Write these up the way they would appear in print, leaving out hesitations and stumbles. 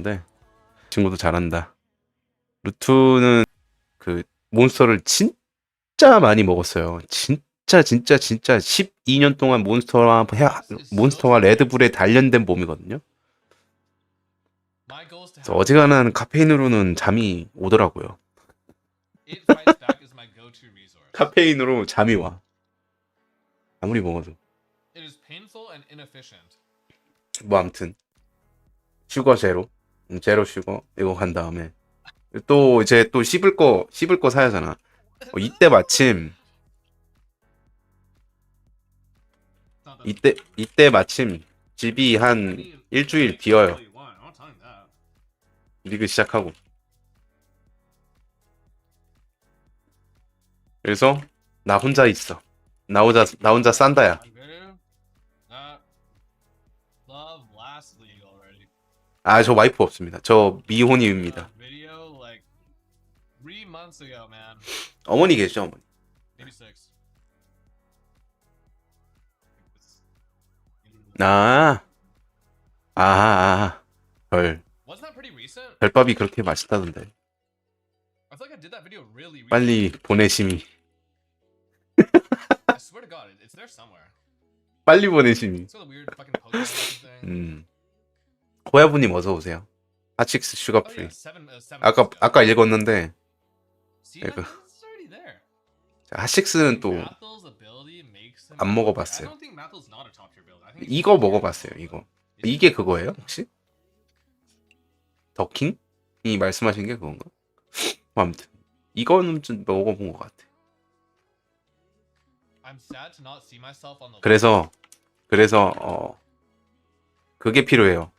하는데 친구도 잘한다. 루트는 그 몬스터를 진짜 많이 먹었어요. 진짜 12년 동안 몬스터와 레드불에 단련된 몸이거든요. 그래서 어지간한 카페인으로는 잠이 오더라고요. 카페인으로 잠이 와. 아무리 먹어도. 뭐 아무튼 슈거 제로 슈거 이거 간 다음에 또 이제 또 씹을 거 사야 하잖아. 이때 마침 집이 한 일주일 비어요. 리그 시작하고. 그래서 나 혼자 있어. 나 혼자 싼다야. 아, 저 와이프 없습니다. 저 미혼입니다. 어머니 계시죠, 어머니. 아, 별. 별밥이 그렇게 맛있다던데. 빨리 보내심이. 빨리 보내심이. 호야부님 어서 오세요. 하칙스 슈가 프리. 아까 읽었는데 그 하식스는 또 안 먹어봤어요. 이거 먹어봤어요. 이게 그거예요 혹시? 더킹이 말씀하신 게 그건가? 아무튼 이거는 좀 먹어본 것 같아. 그래서 그게 필요해요.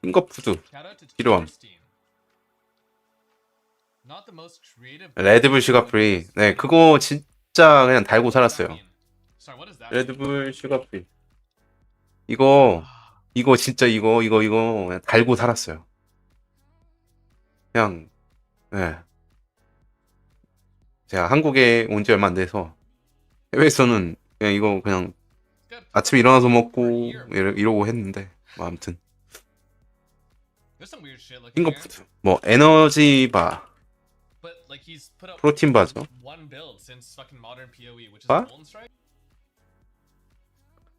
핑거푸드 필요함. 레드불 슈가 프리. 네, 그거 진짜 그냥 달고 살았어요. 레드불 슈가 프리. 이거 진짜 이거 그냥 달고 살았어요. 그냥 네. 제가 한국에 온 지 얼마 안 돼서 해외에서는 그냥 이거 그냥 아침에 일어나서 먹고 이러고 했는데 뭐 아무튼 핑거푸드 뭐 에너지바 프로틴 바죠. 바?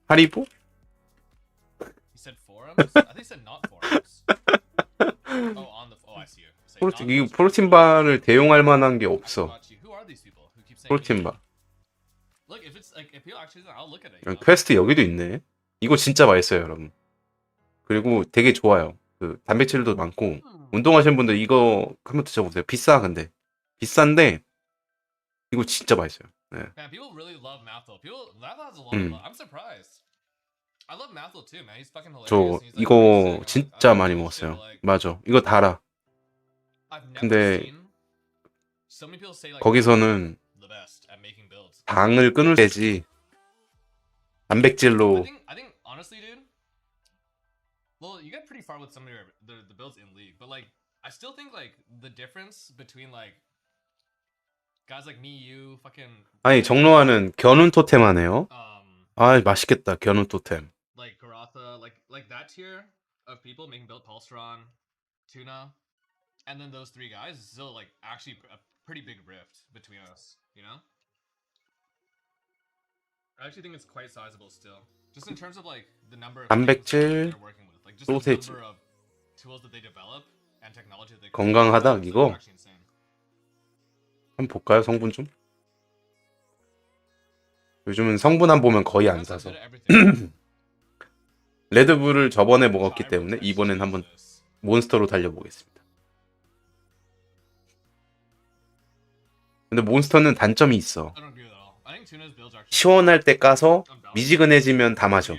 하리보? 프로틴 바를 대용할 만한 게 없어. 프로틴 바. 퀘스트 여기도 있네. 이거 진짜 맛있어요, 여러분. 그리고 되게 좋아요. 그 단백질도 많고 운동하시는 분들 이거 한번 드셔보세요. 비싸 근데 비싼데 이거 진짜 맛있어요. 네. 저 이거 진짜 많이 먹었어요. 맞아. 이거 달아. 근데 거기서는 당을 끊을 때지 단백질로. Well, you get pretty far with some of the builds in league, but like I still think like the difference between like guys like me, you, fucking 아니 정로하는 견운 토템 하네요. 아 맛있겠다 견운 토템. like Karatha, like that tier of people making build Pulseron, Tuna, and then those three guys is still like actually a pretty big rift between us, you know? I actually think it's quite sizable still. Just in terms of like the number of 단백질, they're working with, like just the 소세지. number of tools that they develop and technology that they 건강하다 create, 이거. actually insane. 한번 볼까요 성분 좀? 요즘은 성분 안 보면 거의 안 사서. 레드불을 저번에 먹었기 때문에 이번엔 한번 몬스터로 달려보겠습니다. 근데 몬스터는 단점이 있어. 시원할 때 까서 미지근해지면 다 마셔.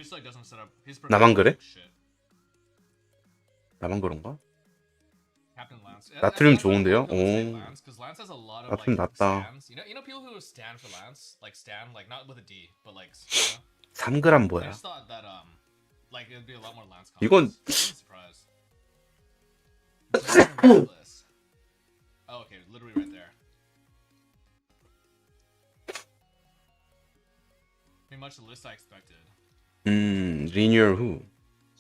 나만 그래? 나만 그런가? 나트륨 좋은데요? 오, 나트륨 낮다. 3g 뭐야? 이건 리뉴얼 후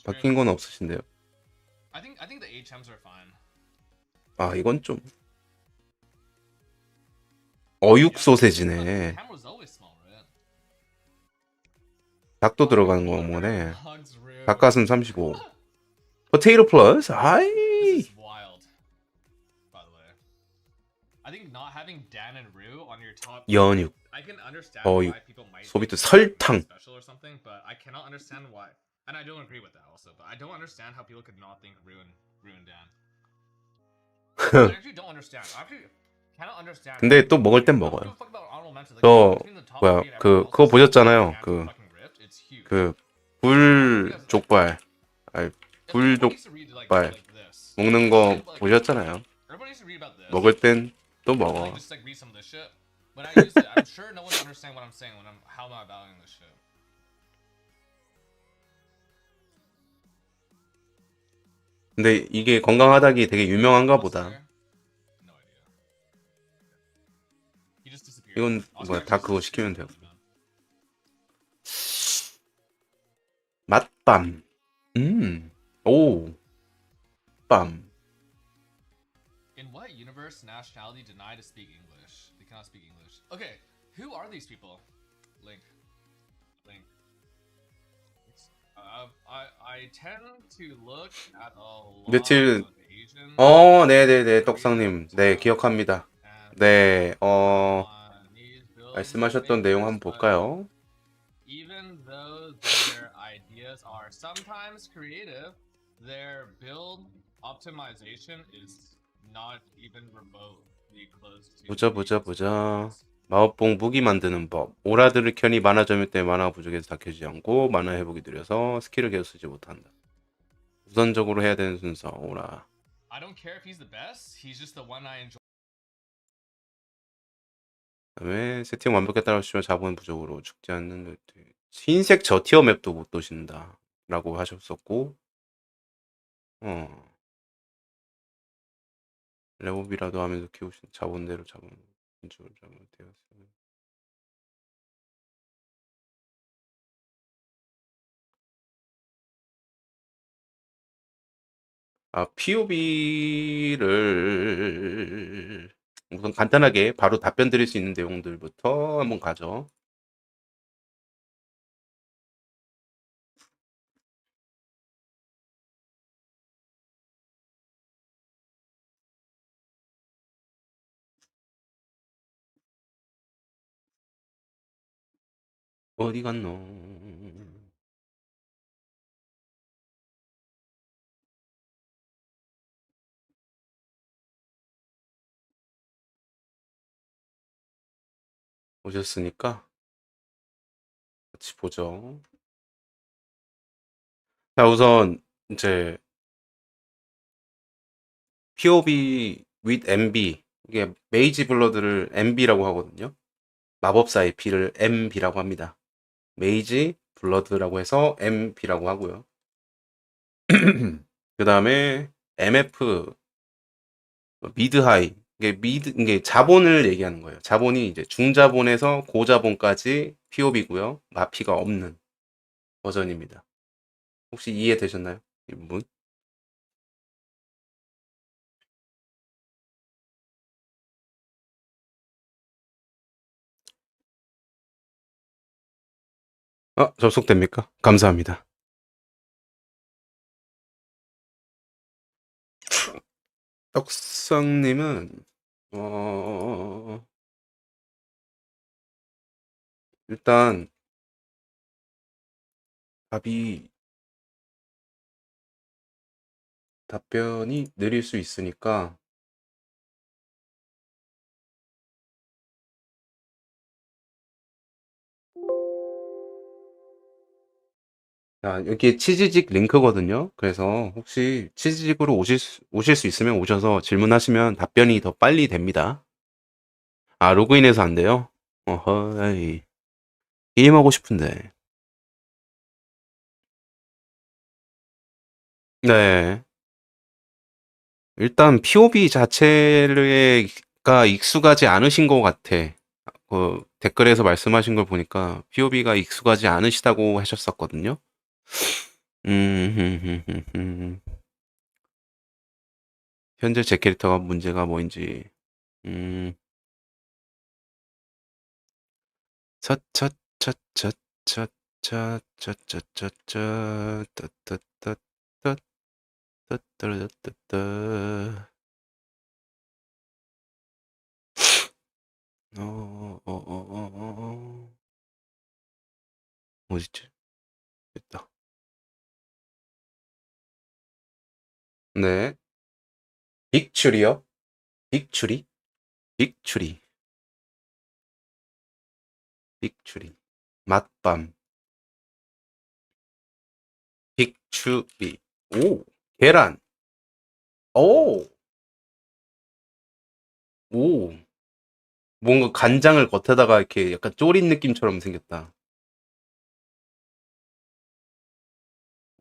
바뀐 건 없으신데요? I think the HMs are fine. 아, 이건 좀 어육 Yeah, 소세지네. Ham was always small, right? 닭도 들어가는 거네. Hogs Rue. 닭가슴 35. 포테이토 플러스. 아이. This is wild. By the way, I think not having Dan and Rue on your top. 연육. I can understand 어육. why people might 소비트 think that 설탕. special or something, but I cannot understand why. And I don't agree with that also, but I don't understand how people could not think Rue and Dan. I actually don't understand. I actually cannot understand. 근데 또 먹을 땐 I don't 먹어요. give a fuck about honorable mentions. Like, 저 between the top 뭐야 three and 그 everyone 그거 else, 보셨잖아요. Dan's 그 fucking ripped. It's huge. 그 불족발. 아니 Everyone needs to read like 불족발 this. 먹는 거 보셨잖아요. Everybody needs to read about this. 먹을 땐 또 Like, 먹어. just like read some of this shit. But I use it. I'm sure no one understands what I'm saying when how am I valuing this shit. 근데 이게 건강하다기 되게 유명한가 보다. No idea. He just disappeared. 이건 뭐야 다 그거 시키면 돼요. 맛밤. 오. 빰. In what universe nationality denied to speak English? They cannot speak English. Okay, who are these people? Link. I tend to look at a lot 며칠 of Asian 네네네 떡상님 네 기억합니다. 네 말씀하셨던 내용 한번 볼까요? Even though their ideas are sometimes creative, their build optimization is not even remotely close to. 보자. 마법봉 무기 만드는 법. 오라들을 켜니 만화 점유 때문에 만화가 부족해서 닥쳐지지 않고 만화 회복이 느려서 스킬을 계속 쓰지 못한다. 우선적으로 해야 되는 순서 오라. I don't care if he's the best. He's just the one I enjoy. 그다음에 세팅 완벽했다고 하시면 자본 부족으로 죽지 않는 흰색 저티어 맵도 못 도신다 라고 하셨었고 레벨이라도 하면서 키우신 자본대로 자본 건축을 잘못되었어요. POB를 우선 간단하게 바로 답변 드릴 수 있는 내용들부터 한번 가죠. 어디 갔노? 오셨으니까 같이 보죠. 자, 우선 이제 POB with MB 이게 메이지 블러드를 MB라고 하거든요. 마법사의 B를 MB라고 합니다. 메이지 블러드라고 해서 MB라고 하고요. 그 다음에 MF 미드 하이 이게 자본을 얘기하는 거예요. 자본이 이제 중자본에서 고자본까지 POB고요. 마피가 없는 버전입니다. 혹시 이해되셨나요? 이 부분? 접속됩니까? 감사합니다. 떡상님은 일단 답변이 느릴 수 있으니까 여기 치즈직 링크거든요. 그래서 혹시 치즈직으로 오실 수 있으면 오셔서 질문하시면 답변이 더 빨리 됩니다. 로그인해서 안 돼요? 어허이. 게임하고 싶은데. 네. 일단 POB 자체가 익숙하지 않으신 것 같아. 댓글에서 말씀하신 걸 보니까 POB가 익숙하지 않으시다고 하셨었거든요. 음. 현재 제 캐릭터가 문제가 뭐인지. 음. 차차차차차차차차차차 따따따따 따따라따따 어딨지? 됐다. 네. 빅추리요? 빅추리? 빅추리. 빅추리. 맛밤. 빅추리. 오. 계란. 오. 오. 뭔가 간장을 겉에다가 이렇게 약간 졸인 느낌처럼 생겼다.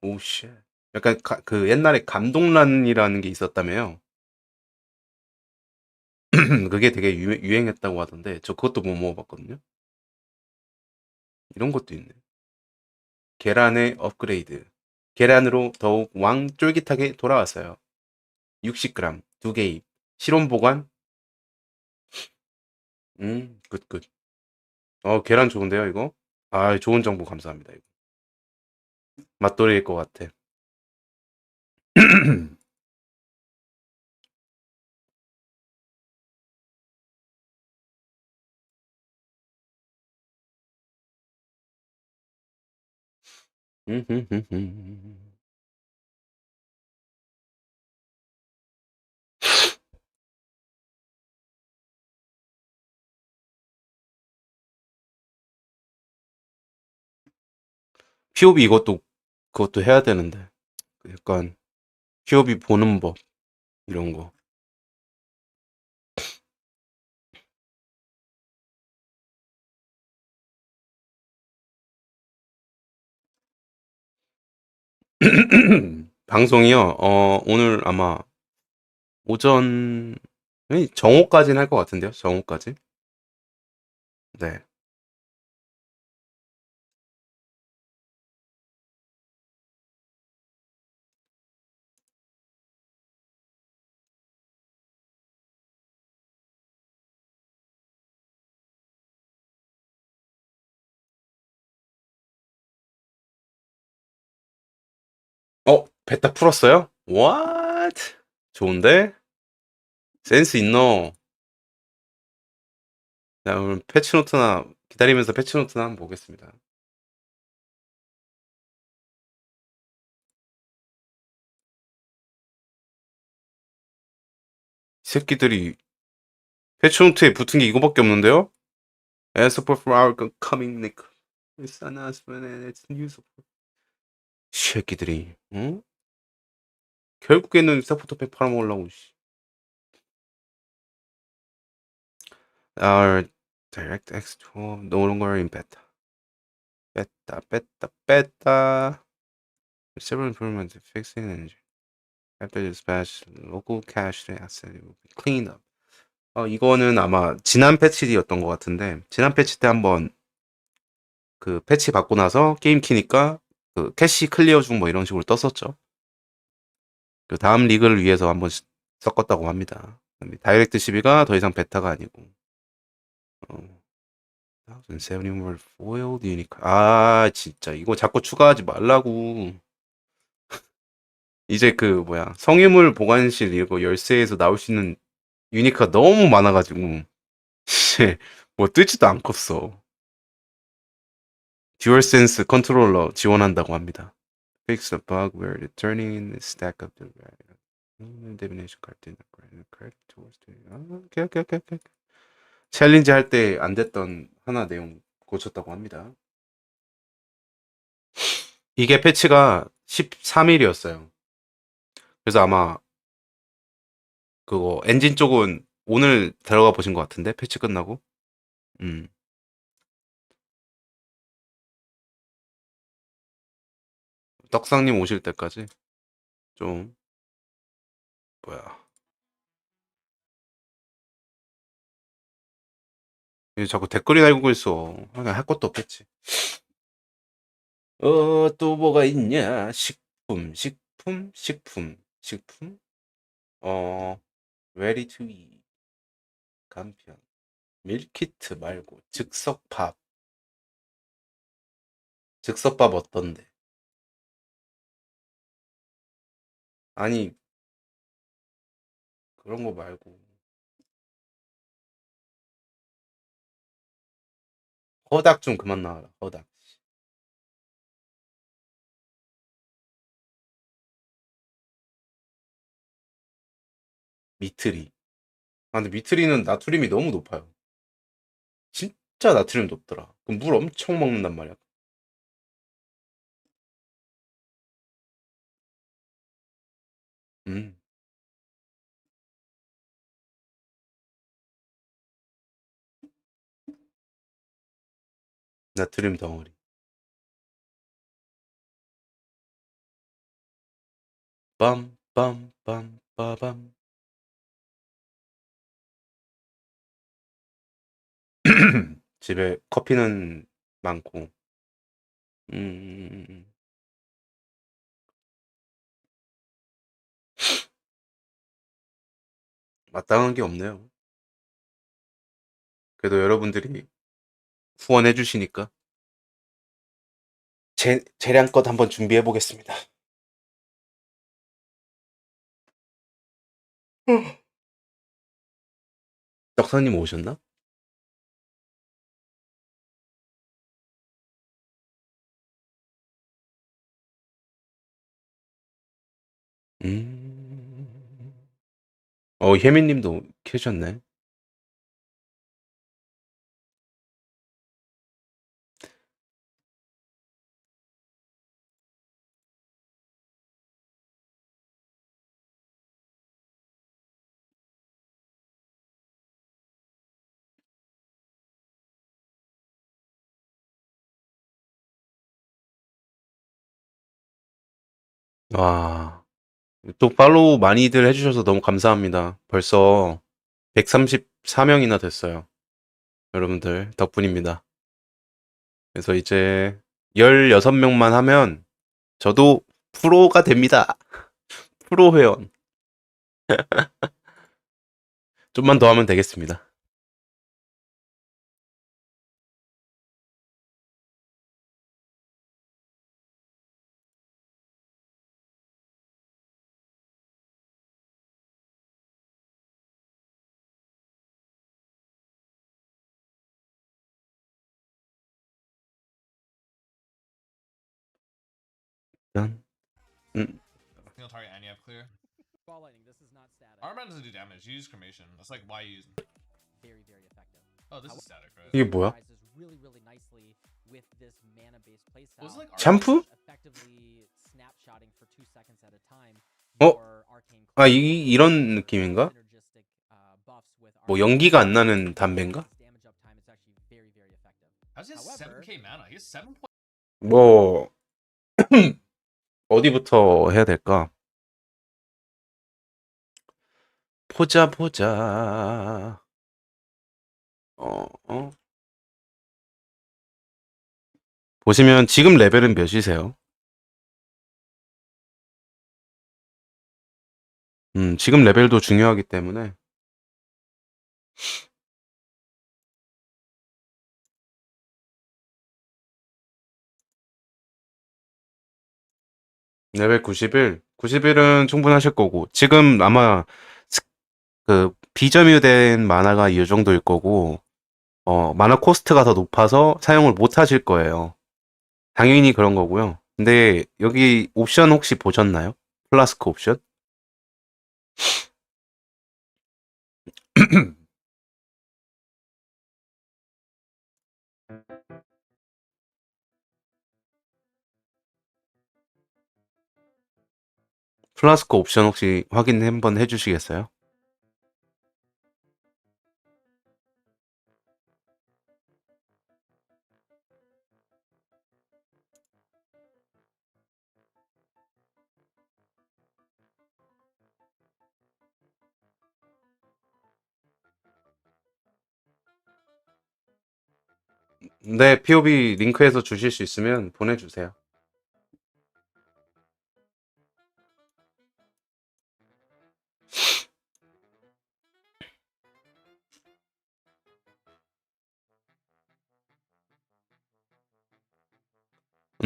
오 쉣. 약간 그 옛날에 감동란이라는 게 있었다며요. 그게 되게 유행했다고 하던데 저 그것도 못 먹어봤거든요. 이런 것도 있네. 계란의 업그레이드. 계란으로 더욱 왕 쫄깃하게 돌아왔어요. 60g, 2개 입. 실온 보관? 굿굿. 계란 좋은데요, 이거? 아, 좋은 정보 감사합니다, 이거. 맛돌이일 것 같아. POB 그것도 해야 되는데. 약간, POB 보는 법, 이런 거. 방송이요? 오늘 아마 오전, 정오까지는 할 것 같은데요? 정오까지? 네. 베타 풀었어요? What? 좋은데? 센스 있노? 자, 오늘 패치노트나, 기다리면서 패치노트나 한번 보겠습니다. 이 새끼들이 패치노트에 붙은 게 이거밖에 없는데요? As support for our coming Nick. It's an announcement and it's new support. 새끼들이, 응? 결국에는 서포터팩 팔아먹으려고, 씨. Our DirectX 12 no longer in beta. beta. Several improvements fixing engine. After dispatch, local cache asset will be cleaned up. 이거는 아마 지난 패치였던 것 같은데, 지난 패치 때 한번 그 패치 받고 나서 게임 키니까 그 캐시 클리어 중 뭐 이런 식으로 떴었죠. 그 다음 리그를 위해서 한번 섞었다고 합니다. 다이렉트 12가 더 이상 베타가 아니고. 1071 foiled unique. 아, 진짜 이거 자꾸 추가하지 말라고. 이제 그 뭐야 성유물 보관실 이거 열쇠에서 나올 수 있는 유니크가 너무 많아가지고 뭐 뜨지도 않겠어. 듀얼센스 컨트롤러 지원한다고 합니다. Fix a bug where the turning in the stack of the divination card didn't correct towards the 오케이. 챌린지 할 때 안 됐던 하나 내용 고쳤다고 합니다. 이게 패치가 13일이었어요. 그래서 아마 그거 엔진 쪽은 오늘 들어가 보신 것 같은데 패치 끝나고. 음. 떡상님 오실 때까지 좀 뭐야 자꾸 댓글이 달고 있어. 할 것도 없겠지. 또 뭐가 있냐? 식품. ready to eat. 간편. 밀키트 말고 즉석밥. 즉석밥 어떤데? 아니, 그런 거 말고. 허닭 좀 그만 나와라, 허닭. 미트리. 아, 근데 미트리는 나트륨이 너무 높아요. 진짜 나트륨 높더라. 그럼 물 엄청 먹는단 말이야. 음, 나트륨 덩어리. 빠밤. 집에 커피는 많고. 음, 마땅한 게 없네요. 그래도 여러분들이 후원해 주시니까 재량껏 한번 준비해 보겠습니다. 떡사님 오셨나? 음. 혜민님도 계셨네. 와, 또 팔로우 많이들 해주셔서 너무 감사합니다. 벌써 134명이나 됐어요. 여러분들 덕분입니다. 그래서 이제 16명만 하면 저도 프로가 됩니다. 프로 회원. 좀만 더 하면 되겠습니다. 일단, 음, Single target and you have clear. Ball lightning, this is not static. Armor doesn't do damage. You use cremation. That's like why you use. Very, very effective. Oh, this is static, right? 이게 뭐야? Rises really, really nicely with this mana-based playstyle. Was it like 샴푸? Effectively snapshotting for 2 seconds at a time. 어? your arcane 아, cloak, 이런 느낌인가? synergistic, buffs with 뭐 arcane 연기가 안 cloak. 나는 담배인가? This damage uptime is actually very, very effective. How's he has However- 7k mana? He has 7. 뭐 어디부터 해야 될까? 보자. 어? 보시면 지금 레벨은 몇이세요? 지금 레벨도 중요하기 때문에 레벨 91, 91은 충분하실 거고 지금 아마 그 비점유된 만화가 이 정도일 거고 만화 코스트가 더 높아서 사용을 못 하실 거예요. 당연히 그런 거고요. 근데 여기 옵션 혹시 보셨나요? 플라스크 옵션? 플라스크 옵션 혹시 확인 한번 해주시겠어요? 네, POB 링크에서 주실 수 있으면 보내주세요.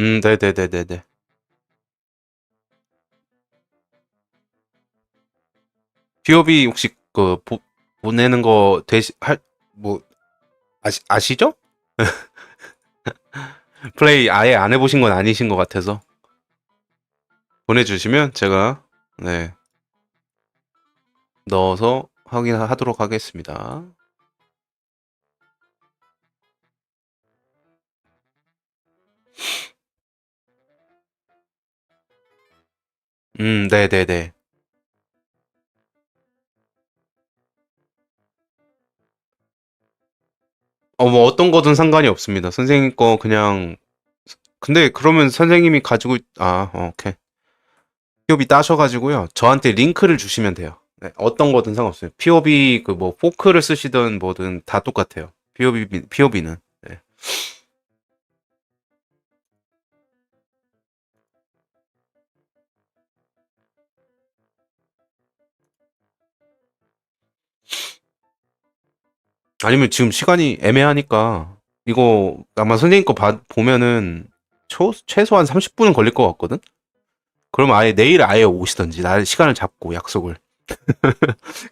네네네네네. POB 혹시 보내는 거 뭐 아시죠? 플레이 아예 안 해보신 건 아니신 것 같아서 보내주시면 제가 네 넣어서 확인하도록 하겠습니다. 네네네. 뭐 어떤 거든 상관이 없습니다. 선생님 거 그냥 근데 그러면 선생님이 가지고 오케이. POB 따셔가지고요. 저한테 링크를 주시면 돼요. 네, 어떤 거든 상관없어요. POB 그 뭐 포크를 쓰시든 뭐든 다 똑같아요. POB는. 네. 아니면 지금 시간이 애매하니까 이거 아마 선생님 거 보면은 최소한 30분은 걸릴 것 같거든? 그럼 아예 내일 아예 오시던지 날 시간을 잡고 약속을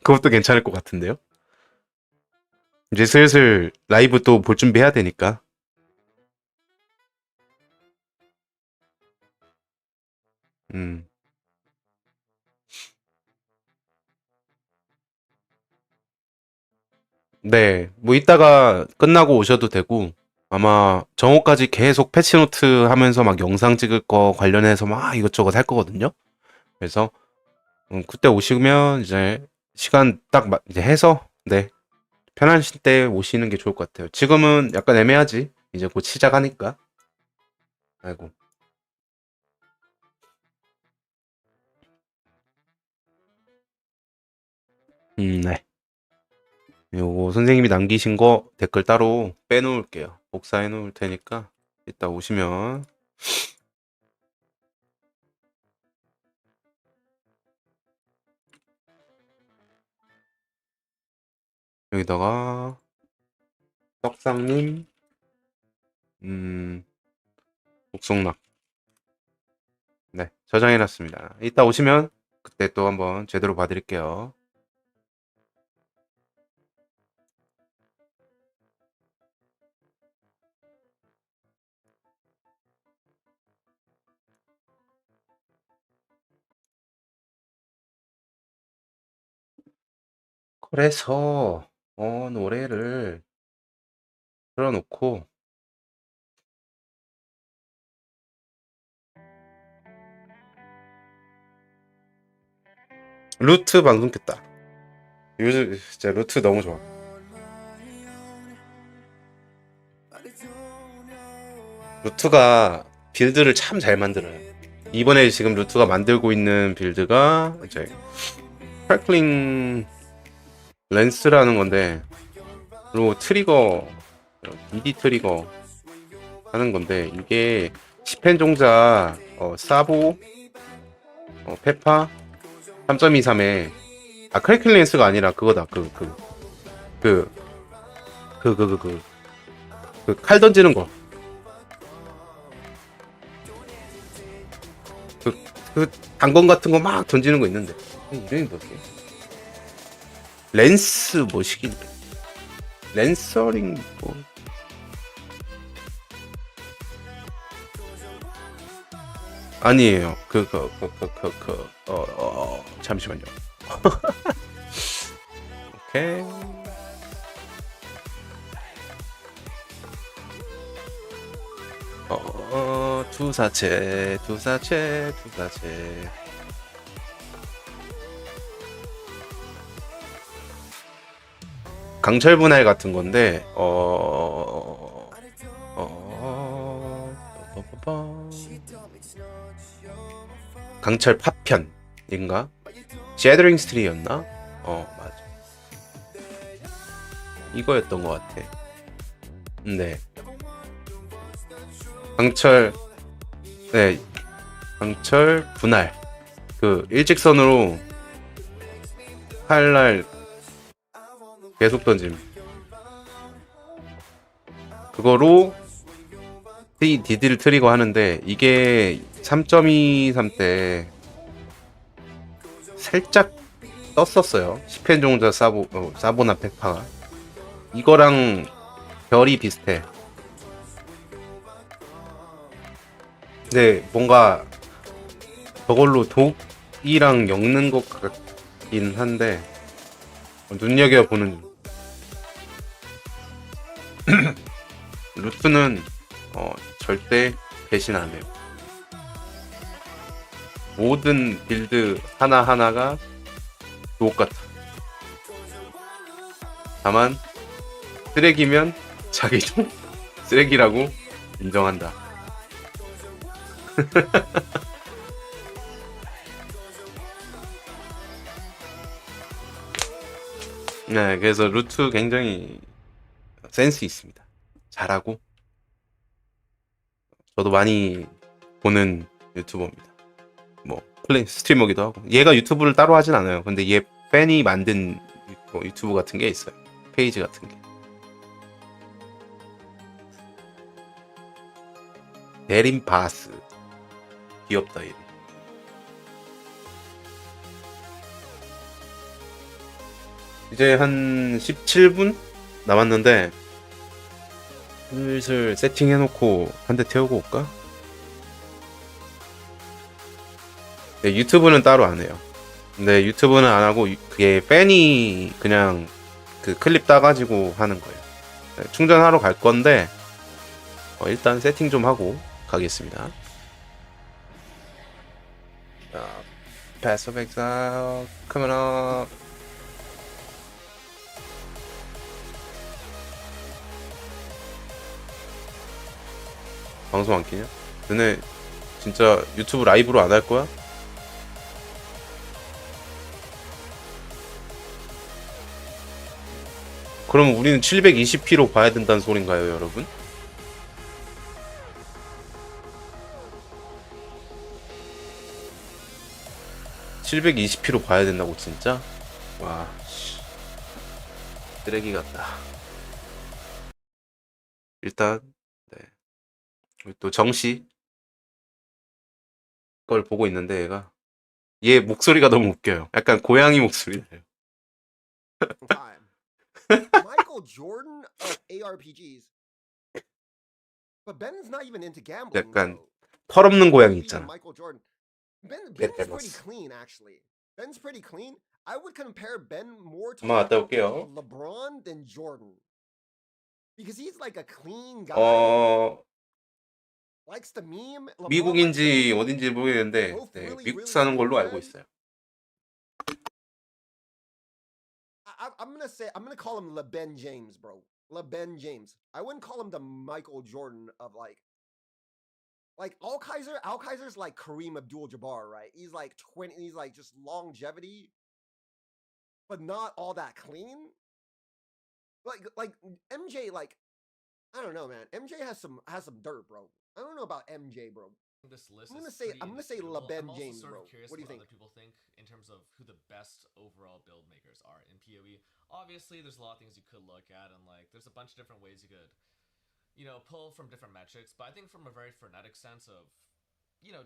그것도 괜찮을 것 같은데요? 이제 슬슬 라이브 또 볼 준비해야 되니까 음. 네, 뭐 이따가 끝나고 오셔도 되고 아마 정오까지 계속 패치노트 하면서 막 영상 찍을 거 관련해서 막 이것저것 할 거거든요. 그래서 그때 오시면 이제 시간 딱 이제 해서 네 편하실 때 오시는 게 좋을 것 같아요. 지금은 약간 애매하지. 이제 곧 시작하니까. 아이고. 네. 요거 선생님이 남기신 거 댓글 따로 빼놓을게요. 복사해 놓을 테니까 이따 오시면 여기다가 떡상님 복숭락 네 저장해놨습니다. 이따 오시면 그때 또 한번 제대로 봐드릴게요. 그래서 노래를 틀어놓고 루트 방송 켰다. 요즘 진짜 루트 너무 좋아. 루트가 빌드를 참 잘 만들어요. 이번에 지금 루트가 만들고 있는 빌드가 이제 스파클링 렌스라는 건데 그리고 트리거 미디 트리거 하는 건데 이게 10펜 종자 사보 페파 3.23에 크래클 렌스가 아니라 그거다 그 칼 던지는 거 단검 같은 거 막 던지는 거 있는데 이름이 뭐지? 렌스 뭐시긴데 랜서링 뭐 아니에요. 잠시만요. 오케이. 투사체. 강철 분할 같은 건데, 강철 파편인가? 제더링 스트리였나? 맞아. 이거였던 것 같아. 네. 강철 분할. 그 일직선으로 칼날 계속 던짐. 그거로 디딜 트리거 하는데 이게 3.23 때 살짝 떴었어요. 10펜 종자 사보나 페파가 이거랑 별이 비슷해. 근데 뭔가 저걸로 독이랑 엮는 것 같긴 한데 눈여겨보는 중. 루트는 절대 배신 안 해요. 모든 빌드 하나하나가 주옥 같아. 다만 쓰레기면 자기도 쓰레기라고 인정한다. 네, 그래서 루트 굉장히 센스 있습니다. 잘하고 저도 많이 보는 유튜버입니다. 뭐 플레이 스트리머기도 하고 얘가 유튜브를 따로 하진 않아요. 근데 얘 팬이 만든 유튜브 같은 게 있어요. 페이지 같은 게. 데린 바스 귀엽다 이름. 이제 한 17분 남았는데 슬슬 세팅해놓고 한 대 태우고 올까? 네, 유튜브는 따로 안 해요. 근데 유튜브는 안 하고 그게 팬이 그냥 그 클립 따가지고 하는 거예요. 네, 충전하러 갈 건데 일단 세팅 좀 하고 가겠습니다. 자, Pass of Exile, coming up. 방송 안 키냐? 너네 진짜 유튜브 라이브로 안 할 거야? 그럼 우리는 720p로 봐야 된다는 소린가요, 여러분? (720p로) 봐야 된다고 진짜? 와, 씨. 쓰레기 같다. 일단 네. 또 정씨 걸 보고 있는데 얘 목소리가 너무 웃겨요. 약간 고양이 목소리 나요. Time. Michael Jordan of ARPGs. But Ben's not even into gambling. 약간 Though. 털없는 고양이 Being 있잖아. Michael Jordan. Ben's 네, pretty clean, actually. Ben's pretty clean. I would compare Ben more to 엄마 갔다 올게요. LeBron than Jordan. Because he's like a clean guy. Likes to meme. LeBron 미국인지 어딘지 모르겠는데 both 네, really, 미국 really 사는 cool, 걸로 알고 man. 있어요. I'm gonna call him LeBen James, bro. LeBen James. I wouldn't call him the Michael Jordan of like Al-Kaiser. Al-Kaiser's like Kareem Abdul-Jabbar, right? He's like 20. He's like just longevity, but not all that clean. Like MJ, like I don't know, man. MJ has some dirt, bro. I don't know about MJ, bro. This list I'm gonna is say pretty LeBen indisputable. I'm also James, sort bro. of curious What do you what think? other people think in terms of who the best overall build makers are in PoE. Obviously, there's a lot of things you could look at, and like there's a bunch of different ways you could, pull from different metrics. But I think from a very frenetic sense of,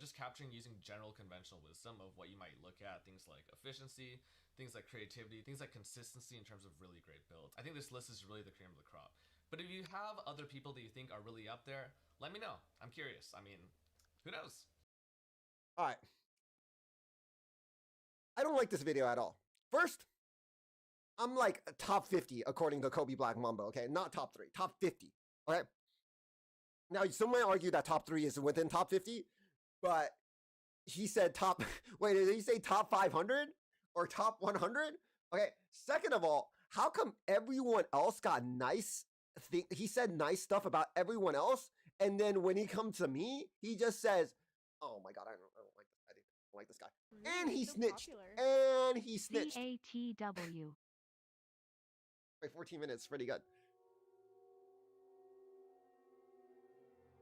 just capturing using general conventional wisdom of what you might look at, things like efficiency, things like creativity, things like consistency in terms of really great builds. I think this list is really the cream of the crop. But if you have other people that you think are really up there, let me know. I'm curious. I mean, who knows? All right. I don't like this video at all. First, I'm like top 50 according to Kobe Black Mamba, okay? Not top 3, top 50. Okay? Now, some might argue that top 3 is within top 50, but he said top wait, did he say top 500 or top 100? Okay, second of all, how come everyone else got nice he said nice stuff about everyone else, and then when he comes to me, he just says, "Oh my god, I don't like this. I don't like this guy." And he snitched. And he snitched. CATW. Wait, 14 minutes, pretty good.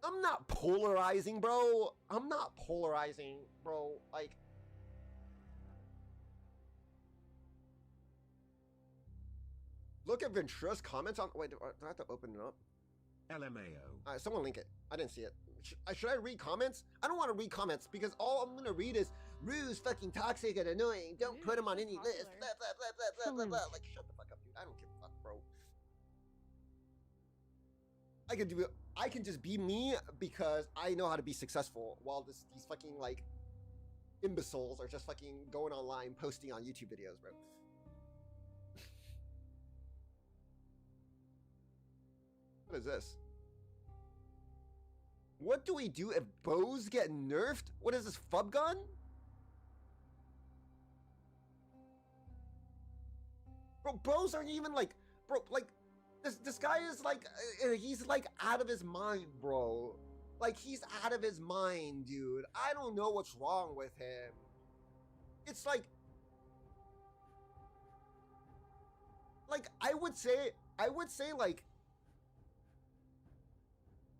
I'm not polarizing, bro. I'm not polarizing, bro. Like, look at Ventura's comments on. Wait, do I have to open it up? LMAO. All right, someone link it. I didn't see it. Should I read comments? I don't want to read comments because all I'm gonna read is Rue's fucking toxic and annoying. Don't put him on any list. Blah blah blah blah blah blah blah. Like shut the fuck up, dude. I don't give a fuck, bro. I can just be me because I know how to be successful, while these fucking like imbeciles are just fucking going online posting on YouTube videos, bro. What is this? What do we do if bows get nerfed? What is this, fub gun? Bro, bows aren't even like, bro, like, this guy is like, he's like out of his mind, bro. Like, he's out of his mind, dude. I don't know what's wrong with him. It's like I would say like,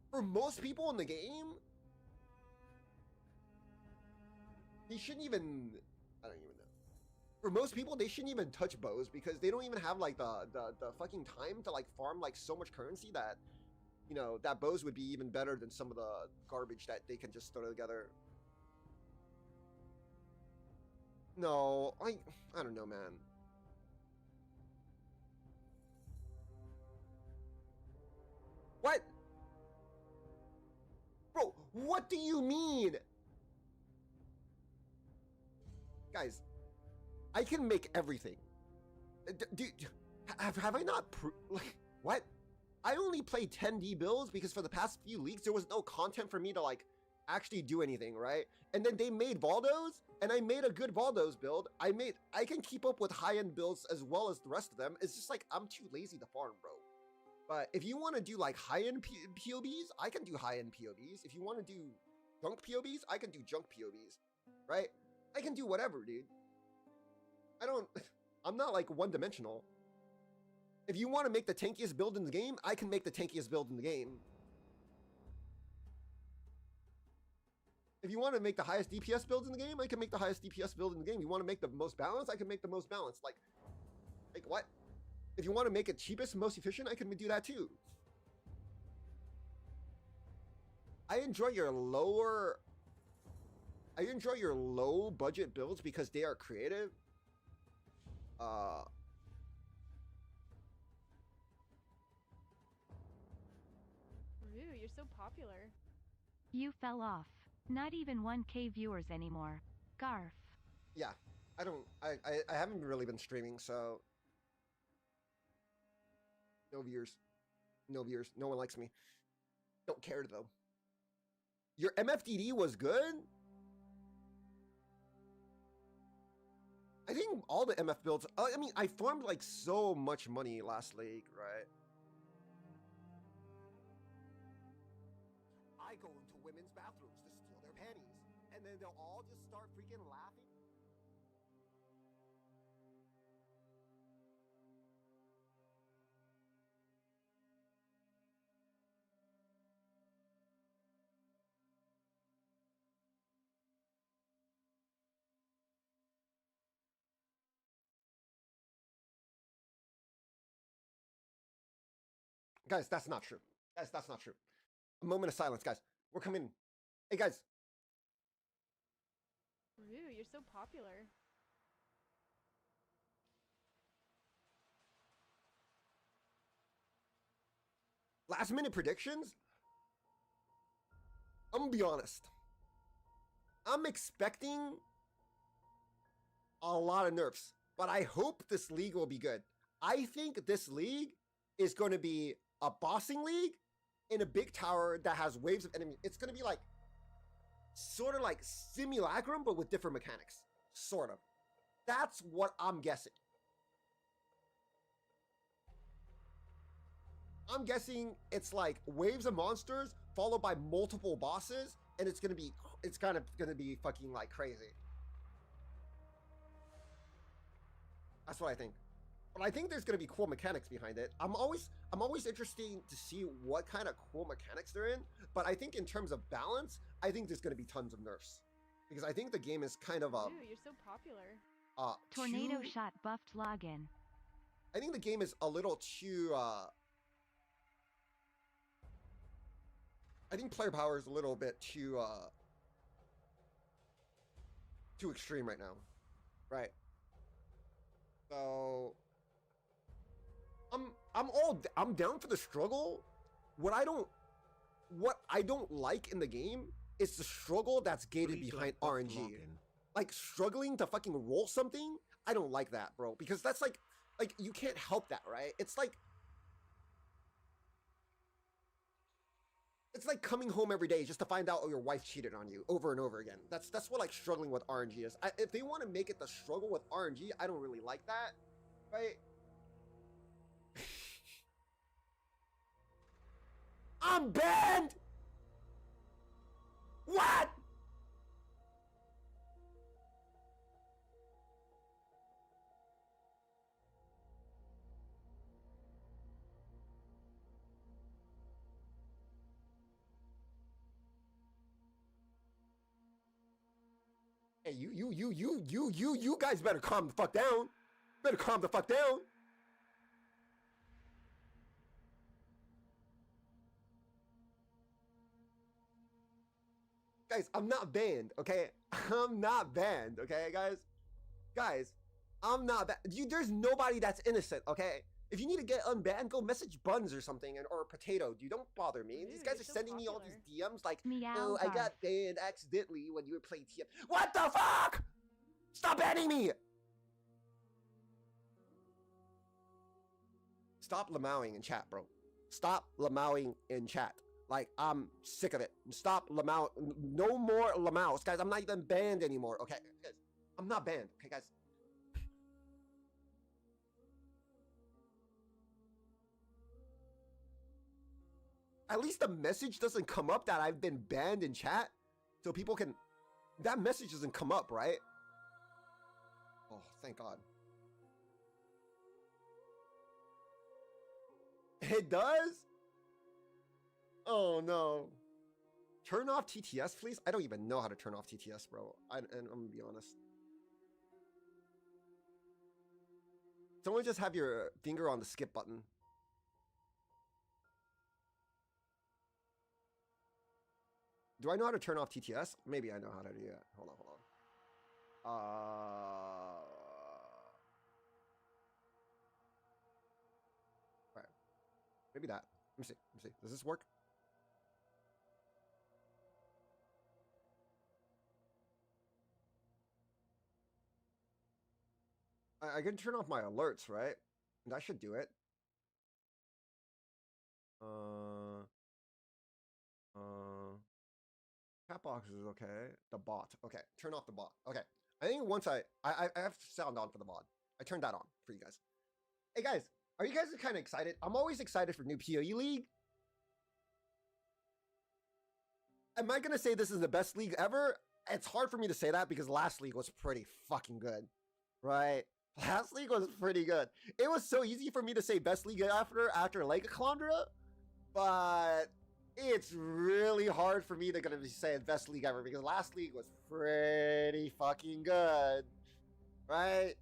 for most people in the game, they shouldn't even, I don't even know. For most people, they shouldn't even touch bows because they don't even have like the fucking time to like farm like so much currency that, you know, that bows would be even better than some of the garbage that they can just throw together. No, I don't know, man. What? Bro, what do you mean? Guys, I can make everything. Have I not like, what? I only play 10D builds because for the past few leaks, there was no content for me to like actually do anything, right? And then they made Valdos, and I made a good Valdos build. I can keep up with high-end builds as well as the rest of them. It's just like, I'm too lazy to farm, bro. But if you want to do like high-end POBs, I can do high-end POBs. If you want to do junk POBs, I can do junk POBs, right? I can do whatever, dude. I'm not like one-dimensional. If you want to make the tankiest build in the game, I can make the tankiest build in the game. If you want to make the highest DPS builds in the game, I can make the highest DPS build in the game. You want to make the most balanced, I can make the most balanced. Like what? If you want to make it cheapest and most efficient, I can do that too. I enjoy your low budget builds because they are creative. Rue, you're so popular. You fell off. Not even 1K viewers anymore. Garf. Yeah, I haven't really been streaming, so no viewers. No viewers. No one likes me. Don't care though. Your MFDD was good? I think all the MF builds, I mean, I farmed like so much money last league, right? I go into women's bathrooms to steal their panties, and then they'll all just start freaking laughing. Guys, that's not true. Guys, that's not true. A moment of silence, guys. We're coming. Hey, guys. Rue, you're so popular. Last minute predictions? I'm gonna be honest. I'm expecting a lot of nerfs, but I hope this league will be good. I think this league is going to be a bossing league in a big tower that has waves of enemies. It's going to be like, sort of like Simulacrum, but with different mechanics. Sort of. That's what I'm guessing. I'm guessing it's like waves of monsters followed by multiple bosses, and it's kind of gonna be fucking like crazy. That's what I think. But I think there's gonna be cool mechanics behind it. I'm always interested to see what kind of cool mechanics they're in. But I think in terms of balance, I think there's gonna be tons of nerfs because I think the game is kind of Rue, you're so popular. Tornado shot buffed login. I think the game is a little too I think player power is a little bit too extreme right now, right? So I'm down for the struggle. What I don't like in the game is the struggle that's gated behind RNG. Like struggling to fucking roll something, I don't like that, bro, because that's like you can't help that, right? It's like coming home every day just to find out your wife cheated on you over and over again. That's what like struggling with RNG is. If they want to make it the struggle with RNG, I don't really like that, right? I'm banned. What? Hey, you guys better calm the fuck down. Better calm the fuck down. Guys, I'm not banned, okay? I'm not banned, okay, guys? Guys, I'm not banned. There's nobody that's innocent, okay? If you need to get unbanned, go message Buns or something, or Potato. Dude, don't bother me. Dude, These guys you're are so sending me all these popular. DMs like, Meow oh, I barf. got banned accidentally when you were playing TM. What the fuck? Stop banning me! Stop lamowing in chat, bro. Stop lamowing in chat. Like, I'm sick of it. Stop lamau. No more lamaus. Guys, I'm not even banned anymore, okay? Guys, I'm not banned, okay, guys? At least the message doesn't come up that I've been banned in chat. So people can... That message doesn't come up, right? Oh, thank God. It does? Oh, no. Turn off TTS, please? I don't even know how to turn off TTS, bro. And I'm gonna be honest. Someone just have your finger on the skip button. Do I know how to turn off TTS? Maybe I know how to do that. Hold on. Right. Maybe that. Let me see. Does this work? I can turn off my alerts, right? That should do it. Chat box is okay. The bot. Okay, turn off the bot. Okay. I think once I have sound on for the bot. I turned that on for you guys. Hey guys, are you guys kind of excited? I'm always excited for new PoE League. Am I gonna say this is the best league ever? It's hard for me to say that because last league was pretty fucking good, right? Last league was pretty good. It was so easy for me to say best league after Lake Calandra, but it's really hard for me to gonna be saying best league ever because last league was pretty fucking good, right?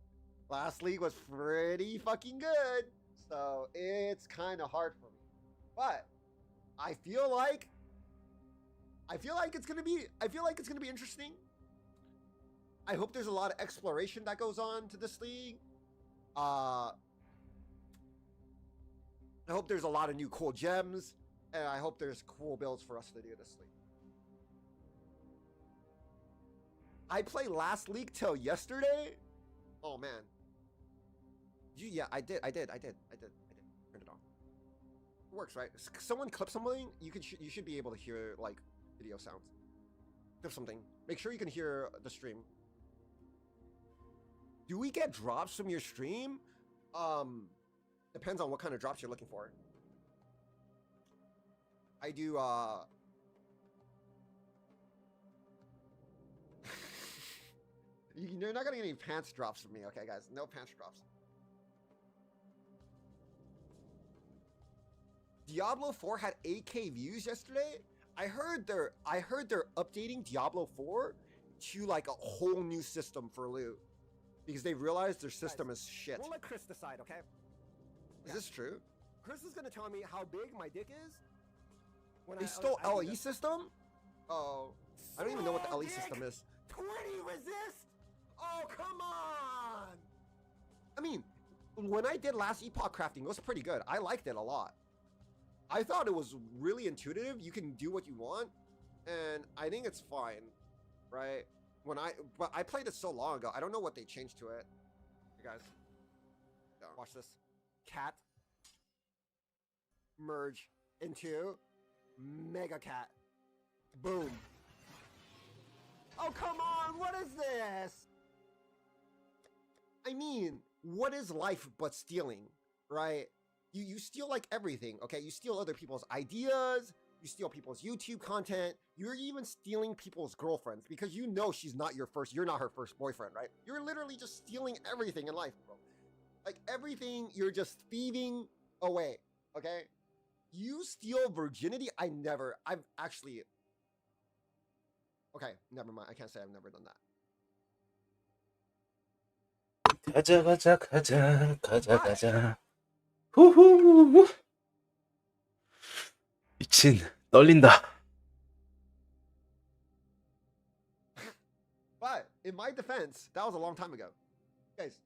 Last league was pretty fucking good, so it's kind of hard for me. But I feel like it's gonna be interesting. I hope there's a lot of exploration that goes on to this league. I hope there's a lot of new cool gems, and I hope there's cool builds for us to do this league. I played last league till yesterday. Oh man. Yeah, I did. Turn it on. It works, right? Someone clip something, you should be able to hear like video sounds. Clip something. Make sure you can hear the stream. Do we get drops from your stream? Depends on what kind of drops you're looking for. I do, you're not gonna get any pants drops from me, okay, guys? No pants drops. Diablo 4 had 8K views yesterday. I heard they're updating Diablo 4 to like a whole new system for loot. Because they realized their system is shit. We'll let Chris decide, okay? Is this true? Chris is gonna tell me how big my dick is They stole LE system? Oh, I don't even know what the LE system is. 20 resist? Oh, come on! I mean, when I did last epoch crafting, it was pretty good. I liked it a lot. I thought it was really intuitive. You can do what you want, and I think it's fine, right? But I played it so long ago. I don't know what they changed to it. Hey guys, watch this. Cat merge into Mega Cat. Boom. Oh, come on. What is this? I mean, what is life but stealing, right? You steal like everything, okay? You steal other people's ideas. You steal people's YouTube content. You're even stealing people's girlfriends because you know she's not you're not her first boyfriend, right? You're literally just stealing everything in life, bro. Like everything, you're just thieving away, okay? You steal virginity? I've actually... Okay, never mind. I can't say I've never done that. 가자. 후후. 미친, 떨린다. But in my defense, that was a long time ago. Guys.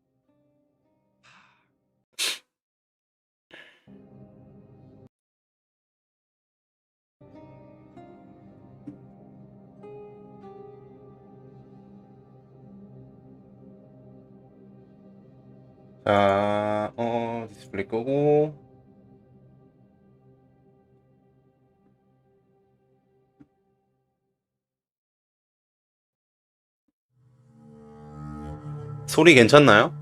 자, 디스플레이 끄고. 소리 괜찮나요?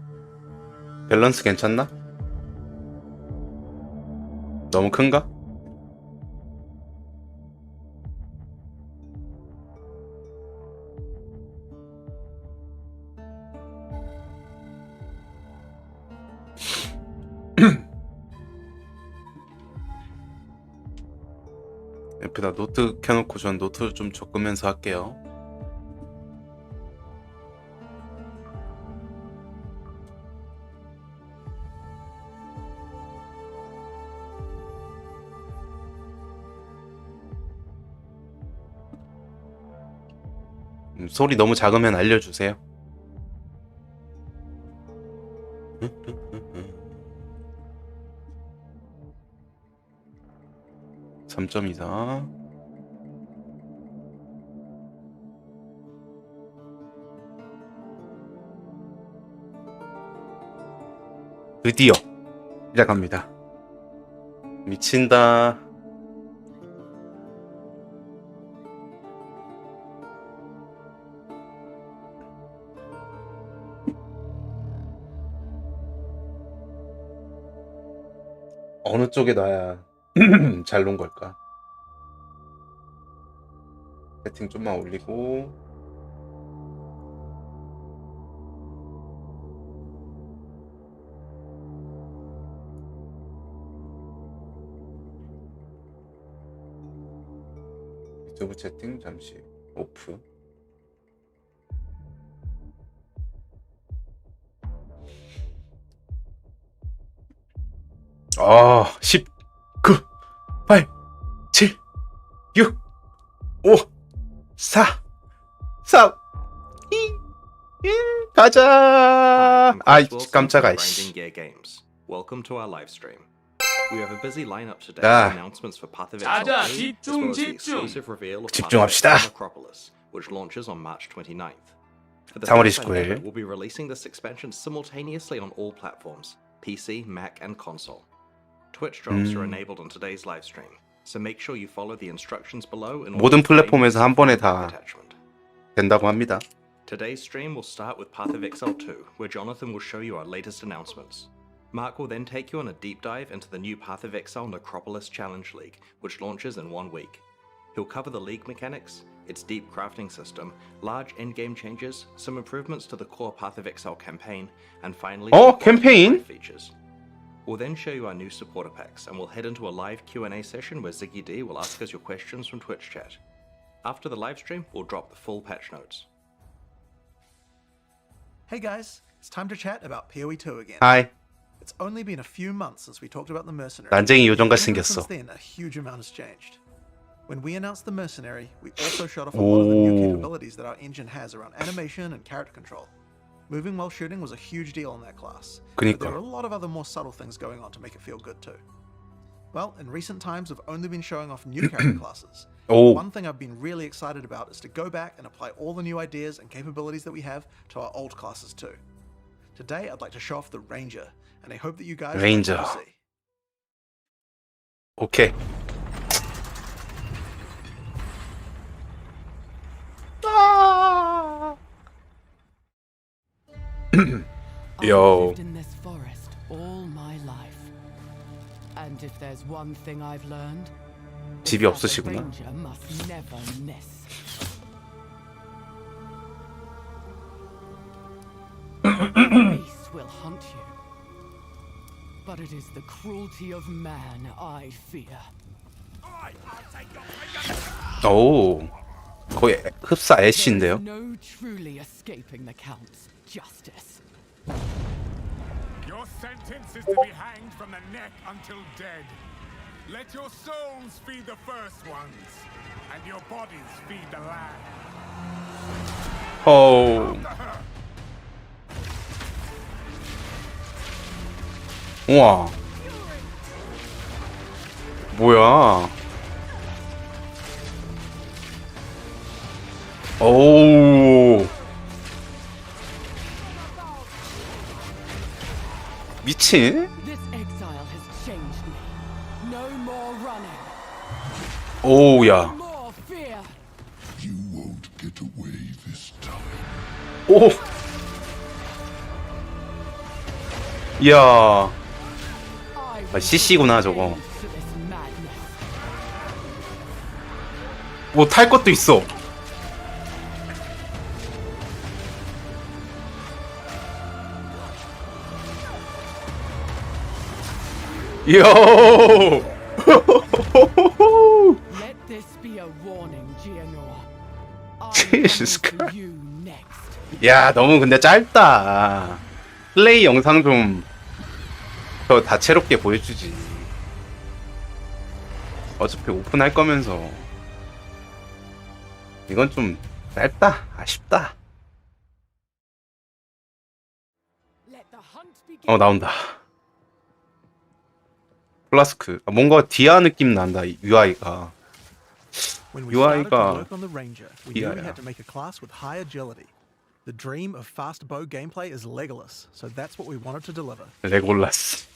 밸런스 괜찮나? 너무 큰가? 옆에다 노트 켜놓고 전 노트 좀 적으면서 할게요. 소리 너무 작으면 알려주세요. 3.24 드디어 시작합니다. 미친다. 어느 쪽에 놔야 잘 논 걸까? 세팅 좀만 올리고. 유튜브 채팅 잠시 오프. 아, 10, 9, 8, 7, 6, 5, 4, 3, 2, 1, 가자. 아이, 깜짝아. 씨. Welcome to our live stream. We have a busy lineup today 자. with announcements for Path of 자자, Exile 2, as well 집중, as the 집중. exclusive reveal of 집중합시다. Path of Necropolis, which launches on March 29th. For the 3월 first time 29일. ever, we'll be releasing this expansion simultaneously on all platforms, PC, Mac, and console. Twitch drops are enabled on today's live stream, so make sure you follow the instructions below in order 모든 to claim 플랫폼에서 한 번에 this 다 attachment. 된다고 합니다. Today's stream will start with Path of Exile 2, where Jonathan will show you our latest announcements. Mark will then take you on a deep dive into the new Path of Exile Necropolis Challenge League, which launches in 1 week. He'll cover the league mechanics, its deep crafting system, large in-game changes, some improvements to the core Path of Exile campaign, and finally some 캠페인? live features. We'll then show you our new supporter packs, and we'll head into a live Q&A session where Ziggy D will ask us your questions from Twitch chat. After the live stream, we'll drop the full patch notes. Hey guys, it's time to chat about PoE2 again. 하이. It's only been a few months since we talked about the mercenary. 난쟁이 요정같이 Even 생겼어. since then, a huge amount has changed. When we announced the Mercenary, we also showed off a lot of the new Oh. capabilities that our engine has around animation and character control. Moving while shooting was a huge deal in that class, but there 그니까. are a lot of other more subtle things going on to make it feel good too. Well, in recent times, we've only been showing off new character classes. 오, One thing I've been really excited about is to go back and apply all the new ideas and capabilities that we have to our old classes too. Today, I'd like to show off the Ranger, and I hope that you guys like Ranger. what you see. 오케이. Yo. I've lived in this forest all my life. And if there's one thing I've learned, it's 집이 that the 없으시구나. ranger must never miss. Beasts will hunt you. But it is the cruelty of man I fear. 오, 거의 흡사 애쉬인데요. There's no truly escaping the Count's justice. Your sentence is to be hanged from the neck until dead. Let your souls feed the first ones, and your bodies feed the land. 어, 우와, 뭐야? 오, 미친? This exile has changed me. No more running. 오야, More fear. You won't get away this time. 오, 이야, I 아, CC구나 저거. to this madness. 뭐 탈 것도 있어. 요. Let this be a warning, Gianor. Jesus I'm coming Christ. for you next. 야, 너무 근데 짧다. 플레이 영상 좀 더 다채롭게 보여주지. 어차피 오픈할 거면서. 이건 좀 짧다. 아쉽다. Let the hunt begin. 어, 나온다. 플라스크. 아, 뭔가 디아 느낌 난다, 이 UI가. When we started to UI가 work on the Ranger, we knew we 디아야. had to make a class with high agility. The dream of fast bow gameplay is Legolas, so that's what we wanted to deliver. 레골라스.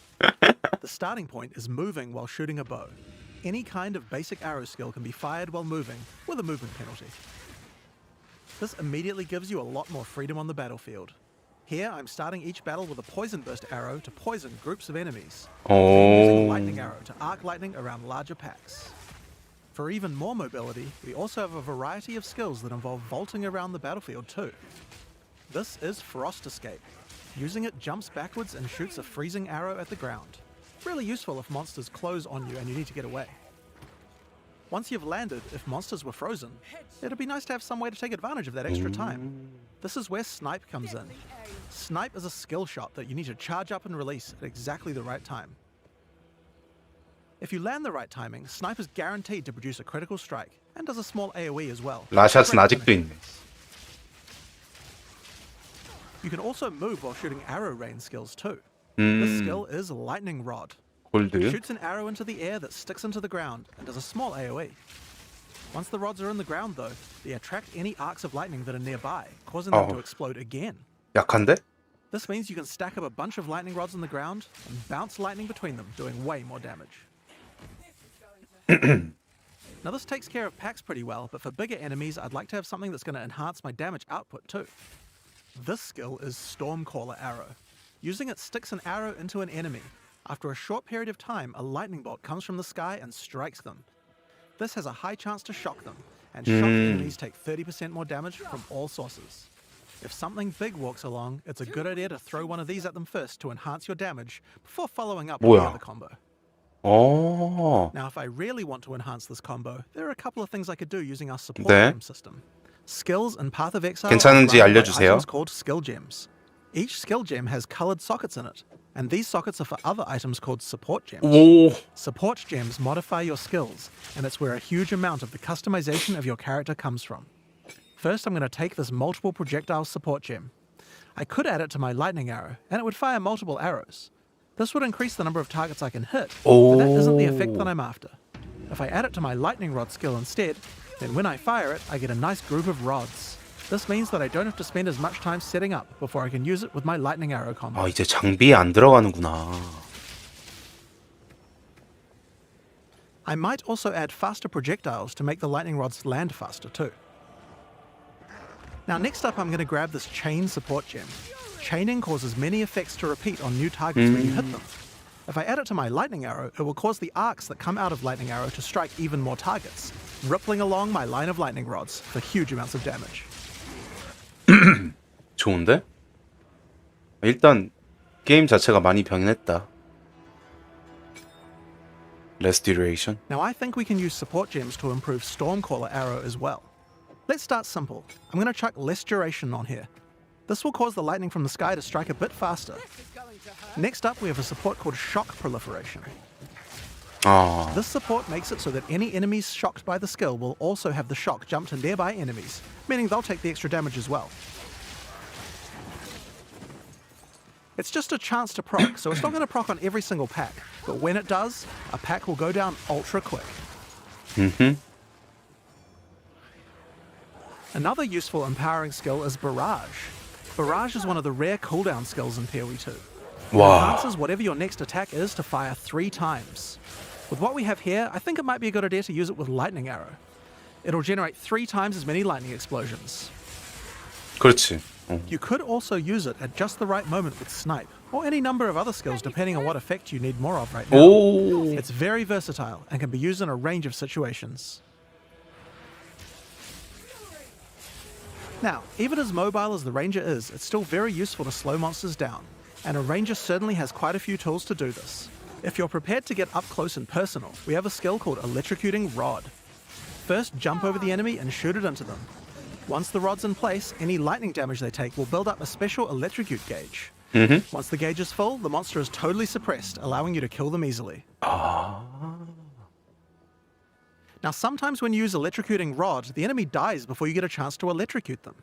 The starting point is moving while shooting a bow. Any kind of basic arrow skill can be fired while moving, with a movement penalty. This immediately gives you a lot more freedom on the battlefield. Here, I'm starting each battle with a poison burst arrow to poison groups of enemies. Then using a 오. lightning arrow to arc lightning around larger packs. For even more mobility, we also have a variety of skills that involve vaulting around the battlefield too. This is Frost Escape. Using it jumps backwards and shoots a freezing arrow at the ground. Really useful if monsters close on you and you need to get away. Once you've landed, if monsters were frozen, it'd be nice to have some way to take advantage of that extra time. This is where Snipe comes in. Snipe is a skill shot that you need to charge up and release at exactly the right time. If you land the right timing, Snipe is guaranteed to produce a critical strike and does a small AoE as well. 라샷은 Great 아직도 finish. 있네. You can also move while shooting arrow rain skills too. This skill is Lightning Rod. 골드. Shoots an arrow into the air that sticks into the ground and does a small AoE. Once the rods are in the ground though, they attract any arcs of lightning that are nearby, causing them to Oh. explode again. 약한데? This means you can stack up a bunch of lightning rods on the ground and bounce lightning between them, doing way more damage. Now this takes care of packs pretty well, but for bigger enemies I'd like to have something that's going to enhance my damage output too. This skill is Stormcaller Arrow. Using it sticks an arrow into an enemy. After a short period of time, a lightning bolt comes from the sky and strikes them. This has a high chance to shock them, and shocked enemies take 30% more damage from all sources. If something big walks along, it's a good idea to throw one of these at them first to enhance your damage before following up with the 뭐야? other combo. 어. Now, if I really want to enhance this combo, there are a couple of things I could do using our support 네. gem system. Skills and Path of Exile 괜찮은지 are run by 알려주세요. items called skill gems. Each skill gem has colored sockets in it, and these sockets are for other items called support gems. 오, Support gems modify your skills, and it's where a huge amount of the customization of your character comes from. First, I'm going to take this multiple projectile support gem. I could add it to my lightning arrow, and it would fire multiple arrows. This would increase the number of targets I can hit, but that isn't the effect that I'm after. If I add it to my lightning rod skill instead, then when I fire it, I get a nice group of rods. This means that I don't have to spend as much time setting up before I can use it with my lightning arrow combo. 아, 이제 장비에 안 들어가는구나. I might also add faster projectiles to make the lightning rods land faster too. Now next up I'm going to grab this chain support gem. Chaining causes many effects to repeat on new targets when you hit them. If I add it to my lightning arrow, it will cause the arcs that come out of lightning arrow to strike even more targets, rippling along my line of lightning rods for huge amounts of damage. 좋은데? 일단 게임 자체가 많이 변했다. Less duration. Now I think we can use support gems to improve Stormcaller arrow as well. Let's start simple. I'm going to chuck less duration on here. This will cause the lightning from the sky to strike a bit faster. Next up we have a support called Shock Proliferation. 아, This support makes it so that any enemies shocked by the skill will also have the shock jump to nearby enemies, meaning they'll take the extra damage as well. It's just a chance to proc, so it's not going to proc on every single pack, but when it does, a pack will go down ultra quick. Another useful empowering skill is Barrage. Barrage is one of the rare cooldown skills in PoE 2. It 와, enhances whatever your next attack is to fire 3 times. With what we have here, I think it might be a good idea to use it with Lightning Arrow. It'll generate 3 times as many lightning explosions. 그렇지. 어. You could also use it at just the right moment with Snipe, or any number of other skills depending on what effect you need more of right now. 오, It's very versatile and can be used in a range of situations. Now, even as mobile as the Ranger is, it's still very useful to slow monsters down, and a Ranger certainly has quite a few tools to do this. If you're prepared to get up close and personal, we have a skill called Electrocuting Rod. First, jump over the enemy and shoot it into them. Once the rod's in place, any lightning damage they take will build up a special electrocute gauge. Once the gauge is full, the monster is totally suppressed, allowing you to kill them easily. Now sometimes when you use Electrocuting Rod, the enemy dies before you get a chance to electrocute them.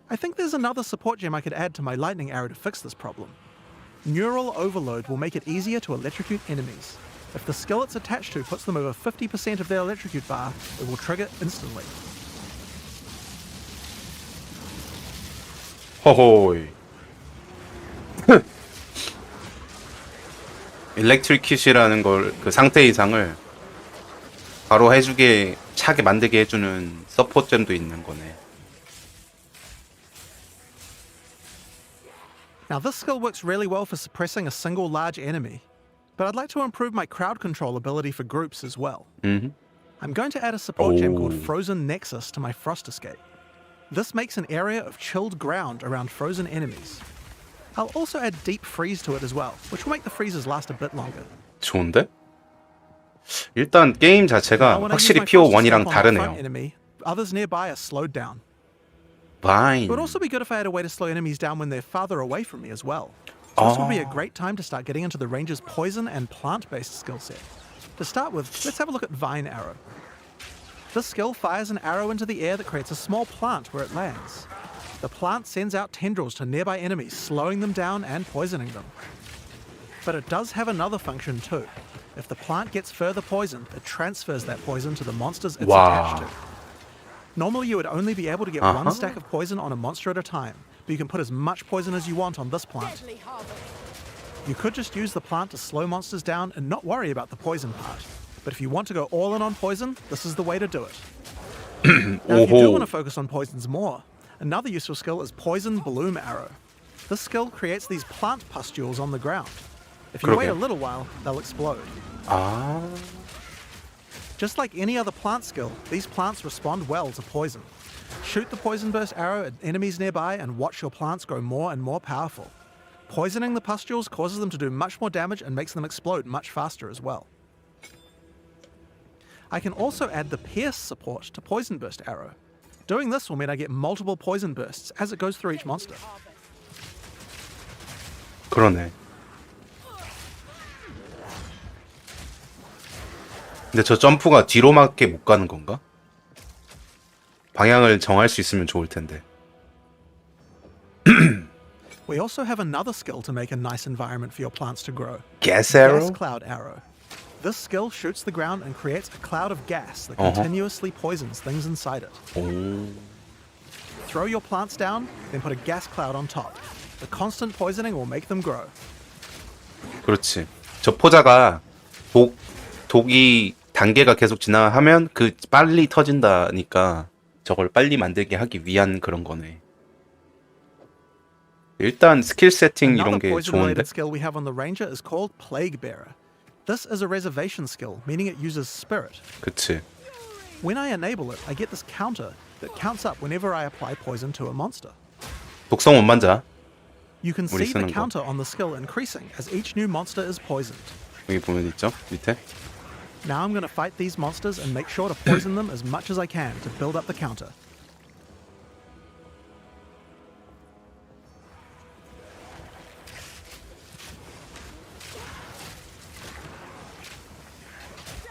I think there's another support gem I could add to my lightning arrow to fix this problem. Neural Overload will make it easier to electrocute enemies. If the skill it's attached to puts them over 50% of their electrocute bar, it will trigger instantly. 허호이. 일렉트리킷이라는 걸 그 상태 이상을 바로 해주게 차게 만들게 해주는 서포트잼도 있는 거네. Now this skill works really well for suppressing a single large enemy, but I'd like to improve my crowd control ability for groups as well. I'm going to add a support gem called Frozen Nexus to my Frost Escape. This makes an area of chilled ground around frozen enemies. I'll also add Deep Freeze to it as well, which will make the freezes last a bit longer. 좋은데? 일단 게임 자체가 Now, when I use 확실히 my Frost PO1이랑 Escape on the front 다르네요. enemy, others nearby are slowed down. Fine. It would also be good if I had a way to slow enemies down when they're farther away from me as well. So this would be a great time to start getting into the Ranger's poison and plant-based skill set. To start with, let's have a look at Vine Arrow. This skill fires an arrow into the air that creates a small plant where it lands. The plant sends out tendrils to nearby enemies, slowing them down and poisoning them. But it does have another function too. If the plant gets further poisoned, it transfers that poison to the monsters it's attached to. Normally you would only be able to get one stack of poison on a monster at a time, but you can put as much poison as you want on this plant. You could just use the plant to slow monsters down and not worry about the poison part. But if you want to go all in on poison, this is the way to do it. Now if you do want to focus on poisons more, another useful skill is Poison Bloom Arrow. This skill creates these plant pustules on the ground. If you wait a little while, they'll explode. Just like any other plant skill, these plants respond well to poison. Shoot the Poison Burst arrow at enemies nearby and watch your plants grow more and more powerful. Poisoning the pustules causes them to do much more damage and makes them explode much faster as well. I can also add the Pierce support to Poison Burst arrow. Doing this will mean I get multiple poison bursts as it goes through each monster. 그러네. 근데 저 점프가 뒤로 맞게 못 가는 건가? 방향을 정할 수 있으면 좋을 텐데. We also have another skill to make a nice environment for your plants to grow. Gas arrow? Gas cloud arrow. This skill shoots the ground and creates a cloud of gas that Uh-huh. continuously poisons things inside it. 오. Throw your plants down, then put a gas cloud on top. The constant poisoning will make them grow. 그렇지. 저 포자가 독이 단계가 계속 지나하면 그 빨리 터진다니까 저걸 빨리 만들게 하기 위한 그런 거네. 일단 스킬 세팅 이런 Another 게 좋은데. poison-related skill we have on the ranger is called Plague Bearer. This is a reservation skill, meaning it uses spirit. 그치. When I enable it, I get this counter that counts up whenever I apply poison to a monster. 독성 원반자. You can 우리 see the 쓰는 거. counter on the skill increasing as each new monster is poisoned. 여기 보면 있죠? 밑에. Now I'm going to fight these monsters and make sure to poison them as much as I can to build up the counter.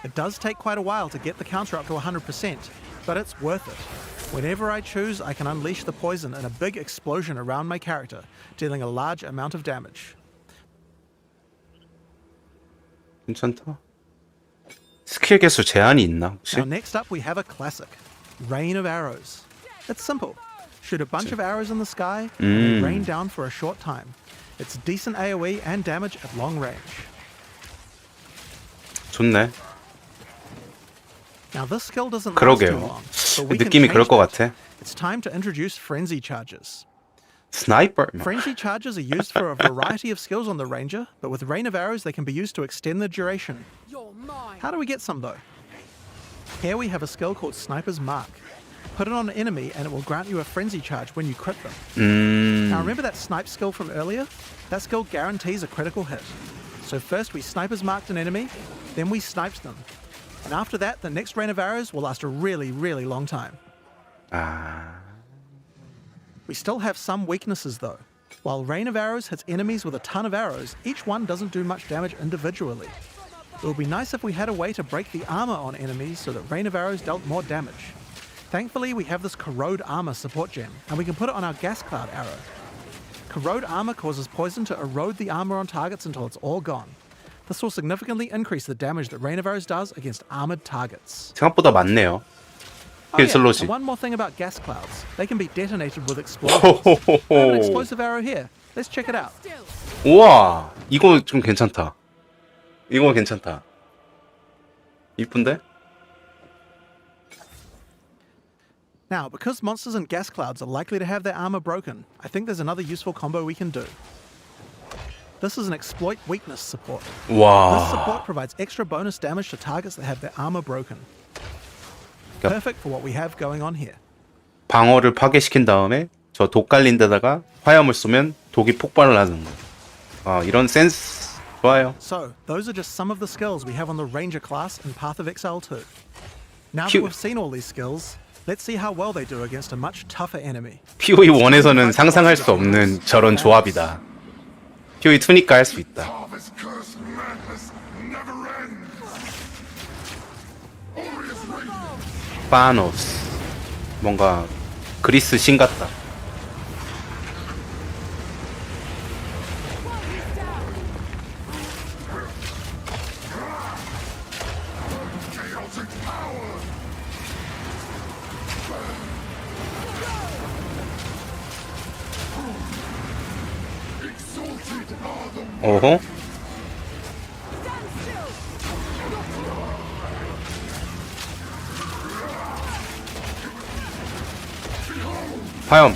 It does take quite a while to get the counter up to 100%, but it's worth it. Whenever I choose, I can unleash the poison in a big explosion around my character, dealing a large amount of damage. 괜찮다. 스킬 개수 제한이 있나 혹시? Now next up we have a classic, Rain of Arrows. It's simple. Shoot a bunch of arrows in the sky and they rain down for a short time. It's decent AoE and damage at long range. 좋네. Now this skill doesn't last too 그러게요. long, but we can 느낌이 change 그럴 것 that. 같아. It's time to introduce frenzy charges. 스나이퍼. Frenzy charges are used for a variety of skills on the ranger, but with Rain of Arrows they can be used to extend the duration. How do we get some though? Here we have a skill called Sniper's Mark. Put it on an enemy and it will grant you a frenzy charge when you crit them. Now remember that snipe skill from earlier? That skill guarantees a critical hit. So first we Sniper's Marked an enemy, then we sniped them. And after that, the next Rain of Arrows will last a really, really long time. 아. We still have some weaknesses though. While Rain of Arrows hits enemies with a ton of arrows, each one doesn't do much damage individually. It would be nice if we had a way to break the armor on enemies so that Rain of Arrows dealt more damage. Thankfully, we have this Corrode Armor support gem, and we can put it on our Gas Cloud arrow. Corrode Armor causes poison to erode the armor on targets until it's all gone. This will significantly increase the damage that Rain of Arrows does against armored targets. 생각보다 많네요. Oh, 힐 yeah, 슬롯이. and one more thing about gas clouds. They can be detonated with explosions. I have an explosive arrow here. Let's check it out. 우와, 이거 좀 괜찮다. 이거 괜찮다. 이쁜데? Now, because monsters and gas clouds are likely to have their armor broken, I think there's another useful combo we can do. This is an exploit weakness support. This 와. support provides extra bonus damage to targets that have their armor broken. Perfect for what we have going on here. 방어를 파괴시킨 다음에 저 독 깔린 데다가 화염을 쏘면 독이 폭발을 하는 거. 아, 이런 센스 좋아요. So, those are just some of the skills we have on the Ranger class in Path of Exile 2. Now that Cute. we've seen all these skills, let's see how well they do against a much tougher enemy. POE 1에서는 상상할 수 없는 저런 조합이다. POE 2니까 할 수 있다. Harvest curse madness never ends. Glorious radiance. 파노스. 뭔가 그리스 신 같다. Chaotic power. Exalted are the 어허. 화염.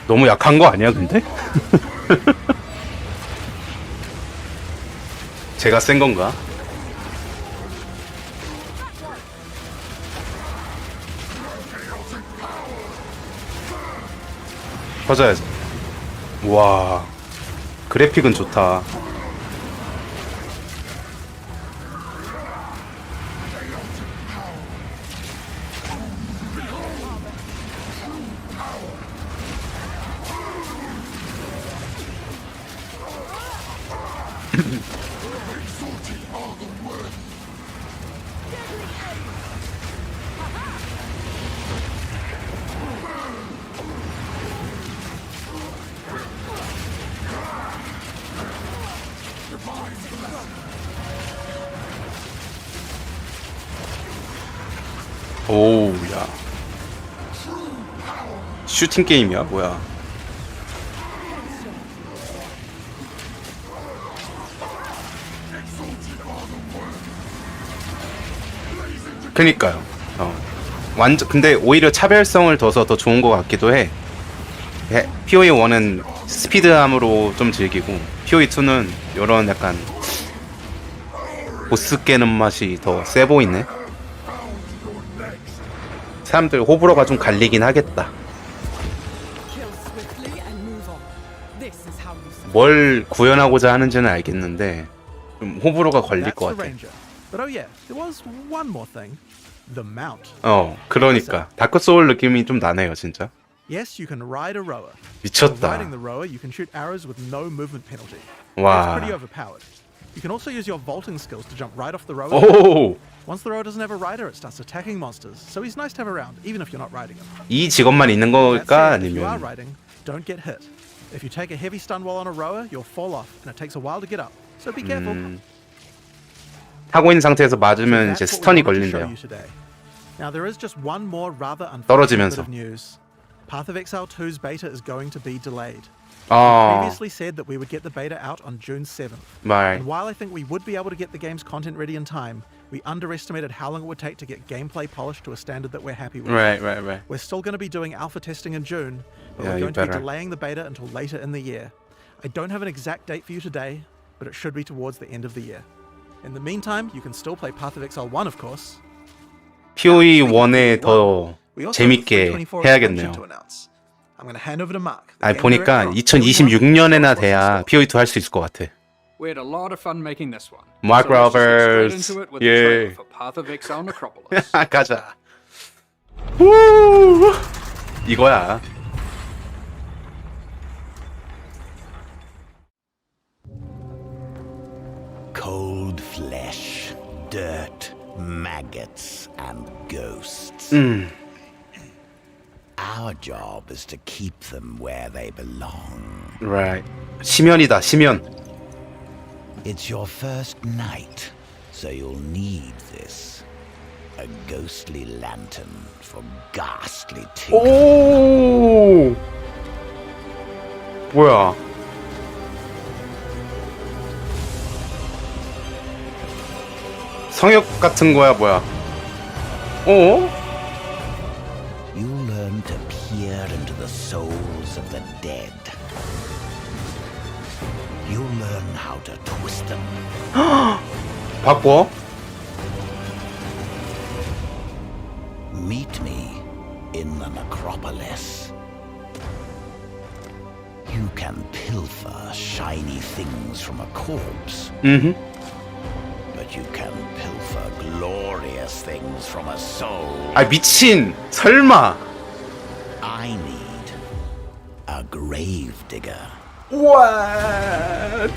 너무 약한 거 아니야, 근데? 제가 센 건가? 터져야지. 와, 그래픽은 좋다. 오우 야 슈팅 게임이야 뭐야. 그니까요. 완전 근데 오히려 차별성을 둬서 더 좋은 것 같기도 해. POE 1은 스피드함으로 좀 즐기고 POE 2는 이런 약간 보스 깨는 맛이 더 세 보이네. 사람들 호불호가 좀 갈리긴 하겠다. Kill swiftly and move on. This is how you survive. 뭘 구현하고자 하는지는 알겠는데 좀 호불호가 걸릴 That's 것 the 같아. ranger. But oh yeah, there was one more thing. The mount. 그러니까 다크 소울 느낌이 좀 나네요, 진짜. Yes, you can ride a rower. 미쳤다. While riding the rower, you can shoot arrows with no movement penalty. 와. It's pretty overpowered. You can also use your vaulting skills to jump right off the rower. 오, Once the rower doesn't have a rider, it starts attacking monsters. So he's nice to have around, even if you're not riding him. 이 직업만 있는 That 걸까 said, if you are 아니면 riding, don't get hit. If you take a heavy stun while on a rower, you'll fall off, and it takes a while to get up. So be careful. 타고 있는 상태에서 맞으면 That's 이제 what we 스턴이 wanted to show 걸린대요. you today. Now there is just one more rather unfortunate 떨어지면서. bit of news. Path of Exile 2's beta is going to be delayed. 아, Previously said that we would get the beta out on June 7th. 말. And while I think we would be able to get the game's content ready in time, we underestimated how long it would take to get gameplay polished to a standard that we're happy with. Right. We're still going to be doing alpha testing in June, but Yeah, we're you going to be better. delaying the beta until later in the year. I don't have an exact date for you today, but it should be towards the end of the year. In the meantime, you can still play Path of Exile 1, of course. POE 1에 더 We also have a 재밌게 324 해야겠네요. expansion to announce. I'm going to hand over to Mark. the 아니 game 보니까 director of 2026년에나 돼야 POE 2 할 수 있을 것 같아. We had a lot of fun making this one. Mark so let's just get straight Roberts. into it with Yeah. the trailer for Path of Exile Necropolis. 가자. 후! 이거야. Cold flesh, dirt, maggots, and ghosts. Our job is to keep them where they belong. Right. 심연이다. 심연. It's your first night, so you'll need this. A ghostly lantern for ghastly tinkering. 오! 뭐야? 성역 같은 거야, 뭐야? 어? You'll learn to peer into the souls of the dead. You'll learn how to twist them. 바꿔? Meet me in the necropolis. You can pilfer shiny things from a corpse, but you can pilfer glorious things from a soul. 아 미친! 설마! I need a grave digger. 우와!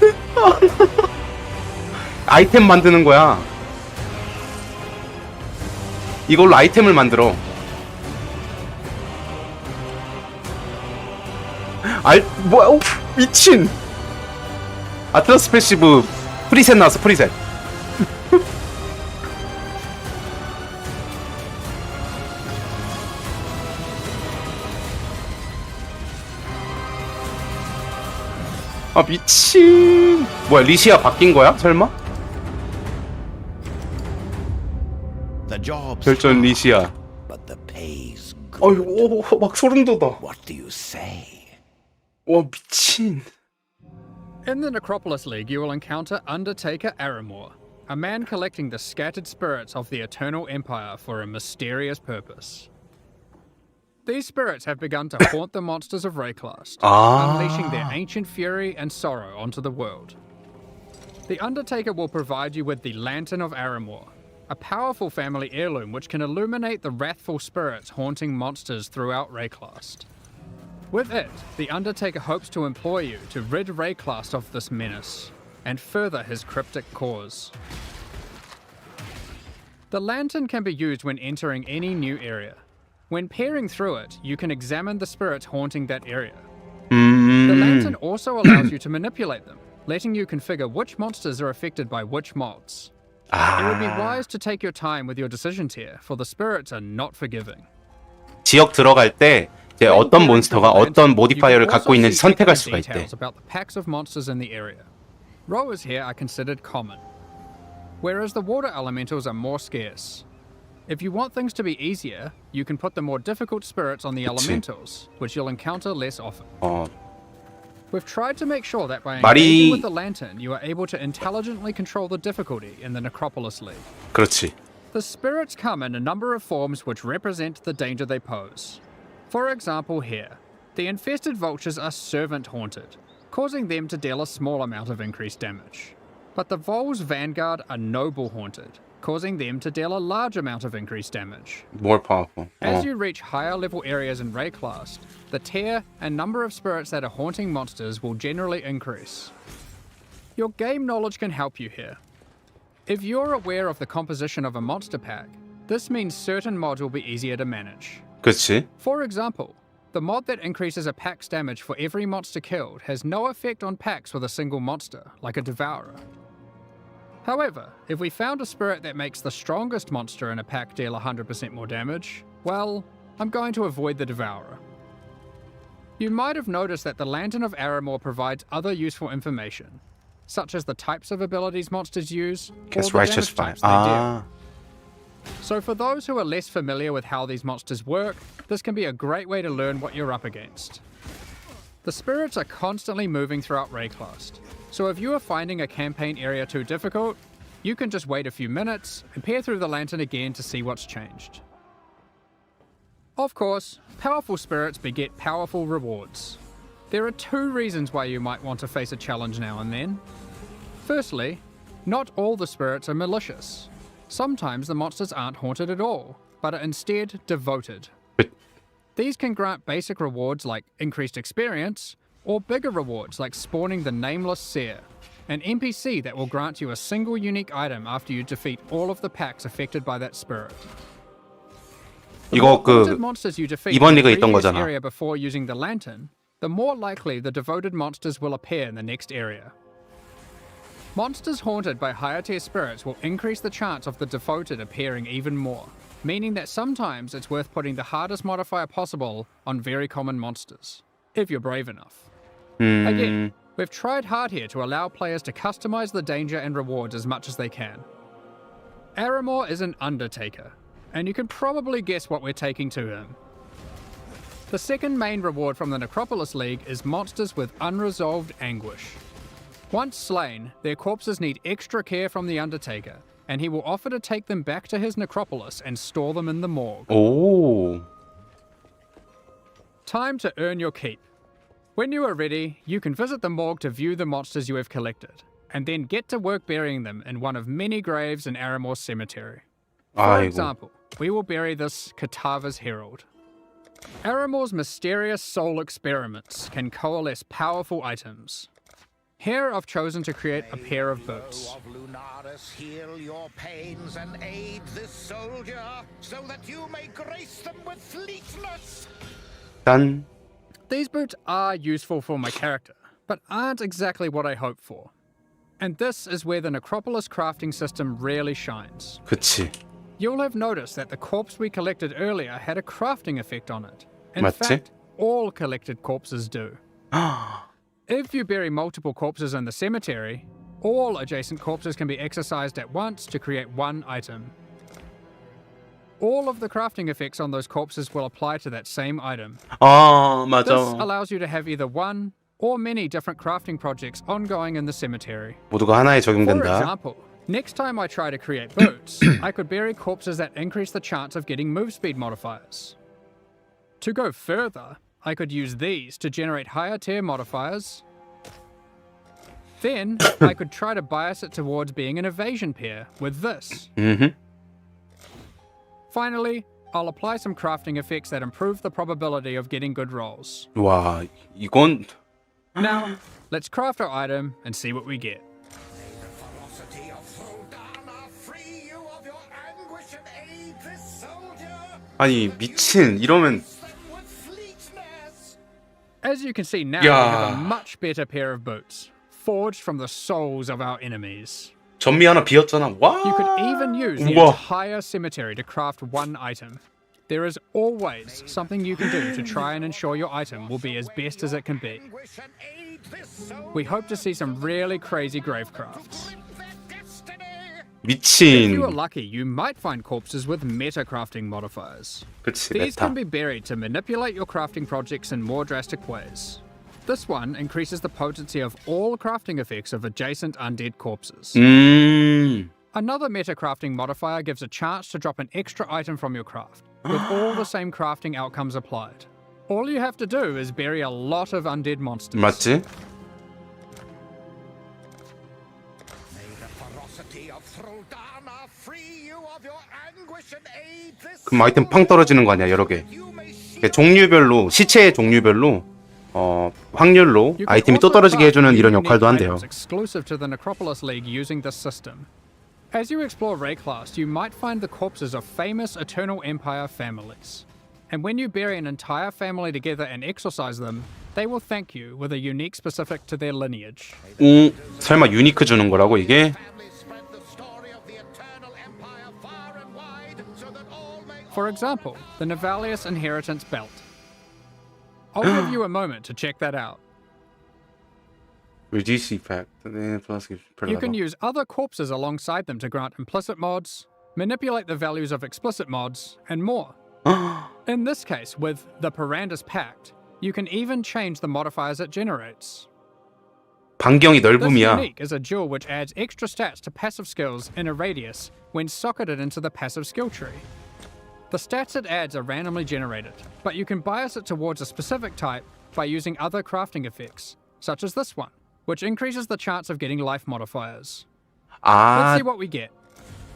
아이템 만드는 거야. 이걸로 아이템을 만들어. 뭐야? 오, 미친! 아틀라스 패시브 프리셋 나왔어, 프리셋. 아 미친. 뭐야, 리시아 바뀐 거야? 설마? The job's 별전 hard, 리시아. but the pay's good. 어휴, 오, 막 소름 돋아. What do you say? 와 미친. In the Necropolis League, you will encounter Undertaker Aramor, a man collecting the scattered spirits of the Eternal Empire for a mysterious purpose. These spirits have begun to haunt the monsters of Rayclast, unleashing their ancient fury and sorrow onto the world. The Undertaker will provide you with the Lantern of Aramor, a powerful family heirloom which can illuminate the wrathful spirits haunting monsters throughout Rayclast. With it, the Undertaker hopes to employ you to rid Rayclast of this menace, and further his cryptic cause. The lantern can be used when entering any new area. When peering through it, you can examine the spirits haunting that area. The lantern also allows you to manipulate them, letting you configure which monsters are affected by which mods. It would be 아, wise to take your time with your decisions here, for the spirits are not forgiving. 지역 들어갈 때 이제 어떤 몬스터가 어떤 모디파이어를 갖고 있는지 선택할 수가 있대. About the packs of monsters in the area. Rowers here are considered common, whereas the water elementals are more scarce. If you want things to be easier, you can put the more difficult spirits on the elementals, which you'll encounter less often. We've tried to make sure that by engaging with the lantern, you are able to intelligently control the difficulty in the Necropolis League. 그렇지. The spirits come in a number of forms which represent the danger they pose. For example here, the infested vultures are servant haunted, causing them to deal a small amount of increased damage. But the Vol's Vanguard are noble haunted, causing them to deal a large amount of increased damage. More powerful. As you reach higher level areas in Rayclast, the tier and number of spirits that are haunting monsters will generally increase. Your game knowledge can help you here. If you're aware of the composition of a monster pack, this means certain mods will be easier to manage. 그렇지. For example, the mod that increases a pack's damage for every monster killed has no effect on packs with a single monster, like a Devourer. However, if we found a spirit that makes the strongest monster in a pack deal 100% more damage, well, I'm going to avoid the Devourer. You might have noticed that the Lantern of Aramor provides other useful information, such as the types of abilities monsters use, or the Righteous damage Fire. types they deal. So for those who are less familiar with how these monsters work, this can be a great way to learn what you're up against. The spirits are constantly moving throughout Rayclast, so if you are finding a campaign area too difficult, you can just wait a few minutes and peer through the lantern again to see what's changed. Of course, powerful spirits beget powerful rewards. There are two reasons why you might want to face a challenge now and then. Firstly, not all the spirits are malicious. Sometimes the monsters aren't haunted at all, but are instead devoted. These can grant basic rewards like increased experience, or bigger rewards like spawning the Nameless Seer, an NPC that will grant you a single unique item after you defeat all of the packs affected by that spirit. The more haunted monsters you defeat in the previous area before using the lantern, the more likely the devoted monsters will appear in the next area. Monsters haunted by higher tier spirits will increase the chance of the devoted appearing even more, meaning that sometimes it's worth putting the hardest modifier possible on very common monsters, if you're brave enough. Again, we've tried hard here to allow players to customize the danger and rewards as much as they can. Aramor is an Undertaker, and you can probably guess what we're taking to him. The second main reward from the Necropolis League is monsters with unresolved anguish. Once slain, their corpses need extra care from the Undertaker, and he will offer to take them back to his necropolis and store them in the morgue. Oh. Time to earn your keep. When you are ready, you can visit the morgue to view the monsters you have collected, and then get to work burying them in one of many graves in Aramor's cemetery. For example, we will bury this Katava's Herald. Aramor's mysterious soul experiments can coalesce powerful items. Here I've chosen to create a pair of boots. Heal your pains and aid this soldier, so that you may grace them with fleetness. Done. These boots are useful for my character, but aren't exactly what I hoped for. And this is where the Necropolis crafting system really shines. 그치. You'll have noticed that the corpse we collected earlier had a crafting effect on it. In 맞지? fact, all collected corpses do. If you bury multiple corpses in the cemetery, all adjacent corpses can be exercised at once to create one item. All of the crafting effects on those corpses will apply to that same item. 맞아. This allows you to have either one or many different crafting projects ongoing in the cemetery. 모두가 하나에 For 적용된다. example, next time I try to create boots, I could bury corpses that increase the chance of getting move speed modifiers. To go further, I could use these to generate higher tier modifiers. Then, I could try to bias it towards being an evasion pair with this. Finally, I'll apply some crafting effects that improve the probability of getting good rolls. 와, 이건 Now, let's craft our item and see what we get. 아니 미친 이러면 As you can see now, we have a much better pair of boots, forged from the souls of our enemies. 전미 하나 비었잖아. 와. You could even use the 우와. entire cemetery to craft one item. There is always something you can do to try and ensure your item will be as best as it can be. We hope to see some really crazy grave crafts. If you are 미친. lucky, you might find corpses with meta crafting modifiers. 그치, These 메타. can be buried to manipulate your crafting projects in more drastic ways. This one increases the potency of all crafting effects of adjacent undead corpses. Another meta crafting modifier gives a chance to drop an extra item from your craft, with all the same crafting outcomes applied. All you have to do is bury a lot of undead monsters. 맞지? 그럼 아이템 팡 떨어지는 거 아니야, 여러 개. 종류별로, 시체의 종류별로 확률로 You can 아이템이 또 also 떨어지게 craft 해주는 이런 unique 역할도 한대요. items exclusive to the Necropolis League using this system. As you explore Rayclast, you might find the corpses of famous Eternal Empire families. And when you bury an entire family together and exorcise them, they will thank you with a unique specific to their lineage. 오, 설마 유니크 주는 거라고 이게? For example, the Navalius Inheritance Belt. I'll give you a moment to check that out. Reduce effect. You can use other corpses alongside them to grant implicit mods, manipulate the values of explicit mods, and more. In this case, with the Parandus Pact, you can even change the modifiers it generates. 반경이 This 넓음이야. unique is a jewel which adds extra stats to passive skills in a radius when socketed into the passive skill tree. The stats it adds are randomly generated, but you can bias it towards a specific type by using other crafting effects, such as this one, which increases the chance of getting life modifiers. Let's 아, see what we get.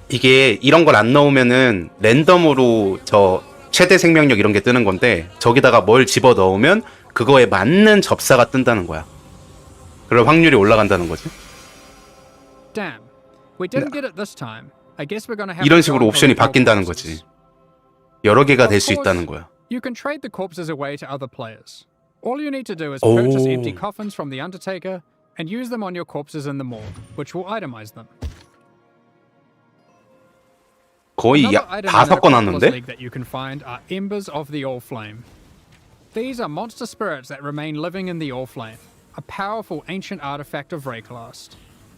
이게 이런 걸 안 넣으면은 랜덤으로 저 최대 생명력 이런 게 뜨는 건데 저기다가 뭘 집어 넣으면 그거에 맞는 접사가 뜬다는 거야. 그럴 확률이 올라간다는 거지. Damn, we didn't get it this time. I guess we're gonna have 이런 to go 식으로 and 옵션이 collect more 바뀐다는 corpses. 거지. 여러 개가 Of 될 수 course, 있다는 거야. You can trade the corpses away to other players. All you need to do is purchase empty coffins from the Undertaker and use them on your corpses in the morgue, which will itemize them. 거의 Another item 다 in the Necropolis 섞어놨는데? League that you can find are Embers of the All-Flame. These are monster spirits that remain living in the All-Flame, a powerful ancient artifact of Rayclast.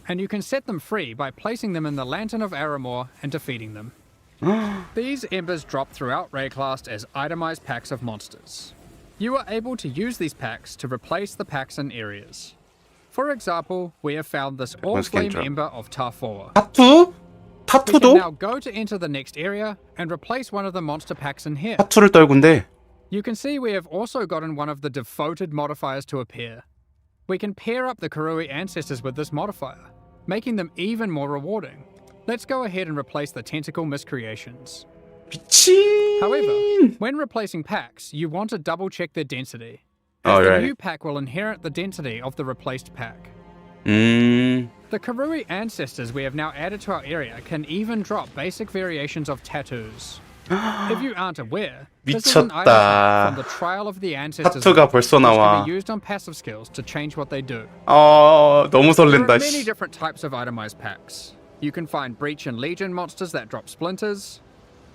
And you can set them free by placing them in the Lantern of Aramor and defeating them. These embers drop throughout Rayclast as itemized packs of monsters. You are able to use these packs to replace the packs in areas. For example, we have found this All-Flame drop. Ember of Tarfoa. 타투? We can now 타투도? go to enter the next area and replace one of the monster packs in here. 타투를 떨군데. You can see we have also gotten one of the devoted modifiers to appear. We can pair up the Karui ancestors with this modifier, making them even more rewarding. Let's go ahead and replace the tentacle miscreations. 미친. However, when replacing packs, you want to double check their density, as the new pack will inherit the density of the replaced pack. The Karui ancestors we have now added to our area can even drop basic variations of tattoos. If you aren't aware, this is an item 미쳤다. from the Trial of the Ancestors, 타투가 벌써 which 나와. can be used on passive skills to change what they do. 너무 There 설렌다. are many 씨. different types of itemized packs. You can find Breach and Legion monsters that drop splinters,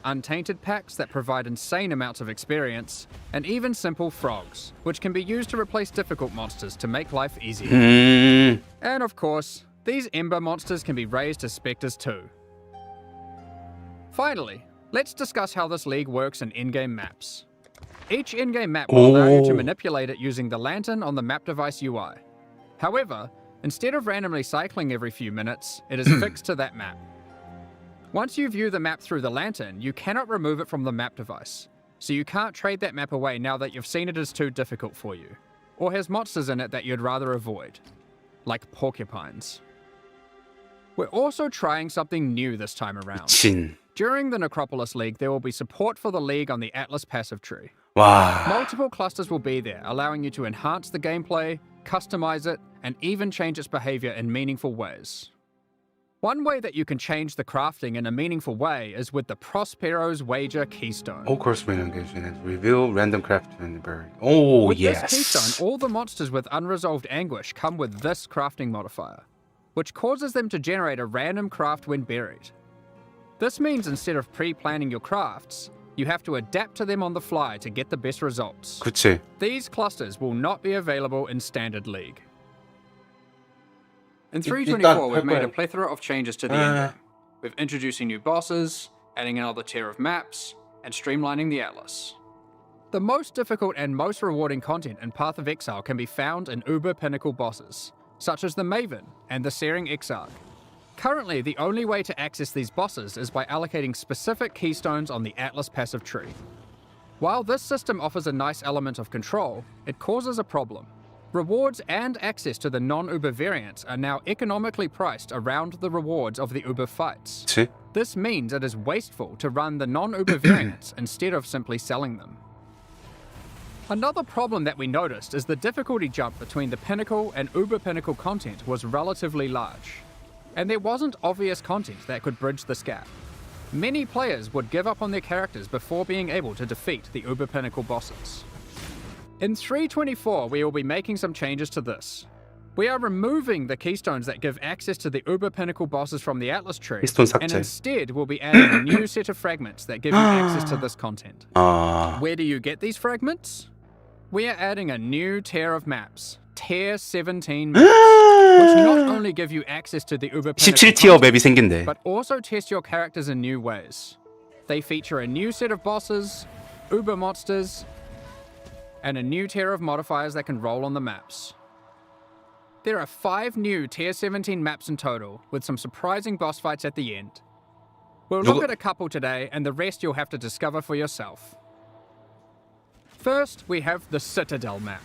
Untainted packs that provide insane amounts of experience, and even simple frogs, which can be used to replace difficult monsters to make life easier. And of course, these Ember monsters can be raised as specters too. Finally, let's discuss how this league works in in-game maps. Each in-game map will allow you to manipulate it using the lantern on the map device UI. However, instead of randomly cycling every few minutes, it is fixed to that map. Once you view the map through the lantern, you cannot remove it from the map device, so you can't trade that map away now that you've seen it is too difficult for you, or has monsters in it that you'd rather avoid, like porcupines. We're also trying something new this time around. During the Necropolis League, there will be support for the League on the Atlas passive tree. 와. Multiple clusters will be there, allowing you to enhance the gameplay, customize it, and even change its behavior in meaningful ways. One way that you can change the crafting in a meaningful way is with the Prospero's Wager Keystone. All course main engagement and reveal random craft and burn. Oh, With yes. this keystone, all the monsters with unresolved anguish come with this crafting modifier. which causes them to generate a random craft when buried. This means instead of pre-planning your crafts, you have to adapt to them on the fly to get the best results. 그치. These clusters will not be available in Standard League. In 324, we've made a plethora of changes to the endgame. We've introducing new bosses, adding another tier of maps, and streamlining the Atlas. The most difficult and most rewarding content in Path of Exile can be found in Uber Pinnacle bosses, such as the Maven and the Searing Exarch. Currently, the only way to access these bosses is by allocating specific keystones on the Atlas passive tree. While this system offers a nice element of control, it causes a problem. Rewards and access to the non-Uber variants are now economically priced around the rewards of the Uber fights. 그치. This means it is wasteful to run the non-Uber variants instead of simply selling them. Another problem that we noticed is the difficulty jump between the Pinnacle and Uber Pinnacle content was relatively large, and there wasn't obvious content that could bridge this gap. Many players would give up on their characters before being able to defeat the Uber Pinnacle bosses. In 324, we will be making some changes to this. We are removing the keystones that give access to the Uber Pinnacle bosses from the Atlas tree, 키스톤 and 삭제. instead we'll be adding a new set of fragments that give you access to this content. 아, Where do you get these fragments? We are adding a new tier of maps, Tier 17 maps, which not only give you access to the Uber Pinnacle 17티어 content, 맵이 생긴대. but also test your characters in new ways. They feature a new set of bosses, Uber monsters, and a new tier of modifiers that can roll on the maps. There are 5 new Tier 17 maps in total, with some surprising boss fights at the end. We'll look at a couple today, and the rest you'll have to discover for yourself. First, we have the Citadel map.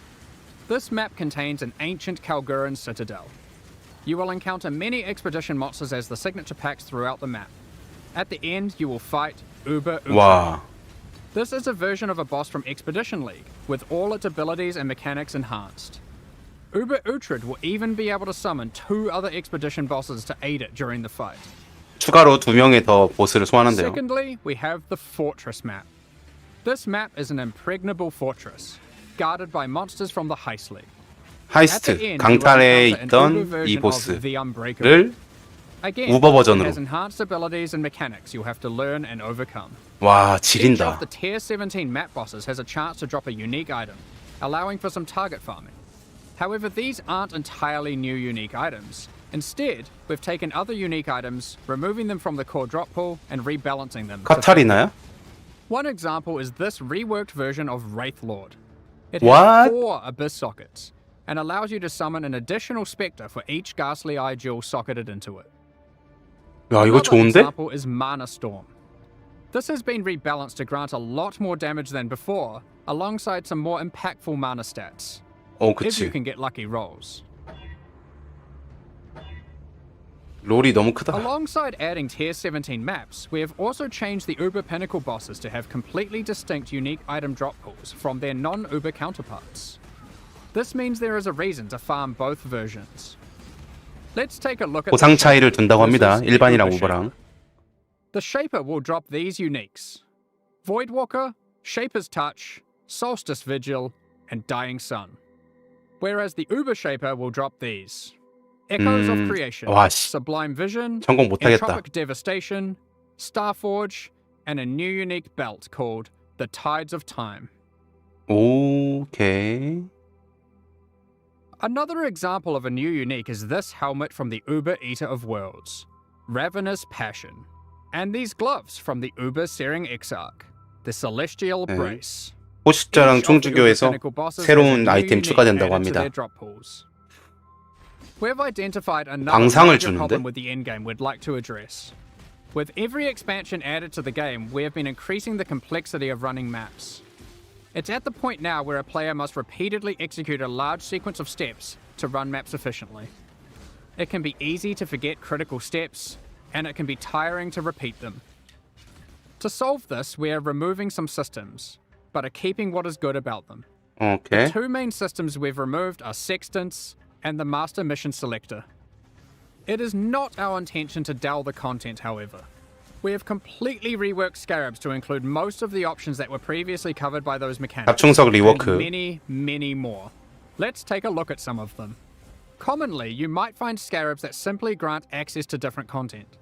This map contains an ancient Kalguran citadel. You will encounter many expedition monsters as the signature packs throughout the map. At the end, you will fight Uber Uhtred. 와, This is a version of a boss from Expedition League, with all its abilities and mechanics enhanced. Uber Uhtred will even be able to summon 2 other expedition bosses to aid it during the fight. 추가로 2명의 더 보스를 소환한대요. Secondly, we have the Fortress map. This map is an impregnable fortress, guarded by monsters from the Heist League. 하이스트, 강탈에 있던 이 보스를 Again, 우버 it 버전으로. has enhanced abilities and mechanics you'll have to learn and overcome. 와, Each 지린다. of the Tier 17 map bosses has a chance to drop a unique item, allowing for some target farming. However, these aren't entirely new unique items. Instead, we've taken other unique items, removing them from the core drop pool, and rebalancing them. 카타리나야? One example is this reworked version of Wraith Lord. It What? has 4 Abyss sockets, and allows you to summon an additional Spectre for each Ghastly Eye Jewel socketed into it. 야, 이거 Another 좋은데? example is Mana Storm. This has been rebalanced to grant a lot more damage than before, alongside some more impactful mana stats, if you 그치. can get lucky rolls. 롤이 너무 크다. Alongside adding Tier 17 maps, we have also changed the Uber Pinnacle bosses to have completely distinct unique item drop pools from their non-Uber counterparts. This means there is a reason to farm both versions. Let's take a look at 보상 차이를 둔다고 versus 합니다. the 일반이랑 Uber 우버랑. The Shaper will drop these uniques: Voidwalker, Shaper's Touch, Solstice Vigil, and Dying Sun. Whereas the Uber Shaper will drop these: Echoes of Creation, 와, 씨. Sublime Vision, 성공 못하겠다. Entropic Devastation, Starforge, and a new unique belt called the Tides of Time. 오케이. Another example of a new unique is this helmet from the Uber Eater of Worlds, Ravenous Passion, and these gloves from the Uber Searing Exarch, the Celestial 네. Brace. 포식자랑 Each of the Uber 충주교에서 Pinnacle bosses has a 새로운 new 아이템 unique 추가된다고 added to 합니다. their drop pools. We've identified another 방상을 major 주는데? problem with the endgame we'd like to address. With every expansion added to the game, we have been increasing the complexity of running maps. It's at the point now where a player must repeatedly execute a large sequence of steps to run maps efficiently. It can be easy to forget critical steps, and it can be tiring to repeat them. To solve this, we are removing some systems, but are keeping what is good about them. 오케이. The 2 main systems we've removed are Sextants and the Master Mission Selector. It is not our intention to dull the content, however. We have completely reworked Scarabs to include most of the options that were previously covered by those mechanics, 합충석 and 리워크. many, many more. Let's take a look at some of them. Commonly, you might find scarabs that simply grant access to different content.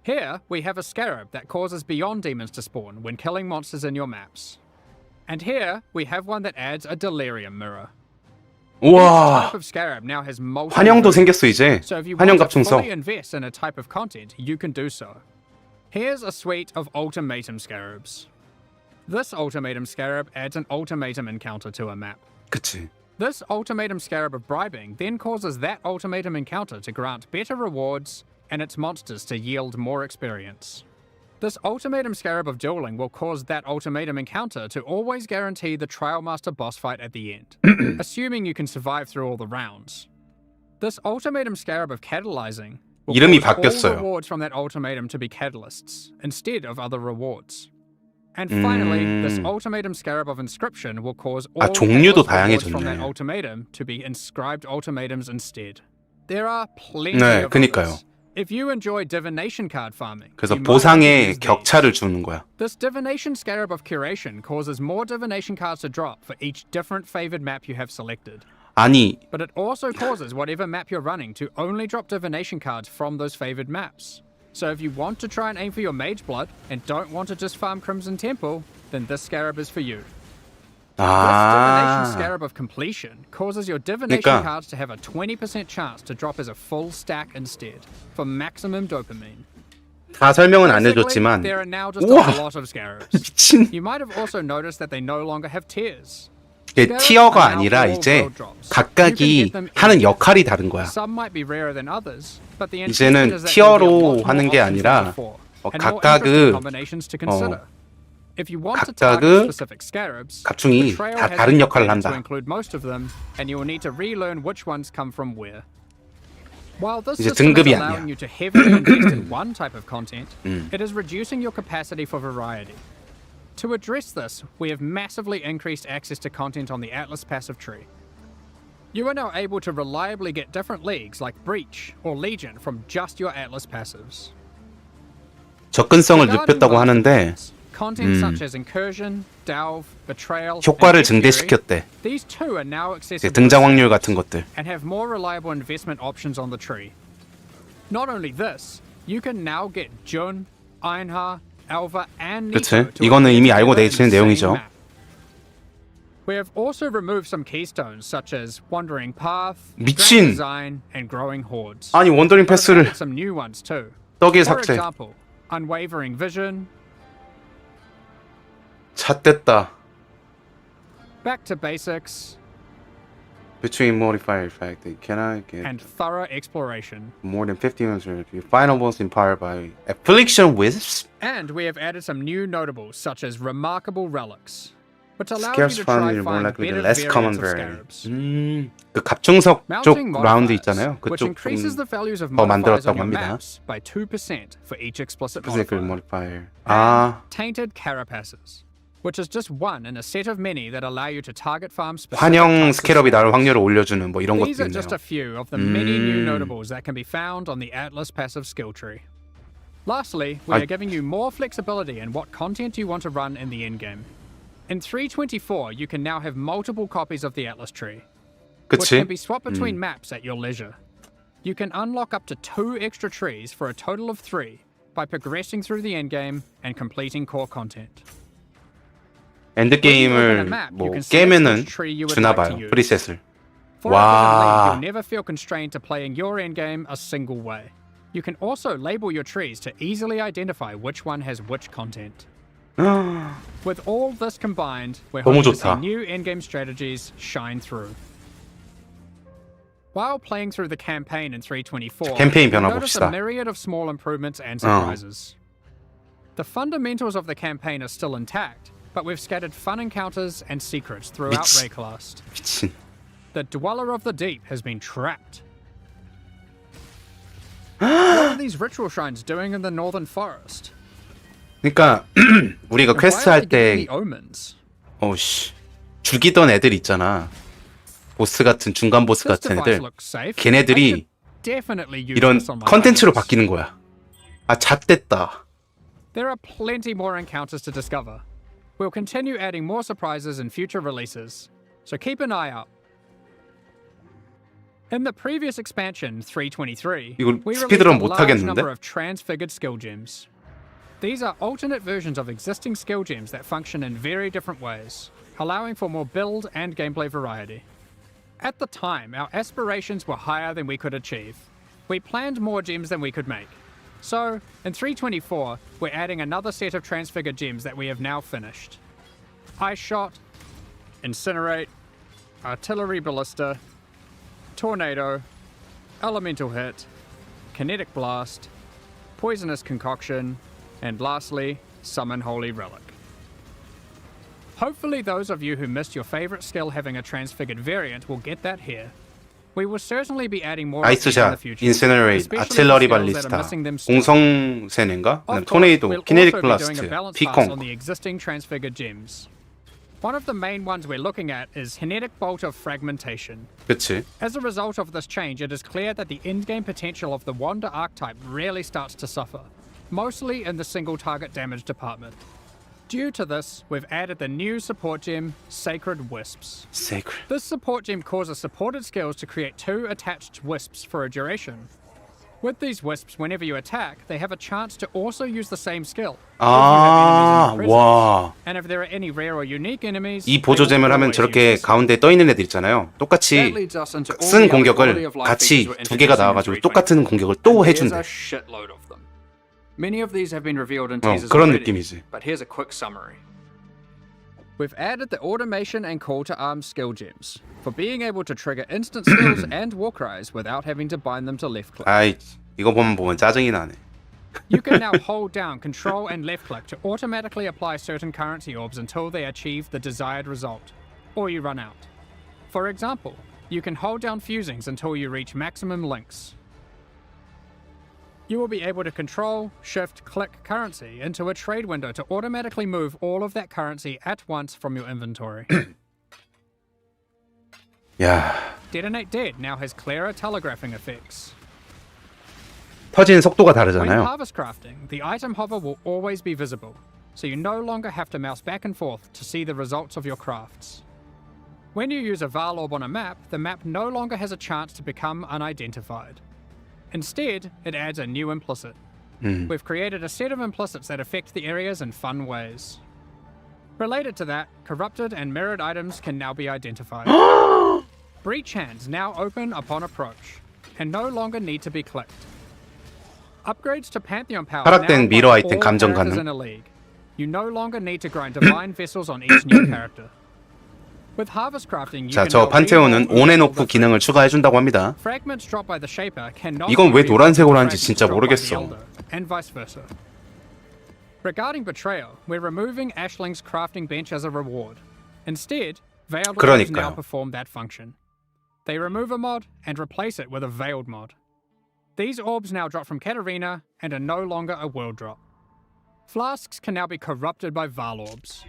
Here, we have a scarab that causes beyond demons to spawn when killing monsters in your maps. And here, we have one that adds a delirium mirror. Each 우와. type of scarab now has multiple 환영도 versions. 생겼어 이제. So if you 환영 want to 갑충석. fully invest in a type of content, you can do so. Here's a suite of ultimatum scarabs. This ultimatum scarab adds an ultimatum encounter to a map. 그치. This ultimatum scarab of bribing then causes that ultimatum encounter to grant better rewards and its monsters to yield more experience. This ultimatum scarab of dueling will cause that ultimatum encounter to always guarantee the Trial Master boss fight at the end, assuming you can survive through all the rounds. This ultimatum scarab of catalyzing will 이름이 cause all 바뀌었어요. rewards from that ultimatum to be catalysts, instead of other rewards. And finally, this ultimatum scarab of inscription will cause all 종류도 catalyst rewards from that 다양해졌네. ultimatum to be inscribed ultimatums instead. There are plenty 네, of 그니까요. others. If you enjoy divination card farming, 그래서 you might want to 보상에 use these. 격차를 주는 거야. This divination scarab of curation causes more divination cards to drop for each different favored map you have selected. 아니, But it also causes whatever map you're running to only drop divination cards from those favored maps. So if you want to try and aim for your mage blood and don't want to just farm Crimson Temple, then this scarab is for you. This divination 아. scarab of completion causes your divination 그러니까. cards to have a 20% chance to drop as a full stack instead, for maximum dopamine. 다 설명은 안 Basically, 해줬지만 there are now just 우와. a lot of scarabs. 미친. You might have also noticed that they no longer have tiers. 이게 티어가 아니라 이제 각각이 하는 역할이 다른 거야. Some might be rarer than others, but the 이제는 intention is that there'll be a lot 티어로 하는 more 게 options than 아니라 before, and more 각각의 interesting combinations to consider. If you want to target 각각의 specific scarabs, 갑충이 Betrayal 다 has 다른 been 역할을 updated to 한다. include most of them, and you will need to relearn which ones come from where. While this 이제 system is 등급이 allowing 아니야. you to heavily invest in one type of content, it is reducing your capacity for variety. To address this, we have massively increased access to content on the Atlas passive tree. You are now able to reliably get different leagues like Breach or Legion from just your Atlas passives. 접근성을 Regarding 높였다고 master 하는데 builds, content such as Incursion, Delve, Betrayal, 효과를 and Victory, 증대시켰대. these too are now 이제 accessible 등장 확률 같은 것들. and have more reliable investment options on the tree. Not only this, you can now get Jun, Einhar, Alva, and 그치? Nito to 이거는 appear 이미 알고 together in 계시는 the same 내용이죠. map. We have also removed some keystones such as Wandering Path, 미친! Grand Design, and Growing Hordes. 아니 원더링 But have 패스를 added some new ones too. 떡에 For 삭제. example, Unwavering Vision, 잣됐다. Back to Basics, Between modifier effect, can I get and Thorough Exploration. more than 50 units? Your final boss empowered by affliction wisps. And we have added some new notables such as Remarkable Relics, which allow you Scarce to try found and more find likely better the less common variants of variant. scarabs. 그 갑충석 쪽 Mounting 라운드 modifiers, 있잖아요. which 그쪽 increases the values of 더 modifiers 만들었다고 on your 합니다. maps by 2% for each explicit physical modifier. modifier. 아, Tainted Carapaces, which is just one in a set of many that allow you to target farm specific 환영 types of 스케럽이 나올 scarabs. 확률을 올려주는 뭐 이런 These 것도 are just 있네요. a few of the many new Mm. notables that can be found on the Atlas passive skill tree. Lastly, we I- are giving you more flexibility in what content you want to run in the endgame. In 3.24, you can now have multiple copies of the Atlas tree, which 그치? can be swapped between maps at your leisure. You can unlock up to 2 extra trees for a total of 3 by progressing through the endgame and completing core content. 엔드 게임을 뭐 깨면은 주나 봐요. 프리셋을. For a given league, 와. you'll never feel constrained to playing your endgame a single way. You can also label your trees to easily identify which one has which content. With all this combined, we're 너무 hoping to see 좋다. new endgame strategies shine through. While playing through the campaign in 3.24, 캠페인 you'll 변화 notice 봅시다. a myriad of small improvements and surprises. The fundamentals of the campaign are still intact, but we've scattered fun encounters and secrets throughout 미치- Rayclast. 미친. The Dweller of the Deep has been trapped. What are these ritual shrines doing in the northern forest? 그러니까 우리가 And 퀘스트 why are 할 they 때 giving me omens? 어우씨 죽이던 애들 있잖아. 보스 같은 중간 보스 This 같은 device 애들. looks safe. I 걔네들이 could definitely use 이런 this on my 컨텐츠로 audience. 바뀌는 거야. 아 잣됐다. There are plenty more encounters to discover. We'll continue adding more surprises in future releases, so keep an eye out. In the previous expansion, 323, 이걸 we released a 스피드런 못 large 하겠는데? number of transfigured skill gems. These are alternate versions of existing skill gems that function in very different ways, allowing for more build and gameplay variety. At the time, our aspirations were higher than we could achieve. We planned more gems than we could make. So, in 324, we're adding another set of transfigured gems that we have now finished. Ice Shot, Incinerate, Artillery Ballista, Tornado, Elemental Hit, Kinetic Blast, Poisonous Concoction, and lastly, Summon Holy Relic. Hopefully those of you who missed your favorite skill having a transfigured variant will get that here. We will certainly be adding more of these in the 아이스샷, future, 인세너레이트, especially 아틀러리 the skills that are 발리스타, missing them still. 공성세네인가? Of 그다음에 course, 토네이도, we'll 키네틱 also be doing a 블라스트, balance pass on 피콩. the existing transfigured gems. One of the main ones we're looking at is Kinetic Bolt of Fragmentation. 그치? As a result of this change, it is clear that the endgame potential of the Wander archetype really starts to suffer, mostly in the single target damage department. Due to this, we've added the new support gem, Sacred Wisps. Sacred. This support gem causes supported skills to create 2 attached wisps for a duration. With these wisps, whenever you attack, they have a chance to also use the same skill. 아, 와. And if there are any rare or unique enemies, 이 보조잼을 하면 저렇게 가운데 떠 있는 애들 있잖아요. 똑같이 쓴 공격을 같이 2개가 나와가지고 똑같은 공격을 또 해준대. Many of these have been revealed in teasers 그런 already, 느낌이지. but here's a quick summary. We've added the automation and call to arms skill gems for being able to trigger instant skills and war cries without having to bind them to left click. 아이, 이거 보면 짜증이 나네. You can now hold down control and left click to automatically apply certain currency orbs until they achieve the desired result, or you run out. For example, you can hold down fusings until you reach maximum links. You will be able to control, shift, click currency into a trade window to automatically move all of that currency at once from your inventory. 야, Detonate Dead now has clearer telegraphing effects. 터지는 속도가 When 다르잖아요. harvest crafting, the item hover will always be visible, so you no longer have to mouse back and forth to see the results of your crafts. When you use a Val orb on a map, the map no longer has a chance to become unidentified. Instead, it adds a new implicit. We've created a set of implicits that affect the areas in fun ways. Related to that, corrupted and mirrored items can now be identified. Breach hands now open upon approach, and no longer need to be clicked. Upgrades to Pantheon power 타락된 now 미러 apply 아이템 all 감정 characters 가능. in a league. You no longer need to grind divine vessels on each new character. With harvest crafting, you 자, can 저 now 판테온은 reroll 온앤오프 all the 기능을 추가해준다고 합니다. Fragments dropped by the Shaper cannot 이건 be 왜 노란색으로 rerolled 하는지 with 진짜 fragments dropped by the 모르겠어. Elder, and vice versa. Regarding Betrayal, we're removing Ashling's crafting bench as a reward. Instead, Veiled Orbs now 그러니까요. perform that function. They remove a mod and replace it with a Veiled mod. These orbs now drop from Katarina and are no longer a world drop. Flasks can now be corrupted by Val orbs,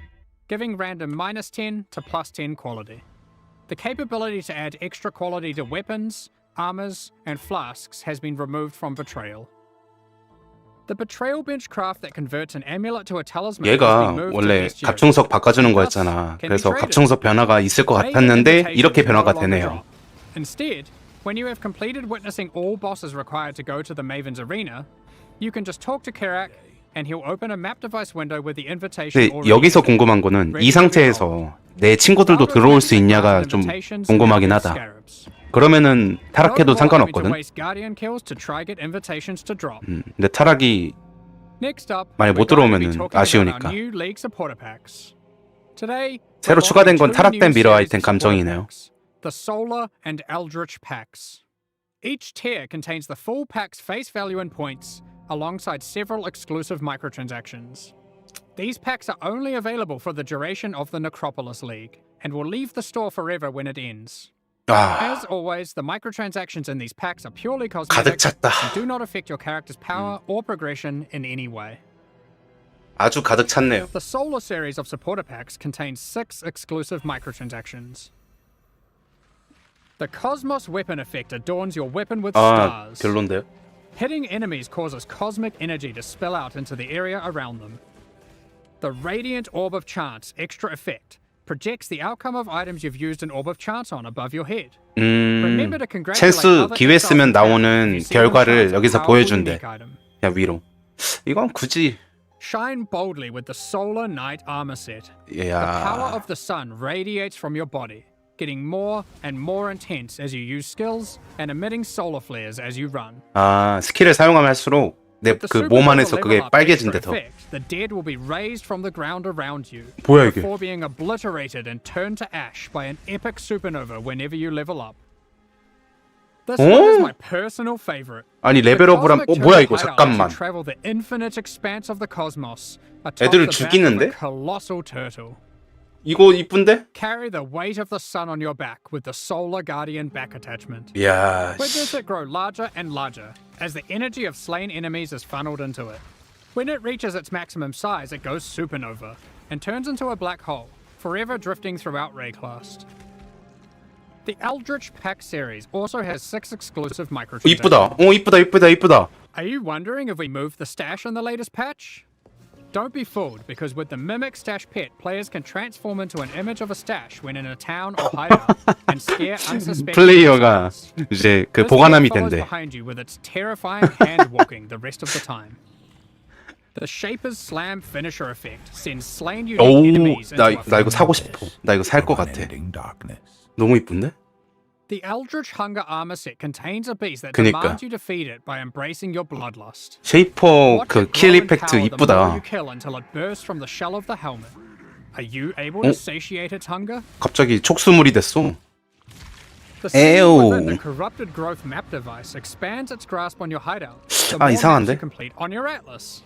giving random -10 to +10 quality. The capability to add extra quality to weapons, armors, and flasks has been removed from Betrayal. The Betrayal bench craft that converts an amulet to a talisman has 얘가 been moved to 원래 bestiary. 갑충석 바꿔주는 거였잖아. 그래서 갑충석 변화가 있을 것 같았는데 이렇게 변화가 되네요. Instead, when you have completed witnessing all bosses required to go to the Maven's arena, you can just talk to Kirak, and he'll open a map device window with the invitation 근데 already 여기서 entered. 궁금한 거는 이 상태에서 내 친구들도 들어올 수 있냐가 좀 궁금하긴 하다. 그러면은 타락해도 상관없거든. 근데 타락이 만약 못 들어오면은 아쉬우니까. 새로 추가된 건 타락된 미러 아이템 감정이네요. The Solar and Eldritch packs. Each tier contains the full pack's face value and points, alongside several exclusive microtransactions. These packs are only available for the duration of the Necropolis League, and will leave the store forever when it ends. As always, the microtransactions in these packs are purely cosmetic and do not affect your character's power or progression in any way. 아주 가득 찼네요. The Solar series of supporter packs contains 6 exclusive microtransactions. The Cosmos weapon effect adorns your weapon with 아, stars. 별론데요? Hitting enemies causes cosmic energy to spill out into the area around them. The Radiant Orb of Chance extra effect projects the outcome of items you've used an orb of chance on above your head. Remember to congratulate 찬스 other 기회 exiles 쓰면 in town 나오는 if you see them 결과를 chance a 여기서 powerful 보여준대. unique item. 야 위로. 이건 굳이 Shine boldly with the Solar Knight armor set. The power 야. of the sun radiates from your body, getting more and more intense as you use skills and emitting solar flares as you run. 아 스킬을 사용하면 할수록 내 The 그 몸 supernova 안에서 level 그게 up extra 빨개진대 더. effect, the dead will be raised from the ground around you 뭐야 이게? before being obliterated and turned to ash by an epic supernova whenever you level up. This one is my personal favorite. 아니 The 레벨업을 한 cosmic 뭐야 turtle 이거 hideout lets you 잠깐만. travel the infinite expanse of the cosmos atop 애들을 the back of a 죽이는데? colossal turtle. 이거 이쁜데? Carry the weight of the sun on your back with the Solar Guardian back attachment. 이야. Witness it grow larger and larger as the energy of slain enemies is funneled into it. When it reaches its maximum size, it goes supernova and turns into a black hole, forever drifting throughout Rayclast. The Eldritch Pack series also has 6 exclusive microtransactions. 이쁘다. 이쁘다. Are you wondering if we moved the stash in the latest patch? Don't be fooled, because with the Mimic Stash Pet, players can transform into an image of a stash when in a town or hideout and scare unsuspecting 플레이어가 exiles. 이제 그 This 보관함이 pet follows 된대. behind you with its terrifying hand walking the rest of the time. The Shaper's Slam finisher effect sends slain unique 오, enemies into 나 a 이거 사고 싶어. 나 이거 살 것 같아. 너무 이쁜데? The Eldritch Hunger armor set contains a beast that 그니까. demands you defeat it by embracing your bloodlust. 쉐이퍼 Watch 그 it 킬 grow in 이펙트 power the more you 이쁘다. kill until it bursts from the shell of the helmet. Are you able to satiate its hunger? 갑자기 촉수물이 됐어. The seal within the 에오. corrupted growth map device expands its grasp on your hideout. The 아 more maps 이상한데? you complete on your atlas.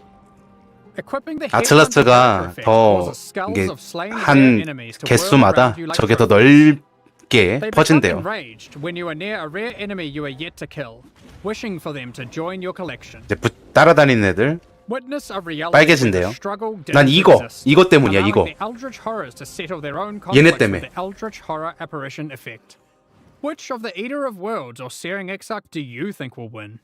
Equipping the headhunter 아틀라스가 character effect 더 causes skulls 이게 of slain rare 한 enemies to whirl 개수마다 around you like 저게 더 trophies. 넓게 They become 퍼진대요. enraged when you are near a rare enemy you are yet to kill, wishing for them to join your collection. 이제 따라다니는 애들 Witness a reality 빨개진대요. where the struggle 난 dares 이거 exist, 때문이야 allowing 이거. the Eldritch horrors to settle their own 얘네 conflicts 때문에. with the Eldritch horror apparition effect. Which of the Eater of Worlds or Searing Exarch do you think will win?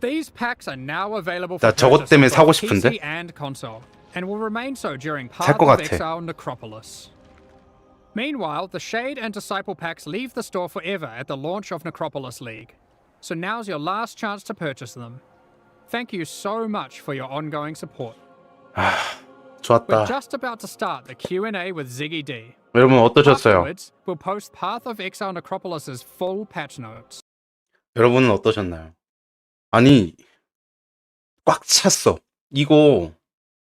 These packs are now available for 나 저것 purchase on 때문에 사고 both 싶은데? PC and console, and will remain so during 살 Path 것 of 같아. Exile Necropolis. Meanwhile, the Shade and Disciple packs leave the store forever at the launch of Necropolis League, so now's your last chance to purchase them. Thank you so much for your ongoing support. We're 좋았다. just about to start the Q&A with Ziggy D. 여러분 어떠셨어요? Afterwards, we'll post Path of Exile Necropolis' full patch notes. 여러분은 어떠셨나요? 아니 꽉 찼어. 이거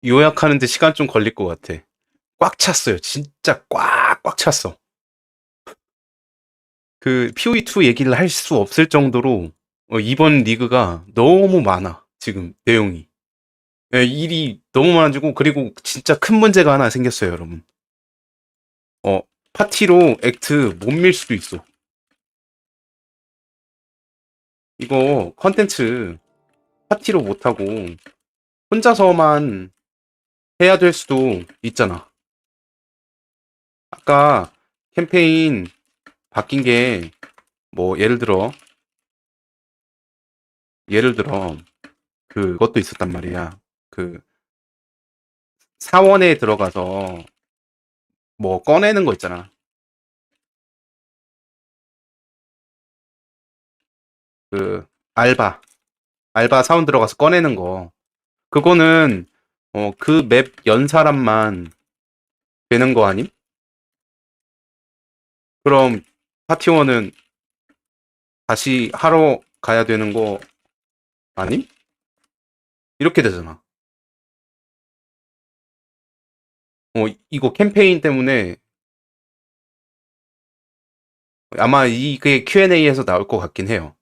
요약하는데 시간 좀 걸릴 것 같아. 꽉 찼어요. 진짜 꽉 찼어. 그 POE2 얘기를 할 수 없을 정도로 이번 리그가 너무 많아. 지금 내용이. 예, 일이 너무 많아지고 그리고 진짜 큰 문제가 하나 생겼어요, 여러분. 파티로 액트 못 밀 수도 있어. 이거 컨텐츠 파티로 못하고 혼자서만 해야 될 수도 있잖아. 아까 캠페인 바뀐 게 뭐 예를 들어 그것도 있었단 말이야. 그 사원에 들어가서 뭐 꺼내는 거 있잖아. 그 알바 사원 들어가서 꺼내는 거. 그거는 그 맵 연 사람만 되는 거 아님? 그럼 파티원은 다시 하러 가야 되는 거 아님? 이렇게 되잖아. 이거 캠페인 때문에 아마 이게 Q&A에서 나올 것 같긴 해요.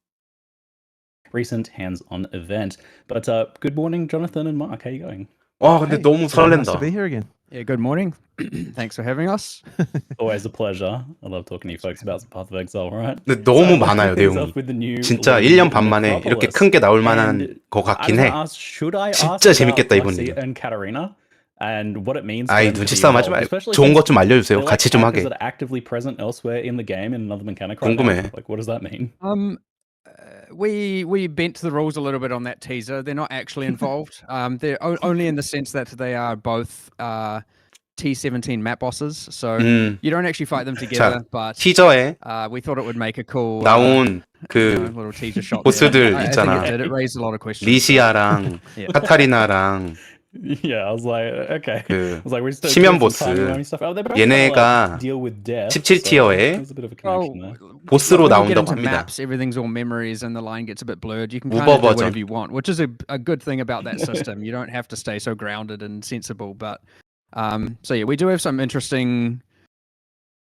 Recent hands-on event. But good morning, Jonathan and Mark. How are you going? 와, 근데 너무 설렌다. Nice to be here again. Yeah, good morning. Thanks for having us. Always a pleasure. I love talking to you folks about some Path of Exile, right? 근데 너무 So, 많아요, let's kick things 내용이. off with the new 진짜 league 1년 in 반 만에 이렇게 Necropolis. 큰 게 나올 만한 And 것 I 같긴 was 해. gonna ask, should I 진짜 ask 재밌겠다, about 이번 Lexi 리그. and Katarina and what it means for 아이, them to 눈치 be 싸움 하지 involved, 말고 especially 좋은 since 것 좀 알려주세요. they're like 같이 좀 characters 하게. that are actively present elsewhere in the game in another mechanic right 궁금해. now. Like, what does that mean? We bent the rules a little bit on that teaser. They're not actually involved. They're only in the sense that they are both T17 map bosses, so 음. you don't actually fight them together, 자, but 티저에 we thought it would make a cool 나온 little teaser shot. 보스들 I think 있잖아. it did. It raised a lot of questions. 리시아랑 Yeah. 카타리나랑 Yeah, I was like, okay. 그 I was like, we're still 치면 doing some 보스. timey-wimey stuff. Oh, they're both 얘네가 gonna, like, deal with death, 17티어에 so there's a bit of a connection there. 보스로 when you get 나온다고 into 합니다. maps, everything's all memories and the line gets a bit blurred. You can 우버 kind of do 버전. whatever you want, which is a good thing about that system. You don't have to stay so grounded and sensible. But so yeah, we do have some interesting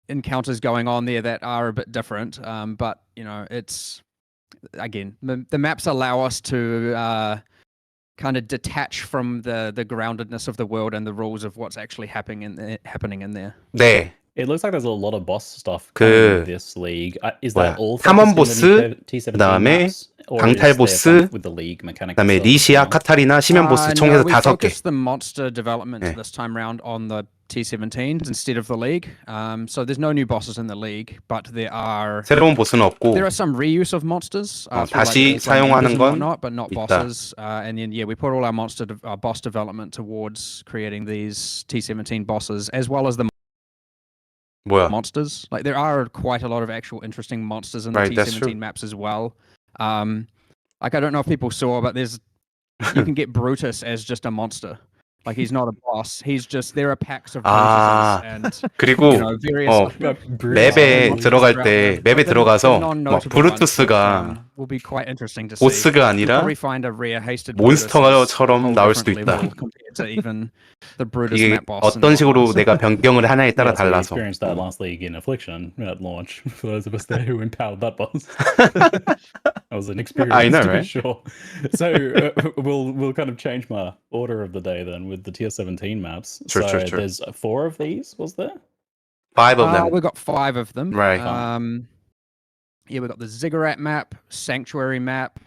encounters going on there that are a bit different. But you know, it's again the maps allow us to kind of detach from the groundedness of the world and the rules of what's actually happening in there. 네. It looks like there's a lot of boss stuff 그 coming in this league. Is 뭐야, that all 탐험 focused in the 보스, T17 그다음에 maps, or 강탈 is there 보스, some with the league mechanic 그다음에 itself? 리시아, 카타리나, 심연 보스 총 해서 we 5개. focused the monster development 네. this time round on the T17s instead of the league. So there's no new bosses in the league, but there are 새로운 보스는 없고 there are some reuse of monsters. through, 다시 like, some 사용하는 and 건 whatnot, but not 있다. bosses. And then yeah, we put all our boss development towards creating these T17 bosses as well as the 뭐야? monsters. Like there are quite a lot of actual interesting monsters in the Right, that's true. T17 maps as well. Like I don't know if people saw, but you can get Brutus as just a monster. Like he's not a boss. He's just there are packs of Brutuses and 그리고 you know, various 맵에 들어갈 때 맵에 들어가서 막 non-notable 브루투스가 ones, will be quite interesting to see. 보스가 You'll 아니라 probably find a rare hasted Brutus 몬스터처럼 as a 나올 whole 수도 different 있다. level compared to even the Brutus 이게 map boss. 어떤 식으로 내가 변경을 하냐에 따라 Yeah, so we 달라서. experienced that last league in Affliction at launch. For those of us there who empowered that boss, that was an experience I know, to right? be sure. So we'll kind of change my order of the day then with the tier 17 maps. Sure, so sure, sure. there's 4 of these, was there? 5 of them. We've got 5 of them. Right. Yeah, we've got the Ziggurat map, Sanctuary map,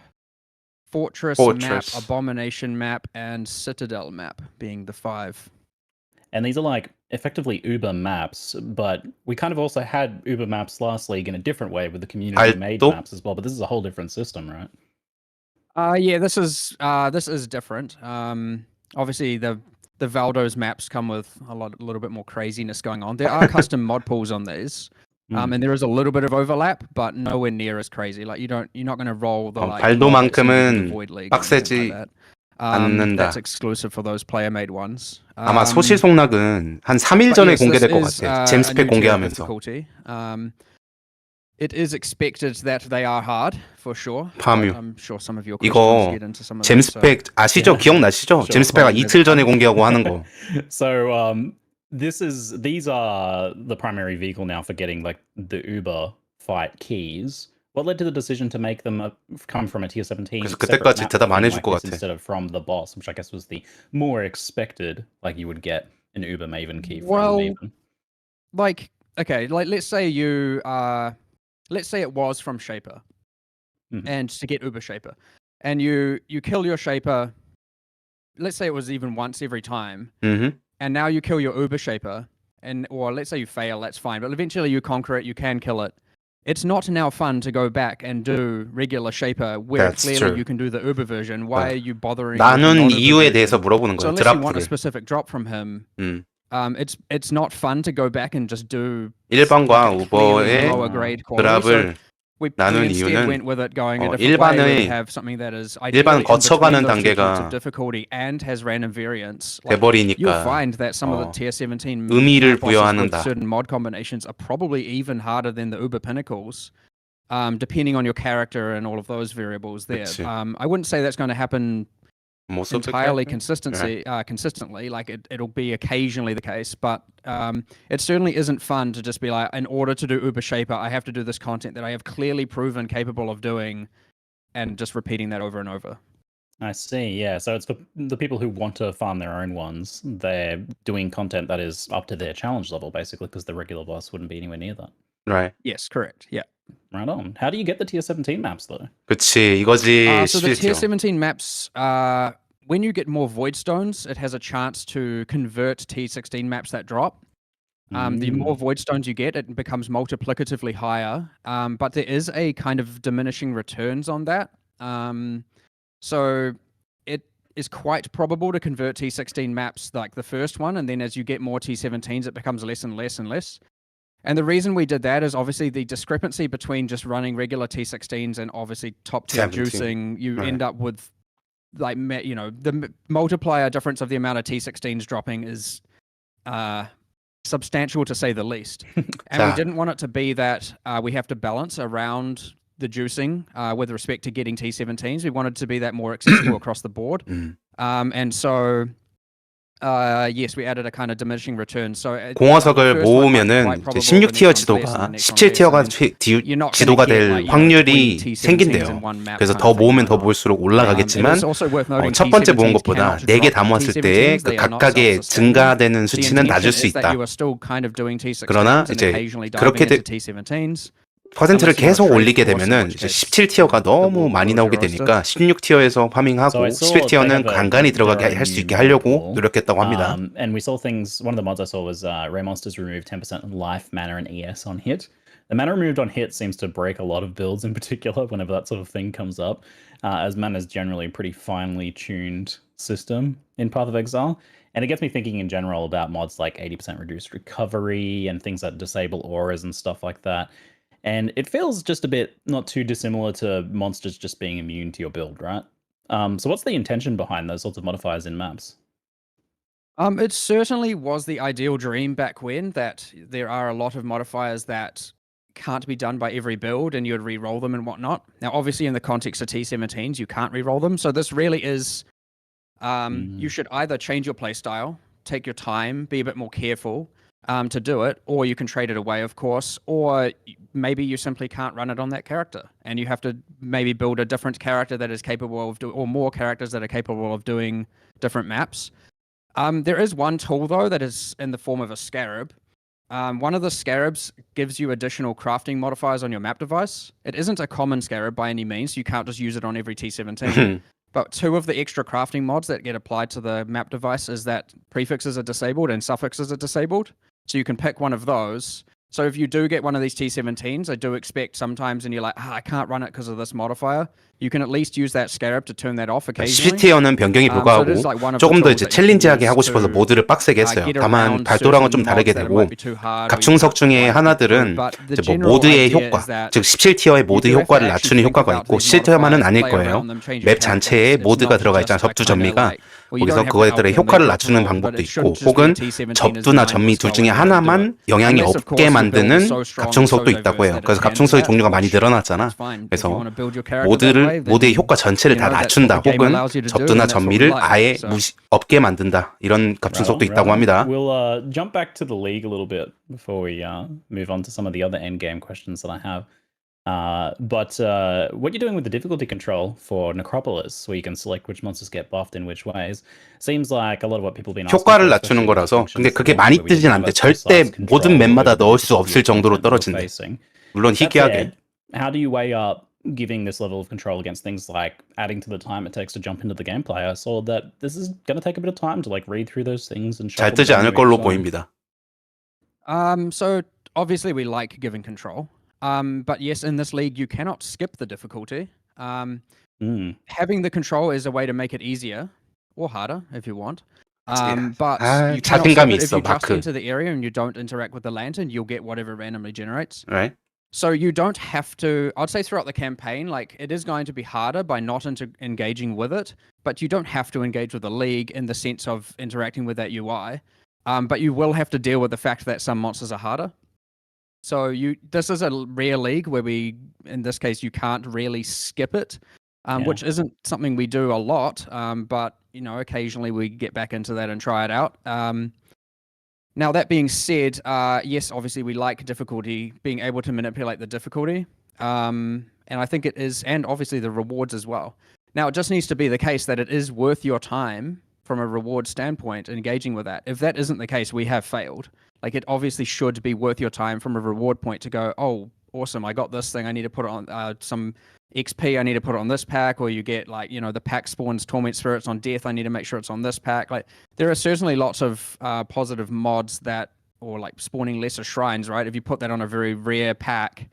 Fortress map, Abomination map, and Citadel map being the 5. And these are like effectively Uber maps, but we kind of also had Uber maps last league in a different way with the community made maps as well. But this is a whole different system, right? Yeah, this is different. Obviously the Valdo's maps come with a little bit more craziness going on. There are custom mod pools on these. And there is a little bit of overlap, but nowhere near as crazy. Like you're not going to roll the like 발도만큼은 Void League 빡세지 like 않는다. that's exclusive for those player-made ones. 아마 소실 속락은 한 3일 전에 공개될 것 같아. 잼스팩 공개하면서. It is expected that they are hard for sure. 파뮤. I'm sure some of your 이거 questions get into some of 잼스팩 아시죠? 기억나시죠? 잼스팩 이틀 전에 공개하고 하는 거. So these are the primary vehicle now for getting like the Uber fight keys. What led to the decision to make them come from a tier 17? 그래서 그때까지 대답 안 해줄 것 같아. Instead of from the boss, which I guess was the more expected, like you would get an Uber Maven key from Maven. Like okay, like let's say it was from Shaper, and to get Uber Shaper, and you kill your Shaper. Let's say it was even once every time, and now you kill your Uber Shaper, or let's say you fail, that's fine. But eventually you conquer it, you can kill it. It's not now fun to go back and do regular Shaper where That's clearly true. you can do the Uber version. Why are you bothering? 나눈 이유에 대해서 물어보는 So 거야. unless you want a 드랍 specific drop from him, it's not fun to go back and just do 일반과 clearly 우버의 lower grade quality. 드랍을 We 나눈 instead 이유는 went with it going a different way. We have something that is 일반 ideally in 거쳐가는 between those two types 단계가 of difficulty and has random variance. Like, 돼버리니까 you'll find that some of the tier 17 의미를 bosses with 부여하는다. certain mod combinations are probably even harder than the Uber Pinnacles, depending on your character and all of those variables there. 그치. I wouldn't say that's going to happen most of the entirely character? consistently. Like it'll be occasionally the case, but it certainly isn't fun to just be like, in order to do Uber Shaper, I have to do this content that I have clearly proven capable of doing, and just repeating that over and over. I see, yeah. So it's for the people who want to farm their own ones. They're doing content that is up to their challenge level, basically, because the regular boss wouldn't be anywhere near that. Right. Yes, correct. Yeah. Right on. How do you get the tier 17 maps, though? 그치, 이거지. So the tier 실제로. 17 maps, when you get more Void Stones, it has a chance to convert T16 maps that drop. The more Void Stones you get, it becomes multiplicatively higher. But there is a kind of diminishing returns on that. So is quite probable to convert T16 maps like the first one, and then as you get more T17s, it becomes less and less and less. And the reason we did that is obviously the discrepancy between just running regular T16s and obviously top tier 17. juicing. You Right. end up with like the multiplier difference of the amount of T16s dropping is substantial to say the least. And we 자, didn't want it to be that we have to balance around the juicing with respect to getting T17s. We wanted to be that more accessible across the board. And so yes, we added a kind of diminishing return. So 공허석을 모으면은 16티어 지도가 17티어가 지도가 될 확률이 생긴대요. 그래서 더 모으면 더 모을수록 올라가겠지만 첫 번째 모은 것보다 4개 다 모았을 때 그 각각의 증가되는 수치는 낮을 수 있다. 그러나 이제 그렇게 퍼센트를 계속 올리게 되면은 이제 17티어가 너무 많이 나오게 되니까 16티어에서 파밍하고 11티어는 간간히 들어가게 할 수 있게 하려고 노력했다고 합니다. And we saw things. One of the mods I saw was Ray Monsters removed 10% life, mana, and ES on hit. The mana removed on hit seems to break a lot of builds in particular whenever that sort of thing comes up, as mana is generally a pretty finely tuned system in Path of Exile. And it gets me thinking in general about mods like 80% reduced recovery and things that disable auras and stuff like that. And it feels just a bit not too dissimilar to monsters just being immune to your build, right? So what's the intention behind those sorts of modifiers in maps? It certainly was the ideal dream back when, that there are a lot of modifiers that can't be done by every build and you'd re-roll them and whatnot. Now, obviously, in the context of T17s, you can't re-roll them. So this really is, you should either change your playstyle, take your time, be a bit more careful, to do it, or you can trade it away, of course, or maybe you simply can't run it on that character and you have to maybe build a different character that is capable of doing, or more characters that are capable of doing different maps. There is one tool though that is in the form of a scarab. One of the scarabs gives you additional crafting modifiers on your map device. It isn't a common scarab by any means, so you can't just use it on every T17. But two of the extra crafting mods that get applied to the map device is that prefixes are disabled and suffixes are disabled. So you can pick one of those. So if you do get one of these T17s, I do expect sometimes, and you're like, I can't run it because of this modifier, you can at least use that scarab to turn that off occasionally. 10티어는 변경이 불가하고 조금 더 이제 챌린지하게 하고 싶어서 모드를 빡세게 했어요. 다만 발도랑은 좀 다르게 되고 갑충석 중에 하나들은 이제 뭐 모드의 효과, 즉 17티어의 모드 효과를 낮추는 효과가 있고 17티어만은 아닐 거예요. 맵 전체에 모드가 들어가 있잖아요. 접두 전미가. 거기서 그것들의 효과를 낮추는 방법도 있고 혹은 접두나 전미 둘 중에 하나만 영향이 없게 만드는 갑충석도 있다고 해요. 그래서 갑충석의 종류가 많이 늘어났잖아. 그래서 모드의 효과 전체를 다 낮춘다 혹은 접두나 전미를 아예 없게 만든다. 이런 갑충석도 있다고 합니다. We'll jump back to the league a little bit before we move on to some of the other endgame questions that I have. But what you're doing with the difficulty control for Necropolis, where you can select which monsters get buffed in which ways, seems like a lot of what people have been asking. 효과를 낮추는 거라서 근데 그게 많이 뜨진 않는데 절대 모든 맵마다 넣을 수 없을 정도로 떨어진대. 물론 희귀하게. How do you weigh up giving this level of control against things like adding to the time it takes to jump into the gameplay? I saw that this is going to take a bit of time to like read through those things and 잘 뜨지 않을 걸로 보입니다. So obviously we like giving control. But yes, in this league, you cannot skip the difficulty. Having the control is a way to make it easier or harder if you want. But you cannot skip it. If you just enter the area and you don't interact with the lantern, you'll get whatever randomly generates. Right. So you don't have to, I'd say throughout the campaign, like it is going to be harder by not engaging with it, but you don't have to engage with the league in the sense of interacting with that UI. But you will have to deal with the fact that some monsters are harder. So this is a rare league where in this case, you can't really skip it, which isn't something we do a lot. But occasionally we get back into that and try it out. Now that being said, yes, obviously we like difficulty, being able to manipulate the difficulty, and I think it is, and obviously the rewards as well. Now it just needs to be the case that it is worth your time from a reward standpoint, engaging with that. If that isn't the case, we have failed. Like it obviously should be worth your time from a reward point to go, oh, awesome, I got this thing, I need to put it on some XP, I need to put it on this pack, or you get like, the pack spawns Torment Spirits on death, I need to make sure it's on this pack. Like there are certainly lots of positive mods that, or like spawning lesser shrines, right? If you put that on a very rare pack,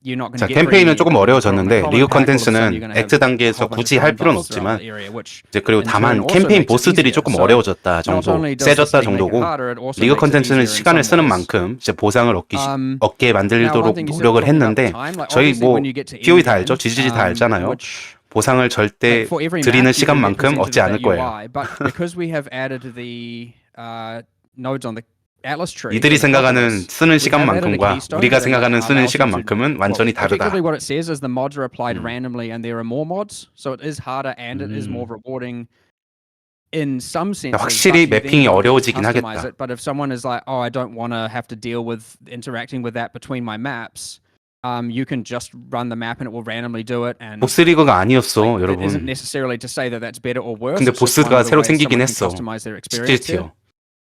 you're not going 자, to get 캠페인은 very 조금 어려워졌는데 common 리그 pack. All of a sudden, you're 컨텐츠는 going to have X 단계에서 a whole bunch 굳이 of 할 common 필요는 buffs throughout 없지만 the area, which 이제 그리고 in turn 다만 also 캠페인 makes it 보스들이 easier. 조금 So 어려워졌다 not 정도, only does this 세졌다 thing make it 정도고 harder, it also 리그 makes it 컨텐츠는 easier in 시간을 some 쓰는 ways. 만큼 이제 보상을 얻게 Now, one 만들도록 thing you said 노력을 talking about 했는데 time, like 저희 obviously 뭐 when you get to POE 다 in-game, 알죠? GGG 다 알잖아요. which 보상을 절대 like for every 드리는 map you can get 시간만큼 presented 얻지 with 않을 that 거예요. UI, but because we have added the nodes on the Atlas tree, 이들이 for the 생각하는 Necropolis, 쓰는 we have added a 시간만큼과 keystone 우리가 that 생각하는 쓰는 allows you to, 시간만큼은 well, 완전히 다르다. effectively what it says is the mods are applied randomly and there are more mods, so it is harder and it is more rewarding in some senses. 확실히 but you then 매핑이 don't get to 어려워지긴 customize 하겠다. it. But if someone is like, oh, I don't want to have to deal with interacting with that between my maps, you can just run the map and it will randomly do it. And 보스 리그가 아니었어, like, it isn't 여러분. necessarily to say that that's better or worse. 근데 It's just one 보스가 of the 새로 ways 생기긴 someone can 했어. customize their experience here.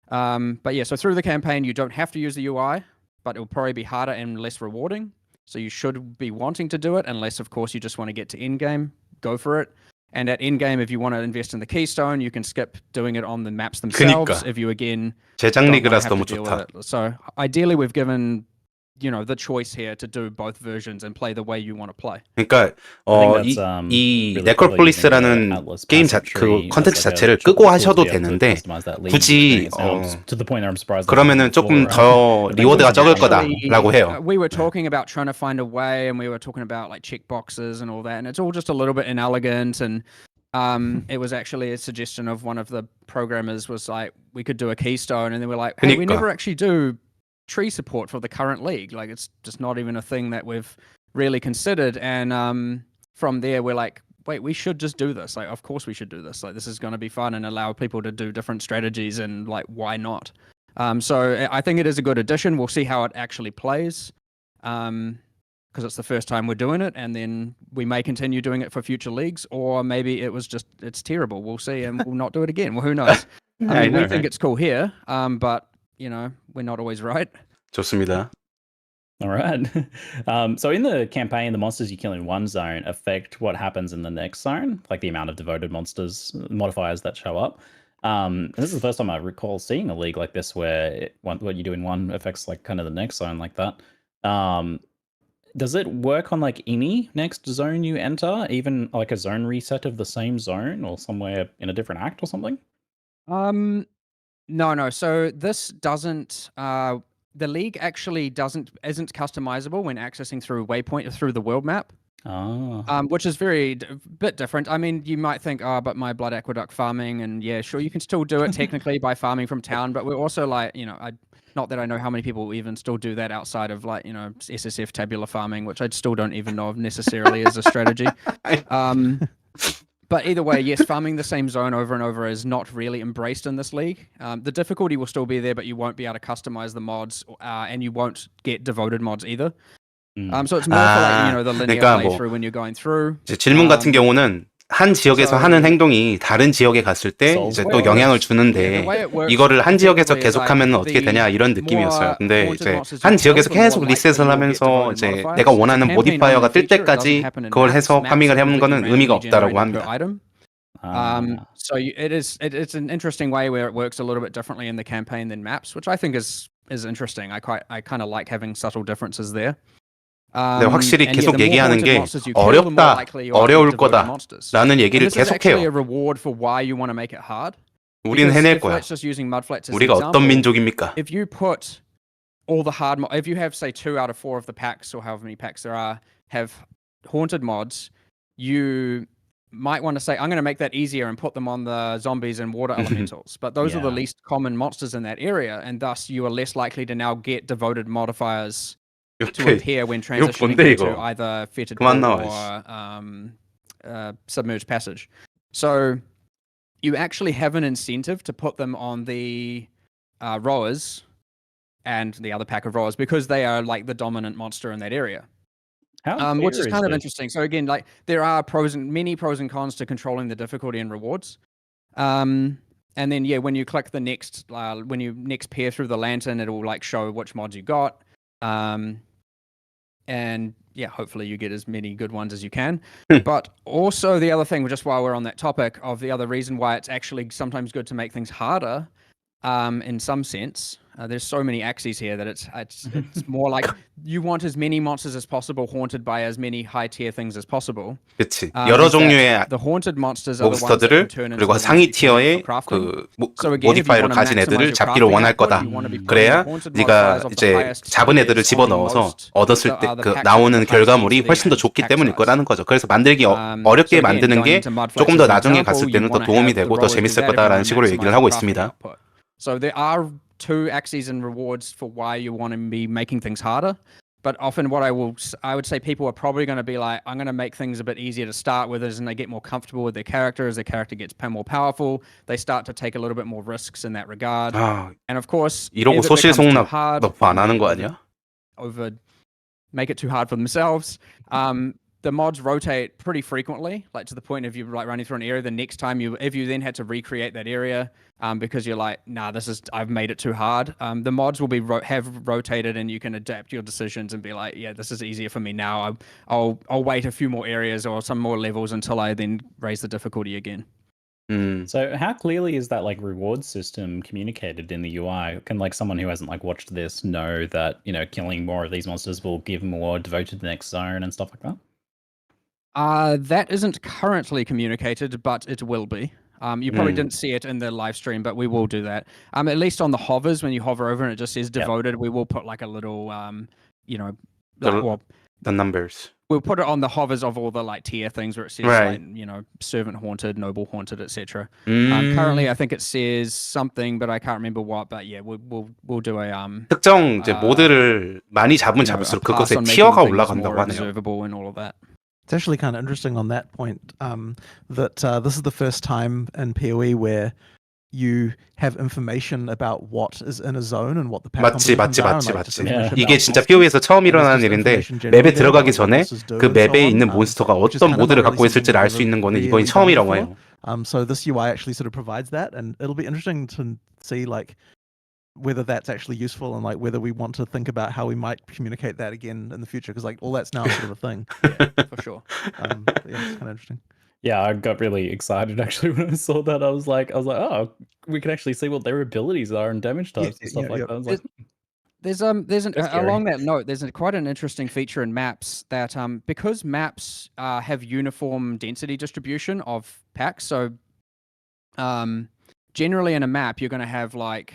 17티어. But yeah, so through the campaign, you don't have to use the UI, but it will probably be harder and less rewarding. So you should be wanting to do it, unless, of course, you just want to get to end game. Go for it. And at end game, if you want to invest in the keystone, you can skip doing it on the maps themselves. 그니까. If you again 제작 don't want to 리그라서 have 너무 to deal 좋다. with it. So ideally, we've given the choice here to do both versions and play the way you want to play. 그러니까 이 really 네크로폴리스라는 Atlas 게임 passive 그 tree 컨텐츠 as like a 자체를 triple 끄고 하셔도 tool to be able to 되는데 customize that league 굳이 experience. Now, to the point where I'm surprised 그러면은 조금 더 리워드가 적을 거다라고 해요. We were talking about trying to find a way, and we were talking about like checkboxes and all that, and it's all just a little bit inelegant. And it was actually a suggestion of one of the programmers was like we could do a keystone, and then we're like, hey, we 그니까. never actually do tree support for the current league. Like it's just not even a thing that we've really considered. And from there, we're like, wait, we should just do this. Like, of course we should do this. Like, this is going to be fun and allow people to do different strategies. And like, why not? So I think it is a good addition. We'll see how it actually plays. Because it's the first time we're doing it, and then we may continue doing it for future leagues, or maybe it's terrible. We'll see, and we'll not do it again. Well, who knows? I mean, we think it's cool here, but we're not always right. 좋습니다. All right. So in the campaign, the monsters you kill in one zone affect what happens in the next zone, like the amount of devoted monsters, modifiers that show up. This is the first time I recall seeing a league like this where what you do in one affects like kind of the next zone like that. Does it work on like any next zone you enter, even like a zone reset of the same zone or somewhere in a different act or something? No. So this doesn't. The league actually isn't customizable when accessing through Waypoint or through the world map. Which is bit different. I mean, you might think, but my Blood Aqueduct farming, and yeah, sure, you can still do it technically by farming from town, but we're also like, not that I know how many people even still do that outside of like, SSF tabular farming, which I still don't even know if necessarily is a strategy. But either way, yes, farming the same zone over and over is not really embraced in this league. The difficulty will still be there, but you won't be able to customize the mods, and you won't get devoted mods either. So it's more for like, the linear 그러니까 playthrough when you're going through. 질문 같은 경우는 한 지역에서 하는 행동이 다른 지역에 갔을 때 이제 또 영향을 주는데 이거를 한 지역에서 계속하면 어떻게 되냐 이런 느낌이었어요. 근데 이제 한 지역에서 계속 리셋을 하면서 이제 내가 원하는 모디파이어가 뜰 때까지 그걸 해서 파밍을 해보는 거는 의미가 없다라고 합니다. So it's an interesting way where it works a little bit differently in the campaign than maps, which I think is interesting. I kind of like having subtle differences there. 근데 확실히 계속 얘기하는 게 어렵다, 어려울 거다라는 얘기를 계속해요. 우리는 해낼 거야. 우리가 어떤 민족입니까? If you put all the hard if you have say 2 out of 4 of the packs or however many packs there are have haunted mods, you might want to say, I'm going to make that easier and put them on the zombies and water elementals. But those are the least common monsters in that area, and thus you are less likely to now get devoted modifiers to appear when transitioning into either fetid or submerged passage. So you actually have an incentive to put them on the rowers and the other pack of rowers because they are like the dominant monster in that area. Which is kind of interesting. So again, like there are many pros and cons to controlling the difficulty and rewards. And then when you click the next when you next peer through the lantern, it will like show which mods you got. And yeah, hopefully you get as many good ones as you can. But also the other thing, just while we're on that topic, of the other reason why it's actually sometimes good to make things harder, in some sense. There's so many axes here that it's more like you want as many monsters as possible haunted by as many high tier things as possible. 그치. 여러 is that 종류의 the haunted monsters are the ones that can 몬스터들을 turn into 그리고 the ones 상위 that you can use 티어의 for crafting. 그 So again, if you 모디파이어를 wanna 가진 애들을 maximize your 잡기로 crafting 원할 output, 거다. you wanna be putting 그래야 the haunted 네가 modifiers of the 이제 highest 잡은 애들을 tiers on the 집어넣어서 most 얻었을 the 때 그 packs with 나오는 the highest 결과물이 density 훨씬 더 and 좋기 pack 때문일 size. 거라는 거죠. 그래서 만들기 So 어렵게 again, 만드는 going 게 into mud 조금 더 flexes, for 나중에 example, 갔을 you 때는 더 wanna 도움이 have the 되고 더 rowers do 재밌을 that if you 거다라는 wanna 식으로 얘기를 maximize 하고 your crafting 있습니다. output. So there are two axes and rewards for why you want to be making things harder. But often what I would say people are probably going to be like, I'm going to make things a bit easier to start with as and they get more comfortable with their character. As their character gets more powerful, they start to take a little bit more risks in that regard. And of course, 이러고 if it 소실 becomes too 송락 hard, 너프 안 하는 거 아니야? make it too hard for themselves. The mods rotate pretty frequently, like to the point of you like running through an area. The next time if you then had to recreate that area, because you're like, nah, I've made it too hard. The mods will have rotated, and you can adapt your decisions and be like, yeah, this is easier for me now. I'll wait a few more areas or some more levels until I then raise the difficulty again. So how clearly is that like reward system communicated in the UI? Can like someone who hasn't like watched this know that, you know, killing more of these monsters will give more devoted to the next zone and stuff like that? That isn't currently communicated, but it will be. You probably didn't see it in the live stream, but we will do that. At least on the hovers, when you hover over and it just says devoted, we will put like a little, you know, the numbers. We'll put it on the hovers of all the like tier things where it says like, you know, servant haunted, noble haunted, etc. Currently, I think it says something, but I can't remember what. But yeah, we'll do a 특정 이제 모드를 많이 잡으면 잡을수록 그것의 티어가 올라간다고 하네요. Observable and all of that. It's actually kind of interesting on that point that this is the first time in PoE where you have information about what is in a zone and what the pack 맞지. Yeah. 이게 진짜 PoE에서 처음 일어나는 일인데 맵에 들어가기 전에 그 맵에 있는 몬스터가 어떤 모드를 갖고 있을지를 알 수 있는 거는 이번이 처음이라고 해요. So this UI actually sort of provides that, and it'll be interesting to see like whether that's actually useful and like whether we want to think about how we might communicate that again in the future, because like all that's now sort of a thing. For sure. Yeah, it's kind of interesting. Yeah, I got really excited actually when I saw that. I was like, oh, we can actually see what their abilities are and damage types and stuff like that. I was like, along that note, there's quite an interesting feature in maps that because maps have uniform density distribution of packs. So generally in a map, you're going to have like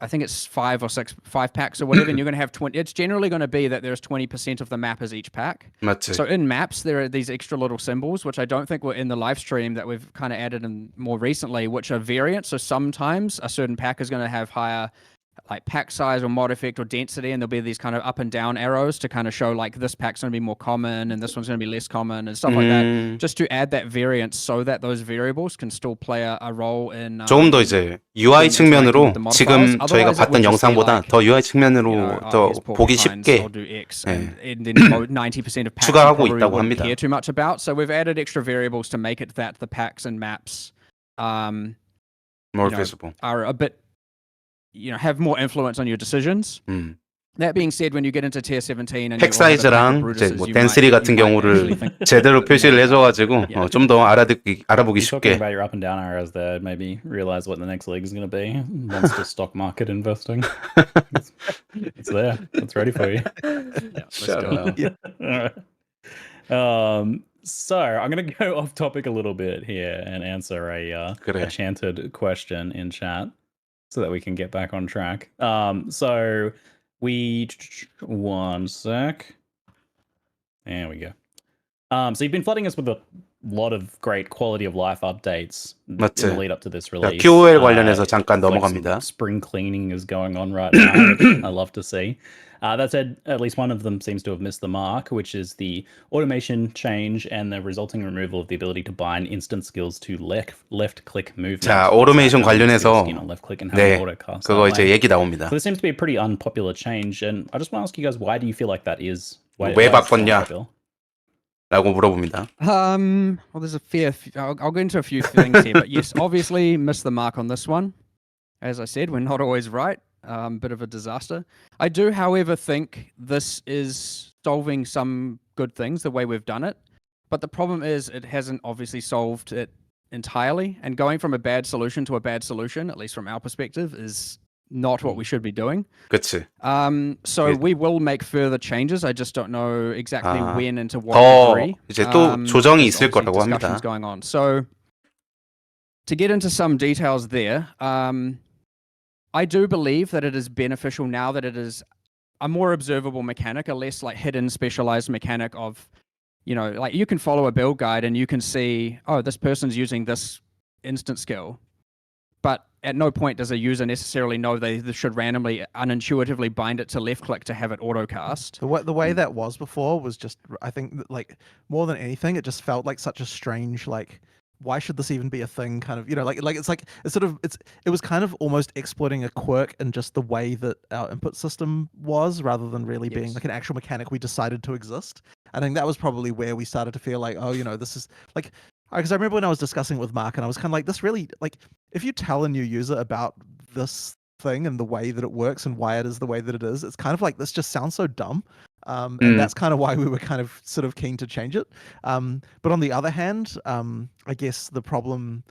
I think it's 5 packs or whatever, and you're going to have 20. It's generally going to be that there's 20% of the map as each pack. 맞지. So in maps, there are these extra little symbols, which I don't think were in the live stream that we've kind of added in more recently, which are variants. So sometimes a certain pack is going to have higher like pack size or mod effect or density, and there'll be these kind of up and down arrows to kind of show like this pack's going to be more common and this one's going to be less common and stuff like that, just to add that variance so that those variables can still play a role in 조금 더 이제 UI 측면으로 지금 저희가 봤던 영상보다 더 UI 측면으로 더 보기 쉽게 추가하고 있다고 합니다. Care too much about, so we've added extra variables to make it that the packs and maps more visible are a bit, you know, have more influence on your decisions. That being said, when you get into tier 17 and 팩 사이즈랑 이제 뭐 덴시티 같은 경우를 제대로 표시를 해줘가지고 좀 더 알아보기 쉽게. Talking about your up and down arrows there, maybe realize what the next league is going to be. Monster stock market investing. It's there. It's ready for you. Shut up. So I'm going to go off topic a little bit here and answer a chanted question in chat, so that we can get back on track. So we... One sec. There we go. So you've been flooding us with a lot of great quality of life updates in the lead up to this release. POL 관련해서 잠깐 넘어갑니다. Like spring cleaning is going on right now, which I love to see. That said, at least one of them seems to have missed the mark, which is the automation change and the resulting removal of the ability to bind instant skills to left-click movement. 자, 오토메이션 관련해서 네, 그거 이제 얘기 나옵니다. So this seems to be a pretty unpopular change, and I just want to ask you guys, why do you feel like that is? 왜 바꿨냐? 라고 물어봅니다. Well, there's a fair... I'll go into a few things here, but yes, obviously missed the mark on this one. As I said, we're not always right. Bit of a disaster. I do, however, think this is solving some good things the way we've done it, but the problem is it hasn't obviously solved it entirely. And going from a bad solution to a bad solution, at least from our perspective, is not what we should be doing. 그치. So 예. we will make further changes. I just don't know exactly 아, when and to what 더 degree. 이제 또 조정이 There's 있을 obviously 거라고 합니다. discussions going on. So to get into some details there, I do believe that it is beneficial now that it is a more observable mechanic, a less like hidden specialized mechanic of, you know, like you can follow a build guide and you can see, oh, this person's using this instant skill. But at no point does a user necessarily know they should randomly, unintuitively bind it to left click to have it auto cast. The way that was before was just, I think, like more than anything, it just felt like such a strange, like, why should this even be a thing? Kind of, you know, like it was kind of almost exploiting a quirk in just the way that our input system was, rather than really being like an actual mechanic we decided to exist. I think that was probably where we started to feel like, oh, you know, this is like. Because I remember when I was discussing it with Mark, and I was kind of like, this really, like, if you tell a new user about this thing and the way that it works and why it is the way that it is, it's kind of like, this just sounds so dumb. And that's kind of why we were kind of sort of keen to change it. But on the other hand, I guess the problem,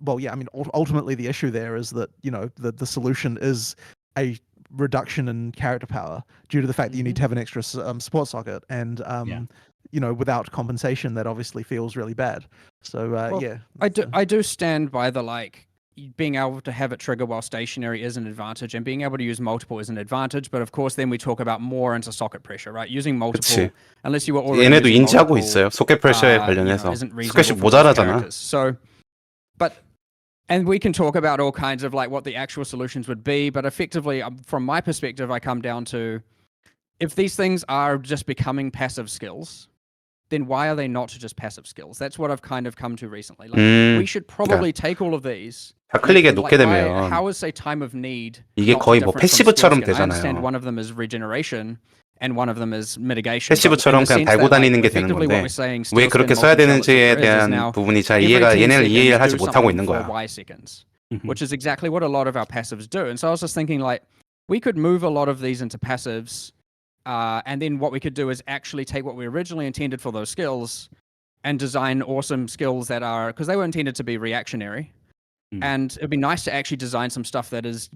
well, yeah, I mean, ultimately the issue there is that, you know, the solution is a reduction in character power due to the fact that you need to have an extra support socket, and you know, without compensation, that obviously feels really bad. So Well, yeah, I do stand by the like being able to have it trigger while stationary is an advantage, and being able to use multiple is an advantage. But of course, then we talk about more into socket pressure, right? Using multiple, 그치. unless you were already 얘네도 using 인지하고 multiple, 있어요. 소켓 프레셔에 you know, 관련해서. isn't 스쿼시 reasonable for most 모자라잖아. characters. So, but and we can talk about all kinds of like what the actual solutions would be, but effectively, from my perspective, I come down to if these things are just becoming passive skills, then why are they not just passive skills? That's what I've kind of come to recently. Like, we should probably take all of these. 클릭에 Like, 놓게 되면 how is say time of need? 이게 not 거의 뭐 different from skill 패시브처럼 skin? I understand 되잖아요. one of them is regeneration and one of them is mitigation. 패시브처럼 그냥 달고 다니는 게 되는 건데 왜 그렇게 써야 되는지에 대한 부분이 잘 이해가 얘네를 이해를 하지 못하고 있는 거야. Y seconds, which is exactly what a lot of our passives do. And so I was just thinking, like, we could move a lot of these into passives, and then what we could do is actually take what we originally intended for those skills and design awesome skills that are, because they were intended to be reactionary, and it'd be nice to actually design some stuff that is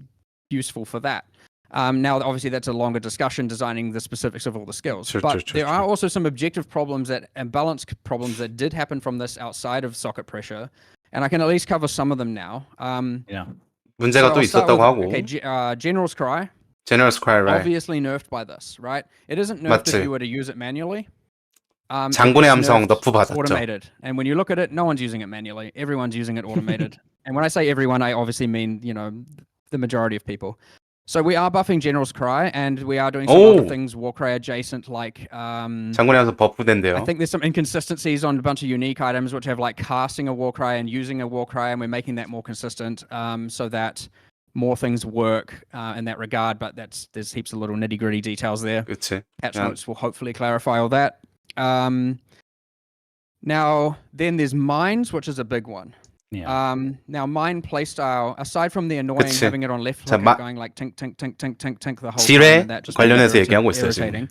useful for that. Now, obviously, that's a longer discussion, designing the specifics of all the skills. But there are also some objective problems and balance problems that did happen from this outside of socket pressure, and I can at least cover some of them now. 문제가 또 있었다고 하고. Okay, General's Cry. General's Cry, right? Obviously nerfed by this, right? It isn't nerfed 맞지. if you were to use it manually. 장군의 함성 너프 받았죠. Automated. And when you look at it, no one's using it manually. Everyone's using it automated. And when I say everyone, I obviously mean, you know, the majority of people. So we are buffing General's Cry, and we are doing some other things Warcry adjacent, like 장군의 함성 버프된대요. I think there's some inconsistencies on a bunch of unique items which have like casting a Warcry and using a Warcry, and we're making that more consistent, so that more things work in that regard. But there's heaps of little nitty gritty details there. 그치. Patch notes will hopefully clarify all that. Now then there's mines, which is a big one. Now mine playstyle, aside from the annoying 그치. having it on left click going like tink tink tink tink tink tink the whole 지뢰 time, and that just 관련해서 얘기하고 있어요, 지금.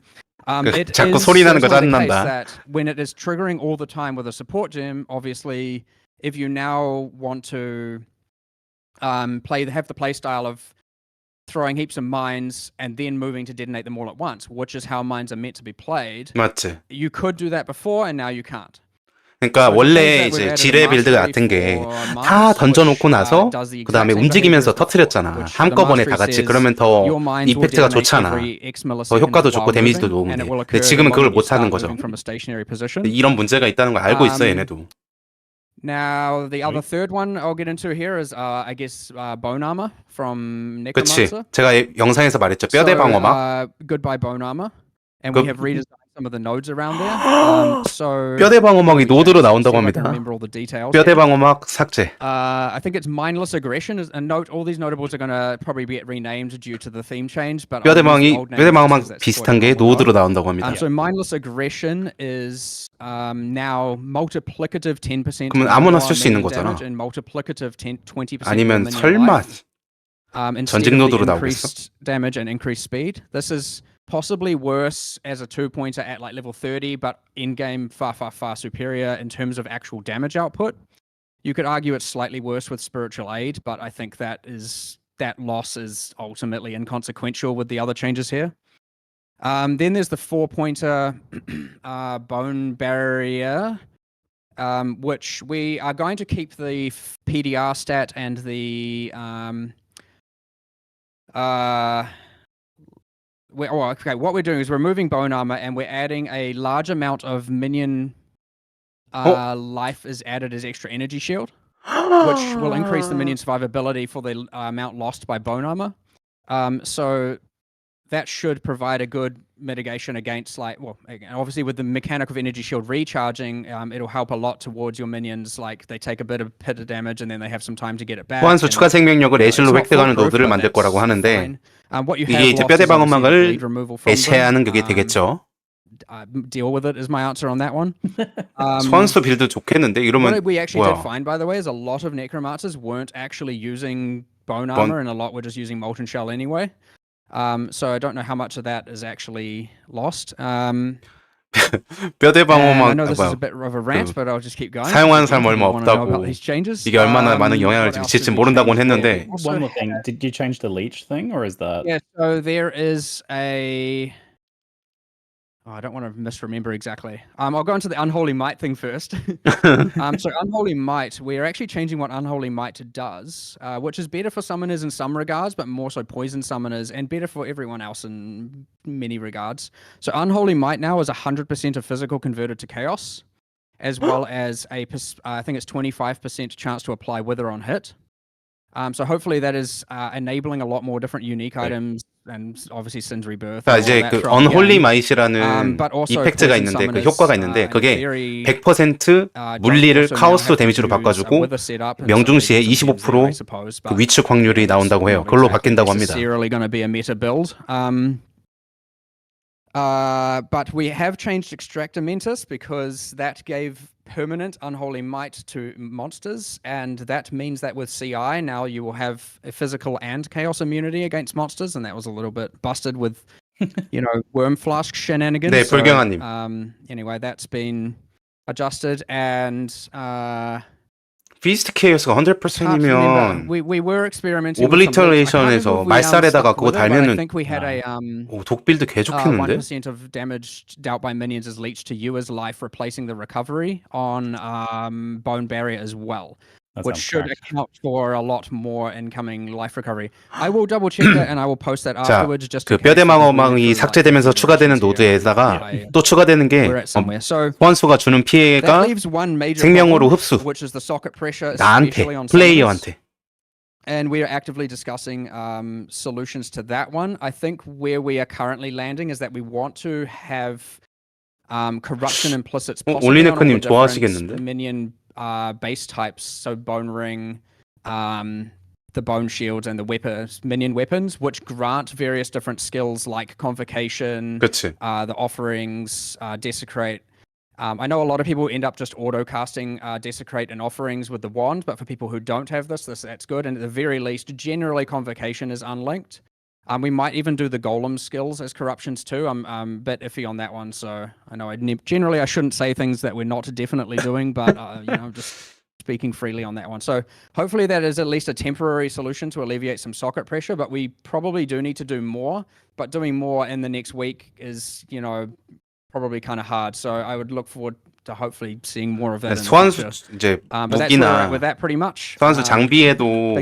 it 자꾸 is 소리 나는 거 certainly the case 짜증난다. that when it is triggering all the time with a support gem, obviously if you now want to have the playstyle of throwing heaps of mines and then moving to detonate them all at once, which is how mines are meant to be played. 맞지. You could do that before, and now you can't. 그러니까 원래 이제 지뢰 빌드 같은 게 다 던져놓고 나서 그 다음에 움직이면서 터트렸잖아. 한꺼번에 다 같이. 그러면 더 임팩트가 좋잖아. 더 효과도 좋고 데미지도 좋은데. 근데 지금은 그걸 못하는 거죠. 이런 문제가 있다는 걸 알고 있어 얘네도. Now, the other third one I'll get into here is, I guess, bone armor from Necromancer. 그치. 제가 영상에서 말했죠. 뼈대 방어막. Goodbye bone armor. And we have redesigned some of the nodes around there. So 뼈대 방어막이 노드로 나온다고 합니다. remember all the details. 뼈대 방어막 삭제. I think it's mindless aggression. And note, all these notables are going to probably get renamed due to the theme change. But 뼈대 방어막 비슷한 게 노드로 나온다고 합니다. So mindless aggression is now multiplicative 10%. 그러면 아무나 쓸 수 있는 거잖아. And multiplicative 20%. 아니면 설마 전직 노드로 나오고 있어? Increased damage and increased speed. This is possibly worse as a 2-pointer at like level 30, but in game far superior in terms of actual damage output. You could argue it's slightly worse with spiritual aid, but I think that loss is ultimately inconsequential with the other changes here. Then there's the 4-pointer bone barrier, which we are going to keep the PDR stat and the what we're doing is we're removing bone armor and we're adding a large amount of minion life is added as extra energy shield, which will increase the minion survivability for the amount lost by bone armor. So that should provide a good mitigation against, like, well, obviously with the mechanic of energy shield recharging, it'll help a lot towards your minions. Like, they take a bit of hit of damage and then they have some time to get it back. 소환수 추가 생명력을 애실로 획득하는 노드를 만들 거라고 하는데 이게 이제 뼈대 방어막을 배치하는 그게 되겠죠. Deal with it is my answer on that one. 소환수 빌드 좋겠는데 이러면 what we actually did find, by the way, is a lot of necromancers weren't actually using bone armor and a lot were just using molten shell anyway. So I don't know how much of that is actually lost. 뼈대 방어막 I know this is a bit of a rant, but I'll just keep going. 사용한 사람 얼마 없다고 이게 얼마나 많은 영향을 미칠지 모른다고는 했는데. One more thing, did you change the leech thing, or is that? Yeah, so there is a. Oh, I don't want to misremember exactly. I'll go into the Unholy Might thing first. So Unholy Might, we're actually changing what Unholy Might does, which is better for summoners in some regards, but more so poison summoners, and better for everyone else in many regards. So Unholy Might now is 100% of physical converted to chaos, as well as I think it's 25% chance to apply Wither on hit. So hopefully that is enabling a lot more different unique items. And obviously Sin's Rebirth. 자, 이제 그 Unholy Might이라는 이펙트가 있는데 그 효과가 있는데 그게 100% 물리를 카오스 데미지로 바꿔주고 명중시에 25% 그 위축 확률이 나온다고 해요. 그걸로 바뀐다고 합니다. But we have changed Extractor Mentis because that gave permanent Unholy Might to monsters, and that means that with CI now you will have a physical and chaos immunity against monsters, and that was a little bit busted with, Worm Flask shenanigans. 네, 불경아님. Anyway, that's been adjusted, and Feast Chaos가 100%이면 we were experimenting 오블리터레이션에서 말살에다가 그거 달면은 I think we had a 독빌드 개 좋겠는데? 1% of damage dealt by minions is leached to you as life, replacing the recovery on Bone Barrier as well, which should account for a lot more incoming life recovery. I will double check that and I will post that afterwards. Just 그 뼈대 방어막이 삭제되면서 추가되는 노드에다가 또 추가되는 게 소환수가 주는 피해가 생명으로 흡수. 나한테, 플레이어한테. And we are actively discussing solutions to that one. I think where we are currently landing is that we want to have corruption implicits possibly on all the different minion base types, so Bone Ring, the Bone Shields, and the minion weapons, which grant various different skills like Convocation, the Offerings, Desecrate. I know a lot of people end up just auto-casting Desecrate and Offerings with the wand, but for people who don't have that's good, and at the very least, generally Convocation is unlinked. We might even do the Golem skills as corruptions too. I'm a bit iffy on that one, so I know generally I shouldn't say things that we're not definitely doing, but I'm just speaking freely on that one. So hopefully that is at least a temporary solution to alleviate some socket pressure, but we probably do need to do more, but doing more in the next week is, probably kind of hard. So I would look forward to hopefully seeing more of that. 소환수 이제 무기나 with that pretty much. 소환수 장비에도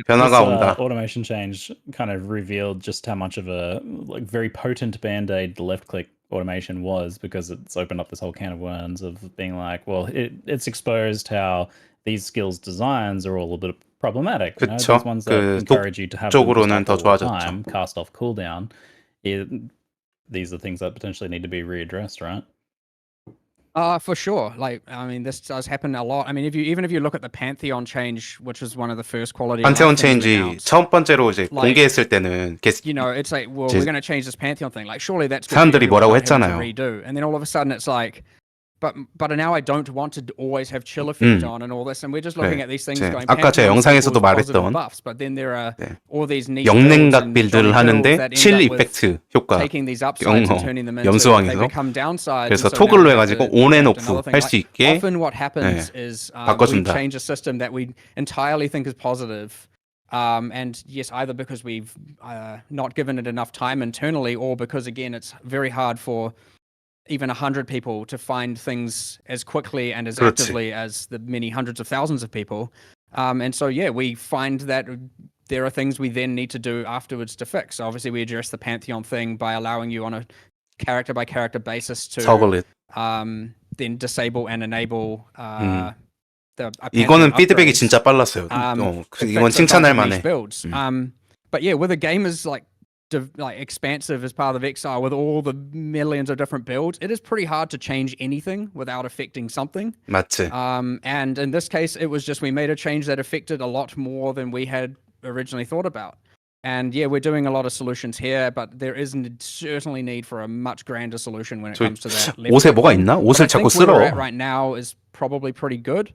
변화가 온다. Automation change kind of revealed just how much of a very potent band-aid the left-click automation was, because it's opened up this whole can of worms of being like, well, it's exposed how these skills designs are all a bit problematic. These ones that encourage you to have them all the time, cast off cooldown. These are things that potentially need to be readdressed, right? For sure. This does happen a lot. Even if you look at the Pantheon change, which was one of the first quality. Pantheon change 첫 번째로 이제 공개했을 때는 it's like, well, we're going to change this Pantheon thing. Like, surely that's 사람들이 뭐라고 했잖아요. redo. And then all of a sudden, it's like, but now I don't want to always have chill effect on and all this, and we're just looking at these things 네. going. 아까 제 Pantheon 영상에서도 equals positive 말했던 buffs, but then there are 네. all these niche 영냉각 builds and 빌드를 shoddy 하는데 builds that end 칠 up with 이펙트 효과 taking these upsides and turning them into 염수왕에서 they become downsides. 그래서 and so now 토글로 we have 해가지고 to on and adapt another off thing. 할 수 있게 Often what happens is we 바꿔준다. change a system that we entirely think is positive. And yes, either because we've not given it enough time internally, or because again, it's very hard for even 100 people to find things as quickly and as actively as the many hundreds of thousands of people. And so, yeah, we find that there are things we then need to do afterwards to fix. So obviously, we address the Pantheon thing by allowing you on a character by character basis to then disable and enable 이거는 피드백이 진짜 빨랐어요. 이건 칭찬할 만해. Builds. But yeah, with a game as like expansive as Path of Exile, with all the millions of different builds, it is pretty hard to change anything without affecting something. 맞지. And in this case, it was just we made a change that affected a lot more than we had originally thought about. And yeah, we're doing a lot of solutions here, but there is certainly need for a much grander solution when it comes to that. 옷에 뭐가 있나? 옷을 자꾸 쓸어. Where we're at right now is probably pretty good.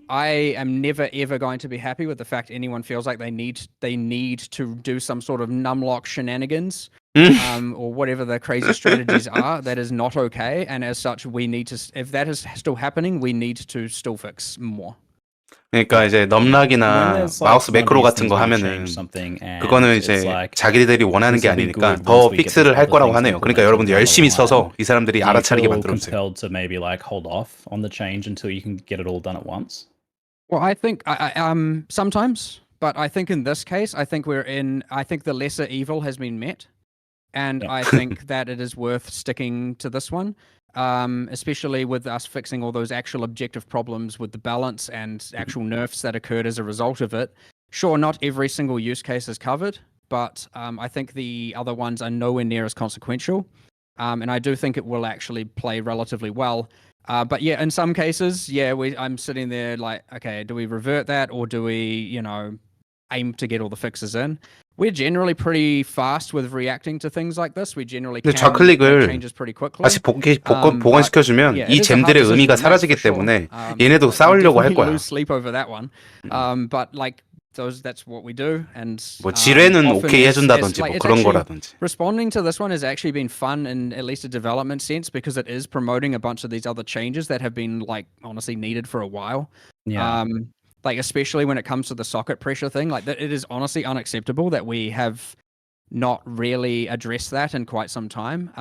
I am never ever going to be happy with the fact anyone feels like they need to do some sort of numlock shenanigans or whatever the crazy strategies are. That is not okay, and as such, we need to. If that is still happening, we need to still fix more. 그러니까 이제 넘락이나 마우스 매크로 같은 거 하면은 그거는 이제 자기들이 원하는 게 아니니까 더 픽스를 할 거라고 하네요. 그러니까 여러분들 열심히 써서 이 사람들이 알아차리게 만들어주세요. To maybe like hold off on the change until you can get it all done at once. Well, I think sometimes, but I think in this case, I think the lesser evil has been met, and I think that it is worth sticking to this one. Especially with us fixing all those actual objective problems with the balance and actual nerfs that occurred as a result of it. Sure, not every single use case is covered, but I think the other ones are nowhere near as consequential. And I do think it will actually play relatively well. But yeah, in some cases, I'm sitting there like, okay, do we revert that, or do we, aim to get all the fixes in? We're generally pretty fast with reacting to things like this. We generally can make changes pretty quickly. 다시 복원시켜주면 이 잼들의 의미가 사라지기 때문에 얘네도 싸우려고 할 거야. Lose sleep over that one. But like that's what we do. And 뭐 지뢰는 오케이 해준다든지 뭐 그런 거라든지. Responding to this one has actually been fun in at least a development sense, because it is promoting a bunch of these other changes that have been like honestly needed for a while. Yeah. Like especially when it comes to the socket pressure thing, like it is honestly unacceptable that we have not really addressed that in quite some time.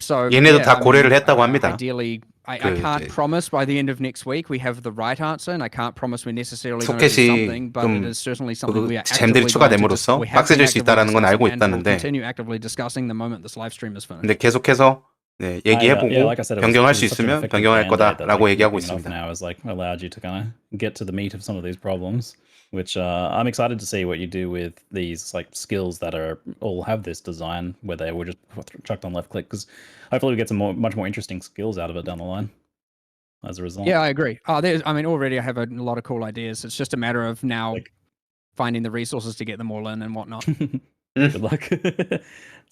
얘네도 다 고려를 했다고 합니다. Ideally, I can't promise by the end of next week we have the right answer, and I can't promise we're necessarily going to do something, but it is certainly something we are 잼들이 추가됨으로써 빡세질 수 있다라는 건 알고 있다는데. Continue actively discussing the moment this live stream is finished. 근데 계속해서 네, 얘기해보고 변경할 수 있으면 변경할 거다라고 얘기하고 있습니다. Now has like allowed you to kind of get to the meat of some of these problems, which I'm excited to see what you do with these like skills that are all have this design where they were just chucked on left click, because hopefully we get some much more interesting skills out of it down the line as a result. Yeah, I agree. Already I have a lot of cool ideas. It's just a matter of now finding the resources to get them all in and whatnot. Good luck.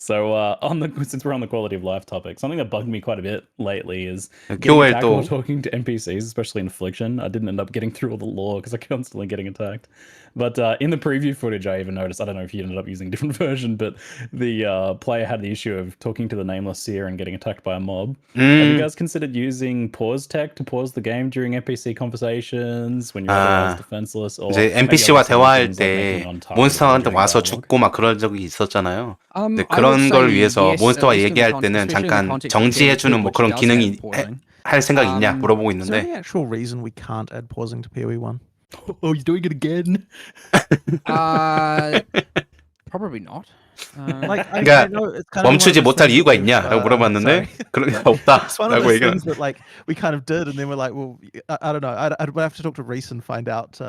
So since we're on the quality of life topic, something that bugged me quite a bit lately is getting attacked while talking to NPCs, especially in Affliction. I didn't end up getting through all the lore because I'm constantly getting attacked. But in the preview footage, I even noticed, I don't know if you ended up using a different version, but the player had the issue of talking to the nameless seer and getting attacked by a mob. Have you guys considered using pause tech to pause the game during NPC conversations when you're otherwise defenseless? Or 이제 NPC와 대화할 때 몬스터한테 와서 죽고 막 그런 적이 있었잖아요. 근데 그런 걸 위해서 몬스터와 얘기할 때는 잠깐 정지해주는 뭐 그런 기능이 할 생각 있냐 물어보고 있는데. Is there any actual reason we can't add pausing to PoE1? Oh, you're doing it again? Probably not. 그러니까 멈추지 못할 이유가 있냐라고 물어봤는데 그런 게 없다라고 얘기를. That like we kind of did, and then we're like, well, I don't know. I'd have to talk to Reese and find out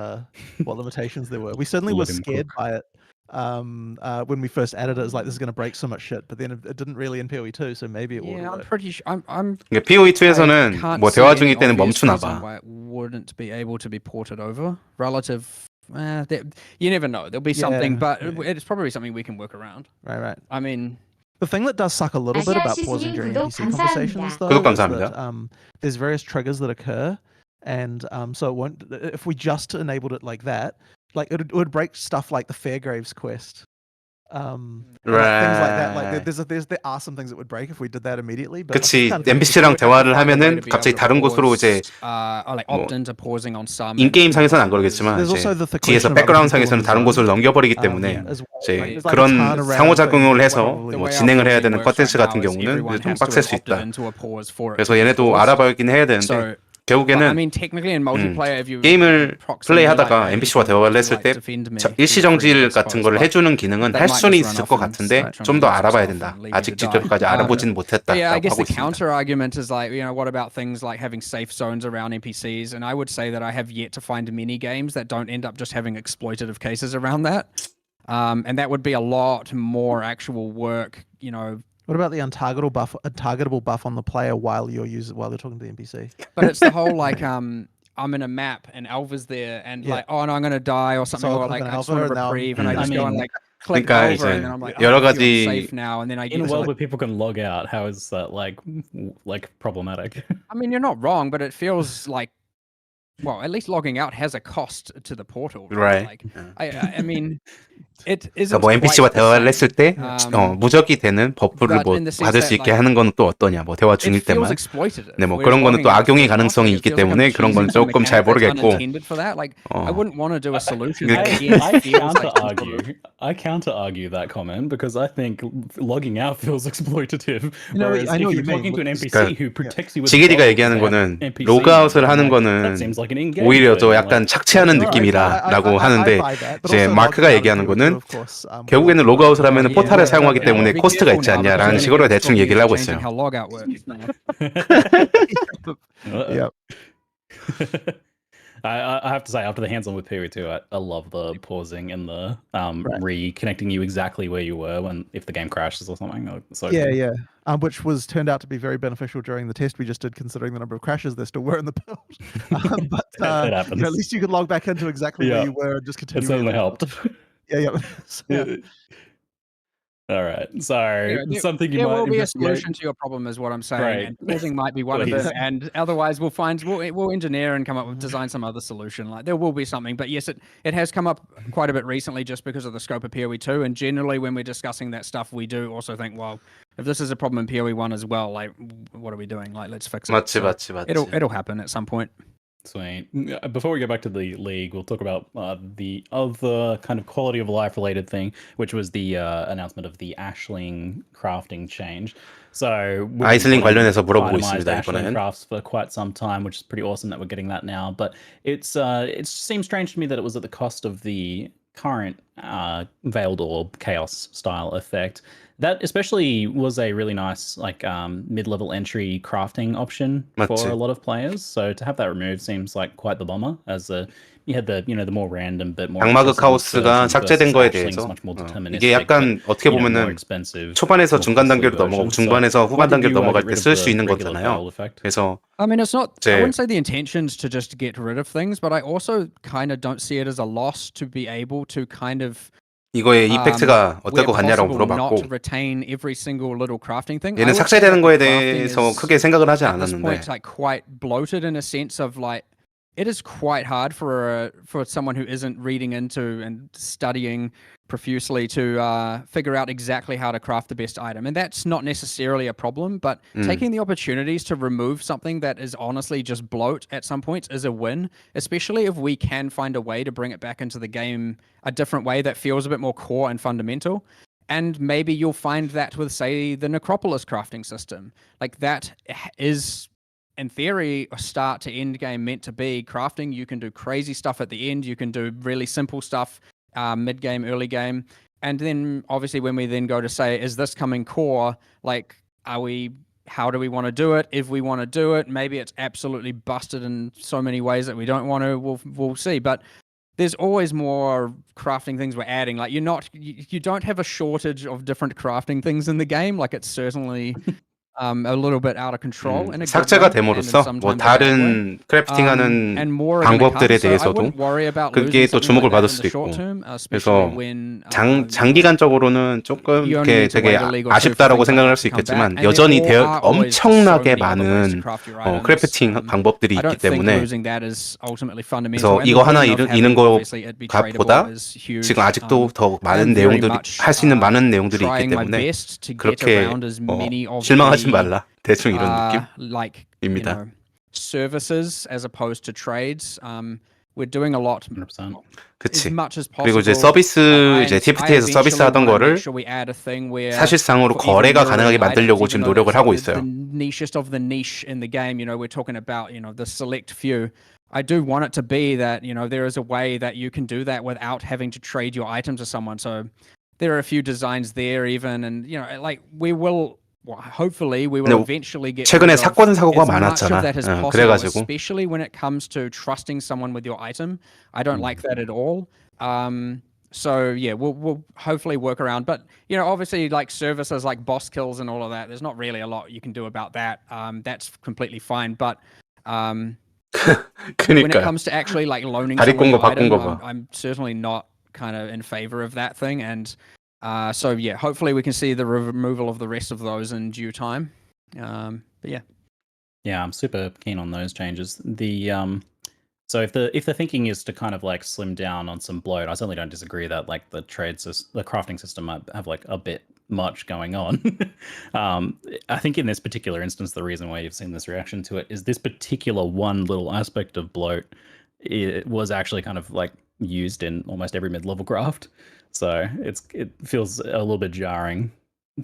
what limitations there were. We certainly were scared by it. When we first added it, it was like, this is going to break so much shit, but then it didn't really in PoE2, so maybe it will. Yeah, I'm pretty sure. I'm PoE2에서는 뭐 대화 중일 때는 멈추나 봐. Why it wouldn't be able to be ported over. Relative, you never know. There'll be something, but it's probably something we can work around. Right. I mean, The thing that does suck a little bit about pausing during NPC conversations, though, 구독 is 감사합니다. that there's various triggers that occur, and so it won't. If we just enabled it like that, like it would break stuff like the Fairgraves quest, and, like, things like that. Like there are some things that would break if we did that immediately. But 그치. kind of NPC랑 대화를 하면은 to be 갑자기 able to 다른 곳으로 이제 pause, or like 뭐 opt into pausing on some. 인게임 상에서는 안 그러겠지만 There's 이제 also the 뒤에서 question of 백그라운드 other people 상에서는 다른 on 곳으로 the 넘겨버리기 zone, 때문에 as well. 이제 Like, there's like a 그런 turnaround 상호작용을 thing, 해서 probably. 뭐 진행을 해야 되는 컨텐츠 같은 경우는 이제 좀 빡셀 수 있다. 그래서 얘네도 알아봐야긴 해야 되는데 결국에는 게임을 플레이하다가 NPC와 대화를 했을 때 일시정지를 같은 걸 해주는 기능은 할 수는 있을 것 같은데 좀 더 알아봐야 된다. 아직 직접까지 알아보진 못했다. Yeah, I guess 하고 the 있습니다. counter argument is like, you know, what about things like having safe zones around NPCs? And I would say that I have yet to find many games that don't end up just having exploitative cases around that. And that would be a lot more actual work, you know. What about the untargetable buff on the player while you're talking to the NPC? But it's the whole like I'm in a map and Alva's there and like, oh no, I'm gonna die or something, or like I just want a reprieve and I just go and like click 그러니까 over 이제 and then I'm like, 여러 I feel 가지 safe now, and then I In a get world where people can log out, how is that like problematic? I mean, you're not wrong, but it feels like, well, at least logging out has a cost to the portal, Right. Like, I mean, it isn't. 그러니까 뭐 NPC와 quite the 대화를 same. 했을 때 무적이 되는 버프를 but 뭐 in the sense 받을 수 that, 있게 like, 하는 건 또 어떠냐, 뭐 대화 중일 It feels 때만. exploitative. 네, 뭐 whereas 그런 거는 logging 또 out 악용의 feels 가능성이 like it 있기 feels like 때문에 I'm 그런 건 choosing some 조금 잘 mechanic that's 모르겠고. unintended for that. Like, I wouldn't want to do a solution. I- that again I feels like some sort of- I counter argue that comment because I think logging out feels exploitative. No, Whereas I know if what you're you mean. talking to an NPC 그러니까 who protects you with 지기리가 gold 얘기하는 with 거는 that NPC 로그아웃을 하는 like, 거는 that seems like an in-game 오히려 thing, 더 약간 like, 착취하는 right. 느낌이라고 I 하는데 buy that, but 이제 also 마크가 logging out 얘기하는 of PoE2, 거는 of course, 결국에는 로그아웃을 하면은 Yeah, 포탈을 yeah, 사용하기 yeah. 때문에 Be 코스트가 careful 있지 now, because 않냐라는 we're 식으로 gonna 대충 get 얘기를 하고 changing 있어요. how logout works now. Yep. I have to say, after the hands-on with PoE2, I love the pausing and the reconnecting you exactly where you were when if the game crashes or something. So Yeah, good. yeah. Which turned out to be very beneficial during the test we just did, considering the number of crashes there still were in the build. But It happens. you know, at least you could log back into exactly where you were and just continue. It certainly where you helped. left. Yeah. So, yeah. All right. So Yeah, something you there might will be a investigate. solution to your problem, is what I'm saying. Right. And pausing might be one of Please. them, and otherwise we'll engineer and come up with design some other solution. Like there will be something, but yes, it has come up quite a bit recently just because of the scope of PoE2. And generally, when we're discussing that stuff, we do also think, well, if this is a problem in PoE1 as well, like what are we doing? Like let's fix it. 맞지, So 맞지, 맞지. it'll happen at some point. Sweet. Before we go back to the league, we'll talk about the other kind of quality of life related thing, which was the announcement of the Ashling crafting change. So we've been 아이슬링 playing 관련해서 물어보고 itemized 있습니다, Ashling 이번엔. crafts for quite some time, which is pretty awesome that we're getting that now. But it seems strange to me that it was at the cost of the current Veiled Orb Chaos style effect. That especially was a really nice like mid-level entry crafting option for 맞지. a lot of players. So to have that removed seems like quite the bummer. As you had the the more random bit more 장마극 efficient 하우스가 versions 삭제된 versus 거에 Ashling's 대해서 much more deterministic, 이게 약간 but, 어떻게 more 보면은 expensive, 초반에서 more 중간 costly 단계로 넘어가고 version. 중반에서 So 후반 why did 단계로 you 넘어갈 get 때 rid of 쓸 수 the 있는 regular 거잖아요. veiled effect? 그래서 I mean, it's not. I 이제 wouldn't say the intention's to just get rid of things, but I also kind of don't see it as a loss to be able to kind of 이거의 이펙트가 어떨 where 것 같냐라고 possible, not 물어봤고 retain every single little crafting thing. I 얘는 would say 삭제되는 that 거에 the crafting 대해서 is, 크게 생각을 하지 at this point, 않았는데 like quite bloated in a sense of like it is quite hard for someone who isn't reading into and studying profusely to figure out exactly how to craft the best item, and that's not necessarily a problem. But taking the opportunities to remove something that is honestly just bloat at some points is a win, especially if we can find a way to bring it back into the game a different way that feels a bit more core and fundamental. And maybe you'll find that with, say, the Necropolis crafting system. Like that is, in theory, a start to end game meant to be crafting. You can do crazy stuff at the end. You can do really simple stuff mid game, early game. And then obviously when we then go to say, is this coming core? Like, how do we want to do it? If we want to do it, maybe it's absolutely busted in so many ways that we don't want to, we'll see. But there's always more crafting things we're adding. Like you don't have a shortage of different crafting things in the game. Like it's certainly a little bit out of control. In a good 삭제가 way, and then 됨으로써 뭐 sometimes a bad way. 다른 크래프팅하는 And more are gonna 방법들에 come, so I 대해서도 wouldn't worry about 그게 losing 또 something 주목을 like that 받을 in 수도 the short 있고 term, especially 그래서 when 장기간적으로는 조금 you only 이렇게 need to 되게 wait a league or two for 아쉽다라고 things like 생각을 할 that 수 to come back. 있겠지만 And there 여전히 are always so 엄청나게 many other ways to 많은 craft your items. 크래프팅 방법들이 I 있기 don't think 때문에 losing that is ultimately 그래서 fundamental. And 이거 the 하나 gain of 잃는 having obviously it be tradable 것보다 is huge. 지금 아직도 더 많은 I'm very 내용들이 much 할 수 있는 많은 내용들이 있기 trying my 때문에 best to get 그렇게 around as many of 실망하지 the 말라 대충 이런 like 느낌입니다. services as opposed to trades. We're doing a lot 100%. as 그치. much as 그리고 이제 possible. 서비스 이제 TFT에서 서비스 하던 거를 사실상으로 거래가 가능하게 만들려고 지금 노력을 하고 있어요. The nichest of the niche in the game, we're talking about, the select few. I do want it to be that, there is a way that you can do that without having to trade your item to someone. So there are a few designs there even, and, like we will hopefully we will eventually get 최근에 rid of 사건 사고가 as much of 많았잖아. that as possible, 그래가지고 especially when it comes to trusting someone with your item. I don't like that at all. So yeah, we'll hopefully work around. But obviously, like services like boss kills and all of that, there's not really a lot you can do about that. That's completely fine. But when it comes to actually like loaning someone your item, I'm certainly not kind of in favor of that thing. And so yeah, hopefully we can see the removal of the rest of those in due time. But yeah, I'm super keen on those changes. So if the thinking is to kind of like slim down on some bloat, I certainly don't disagree that like the crafting system might have like a bit much going on. I think in this particular instance, the reason why you've seen this reaction to it is this particular one little aspect of bloat. It was actually kind of like used in almost every mid-level craft, so it feels a little bit jarring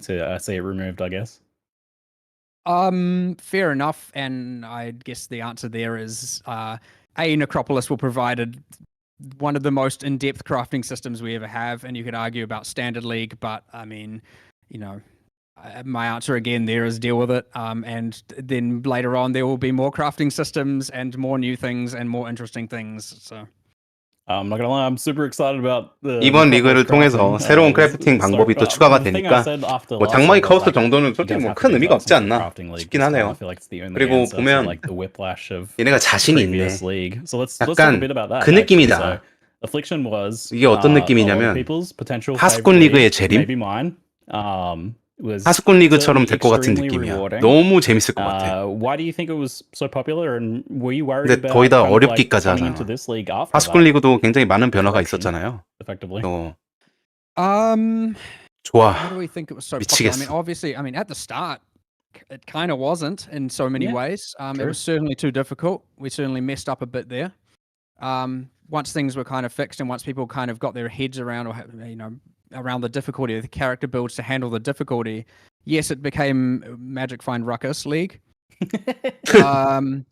to see it removed, I guess. Fair enough, and I guess the answer there is Necropolis will provide one of the most in-depth crafting systems we ever have, and you could argue about Standard League, but I mean, my answer again there is deal with it, and then later on there will be more crafting systems and more new things and more interesting things. So I'm not gonna lie, I'm super excited about 이번 리그를 통해서 새로운 크래프팅 방법이 또 추가가 되니까 뭐 장막이 카오스 정도는 솔직히 뭐 큰 의미가 없지 않나 싶긴 하네요. 그리고 보면 얘네가 자신이 있네. 약간 그 느낌이다. 이게 어떤 느낌이냐면 하스콘 리그의 재림? 하스콘 리그처럼 될 것 같은 느낌이야. 너무 재밌을 것 같아. 근데 거의 다 어렵기까지 하잖아. 하스콘 리그도 굉장히 많은 변화가 있었잖아요. 좋아. How do we think it was so popular? I mean, obviously, at the start, it kind of wasn't in so many ways. It was certainly too difficult. We certainly messed up a bit there. Once things were kind of fixed and once people kind of got their heads around, or around the difficulty of the character builds to handle the difficulty, yes, it became Magic Find Ruckus League. Why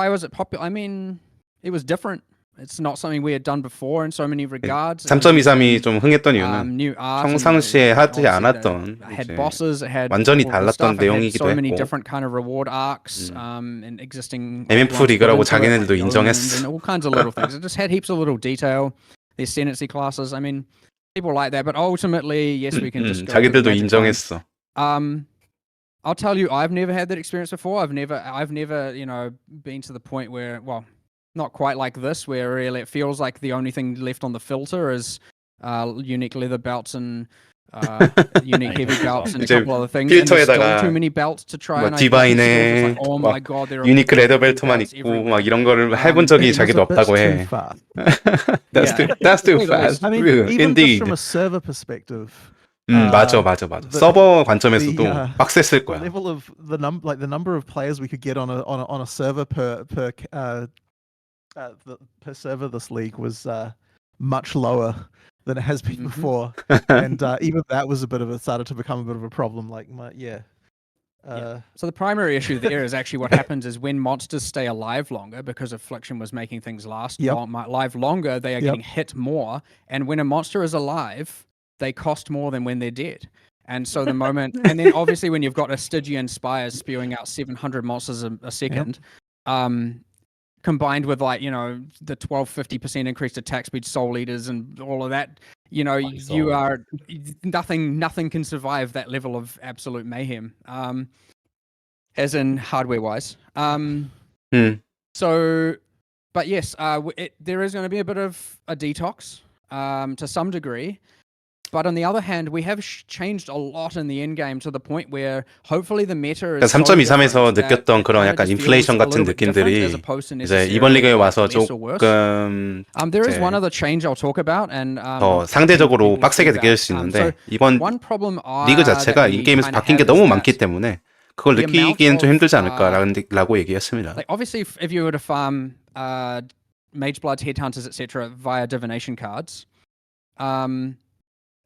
was it popular? I mean, it was different. It's not something we had done before in so many regards. 3.23이 좀 흥했던 이유는 평상시에 하지 않았던 완전히 달랐던 내용이기도 so many 했고 different kind of reward arcs and existing MF 리그라고 자기네들도 인정했어. and all kinds of little things. It just had heaps of little detail. The ascendancy classes. I mean, people like that, but ultimately, yes, we can just go 자기들도 인정했어. I'll tell you, I've never had that experience before. I've never, been to the point where, well, not quite like this, where really it feels like the only thing left on the filter is unique leather belts and unique heavy belts and a couple other things. And there's still too many belts to try. And 디바인에 oh my god, there are 유니크 레더 벨트만 있고 막 이런 거를 해본 적이 자기도 없다고 해. That's too fast. I mean, even Indeed. just from a server perspective. 맞아. 서버 관점에서도 빡셌을 거야. The level of the number of players we could get on a server per server this league was much lower than it has been before, and even that was started to become a bit of a problem. So the primary issue there is actually what happens is when monsters stay alive longer, because Affliction was making things last live longer, they are getting hit more, and when a monster is alive, they cost more than when they're dead. And so the moment, and then obviously when you've got a Stygian Spires spewing out 700 monsters a second, combined with like, you know, the 50% increased attack speed soul leaders and all of that, you know, you are nothing can survive that level of absolute mayhem. As in hardware wise. So, but yes, there is going to be a bit of a detox to some degree. But on the other hand, we have changed a lot in the end game to the point where hopefully the meta is 3.23에서 느꼈던 그런 약간 인플레이션 같은 느낌들이 이제 이번 리그에 와서 조금 there is one other change I'll talk about and 더 상대적으로 빡세게 느껴질 수 있는데 이번 리그 자체가 이 게임에서 바뀐 게 너무 많기 때문에 그걸 느끼기엔 좀 힘들지 않을까라고 얘기했습니다. Like obviously, if you were to farm Mage Bloods, Headhunters, etc. via divination cards,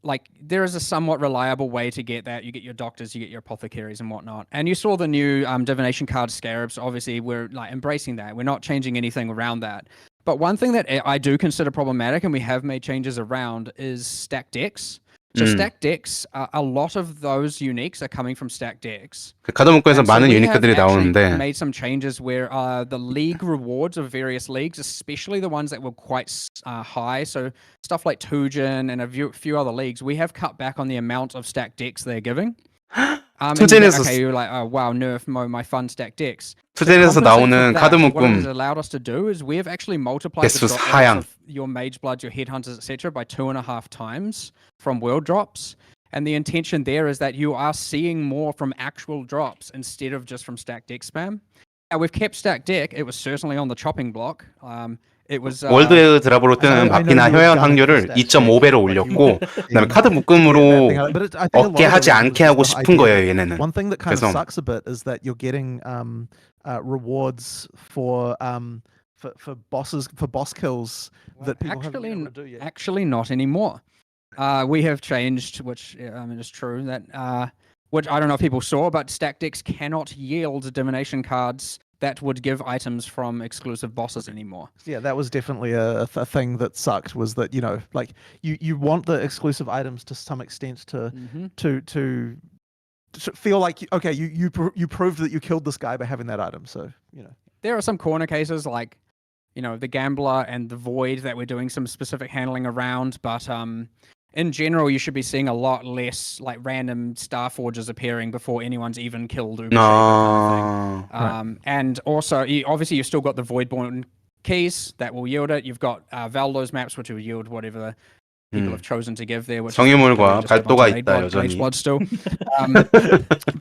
like there is a somewhat reliable way to get that. You get your doctors, you get your apothecaries and whatnot. And you saw the new divination card scarabs. Obviously, we're like embracing that. We're not changing anything around that. But one thing that I do consider problematic, and we have made changes around, is stacked decks. So stacked decks, a lot of those uniques are coming from stacked decks. 카드 문구에서 많은 유니크들이 나오는데 made some changes where the league rewards of various leagues, especially the ones that were quite high, so stuff like Tujin and a few other leagues, we have cut back on the amount of stacked decks they're giving. Okay, you're like, oh wow, nerf my fun stacked decks. 투젠에서 나오는 카드 What it 묶음 has allowed us to do is we have actually multiplied the 개수 drop 하향. rates of your Mage Bloods, your Headhunters, etc. by 2.5 times from world drops. And the intention there is that you are seeing more from actual drops instead of just from stacked deck spam. Now we've kept stacked deck. It was certainly on the chopping block. It was 월드 드랍으로 뜨는 마피나 효연 확률을 2.5배로 올렸고 그다음에 카드 묶음으로 얻게 하지 않게 하고 싶은 거예요 얘네는. One thing that kind of sucks a bit is that you're getting rewards for bosses for boss kills that people haven't been able to do yet. Actually not anymore. We have changed, which I mean is true that which I don't know if people saw, but stacked decks cannot yield divination cards that would give items from exclusive bosses anymore. Yeah, that was definitely a thing that sucked. Was that, you know, like you want the exclusive items to some extent to feel like okay, you proved that you killed this guy by having that item. So you know, there are some corner cases like, you know, the Gambler and the Void that we're doing some specific handling around, but in general, you should be seeing a lot less like random Star Forges appearing before anyone's even killed Uber. And also, obviously, you've still got the Voidborn keys that will yield it. You've got Valdo's maps, which will yield whatever people have chosen to give there. Which 성유물과 발도가 있다 여전히. Still.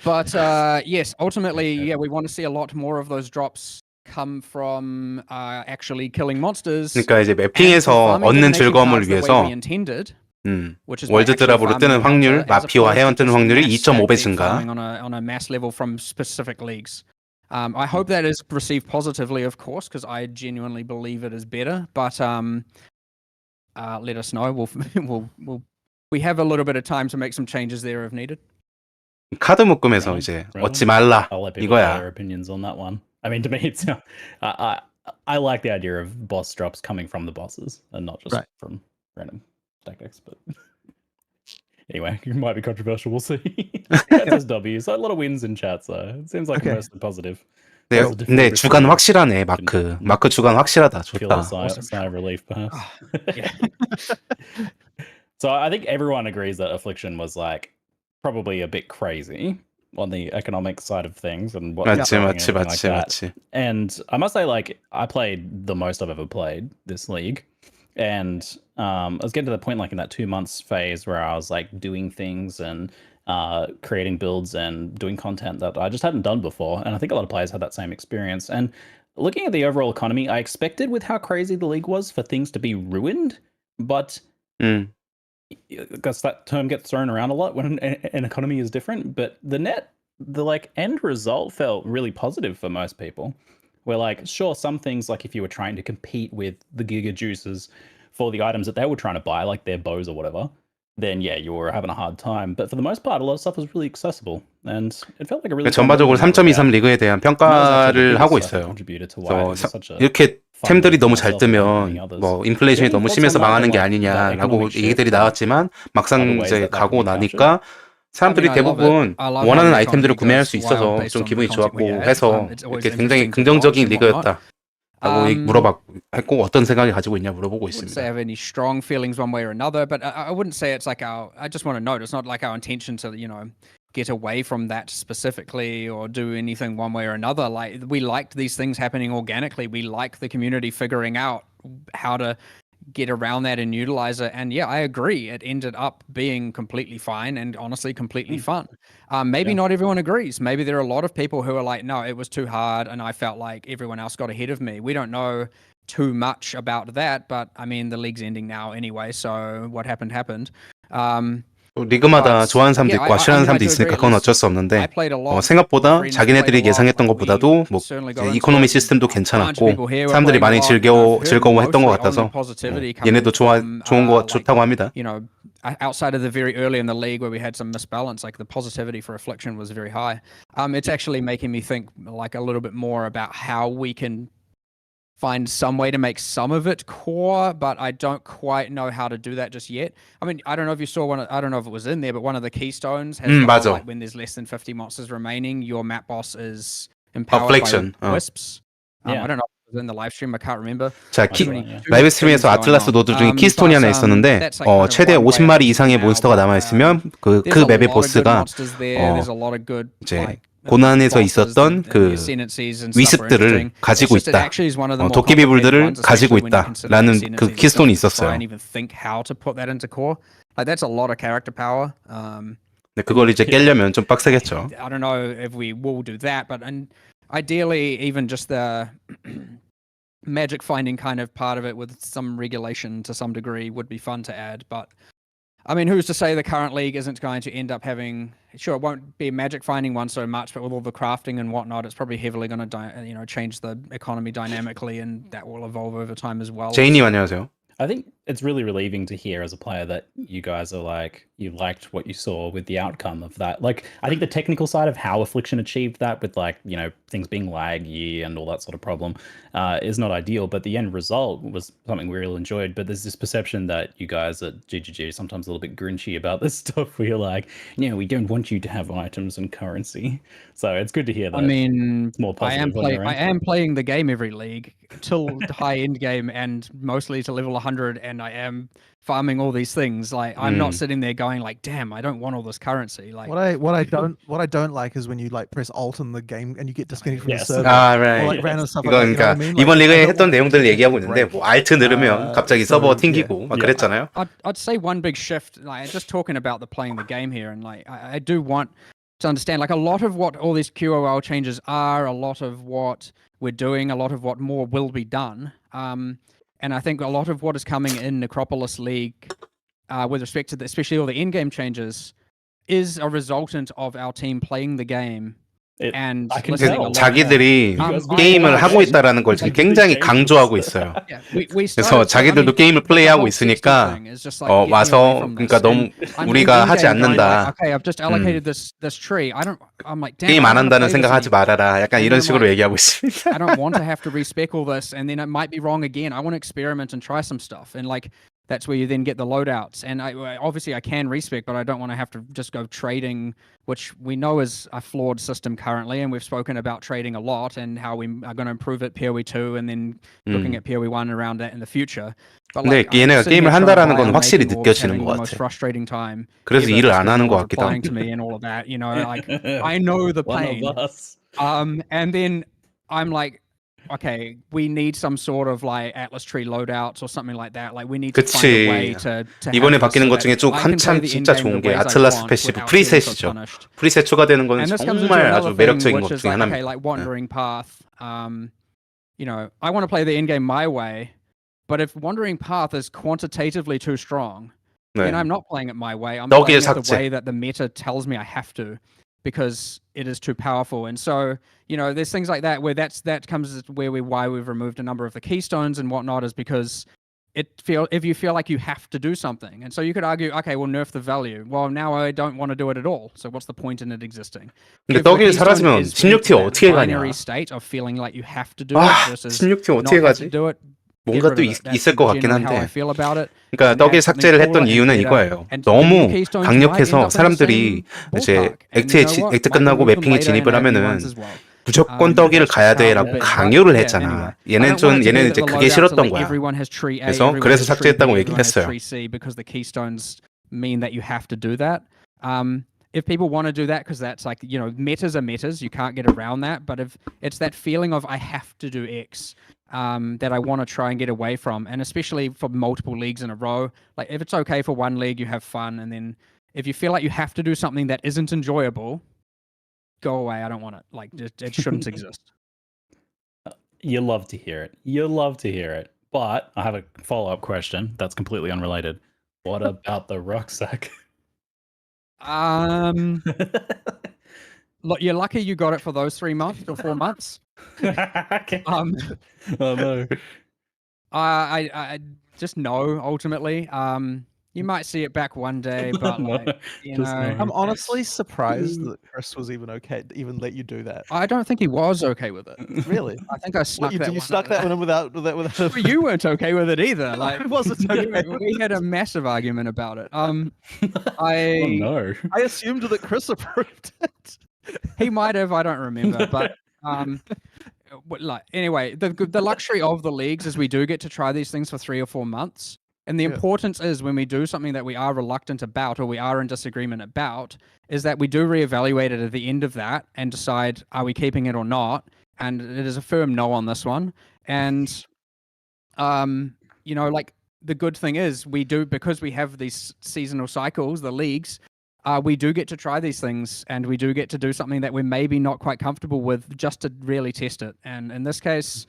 But yes, ultimately, yeah, we want to see a lot more of those drops come from actually killing monsters. 그러니까 이제 매핑에서 얻는 즐거움을 위해서 월드 드랍으로 뜨는 확률, 마피와 해원 뜨는 확률이 2.5배 증가. On a mass level from specific leagues. I hope that is received positively, of course, because I genuinely believe it is better. But let us know. We have a little bit of time to make some changes there if needed. 카드 묶음에서 이제 얻지 말라 이거야. Their opinions on that one. I mean, to me, it's I like the idea of boss drops coming from the bosses and not just from random tactics. But anyway, it might be controversial. We'll see. SSW, so a lot of wins in chat, so it seems like mostly positive. 네, 주간 확실하네 마크. 마크 주간 확실하다. 좋다. Sigh of relief, perhaps. So I think everyone agrees that Affliction was like probably a bit crazy on the economic side of things and what 맞지. And I must say, like, I played the most I've ever played this league, and I was getting to the point, like, in that 2 months phase where I was like doing things and creating builds and doing content that I just hadn't done before, and I think a lot of players had that same experience. And looking at the overall economy, I expected with how crazy the league was for things to be ruined, but because that term gets thrown around a lot when an economy is different, but the like end result felt really positive for most people. Where like, sure, some things, like if you were trying to compete with the Giga Juicers for the items that they were trying to buy, like their bows or whatever, then yeah, you were having a hard time. But for the most part, a lot of stuff was really accessible, and it felt like a really. 전반적으로 3.23 리그에 대한 평가를 하고 있어요. 이렇게 템들이 너무 잘 뜨면 뭐 인플레이션이 너무 심해서 망하는 게 아니냐라고 얘기들이 나왔지만 막상 이제 가고 나니까 사람들이 대부분 원하는 아이템들을 구매할 수 있어서 좀 기분이 좋았고 해서 이렇게 굉장히 긍정적인 리그였다. 라고 물어봤고 어떤 생각을 가지고 있냐 물어보고 I wouldn't 있습니다. say I have any strong feelings one way or another, but I wouldn't say it's like I just want to note it's not like our intention to get away from that specifically or do anything one way or another. Like we liked these things happening organically. We like the community figuring out how to get around that and utilize it. And yeah, I agree. It ended up being completely fine and honestly completely fun. Maybe not everyone agrees. Maybe there are a lot of people who are like, no, it was too hard and I felt like everyone else got ahead of me. We don't know too much about that, but I mean, the league's ending now anyway, so what happened happened. 리그마다 좋아하는 사람도 있고 싫어하는 사람도 있으니까 그건 어쩔 수 없는데 생각보다 자기네들이 예상했던 것보다도 뭐 이코노미 시스템도 괜찮았고 사람들이 많이 즐거워했던 것 같아서 얘네도 좋다고 합니다. Outside of the very early in the league where we had some misbalance, like the positivity for Affliction was very high. It's actually making me think like a little bit more about how we can find some way to make some of it core, but I don't quite know how to do that just yet. I mean, I don't know if you saw I don't know if it was in there, but one of the keystones has like when there's less than 50 monsters remaining, your map boss is empowered by wisps. I don't know if it was in the live stream, I can't remember. 자, 라이브 스트림에서 아틀라스 노드 중에 키스톤이 하나 있었는데 최대 50마리 이상의 몬스터가 남아있으면 그 맵의 보스가 이제 고난에서 있었던 그 위습들을 가지고 있다. 도깨비불들을 가지고 있다라는 그 키스톤이 있었어요. 네, 그걸 이제 깨려면 좀 빡세겠죠. I don't know if we will do that, but ideally even just the magic finding kind of part of it with some regulation to some degree would be fun to add, but I mean, who's to say the current league isn't going to end up having? Sure, it won't be a magic finding one so much, but with all the crafting and whatnot, it's probably heavily going to, change the economy dynamically, and that will evolve over time as well. 제이님 안녕하세요. I think it's really relieving to hear as a player that you guys are like, you liked what you saw with the outcome of that. Like, I think the technical side of how Affliction achieved that with like, things being laggy and all that sort of problem is not ideal, but the end result was something we really enjoyed. But there's this perception that you guys at GGG are sometimes a little bit grinchy about this stuff where you're like, we don't want you to have items and currency. So it's good to hear that. I mean, it's more positive I am playing the game every league till high end game and mostly to level 100, and I am farming all these things. Like I'm not sitting there going like, damn, I don't want all this currency. Like what I don't like is when you like press alt in the game and you get disconnected from the server. Right. Or, like, random stuff 이거 like that, 그러니까 이번 리그에 했던 내용들을 얘기하고 있는데 뭐 알트 누르면 갑자기 서버 튕기고 막 그랬잖아요. I'd say one big shift, like just talking about the playing the game here, and like I do want to understand like a lot of what all these QOL changes are, a lot of what we're doing, a lot of what more will be done. And I think a lot of what is coming in Necropolis League with respect to especially all the in-game changes is a resultant of our team playing the game and listening a lot 자기들이 게임을 하고 있다라는 걸 지금 굉장히 강조하고 있어요. 그래서 자기들도 게임을 플레이하고 있으니까 와서 그러니까 너무 우리가 하지 않는다. 게임 안 한다는 생각하지 말아라. 약간 이런 식으로 얘기하고 있습니다. I don't want to have to respec all this and then it might be wrong again. I want to experiment and try some stuff and like that's where you then get the loadouts. And obviously I can respec, but I don't want to have to just go trading, which we know is a flawed system currently. And we've spoken about trading a lot and how we are going to improve it PoE 2 and then looking at PoE 1 around that in the future. But 근데 얘네가 게임을 한다라는 건 확실히 느껴지는 것 같아. 그래서 일을 안 하는 것 같기도 하고. To me and all of that, like I know the pain. And then I'm like, okay, we need some sort of like Atlas Tree loadouts or something like that. Like we need to find a way to 이번에 바뀌는 것 중에 쭉 한참 진짜 좋은 게 아틀라스 패시브 프리셋이죠. 프리셋 추가되는 건 정말 아주 매력적인 것 중에 하나입니다. Okay, like Wandering Path, I want to play the in-game my way, but if Wandering Path is quantitatively too strong, then I'm not playing it my way. I'm playing it the way that the meta tells me I have to, because it is too powerful. And so, there's things like that where that comes why we've removed a number of the keystones and whatnot, is because if you feel like you have to do something. And so you could argue, okay, we'll nerf the value. Well, now I don't want to do it at all. So what's the point in it existing? 근데 떡이 사라지면 16티어 어떻게 가냐? State of feeling like you have to do it versus 16티어 어떻게 가지? 뭔가 또 있을 것 같긴 한데. 그러니까 떡이 삭제를 했던 이유는 이거예요. 너무 강력해서 사람들이 이제 액트 끝나고 매핑에 진입을 하면은 무조건 떡이를 that's just 가야 how it will 돼라고 be. But 강요를 yeah, 했잖아. anyway. I 얘는 don't want it to be 얘네는 that 이제 the 그게 loadouts are 싫었던 like 거야. everyone has tree A, 그래서 everyone 그래서 has tree B, 삭제했다고 얘기를 everyone has 했어요. tree C because the keystones mean that you have to do that. If people want to do that because that's like, you know, metas are metas, you can't get around that. But if it's that feeling of I have to do X that I want to try and get away from, and especially for multiple leagues in a row, like if it's okay for one league, you have fun, and then if you feel like you have to do something that isn't enjoyable, go away. I don't want it. Like it shouldn't exist. You love to hear it. You love to hear it. But I have a follow-up question that's completely unrelated. What about the rucksack? Look, you're lucky you got it for those 3 months or 4 months. Oh no. I just know ultimately. You might see it back one day, but No, like, you just know, no. I'm honestly it's- surprised that Chris was even okay to even let you do that. I don't think he was okay with it. Really? I think I snuck What, that you one. stuck that one in without Well, you weren't okay with it either. Like, I wasn't okay. we had a massive argument about it. Oh no. I assumed that Chris approved it. He might have. I don't remember, but anyway, the luxury of the leagues is we do get to try these things for 3 or 4 months, and the importance is when we do something that we are reluctant about or we are in disagreement about, is that we do reevaluate it at the end of that and decide are we keeping it or not. And it is a firm no on this one. And you know, like the good thing is we do, because we have these seasonal cycles, the leagues. We do get to try these things, and we do get to do something that we're maybe not quite comfortable with, just to really test it. And in this case,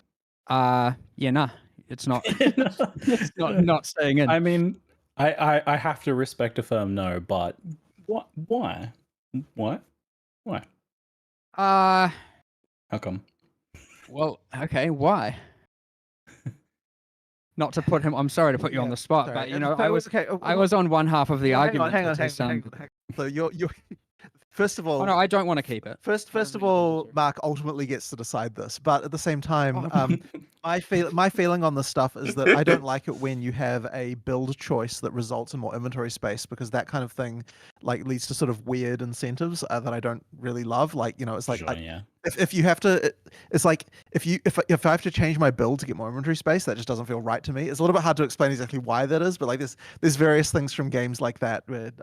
it's not. It's not staying in. I mean, I have to respect a firm no, but what? Why? What? Why? How come? Well, okay, why? Not to put him. I'm sorry to put you on the spot, sorry. but you know, I was okay. I was on one half of the argument. Hang on. to some- So you're first of all. Oh no, I don't want to keep it. First of all, Mark ultimately gets to decide this, but at the same time, my feeling on this stuff is that I don't like it when you have a build choice that results in more inventory space, because that kind of thing like leads to sort of weird incentives that I don't really love. Like, you know, it's like if you have to, it's like if I have to change my build to get more inventory space, that just doesn't feel right to me. It's a little bit hard to explain exactly why that is, but like there's various things from games like that where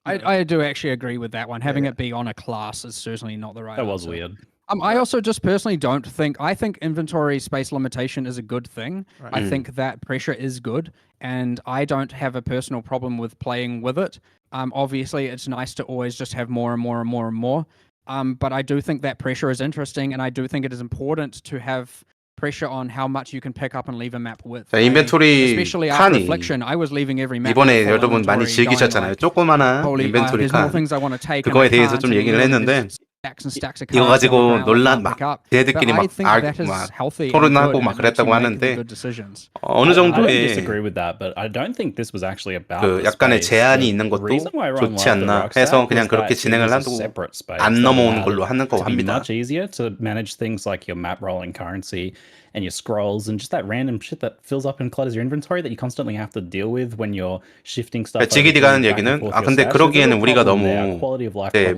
I do actually agree with that one. Having it be on a class is certainly not the right. That was answer. weird. I also just personally don't think. I think inventory space limitation is a good thing. Right. I think that pressure is good, and I don't have a personal problem with playing with it. Obviously, it's nice to always just have more and more and more and more. But I do think that pressure is interesting, and I do think it is important to have pressure on how much you can pick up and leave a map with. 자, 인벤토리 Especially after 칸이 Affliction, I was leaving every map. 이번에 with full 여러분 많이 inventory, going 즐기셨잖아요. like, 조그마한 holy, 인벤토리 there's more 칸. things I want to take. 그거에 and I 대해서 can't, 좀 and 얘기를 there's 했는데 stacks and stacks of 이거 cards 가지고 going around that I 논란 can't 막 pick up. 걔네들끼리 But I 막 think that is healthy and 토론하고 good, 막 and it lets 그랬다고 you make 하는데 good decisions. 어느 I don't 정도의 disagree with that, but I don't think this was actually about 그 the 약간의 space. 제한이 The 있는 것도 reason why everyone 좋지 loved the 않나 rucksack 해서 그냥 was 그렇게 that it 진행을 was a 하고 separate space 안 that 넘어오는 allowed 걸로 it 하는 거 to be 합니다. much easier to manage things like your map rolling currency and your scrolls and just that random shit that fills up and clutters your inventory that you constantly have to deal with when you're shifting stuff. 지기디가 하는 얘기는 근데 그러기에는 우리가 너무 이제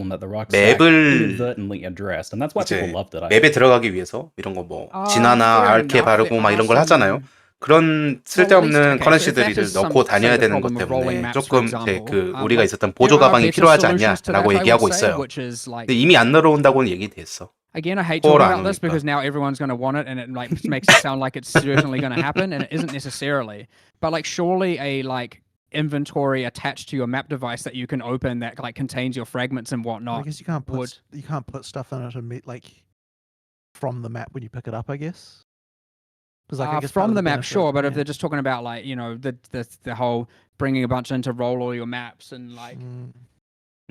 맵을 inadvertently addressed, and that's why people loved it. 맵에 들어가기 위해서 이런 거 뭐 진화나 RK 바르고 막 이런 걸 하잖아요. 그런 쓸데없는 커런시들을 넣고 다녀야 되는 것 때문에 조금 이제 그 우리가 있었던 보조 가방이 필요하지 않냐라고 얘기하고 있어요. 근데 이미 안 늘어온다고는 얘기됐어. Again, I hate talking about this because now everyone's going to want it, and it like makes it sound like it's certainly going to happen, and it isn't necessarily. But like, surely a like inventory attached to your map device that you can open that like contains your fragments and whatnot. I guess you can't put stuff in it and meet like from the map when you pick it up, I guess. Like, I guess from the map, sure, but if they're just talking about like, you know, the whole bringing a bunch in to roll all your maps and like,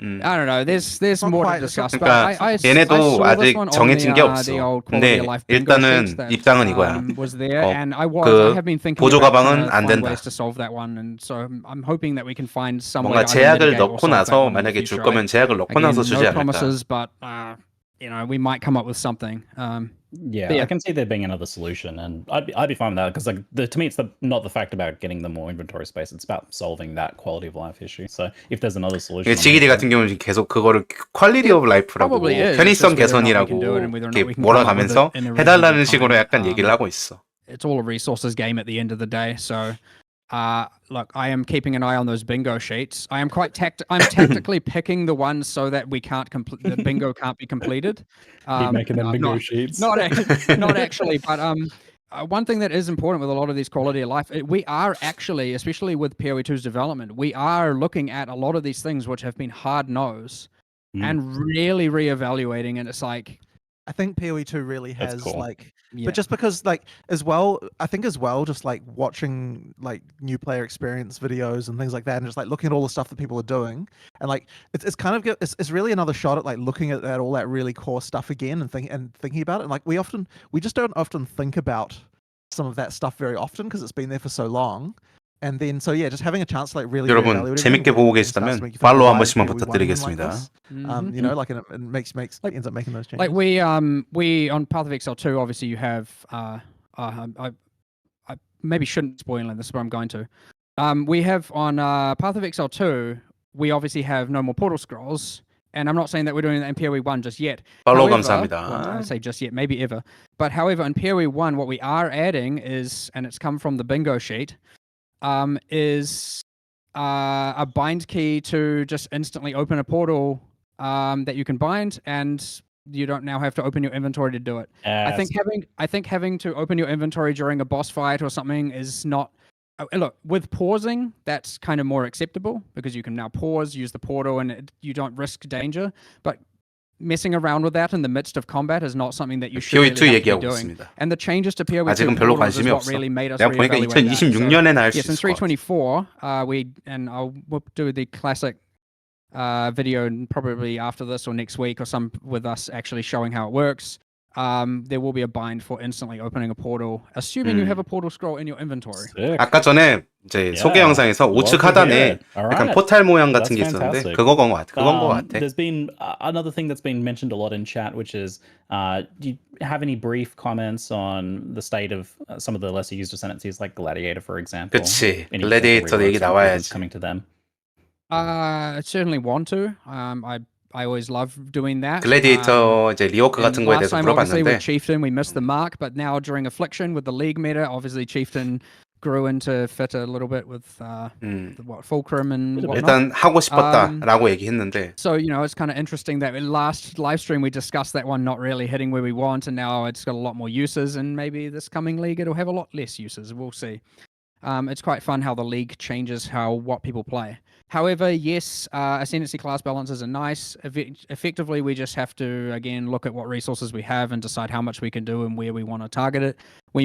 I don't know. There's more to discuss. 그러니까 but 얘네도 I 아직 정해진 게 없어. 근데 일단은 입장은 이거야. Was there, and I have been thinking 보조 about 가방은 안 된다. ways to solve that one, and so I'm hoping that we can find some way 뭔가 to either 제약을 mitigate or 넣고 solve that 나서 one in the 만약에 줄 future. 거면 제약을 넣고 Again, 나서 주지 no 않을까. promises, but you know, we might come up with something. Yeah, Yeah. I can see there being another solution, and I'd be fine with that because like to me, it's not the fact about getting them more inventory space; it's about solving that quality of life issue. So if there's another solution, I'm 지기디 here for 같은 it. 경우는 계속 그거를 퀄리티 It 오브 라이프라고 probably is. It's 편의성 just whether or not we can do it 개선이라고 and whether or not we 이렇게 can come up with it 몰아가면서 in a reasonable 해달라는 식으로 time. 약간 얘기를 하고 있어. It's all a resources game at the end of the day. So, look, I am keeping an eye on those bingo sheets. I am quite I'm tactically picking the ones so that we can't complete the bingo can't be completed. Keep making them no, bingo sheets. not actually, but one thing that is important with a lot of these quality of life, we are actually, especially with PoE 2's development, we are looking at a lot of these things which have been hard nosed and really reevaluating. And it's like, I think PoE 2 really That's has cool. like, yeah. but just because like as well, I think as well, just like watching like new player experience videos and things like that, and just like looking at all the stuff that people are doing, and like it's kind of it's really another shot at like looking at all that really core stuff again and thinking about it. And like we just don't often think about some of that stuff very often because it's been there for so long. And then so yeah, just having a chance to like really 여러분 reevaluate 재밌게 everything 보고 when it starts to 계시다면 make you think, 팔로우 한 why is 번씩만 PoE 1 even like 부탁드리겠습니다. this? You know, like and it makes Like- ends up making those changes. Like we on Path of Exile 2, obviously you have I maybe shouldn't spoil it, this is what I'm going to. We have on Path of Exile 2, we obviously have no more portal scrolls, and I'm not saying that we're doing that in PoE 1 just yet. 팔로우 However, 감사합니다. well, I say just yet, maybe ever. But however, in PoE 1, what we are adding is, and it's come from the bingo sheet, is a bind key to just instantly open a portal that you can bind, and you don't now have to open your inventory to do it. I think having to open your inventory during a boss fight or something is not. Look, with pausing, that's kind of more acceptable because you can now pause, use the portal, and you don't risk danger. But messing around with that in the midst of combat is not something that you should PoE really 2 have to be 얘기하고 doing. 있습니다. And the changes to PoE 2 아직은 별로 portals is 관심이 what 없어. really made us 내가 보니까 reevaluate that. So, 2026년에는 할 수 yes, in 있을 것 같아. 324, we'll do the classic video and probably after this or next week or some with us actually showing how it works. There will be a bind for instantly opening a portal, assuming you have a portal scroll in your inventory. 아까 전에 이제 소개 영상에서 우측 하단에 약간 포탈 모양 같은 게 있었는데 그건 것 같아. 그건 것 같아. There's been another thing that's been mentioned a lot in chat, which is do you have any brief comments on the state of some of the lesser used ascendancies like Gladiator, for example? 그치. Any 글래디에이터 reworks 얘기 or improvements 나와야지. coming to them. I certainly want to. I always love doing that. 글래디에이터 이제 리워크 같은 거에 last 대해서 time, obviously, 물어봤는데 with Chieftain, we missed the mark, but now during Affliction with the League meta, obviously Chieftain grew into fit a little bit with Fulcrum and whatnot. 일단 하고 싶었다라고 얘기했는데 So, you know, it's kind of interesting that in last live stream we discussed that one not really hitting where we want, and now it's got a lot more uses, and maybe this coming league it'll have a lot less uses. We'll see. It's quite fun how the league changes what people play. However, yes, ascendancy class balances are nice. Effectively, we just have to, again, look at what resources we have and decide how much we can do and where we want to target it. We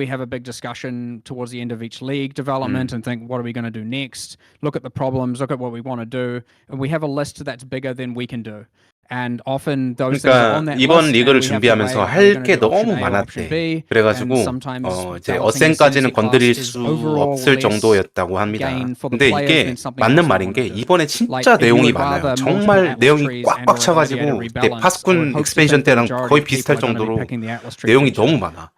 have a big discussion towards the end of each league development and think, what are we going to do next? Look at the problems, look at what we want to do. And we have a list that's bigger than we can do. And often those things are on that 이번 list, 리그를 and we have to 준비하면서 weigh, 할 게 are we 너무 gonna do option A or option 많았대. B? 그래가지고 And sometimes 이제 balancing 어센까지는 ascendancy 건드릴 class is 수 overall 없을 less 정도였다고 합니다. gain for the 근데 players 이게 than something 맞는 else we 말인 게 want to do. 이번에 진짜 Like, if you 내용이 would rather 많아요. multiple 정말 Atlas 내용이 trees 꽉꽉 and/or a 차가지고 gladiator 이게 rebalance, I would 파스쿤 hope to 익스페이션 think the 때랑 majority 거의 of people 비슷할 are gonna be 정도로 picking the Atlas tree 내용이 feature. 너무 많아.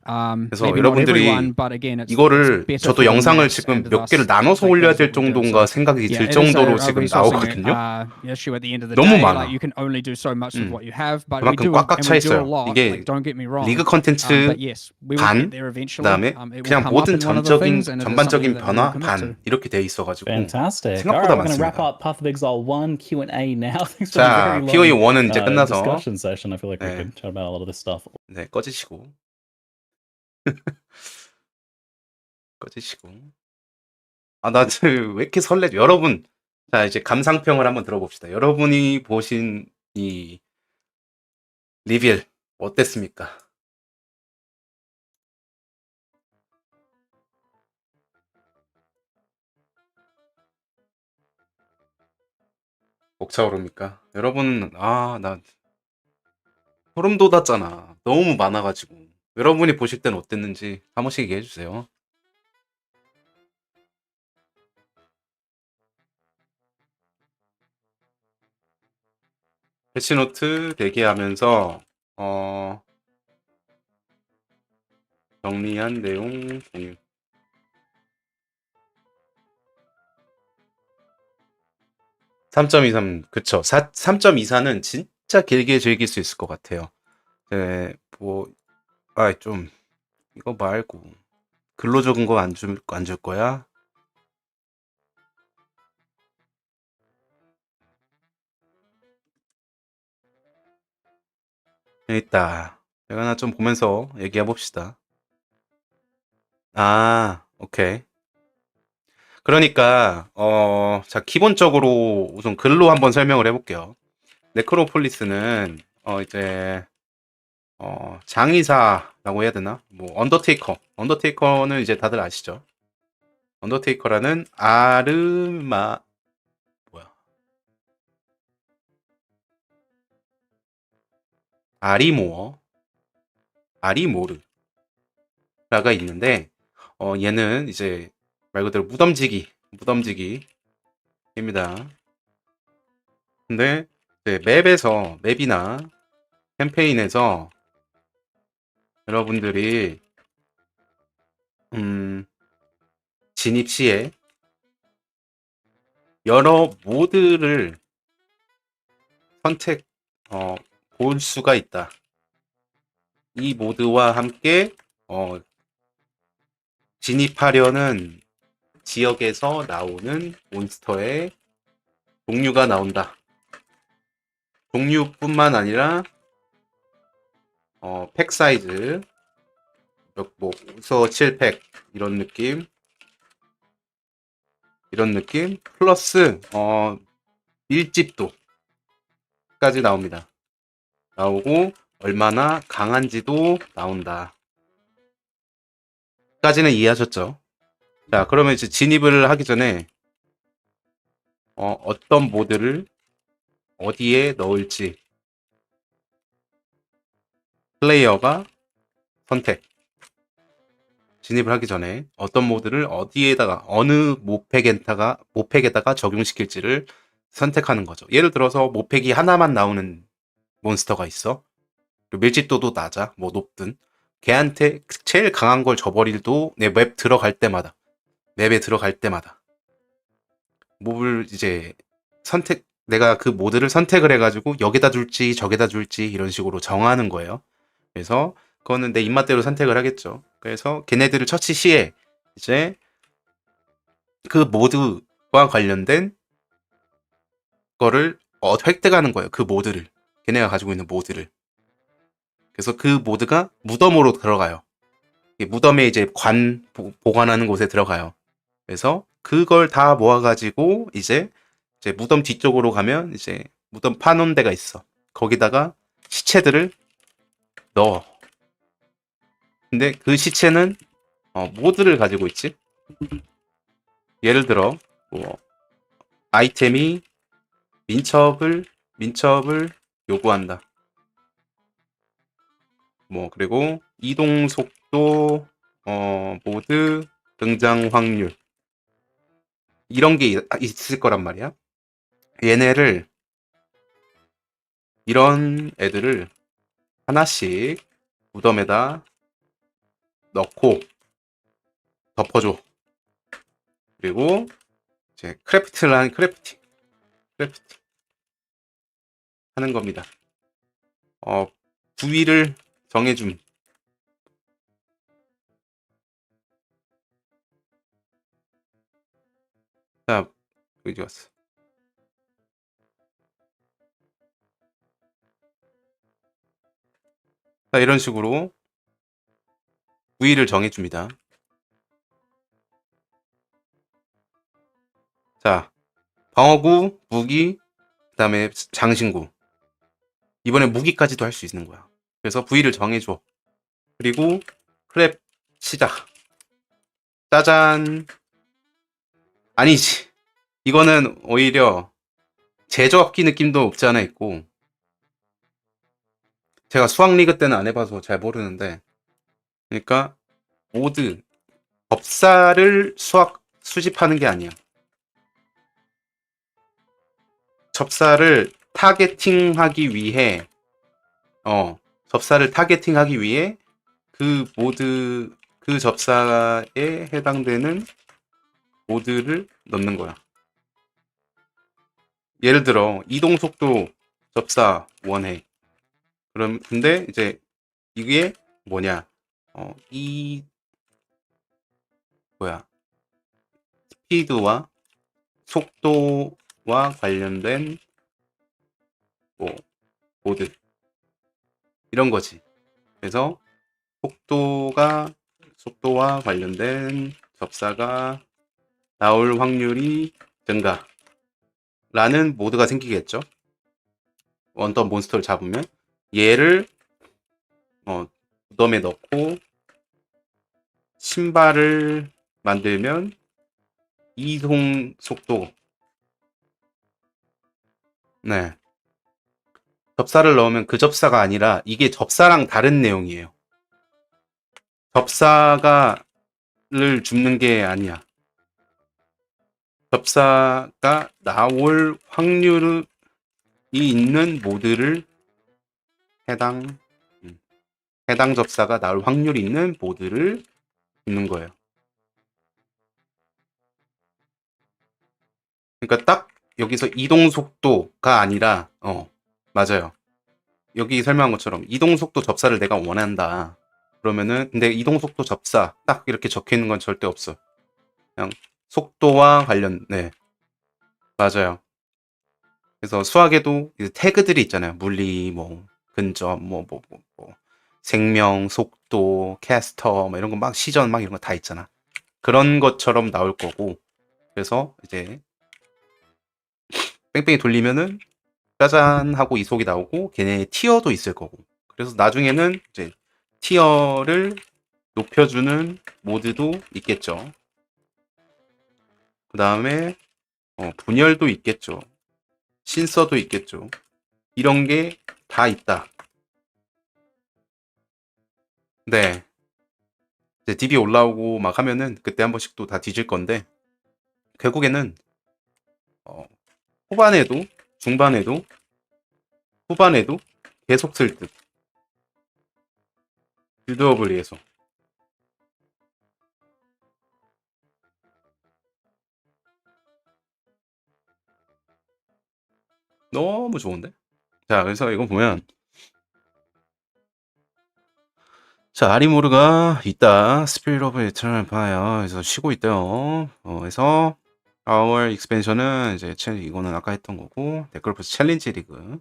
그래서 Maybe not 여러분들이 everyone, but again, it's 이거를 better 저도 for the 영상을 mass 지금 and 몇 thus 개를 나눠서 like 올려야 things 될 that we do. 정도인가 So, 생각이 yeah, 들 it is 정도로 a 지금 resourcing 나오거든요. issue at the end of the 너무 day. 많아. Like you can only do so much with what you have, but we 그만큼 do 꽉꽉 차 and we do a 있어요. lot. 이게 Like, don't get me wrong. 리그 컨텐츠 But yes, we will 반, get there eventually. 그다음에 It will 그냥 come up 모든 in one of the 전적인 things, and it is 전반적인 something that we will 변화 commit to. 반 이렇게 돼 있어가지고 Fantastic. All right, 생각보다 we're going to wrap 많습니다. up Path of Exile 1 Q&A now. Thanks for 자, a very PoE long 1은 이제 끝나서 discussion session. I feel like we 네. could chat about a lot of this stuff. 네, 꺼지시고 꺼지시고 나 지금 왜 이렇게 설레죠? 여러분, 자 이제 감상평을 한번 들어봅시다. 여러분이 보신 이 리빌 어땠습니까? 벅차오릅니까? 여러분, 나 소름 돋았잖아. 너무 많아가지고. 여러분이 보실 땐 어땠는지 한 번씩 얘기해 주세요. 패치노트 대기하면서 정리한 내용 공유. (3.23) 그쵸. 3.24는 진짜 길게 즐길 수 있을 것 같아요. 네, 좀 이거 말고 글로 적은 거 안 줄 거야? 여기 있다. 이거 하나 좀 보면서 얘기해 봅시다. 오케이. 그러니까 자, 기본적으로 우선 글로 한번 설명을 해볼게요. 네크로폴리스는 이제 장의사라고 해야 되나? 뭐 언더테이커는 이제 다들 아시죠? 언더테이커라는 아리모르라가 있는데 얘는 이제 말 그대로 무덤지기입니다. 근데 이제 맵이나 캠페인에서 여러분들이 진입 시에 여러 모드를 볼 수가 있다. 이 모드와 함께 진입하려는 지역에서 나오는 몬스터의 종류가 나온다. 종류뿐만 아니라 팩 사이즈 우서 7팩 이런 느낌 플러스 밀집도까지 나옵니다. 나오고 얼마나 강한지도 나온다. 까지는 이해하셨죠? 자, 그러면 이제 진입을 하기 전에 어떤 모드를 어디에 넣을지 플레이어가 선택. 진입을 하기 전에 어떤 모드를 어디에다가 어느 모팩에다가 적용시킬지를 선택하는 거죠. 예를 들어서 모팩이 하나만 나오는 몬스터가 있어. 그리고 밀집도도 낮아. 뭐 높든. 걔한테 제일 강한 걸 줘버릴도 내 맵에 들어갈 때마다 몹을 이제 내가 그 모드를 선택을 해가지고 여기다 줄지 저기다 줄지 이런 식으로 정하는 거예요. 그래서 그거는 내 입맛대로 선택을 하겠죠. 그래서 걔네들을 처치 시에 이제 그 모드와 관련된 거를 획득하는 거예요. 그 모드를. 걔네가 가지고 있는 모드를. 그래서 그 모드가 무덤으로 들어가요. 무덤에 이제 보관하는 곳에 들어가요. 그래서 그걸 다 모아가지고 이제 무덤 뒤쪽으로 가면 이제 무덤 파놓은 데가 있어. 거기다가 시체들을 넣어. 근데 그 시체는 모드를 가지고 있지. 예를 들어 뭐 아이템이 민첩을 요구한다. 뭐 그리고 이동 속도, 모드, 등장 확률 이런 게 있을 거란 말이야. 이런 애들을 하나씩 무덤에다 넣고 덮어줘. 그리고 이제 크래프팅 하는 겁니다. 부위를 정해줌. 자, 여기 왔어. 자, 이런 식으로 부위를 정해줍니다. 자, 방어구, 무기, 그 다음에 장신구. 이번에 무기까지도 할 수 있는 거야. 그래서 부위를 정해줘. 그리고 크랩 시작. 짜잔. 아니지. 이거는 오히려 제조업기 느낌도 없지 않아 있고, 제가 수학리그 때는 안 해봐서 잘 모르는데, 그러니까 모드 법사를 수집하는 게 아니야. 접사를 타겟팅하기 위해 그 모드 그 접사에 해당되는 모드를 넣는 거야. 예를 들어 이동 속도 접사 원해. 그럼 근데 이제 이게 뭐냐? 이 뭐야? 스피드와 속도와 관련된 뭐 모드 이런 거지. 그래서 속도와 관련된 접사가 나올 확률이 증가라는 모드가 생기겠죠. 어떤 몬스터를 잡으면 얘를 무덤에 넣고 신발을 만들면 이동 속도 네 접사를 넣으면 그 접사가 아니라 이게 접사랑 다른 내용이에요. 접사가를 줍는 게 아니야. 접사가 나올 확률이 있는 모드를 해당 접사가 나올 확률이 있는 모드를 줍는 거예요. 그러니까 딱 여기서 이동 속도가 아니라 맞아요. 여기 설명한 것처럼 이동 속도 접사를 내가 원한다. 그러면은 근데 이동 속도 접사 딱 이렇게 적혀 있는 건 절대 없어. 그냥 속도와 관련 네 맞아요. 그래서 수학에도 이제 태그들이 있잖아요. 물리 뭐 근접 뭐 생명 속도 캐스터 뭐 이런 거 막 시전 막 이런 거 다 있잖아. 그런 것처럼 나올 거고 그래서 이제 뺑뺑이 돌리면은 짜잔 하고 이속이 나오고 걔네 티어도 있을 거고 그래서 나중에는 이제 티어를 높여주는 모드도 있겠죠. 그 다음에 분열도 있겠죠. 신서도 있겠죠. 이런 게 다 있다. 네. 이제 DB 올라오고 막 하면은 그때 한 번씩 또 다 뒤질 건데 결국에는 후반에도 중반에도 후반에도 계속 쓸 듯. 빌드업을 위해서. 너무 좋은데? 자, 그래서 이거 보면 자, 아리모르가 있다. 스피릿 오브 에터널 파이어. 그래서 쉬고 있대요. 그래서 our 익스펜션은 이제 이거는 아까 했던 거고 데크로프스 챌린지 리그.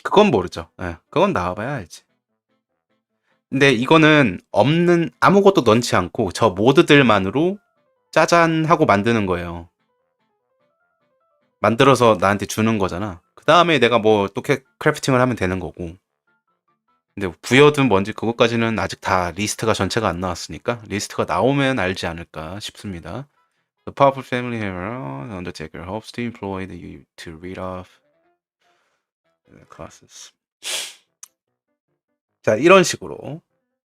그건 모르죠. 예, 그건 나와봐야 알지. 근데 이거는 없는 아무것도 넣지 않고 저 모드들만으로 짜잔 하고 만드는 거예요. 만들어서 나한테 주는 거잖아. 그 다음에 내가 뭐 또 크래프팅을 하면 되는 거고. 근데 부여든 뭔지 그것까지는 아직 다 리스트가 전체가 안 나왔으니까 리스트가 나오면 알지 않을까 싶습니다. The powerful family hero Undertaker hopes to employ you to read off the classes. 자, 이런 식으로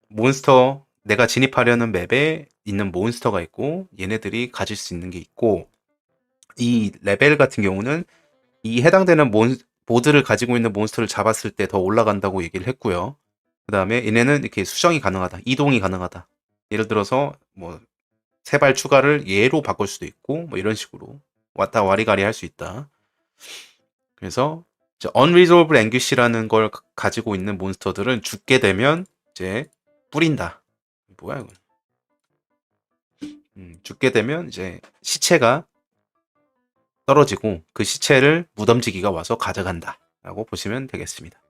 몬스터 내가 진입하려는 맵에 있는 몬스터가 있고 얘네들이 가질 수 있는 게 있고 이 레벨 같은 경우는 이 해당되는 모드를 가지고 있는 몬스터를 잡았을 때 더 올라간다고 얘기를 했고요. 그 다음에 얘네는 이렇게 수정이 가능하다. 이동이 가능하다. 예를 들어서 뭐 세 발 추가를 얘로 바꿀 수도 있고 뭐 이런 식으로 왔다 와리가리 할 수 있다. 그래서 이제 Unresolved Anguish라는 걸 가지고 있는 몬스터들은 죽게 되면 이제 뿌린다. 뭐야 이거? 죽게 되면 이제 시체가 떨어지고 그 시체를 무덤지기가 와서 가져간다. 라고 보시면 되겠습니다.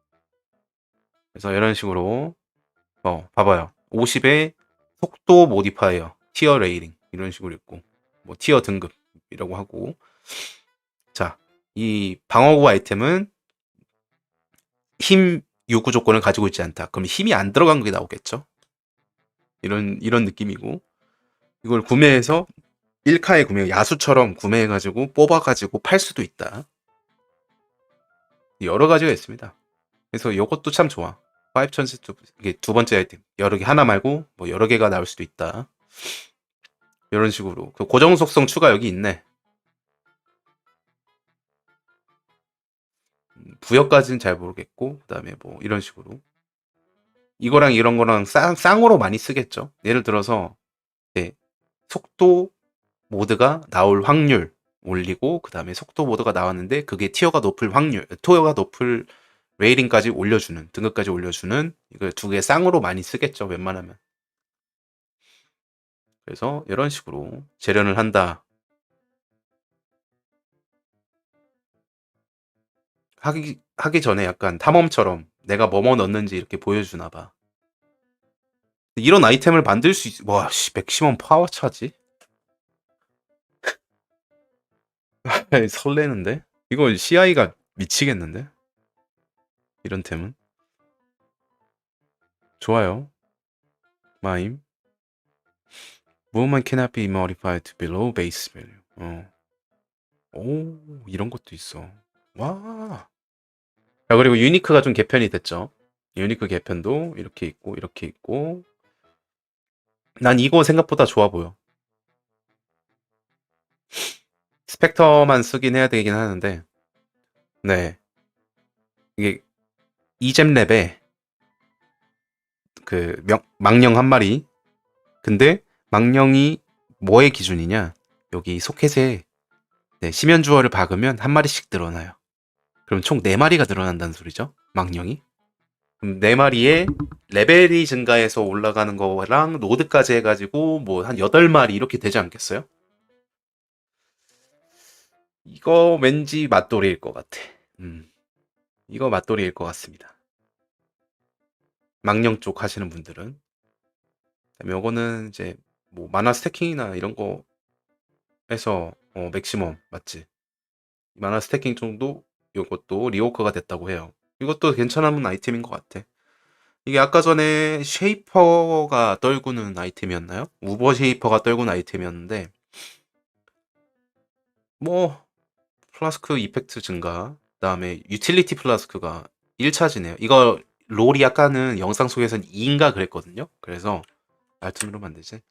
그래서 이런 식으로 봐봐요. 50의 속도 모디파이어, 티어 레이팅 이런 식으로 있고 뭐 티어 등급이라고 하고 자, 이 방어구 아이템은 힘 요구 조건을 가지고 있지 않다. 그럼 힘이 안 들어간 게 나오겠죠? 이런 느낌이고 이걸 구매해서 1카에 구매 야수처럼 구매해가지고 뽑아가지고 팔 수도 있다. 여러 가지가 있습니다. 그래서 이것도 참 좋아. 5천스 이게 두 번째 아이템 여러 개 하나 말고 뭐 여러 개가 나올 수도 있다. 이런 식으로 그 고정 속성 추가 여기 있네. 부여까지는 잘 모르겠고 그 다음에 뭐 이런 식으로 이거랑 이런 거랑 쌍으로 많이 쓰겠죠. 예를 들어서 네, 속도 모드가 나올 확률 올리고 그 다음에 속도 모드가 나왔는데 그게 티어가 높을 레이링까지 올려주는 등급까지 올려주는 이거 두 개 쌍으로 많이 쓰겠죠. 웬만하면. 그래서 이런 식으로 재련을 한다. 하기 전에 약간 탐험처럼 내가 뭐뭐 넣는지 이렇게 보여주나 봐. 이런 아이템을 만들 수 와, 씨, 맥시멈 파워 차지? 설레는데? 이거 CI가 미치겠는데? 이런 템은? 좋아요. 마임. Movement cannot be modified to below base value. 오, 이런 것도 있어. 와. 자, 그리고 유니크가 좀 개편이 됐죠. 유니크 개편도 이렇게 있고, 이렇게 있고. 난 이거 생각보다 좋아 보여. 스펙터만 쓰긴 해야 되긴 하는데, 네. 이게 이잼 랩에 그 망령 한 마리. 근데 망령이 뭐의 기준이냐? 여기 소켓에 네, 심연주얼을 박으면 한 마리씩 늘어나요. 그럼 총 4마리가 늘어난다는 소리죠. 망령이. 그럼 4마리에 레벨이 증가해서 올라가는 거랑 로드까지 해가지고 뭐 한 8마리 이렇게 되지 않겠어요? 이거 왠지 맛돌이일 것 같아. 이거 맛돌이일 것 같습니다. 망령 쪽 하시는 분들은. 그다음에 요거는 이제 뭐 만화 스태킹이나 이런 거 해서 맥시멈 맞지? 만화 스태킹 정도 요것도 리워크가 됐다고 해요. 이것도 괜찮은 아이템인 것 같아. 이게 아까 전에 쉐이퍼가 떨구는 아이템이었나요? 우버 쉐이퍼가 떨구는 아이템이었는데 뭐 플라스크 이펙트 증가 그다음에 유틸리티 플라스크가 1차지네요. 이거 롤이 아까는 영상 속에서는 2인가 그랬거든요. 그래서 말투로 만들지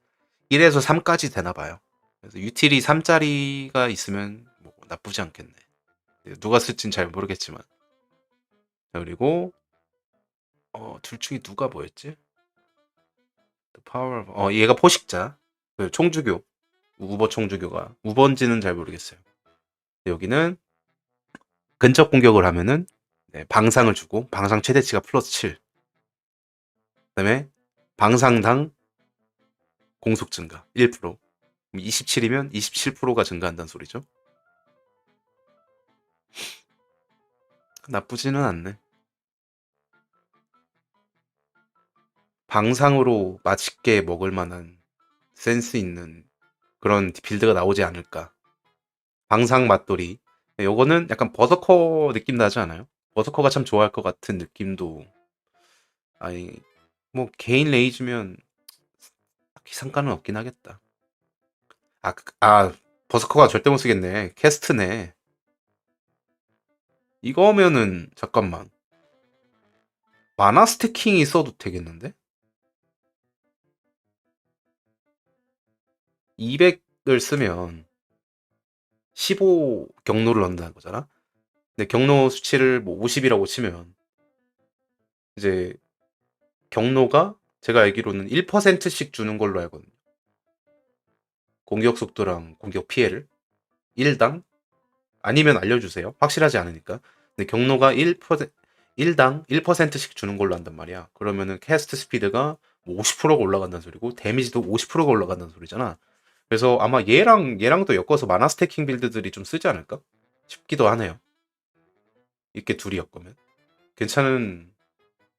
1에서 3까지 되나 봐요. 그래서 유틸이 3짜리가 있으면 뭐 나쁘지 않겠네. 누가 쓸진 잘 모르겠지만. 그리고 둘 중에 누가 뭐였지? 파워 얘가 포식자. 그 총주교. 우버 총주교가 우번지는 잘 모르겠어요. 여기는 근접 공격을 하면은 네, 방상을 주고 방상 최대치가 플러스 7. 그다음에 방상당 공속 증가 1%. 27이면 27%가 증가한다는 소리죠. 나쁘지는 않네. 방상으로 맛있게 먹을 만한 센스 있는 그런 빌드가 나오지 않을까. 방상 맛돌이. 요거는 약간 버서커 느낌 나지 않아요? 버서커가 참 좋아할 것 같은 느낌도. 아니 뭐 개인 레이즈면 딱히 상관은 없긴 하겠다. 버서커가 절대 못 쓰겠네. 캐스트네. 이거면은 잠깐만. 마나 스태킹이 써도 되겠는데? 200을 쓰면 15 경로를 넣는다는 거잖아. 근데 경로 수치를 뭐 50이라고 치면 이제 경로가 제가 알기로는 1%씩 주는 걸로 알거든요. 공격 속도랑 공격 피해를 1당 아니면 알려주세요. 확실하지 않으니까. 근데 경로가 1당 1%씩 주는 걸로 한단 말이야. 그러면은 캐스트 스피드가 50%가 올라간다는 소리고 데미지도 50%가 올라간다는 소리잖아. 그래서 아마 얘랑도 엮어서 마나 스태킹 빌드들이 좀 쓰지 않을까 싶기도 하네요. 이렇게 둘이 엮으면 괜찮은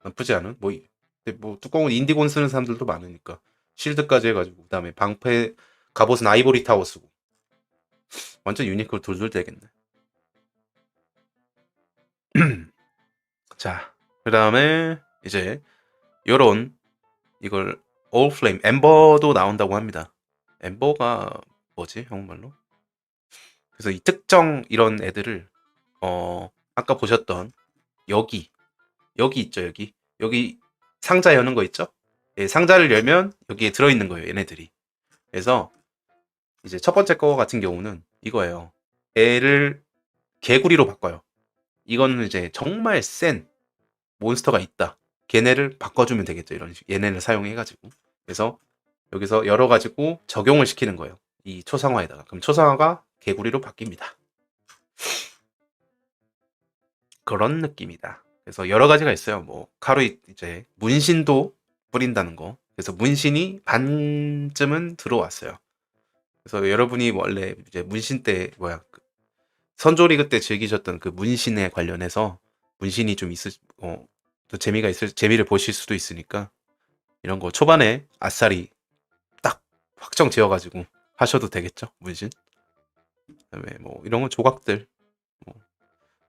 나쁘지 않은 근데 뭐 뚜껑은 인디곤 쓰는 사람들도 많으니까 실드까지 해가지고 그다음에 방패 갑옷은 아이보리 타워 쓰고 완전 유니크로 돌돌 되겠네. 자, 그 다음에 이제 요런 이걸 All Flame 엠버도 나온다고 합니다. 엠버가 뭐지 한국말로? 그래서 이 특정 이런 애들을 아까 보셨던 여기 있죠. 여기 상자 여는 거 있죠? 예, 상자를 열면 여기에 들어있는 거예요. 얘네들이. 그래서 이제 첫 번째 거 같은 경우는 이거예요. 애를 개구리로 바꿔요. 이거는 이제 정말 센 몬스터가 있다. 걔네를 바꿔주면 되겠죠. 이런 식. 얘네를 사용해가지고. 그래서 여기서 열어가지고 적용을 시키는 거예요. 이 초상화에다가. 그럼 초상화가 개구리로 바뀝니다. 그런 느낌이다. 그래서 여러 가지가 있어요. 뭐 카로 이제 문신도 뿌린다는 거. 그래서 문신이 반쯤은 들어왔어요. 그래서 여러분이 원래 이제 문신 때 선조리그 때 즐기셨던 그 문신에 관련해서 문신이 좀 또 재미를 보실 수도 있으니까 이런 거 초반에 아싸리 딱 확정 지어가지고 하셔도 되겠죠. 문신. 그다음에 뭐 이런 거 조각들, 뭐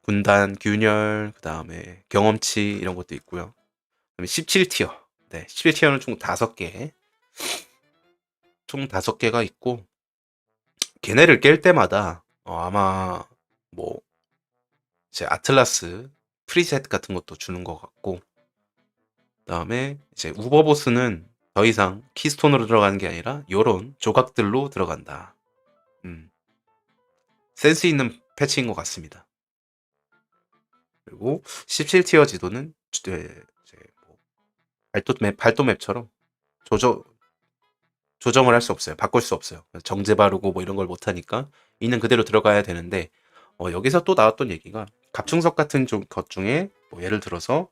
군단, 균열, 그다음에 경험치 이런 것도 있고요. 그다음에 17티어. 네, 17티어는 총 5개. 총 5개가 있고 걔네를 깰 때마다 아마 뭐 이제 아틀라스 프리셋 같은 것도 주는 것 같고 그다음에 이제 우버보스는 더 이상 키스톤으로 들어가는 게 아니라 요런 조각들로 들어간다. 센스 있는 패치인 것 같습니다. 그리고 17티어 지도는 이제 뭐 발도 맵처럼 조정을 할 수 없어요. 바꿀 수 없어요. 정제 바르고 뭐 이런 걸 못하니까 있는 그대로 들어가야 되는데 여기서 또 나왔던 얘기가 갑충석 같은 것 중에 뭐 예를 들어서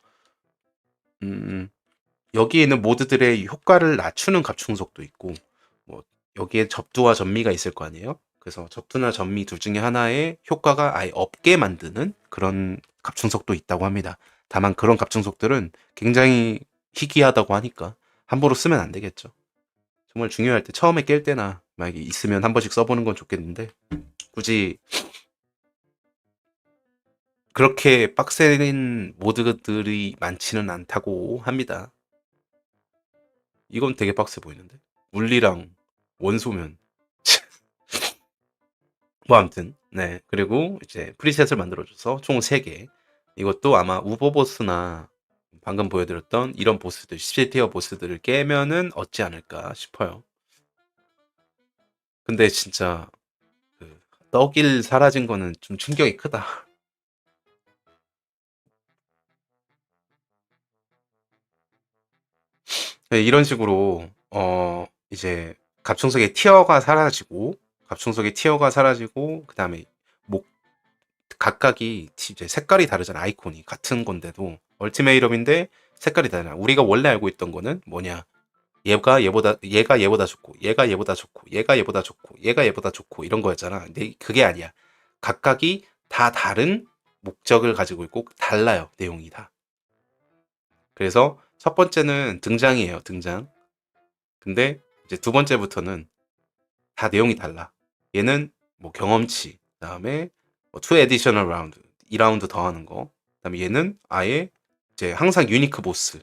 여기에 있는 모드들의 효과를 낮추는 갑충석도 있고 뭐 여기에 접두와 전미가 있을 거 아니에요. 그래서 접두나 전미 둘 중에 하나의 효과가 아예 없게 만드는 그런 갑충석도 있다고 합니다. 다만 그런 갑충석들은 굉장히 희귀하다고 하니까 함부로 쓰면 안 되겠죠. 정말 중요할 때 처음에 깰 때나 만약에 있으면 한 번씩 써보는 건 좋겠는데 굳이 그렇게 빡센 모드들이 많지는 않다고 합니다. 이건 되게 빡세 보이는데 물리랑 원소면 뭐 아무튼 네 그리고 이제 프리셋을 만들어줘서 총 3개 이것도 아마 우버보스나 방금 보여드렸던 이런 보스들 17티어 보스들을 깨면은 얻지 않을까 싶어요. 근데 진짜 그 떡일 사라진 거는 좀 충격이 크다. 네, 이런 식으로 이제 갑충석의 티어가 사라지고 그다음에 목 각각이 이제 색깔이 다르잖아. 아이콘이 같은 건데도 얼티메이럼인데 색깔이 다르잖아. 우리가 원래 알고 있던 거는 뭐냐? 얘가 얘보다 좋고 얘가 얘보다 좋고 얘가 얘보다 좋고 얘가 얘보다 좋고 이런 거였잖아. 근데 그게 아니야. 각각이 다 다른 목적을 가지고 있고 달라요. 내용이 다. 그래서 첫 번째는 등장이에요. 등장. 근데 이제 두 번째부터는 다 내용이 달라. 얘는 뭐 경험치, 그다음에 뭐 2 additional round, 2라운드 더 하는 거. 그다음에 얘는 아예 이제 항상 유니크 보스.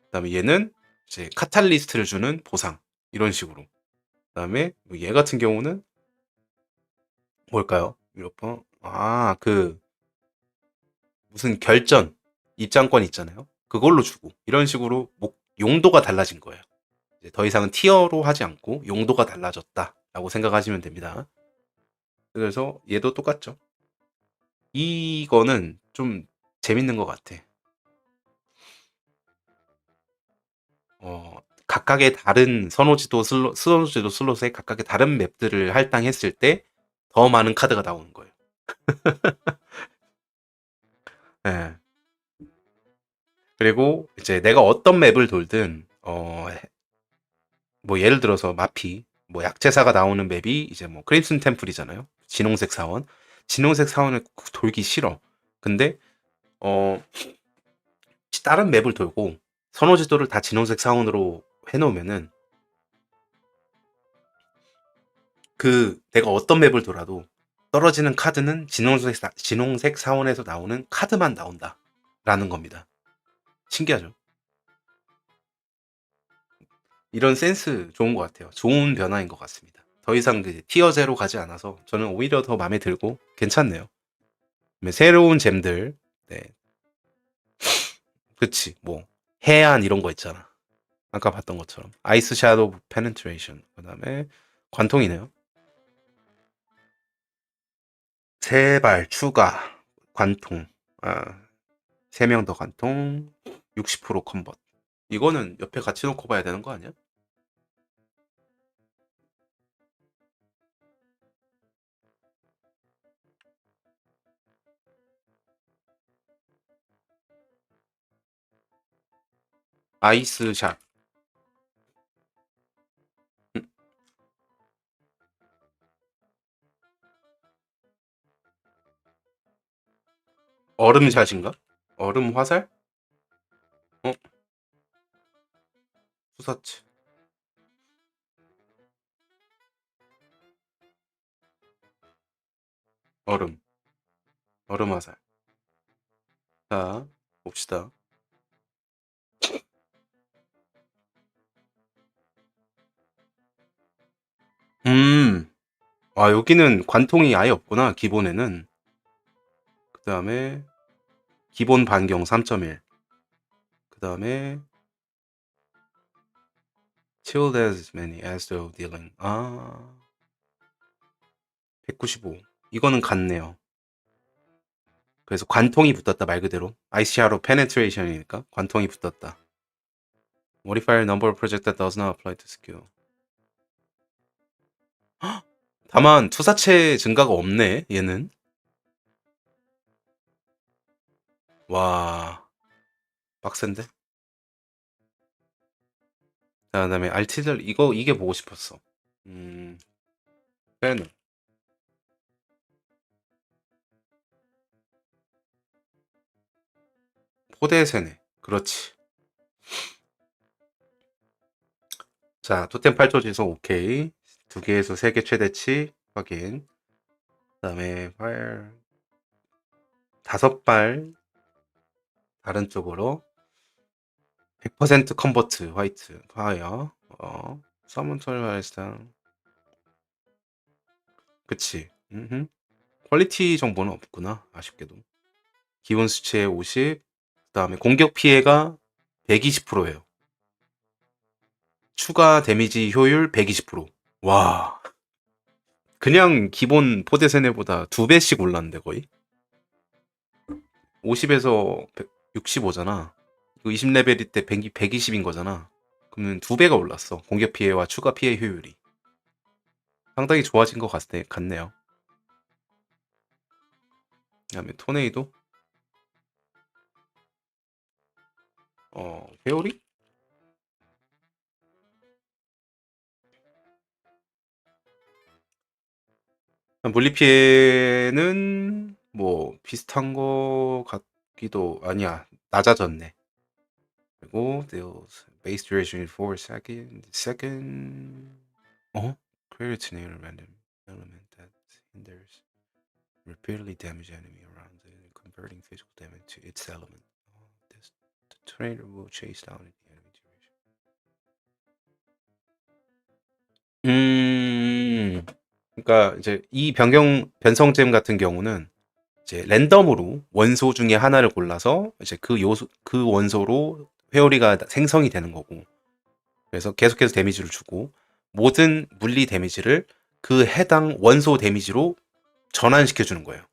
그다음에 얘는 이제 카탈리스트를 주는 보상. 이런 식으로. 그다음에 얘 같은 경우는 뭘까요? 몇 번? 그 무슨 결전 입장권 있잖아요. 그걸로 주고 이런 식으로 용도가 달라진 거예요. 이제 더 이상은 티어로 하지 않고 용도가 달라졌다라고 생각하시면 됩니다. 그래서 얘도 똑같죠. 이거는 좀 재밌는 것 같아. 각각의 다른 선호지도 슬롯에 각각의 다른 맵들을 할당했을 때 더 많은 카드가 나오는 거예요. 네. 그리고 이제 내가 어떤 맵을 돌든 뭐 예를 들어서 마피 뭐 약제사가 나오는 맵이 이제 뭐 크림슨 템플이잖아요. 진홍색 사원. 진홍색 사원을 돌기 싫어. 근데 다른 맵을 돌고 선호지도를 다 진홍색 사원으로 해놓으면은 내가 어떤 맵을 돌아도 떨어지는 카드는 진홍색 사원에서 나오는 카드만 나온다 라는 겁니다. 신기하죠? 이런 센스 좋은 것 같아요. 좋은 변화인 것 같습니다. 더 이상 티어 제로 가지 않아서 저는 오히려 더 마음에 들고 괜찮네요. 새로운 잼들, 네. 그치, 뭐 해안 이런 거 있잖아. 아까 봤던 것처럼 아이스 샤도우 페네트레이션, 그 다음에 관통이네요. 세발 추가 관통, 3명 더 관통, 60% 컨버트. 이거는 옆에 같이 놓고 봐야 되는 거 아니야? 아이스샷. 얼음샷인가? 얼음 화살? 어? 수사치. 얼음. 얼음 화살. 자, 봅시다. 아, 여기는 관통이 아예 없구나, 기본에는. 그 다음에, 기본 반경 3.1. 그 다음에, chilled as many as though dealing. 아, 195. 이거는 같네요. 그래서 관통이 붙었다, 말 그대로. 아이시아로 penetration이니까 관통이 붙었다. Modifier number of project that does not apply to skill. 다만 투사체 증가가 없네, 얘는. 와, 빡센데? 자, 그다음에 알티들 이게 보고 싶었어. 빼는 포대 세네. 그렇지. 자, 토템 8초 지속 오케이. 2개에서 3개 최대치 확인. 그다음에 파일 5발 다른 쪽으로 100% 컨버트 화이트 파이어. 서먼 털바이스당. 그치. 퀄리티 정보는 없구나. 아쉽게도. 기본 수치에 50. 그다음에 공격 피해가 120%예요. 추가 데미지 효율 120%. 와. 그냥 기본 포대 세네보다 2배씩 올랐는데 거의. 50에서 65잖아. 이거 20레벨일 때 120인 거잖아. 그러면 2배가 올랐어. 공격 피해와 추가 피해 효율이. 상당히 좋아진 것 같네요. 그다음에 토네이도. 회오리? 물리 피해는 뭐 비슷한 거 같기도 아니야. 낮아졌네. 그리고 deals base duration in 4 second. creates an random element that hinders repeatedly damage enemy around it, converting physical damage to its element. This the trainer will chase down the enemy duration. 그러니까 이제 이 변성잼 같은 경우는 이제 랜덤으로 원소 중에 하나를 골라서 이제 그 원소로 회오리가 생성이 되는 거고, 그래서 계속해서 데미지를 주고 모든 물리 데미지를 그 해당 원소 데미지로 전환시켜 주는 거예요.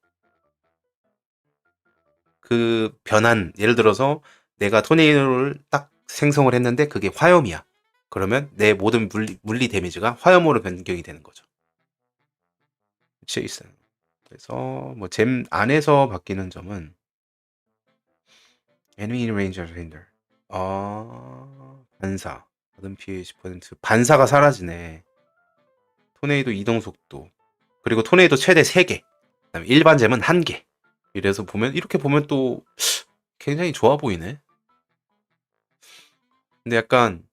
그 변환, 예를 들어서 내가 토네이도를 딱 생성을 했는데 그게 화염이야. 그러면 내 모든 물리 데미지가 화염으로 변경이 되는 거죠. 체이스. 그래서 뭐 잼 안에서 바뀌는 점은 enemy ranger hinder. 반사. 받은 피해 10%. 반사가 사라지네. 토네이도 이동 속도. 그리고 토네이도 최대 3개. 그다음에 일반 잼은 1개. 이래서 이렇게 보면 또 굉장히 좋아 보이네. 근데 약간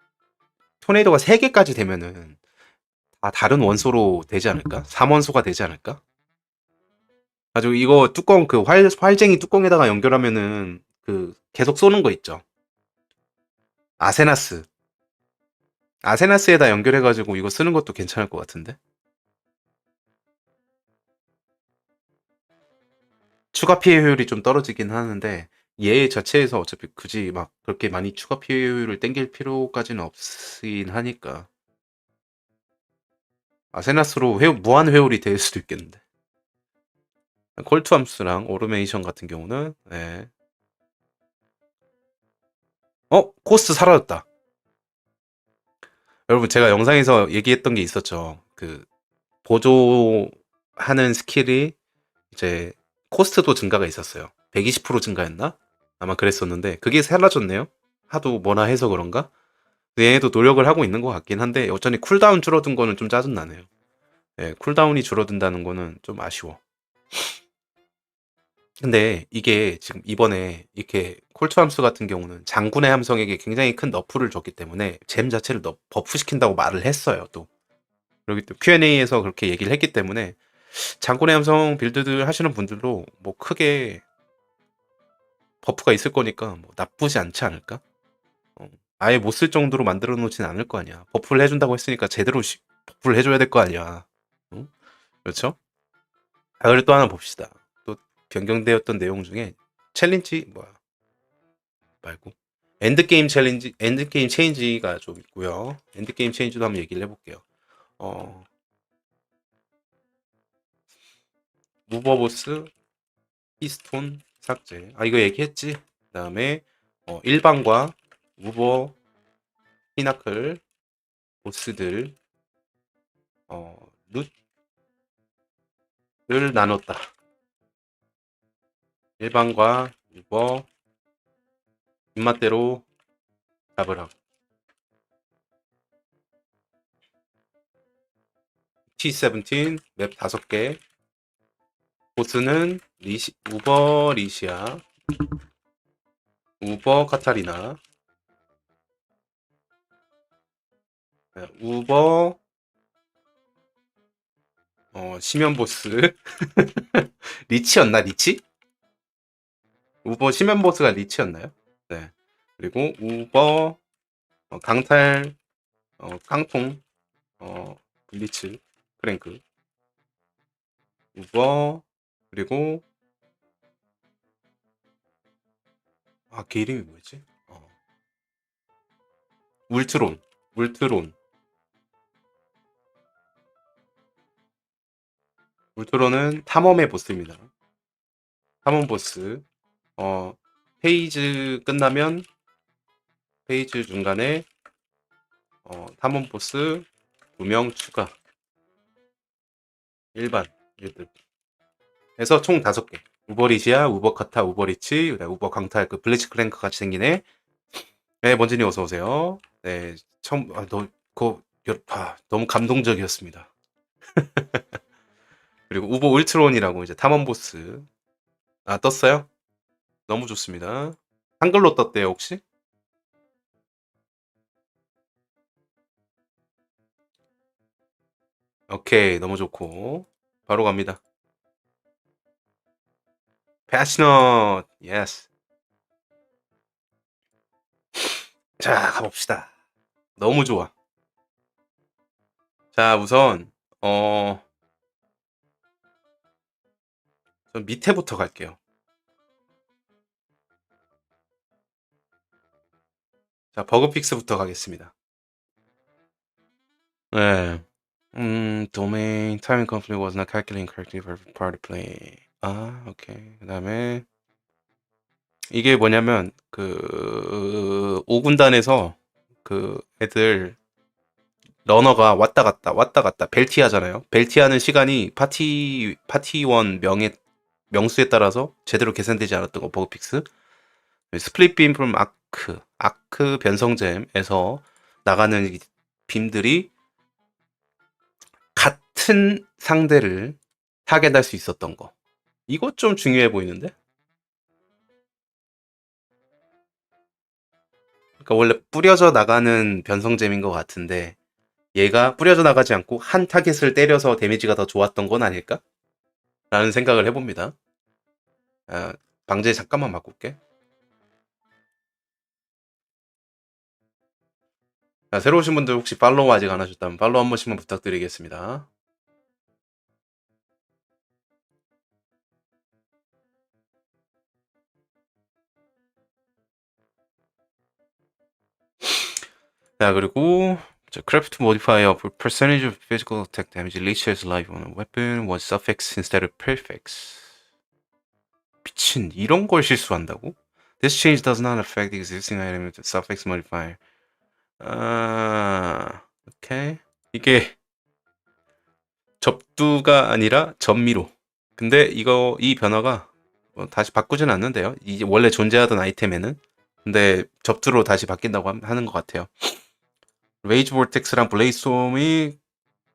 토네이도가 3개까지 되면은 다 다른 원소로 되지 않을까? 3원소가 되지 않을까? 가지고 이거 뚜껑 그 활쟁이 뚜껑에다가 연결하면은 그 계속 쏘는 거 있죠. 아세나스에다 연결해가지고 이거 쓰는 것도 괜찮을 것 같은데. 추가 피해 효율이 좀 떨어지긴 하는데 얘 자체에서 어차피 굳이 막 그렇게 많이 추가 피해 효율을 땡길 필요까지는 없긴 하니까 아세나스로 무한 회오리 될 수도 있겠는데. 콜투함스랑 오르메이션 같은 경우는 코스트 사라졌다. 여러분 제가 영상에서 얘기했던 게 있었죠. 그 보조하는 스킬이 이제 코스트도 증가가 있었어요. 120% 증가했나? 아마 그랬었는데 그게 사라졌네요. 하도 뭐나 해서 그런가? 얘네도 노력을 하고 있는 것 같긴 한데 여전히 쿨다운 줄어든 거는 좀 짜증나네요. 네, 쿨다운이 줄어든다는 거는 좀 아쉬워. 근데 이게 지금 이번에 이렇게 콜투 함수 같은 경우는 장군의 함성에게 굉장히 큰 너프를 줬기 때문에 잼 자체를 버프시킨다고 말을 했어요. 또 그렇기 때문에 Q&A에서 그렇게 얘기를 했기 때문에 장군의 함성 빌드들 하시는 분들도 뭐 크게 버프가 있을 거니까 뭐 나쁘지 않지 않을까? 아예 못 쓸 정도로 만들어 놓진 않을 거 아니야. 버프를 해준다고 했으니까 제대로 버프를 해줘야 될 거 아니야. 응? 그렇죠? 그리고 또 하나 봅시다. 또 변경되었던 내용 중에 챌린지 뭐야 말고 엔드게임 챌린지, 엔드게임 체인지가 좀 있고요. 엔드게임 체인지도 한번 얘기를 해볼게요. 무버보스 피스톤 삭제. 이거 얘기했지. 그 다음에 일반과 무버 피나클 보스들 룻을 나눴다. 일반과 무버 입맛대로 잡으라. T17 맵 5개. 보스는 우버 리시아, 우버 카타리나, 우버 심연 보스 리치였나? 리치? 우버 심연 보스가 리치였나요? 네. 그리고 우버 강탈 깡통 블리츠 프랭크 우버 그리고 걔 이름이 뭐였지? 울트론 울트론은 탐험의 보스입니다. 탐험 보스 페이지 끝나면 페이지 중간에 탐험 보스 2명 추가 일반 1등 해서 총 5개 우버리시아, 우버카타, 우버리치, 우버 강탈 그 블리츠 클랭크 같이 생긴 애. 네, 먼지님 어서 오세요. 네, 처음 너무 감동적이었습니다. 그리고 우버 울트론이라고 이제 탐험 보스 떴어요? 너무 좋습니다. 한글로 떴대요 혹시? 오케이 너무 좋고 바로 갑니다. 패셔넛 예스. 자 가봅시다. 너무 좋아. 자 우선 전 밑에부터 갈게요. 자 버그 픽스부터 가겠습니다. 네. domain timing conflict was not calculating correctly for party play. 오케이. 그다음에 이게 뭐냐면 그 5군단에서 그 애들 러너가 왔다 갔다 벨티하잖아요. 벨티하는 시간이 파티원 명수에 따라서 제대로 계산되지 않았던 거 버그 픽스. 스플릿 빔 프롬 아크 변성잼에서 나가는 빔들이 같은 상대를 타겟할 수 있었던 거. 이거 좀 중요해 보이는데? 그러니까 원래 뿌려져 나가는 변성잼인 것 같은데 얘가 뿌려져 나가지 않고 한 타겟을 때려서 데미지가 더 좋았던 건 아닐까? 라는 생각을 해봅니다. 방제 잠깐만 바꿀게. 자, 새로 오신 분들 혹시 팔로우 아직 안 하셨다면 팔로우 한 번씩만 부탁드리겠습니다. 자, 그리고 craft modifier for percentage of physical attack damage leeches life on a weapon was suffix instead of prefix. 미친, 이런 걸 실수한다고? This change does not affect the existing item with the suffix modifier. 오케이. 이게 접두가 아니라 전미로. 근데 이 변화가 다시 바꾸진 않는데요. 이게 원래 존재하던 아이템에는. 근데 접두로 다시 바뀐다고 하는 것 같아요. 레이지 볼텍스랑 블레이스톰이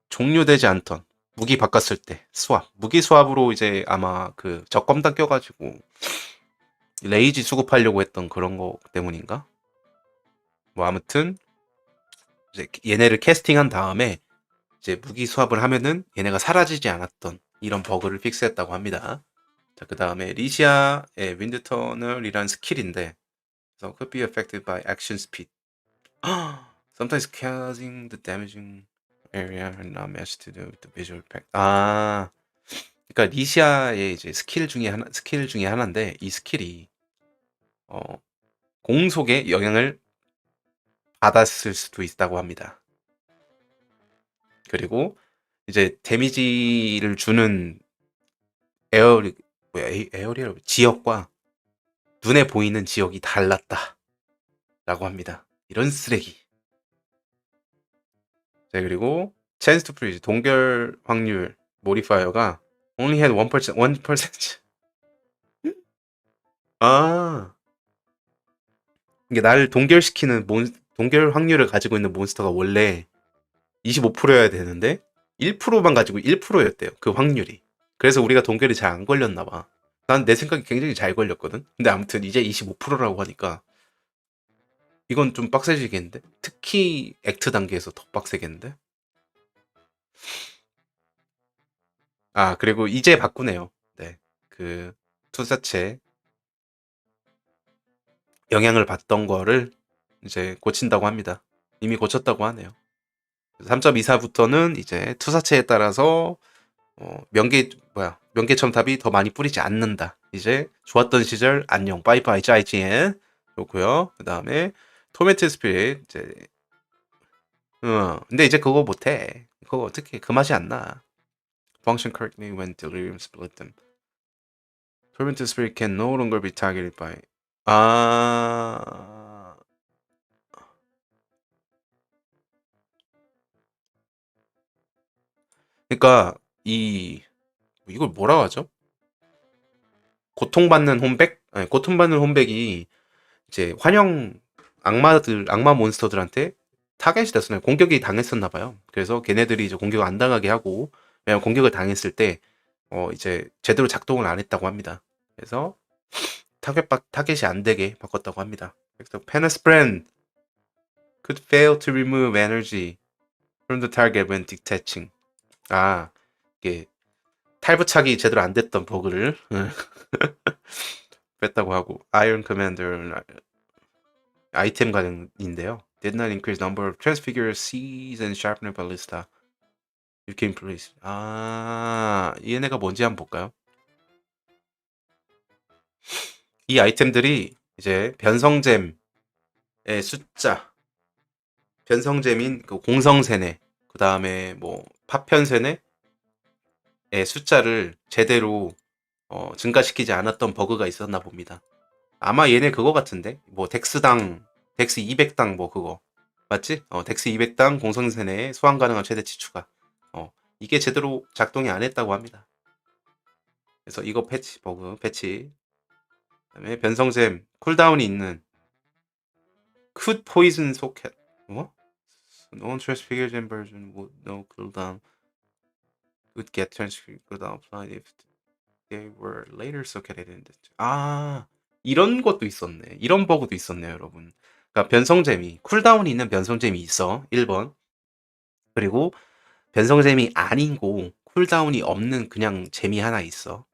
종료되지 않던 무기 바꿨을 때 스왑. 무기 스왑으로 이제 아마 그 적검단 껴가지고 레이지 수급하려고 했던 그런 거 때문인가? 뭐 아무튼 이제 얘네를 캐스팅한 다음에 이제 무기 수합을 하면은 얘네가 사라지지 않았던 이런 버그를 픽스했다고 합니다. 자, 그 다음에 리시아의 윈드 터널이란 스킬인데, so could be affected by action speed. Sometimes causing the damaging area and not matched to the visual effect. 그러니까 리시아의 이제 스킬 중에 하나인데 이 스킬이 공속에 영향을 받았을 수도 있다고 합니다. 그리고 이제 데미지를 주는 에어리얼 지역과 눈에 보이는 지역이 달랐다 라고 합니다. 이런 쓰레기. 자, 그리고 chance to freeze 동결 확률 모디파이어가 only had 1%. 이게 나를 동결시키는 동결 확률을 가지고 있는 몬스터가 원래 25%여야 되는데 1%만 가지고 1%였대요. 그 확률이. 그래서 우리가 동결이 잘 안 걸렸나 봐. 난 내 생각에 굉장히 잘 걸렸거든. 근데 아무튼 이제 25%라고 하니까 이건 좀 빡세지겠는데? 특히 액트 단계에서 더 빡세겠는데? 그리고 이제 바꾸네요. 네. 그 투사체 영향을 받던 거를 이제 고친다고 합니다. 이미 고쳤다고 하네요. 3.24부터는 이제 투사체에 따라서 명계 첨탑이 더 많이 뿌리지 않는다. 이제 좋았던 시절 안녕 빠이빠이 짜이지엔 좋고요. 그 다음에 토메트 스피릿 이제 근데 이제 그거 못해. 그거 어떻게 그 맛이 안 나. Function correctly when delirium split them. Tormented spirit can no longer be targeted by. 그러니까 이걸 뭐라고 하죠? 고통받는 홈백? 아니, 고통받는 홈백이 이제 환영 악마 몬스터들한테 타겟이 됐었나요? 공격이 당했었나 봐요. 그래서 걔네들이 이제 공격을 안 당하게 하고, 왜냐면 공격을 당했을 때 이제 제대로 작동을 안 했다고 합니다. 그래서 타겟이 안 되게 바꿨다고 합니다. 그래서 페너스프렌 could fail to remove energy from the target when detaching. 이게 탈부착이 제대로 안 됐던 버그를 뺐다고 하고, 아이언 커맨더 아이템 가능인데요. Did not increase number of transfigure C's and sharpener ballista. You can please. 얘네가 뭔지 한번 볼까요? 이 아이템들이 이제 변성잼의 숫자, 변성잼인 그 공성세네, 그 다음에 뭐 파편세네의 숫자를 제대로 증가시키지 않았던 버그가 있었나 봅니다. 아마 얘네 그거 같은데, 뭐 덱스 200당 뭐 그거 맞지? 덱스 200당 공성세네에 소환 가능한 최대치 추가. 이게 제대로 작동이 안 했다고 합니다. 그래서 이거 버그 패치. 그다음에 변성잼 쿨다운이 있는 could poison socket. 뭐? No transfigure gem version would no cooldown. Would get transfigure cooldown applied if they were later socketed in the. 이런 것도 있었네. 이런 버그도 있었네요, 여러분. 그러니까 변성잼이 쿨다운이 있는 변성잼이 있어. 1번. 그리고 변성잼이 아니고 쿨다운이 없는 그냥 잼이 하나 있어.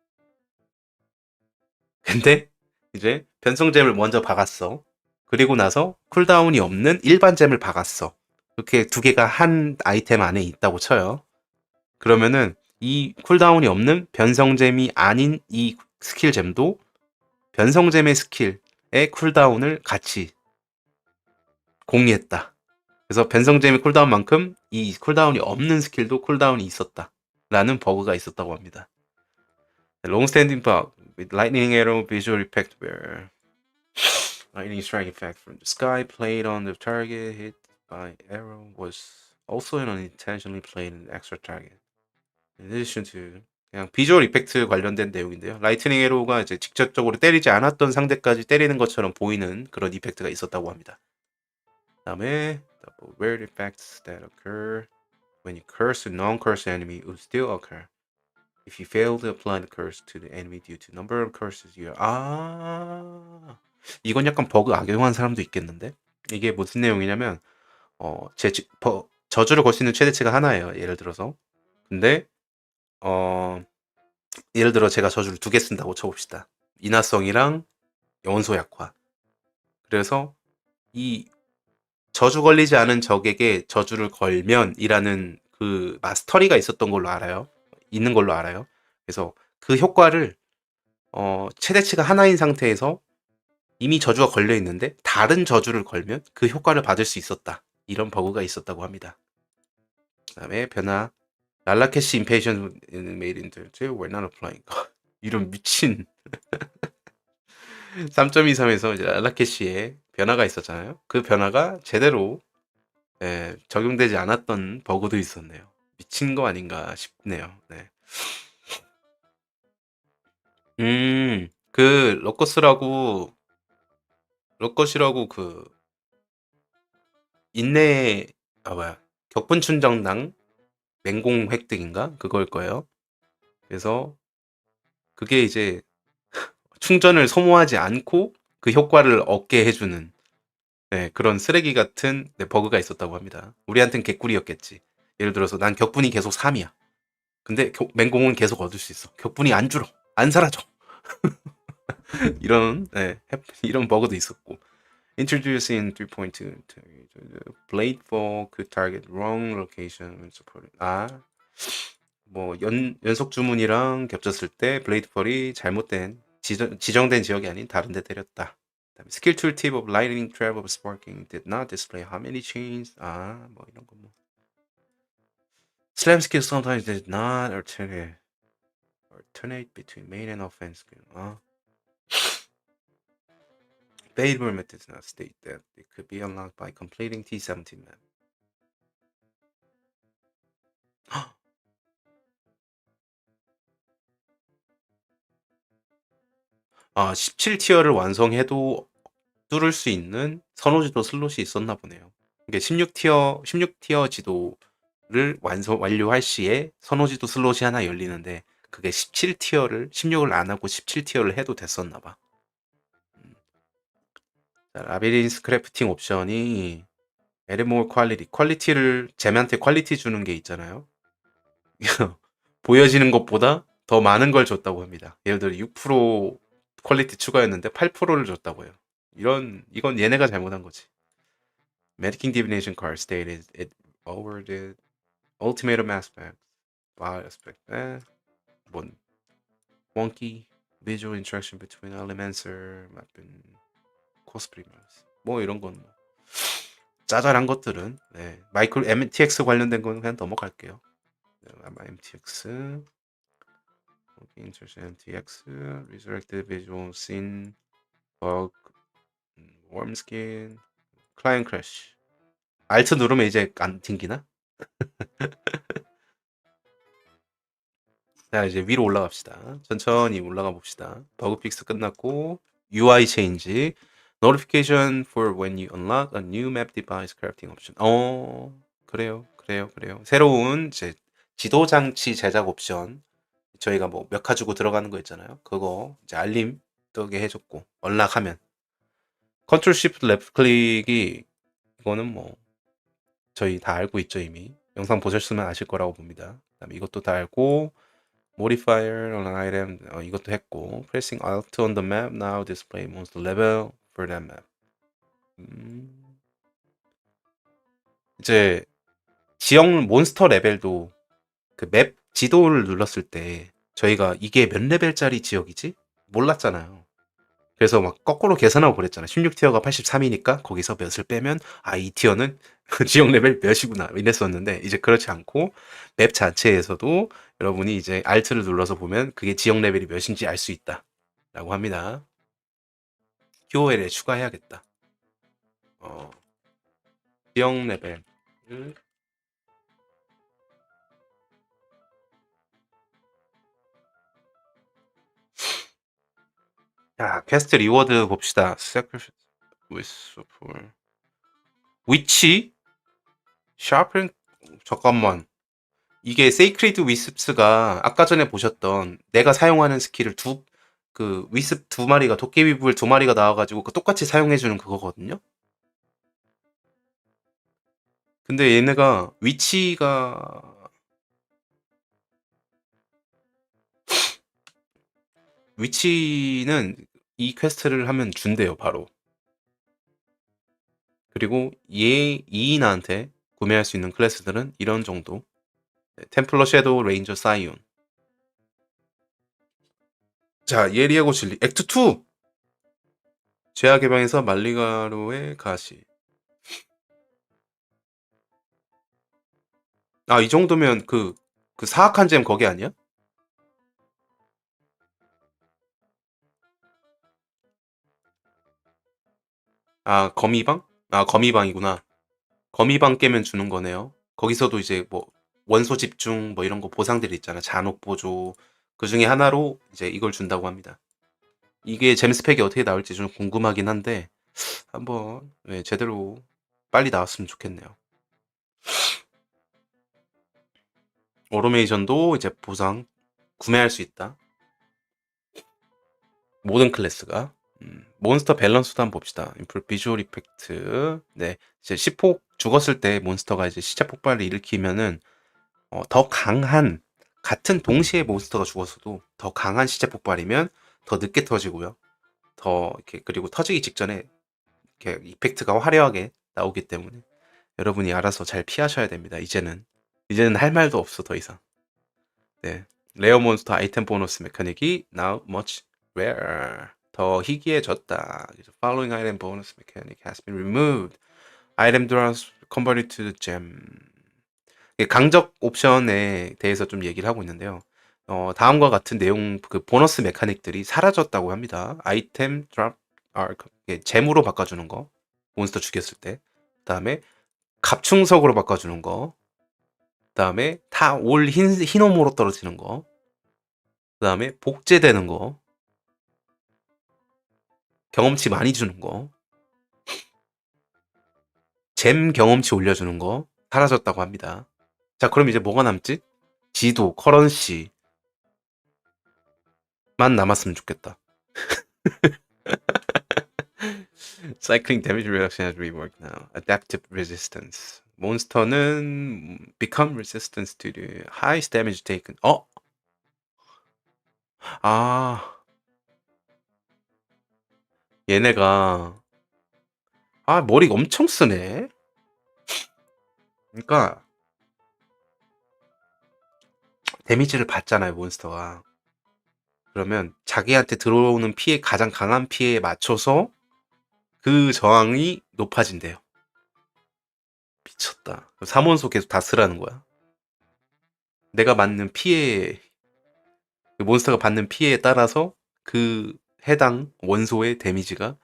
근데 이제 변성잼을 먼저 박았어. 그리고 나서 쿨다운이 없는 일반 잼을 박았어. 이렇게 두 개가 한 아이템 안에 있다고 쳐요. 그러면은 이 쿨다운이 없는 변성잼이 아닌 이 스킬잼도 변성잼의 스킬의 쿨다운을 같이 공유했다. 그래서 변성잼의 쿨다운만큼 이 쿨다운이 없는 스킬도 쿨다운이 있었다 라는 버그가 있었다고 합니다. Long standing bug with lightning arrow visual effect where Lightning strike effect from the sky played on the target hit by arrow was also an unintentionally played an extra target. In addition to 그냥 비주얼 이펙트 관련된 내용인데요. 라이트닝 에로가 이제 직접적으로 때리지 않았던 상대까지 때리는 것처럼 보이는 그런 이펙트가 있었다고 합니다. 그다음에 double weird effects that occur when you curse a non-curse enemy would still occur if you fail to apply the curse to the enemy due to number of curses you 이건 약간 버그 악용한 사람도 있겠는데 이게 무슨 내용이냐면 저주를 걸 수 있는 최대치가 하나예요. 예를 들어서 근데 예를 들어 제가 저주를 2개 쓴다고 쳐봅시다. 인화성이랑 영혼소 약화. 그래서 이 저주 걸리지 않은 적에게 저주를 걸면이라는 그 마스터리가 있었던 걸로 알아요. 있는 걸로 알아요. 그래서 그 효과를 최대치가 하나인 상태에서 이미 저주가 걸려 있는데 다른 저주를 걸면 그 효과를 받을 수 있었다. 이런 버그가 있었다고 합니다. 그다음에 변화 랄라캐시 임페이션 made into we're not applying. 이런 미친 3.23에서 이제 랄라캐시에 변화가 있었잖아요. 그 변화가 제대로 적용되지 않았던 버그도 있었네요. 미친 거 아닌가 싶네요. 네. 그 럭커스라고 그 인내 격분춘정당 맹공 획득인가 그걸 거예요. 그래서 그게 이제 충전을 소모하지 않고 그 효과를 얻게 해주는 그런 쓰레기 같은 버그가 있었다고 합니다. 우리한텐 개꿀이었겠지. 예를 들어서 난 격분이 계속 3이야. 근데 맹공은 계속 얻을 수 있어. 격분이 안 줄어. 안 사라져. 이런 버그도 있었고. Introducing 3.2 Blade Fall could target wrong location when supported. 연속 주문이랑 겹쳤을 때 블레이드 펄이 잘못된 지정된 지역이 아닌 다른 데 때렸다. Skill tooltip of lightning trap of sparking did not display how many chains. 이런 거 뭐. Slam skill sometimes did not alternate between main and offense skill. Favorable methods not state that it could be unlocked by completing T17 map. 17티어를 완성해도 뚫을 수 있는 선호지도 슬롯이 있었나 보네요. 이게 16티어 지도를 완료할 시에 선호지도 슬롯이 하나 열리는데 그게 17티어를 16을 안 하고 17티어를 해도 됐었나 봐. 라비린스 크래프팅 옵션이 에르몰 퀄리티를 잼한테 퀄리티 주는 게 있잖아요. 보여지는 것보다 더 많은 걸 줬다고 합니다. 예를 들어 6% 퀄리티 추가였는데 8%를 줬다고 해요. 이건 얘네가 잘못한 거지. Medicking Divination card stated it over the ultimatum aspect. 뭔 wonky visual interaction between elementer, cosplaymers. 이런 건 짜잘한 것들은 마이크로 MTX 관련된 건 그냥 넘어갈게요. 아마 MTX MTX resurrected visual scene bug worm skin client crash. Alt 누르면 이제 안 튕기나? 자 이제 위로 올라갑시다. 천천히 올라가 봅시다. 버그 픽스 끝났고 UI 체인지 notification for when you unlock a new map device crafting option. 그래요. 새로운 이제 지도 장치 제작 옵션 저희가 몇 가지고 들어가는 거 있잖아요. 그거 이제 알림 뜨게 해줬고 언락하면 컨트롤 시프트 레프트 클릭이 이거는 저희 다 알고 있죠 이미. 영상 보셨으면 아실 거라고 봅니다. 그다음에 이것도 다 알고 modifier on an item 이것도 했고 pressing alt on the map now display monster level for that map. 이제 지역 몬스터 레벨도 그 맵 지도를 눌렀을 때 저희가 이게 몇 레벨짜리 지역이지? 몰랐잖아요. 그래서 막 거꾸로 계산하고 그랬잖아요. 16티어가 83이니까 거기서 몇을 빼면 이 티어는 지역 레벨 몇이구나 이랬었는데 이제 그렇지 않고 맵 자체에서도 여러분이 이제 Alt를 눌러서 보면 그게 지역 레벨이 몇인지 알 수 있다 라고 합니다. QOL에 추가해야겠다. 지역 레벨. 자, 퀘스트 리워드 봅시다. Sacrifice with support. 위치? 샤프링 잠깐만. 이게 세이크리드 위습스가 아까 전에 보셨던 내가 사용하는 스킬을 그 위습 두 마리가 도깨비불 두 마리가 나와가지고 똑같이 사용해주는 그거거든요. 근데 얘네가 위치는 이 퀘스트를 하면 준대요 바로. 그리고 이인한테 구매할 수 있는 클래스들은 이런 정도. 템플러 섀도우 레인저 사이온. 자, 예리하고 진리 액트 2. 제야 개방에서 말리가로의 가시. 아, 이 정도면 그 사악한 잼 거기 아니야? 아, 거미방? 아, 거미방이구나. 거미방 깨면 주는 거네요. 거기서도 이제 뭐 원소 집중 뭐 이런 거 보상들이 있잖아. 잔혹 보조. 그 중에 하나로 이제 이걸 준다고 합니다. 이게 잼 스펙이 어떻게 나올지 좀 궁금하긴 한데 한번 제대로 빨리 나왔으면 좋겠네요. 오로메이션도 이제 보상 구매할 수 있다. 모든 클래스가. 몬스터 밸런스도 한번 봅시다. 인플 비주얼 이펙트. 네, 이제 시폭 죽었을 때 몬스터가 이제 시체 폭발을 일으키면은 더 강한 같은 동시에 몬스터가 죽었어도 더 강한 시체 폭발이면 더 늦게 터지고요. 더 이렇게 그리고 터지기 직전에 이렇게 이펙트가 화려하게 나오기 때문에 여러분이 알아서 잘 피하셔야 됩니다. 이제는 할 말도 없어 더 이상. 네, 레어 몬스터 아이템 보너스 메카닉이 now much rare. 더 희귀해졌다. Following item bonus mechanic has been removed. Item draws converted to the gem. 강적 옵션에 대해서 좀 얘기를 하고 있는데요. 다음과 같은 내용 그 보너스 메카닉들이 사라졌다고 합니다. 아이템 드랍 잼으로 바꿔주는 거, 몬스터 죽였을 때. 그다음에 갑충석으로 바꿔주는 거. 그다음에 다 올 흰홈으로 떨어지는 거. 그다음에 복제되는 거. 경험치 많이 주는 거. 잼 경험치 올려주는 거 사라졌다고 합니다. 자, 그럼 이제 뭐가 남지? 지도, 커런시만 남았으면 좋겠다. Cycling damage reduction has reworked now. Adaptive resistance. 몬스터는 become resistance to the highest damage taken. 아, 얘네가 머리가 엄청 쓰네. 그러니까 데미지를 받잖아요, 몬스터가. 그러면 자기한테 들어오는 피해 가장 강한 피해에 맞춰서 그 저항이 높아진대요. 미쳤다. 3원소 계속 다 쓰라는 거야. 내가 맞는 피해, 몬스터가 받는 피해에 따라서 그 해당 원소의 데미지가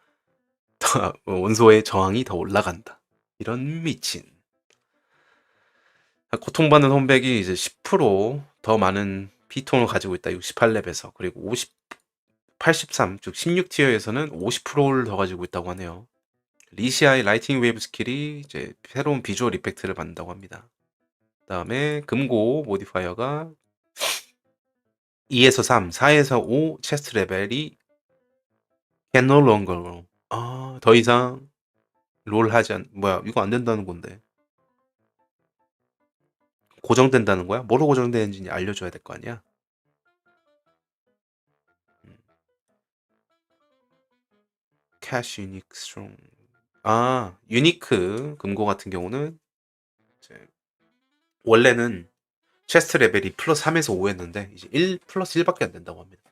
원소의 저항이 더 올라간다. 이런 미친. 고통받는 홈백이 이제 10% 많은 피톤을 가지고 있다. 68렙에서. 그리고 83, 즉 16티어에서는 50%를 더 가지고 있다고 하네요. 리시아의 라이팅 웨이브 스킬이 이제 새로운 비주얼 이펙트를 받는다고 합니다. 그 다음에 금고 모디파이어가 2에서 3, 4에서 5 체스트 레벨이 can no longer. 더 이상 롤 하지 뭐야, 이거 안 된다는 건데. 고정된다는 거야? 뭐로 고정되는지 알려줘야 될 거 아니야? 캐시 유니크 스트롱. 유니크 금고 같은 경우는 이제 원래는 체스트 레벨이 플러스 3에서 5였는데 이제 1 플러스 1밖에 안 된다고 합니다.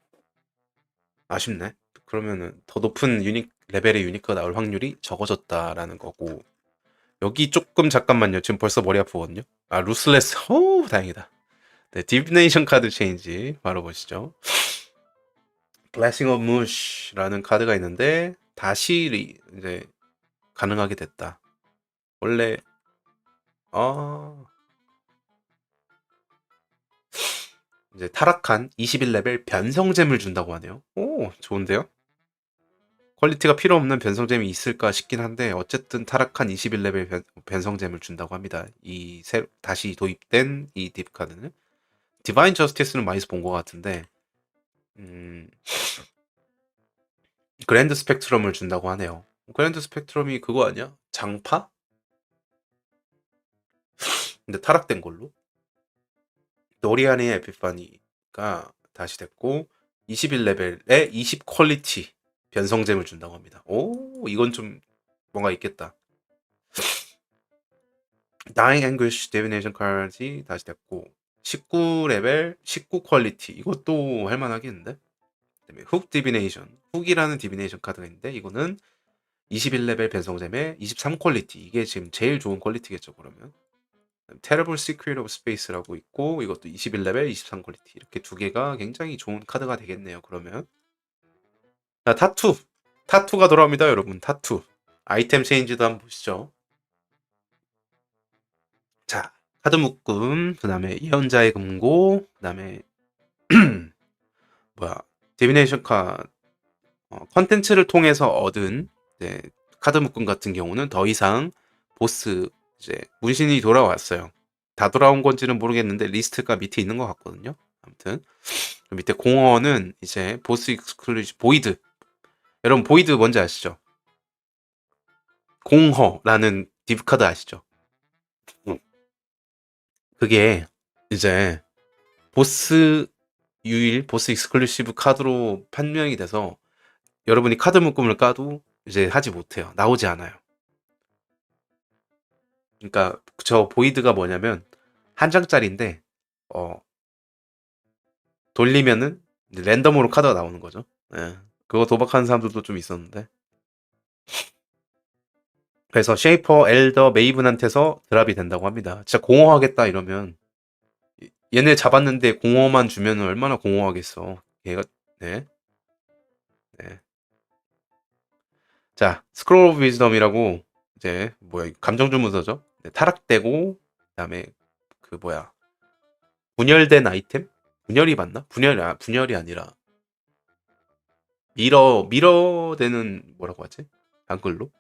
아쉽네. 그러면은 더 높은 레벨의 유니크가 나올 확률이 적어졌다라는 거고. 여기 조금 잠깐만요. 지금 벌써 머리 아프거든요. 루슬레스. 다행이다. 네, 디비네이션 카드 체인지 바로 보시죠. Blessing of Mush라는 카드가 있는데 다시 이제 가능하게 됐다. 원래 이제 타락한 21레벨 변성잼을 준다고 하네요. 오, 좋은데요? 퀄리티가 필요 없는 변성잼이 있을까 싶긴 한데 어쨌든 타락한 21레벨 변성잼을 준다고 합니다. 다시 도입된 이 딥카드는 디바인 저스티스는 많이 본 것 같은데 그랜드 스펙트럼을 준다고 하네요. 그랜드 스펙트럼이 그거 아니야? 장파? 근데 타락된 걸로. 노리안의 에피파니가 다시 됐고 21레벨에 20 퀄리티 변성잼을 준다고 합니다. 오, 이건 좀 뭔가 있겠다. Dying Anguish 디비네이션 카드이 다시 됐고 19레벨 19 퀄리티 이것도 할만하겠는데. 그다음에 훅 디비네이션 훅이라는 디비네이션 카드가 있는데 이거는 21레벨 변성잼에 23 퀄리티 이게 지금 제일 좋은 퀄리티겠죠 그러면. Terrible Secret of Space라고 있고 이것도 21레벨 23 퀄리티 이렇게 두 개가 굉장히 좋은 카드가 되겠네요 그러면. 자, 타투가 돌아옵니다 여러분. 타투 아이템 체인지도 한번 보시죠. 자, 카드 묶음, 그 다음에 예언자의 금고, 그 다음에 뭐야 디비네이션 컨텐츠를 통해서 얻은 이제 카드 묶음 같은 경우는 더 이상 보스 이제 문신이 돌아왔어요. 다 돌아온 건지는 모르겠는데 리스트가 밑에 있는 것 같거든요. 아무튼 밑에 공허는 이제 보스 익스클루시브 보이드. 여러분 보이드 뭔지 아시죠? 공허라는 딥카드 아시죠? 그게 이제 보스 유일 보스 익스클루시브 카드로 판명이 돼서 여러분이 카드 묶음을 까도 이제 하지 못해요. 나오지 않아요. 그러니까 저 보이드가 뭐냐면 한 장짜리인데 돌리면은 이제 랜덤으로 카드가 나오는 거죠. 예. 그거 도박하는 사람들도 좀 있었는데. 그래서 쉐이퍼, 엘더, 메이븐한테서 드랍이 된다고 합니다. 진짜 공허하겠다 이러면 얘네 잡았는데 공허만 주면 얼마나 공허하겠어. 얘가 네. 네. 자, 스크롤 오브 위즈덤이라고 이제 뭐야 감정 주문서죠. 네, 타락되고 그다음에 그 뭐야 분열된 아이템? 분열이 맞나? 분열이 아니라 미러되는 뭐라고 하지? 한글로?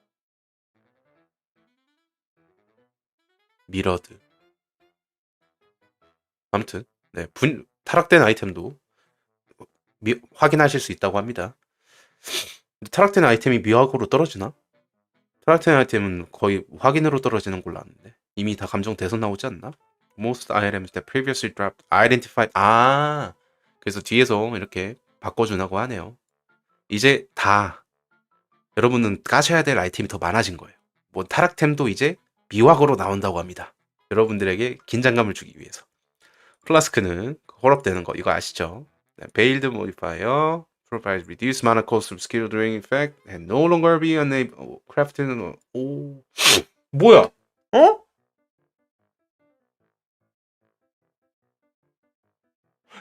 미러드. 아무튼 네, 타락된 아이템도 확인하실 수 있다고 합니다. 근데 타락된 아이템이 미확으로 떨어지나? 타락된 아이템은 거의 확인으로 떨어지는 걸로 아는데 이미 다 감정돼서 나오지 않나? Most items that previously dropped identified. 그래서 뒤에서 이렇게 바꿔주라고 하네요. 이제 다 여러분은 까셔야 될 아이템이 더 많아진 거예요. 뭐 타락템도 이제 미확으로 나온다고 합니다. 여러분들에게 긴장감을 주기 위해서. 플라스크는 홀업되는 거 이거 아시죠? 베일드 모디파이어 provides reduced mana cost of skill during effect and no longer be unable crafted. 오 뭐야? 어?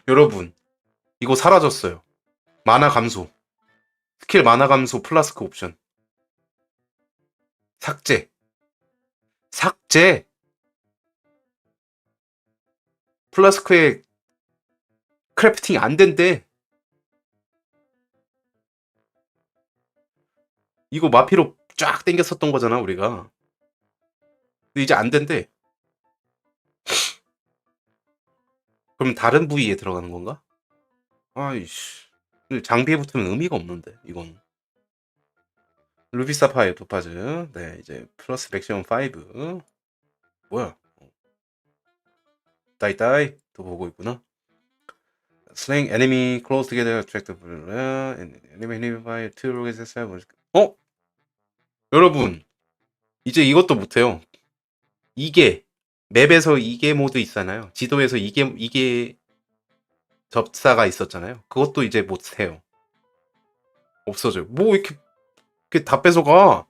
여러분 이거 사라졌어요. 마나 감소. 스킬 마나 감소 플라스크 옵션. 삭제. 플라스크에 크래프팅 안 된대. 이거 마피로 쫙 땡겼었던 거잖아 우리가. 근데 이제 안 된대. 그럼 다른 부위에 들어가는 건가? 아이씨. 장비에 붙으면 의미가 없는데 이건. 루비 사파이어 도파즈. 네 이제 플러스 백션 5. 뭐야? 따이따이 또 보고 있구나. Slaying enemy close together attractive enemy by two rogues. 여러분 이제 이것도 못해요. 이게 맵에서 이게 모드 있잖아요. 지도에서 이게 접사가 있었잖아요. 그것도 이제 못해요. 없어져요. 뭐 이렇게 다 뺏어가.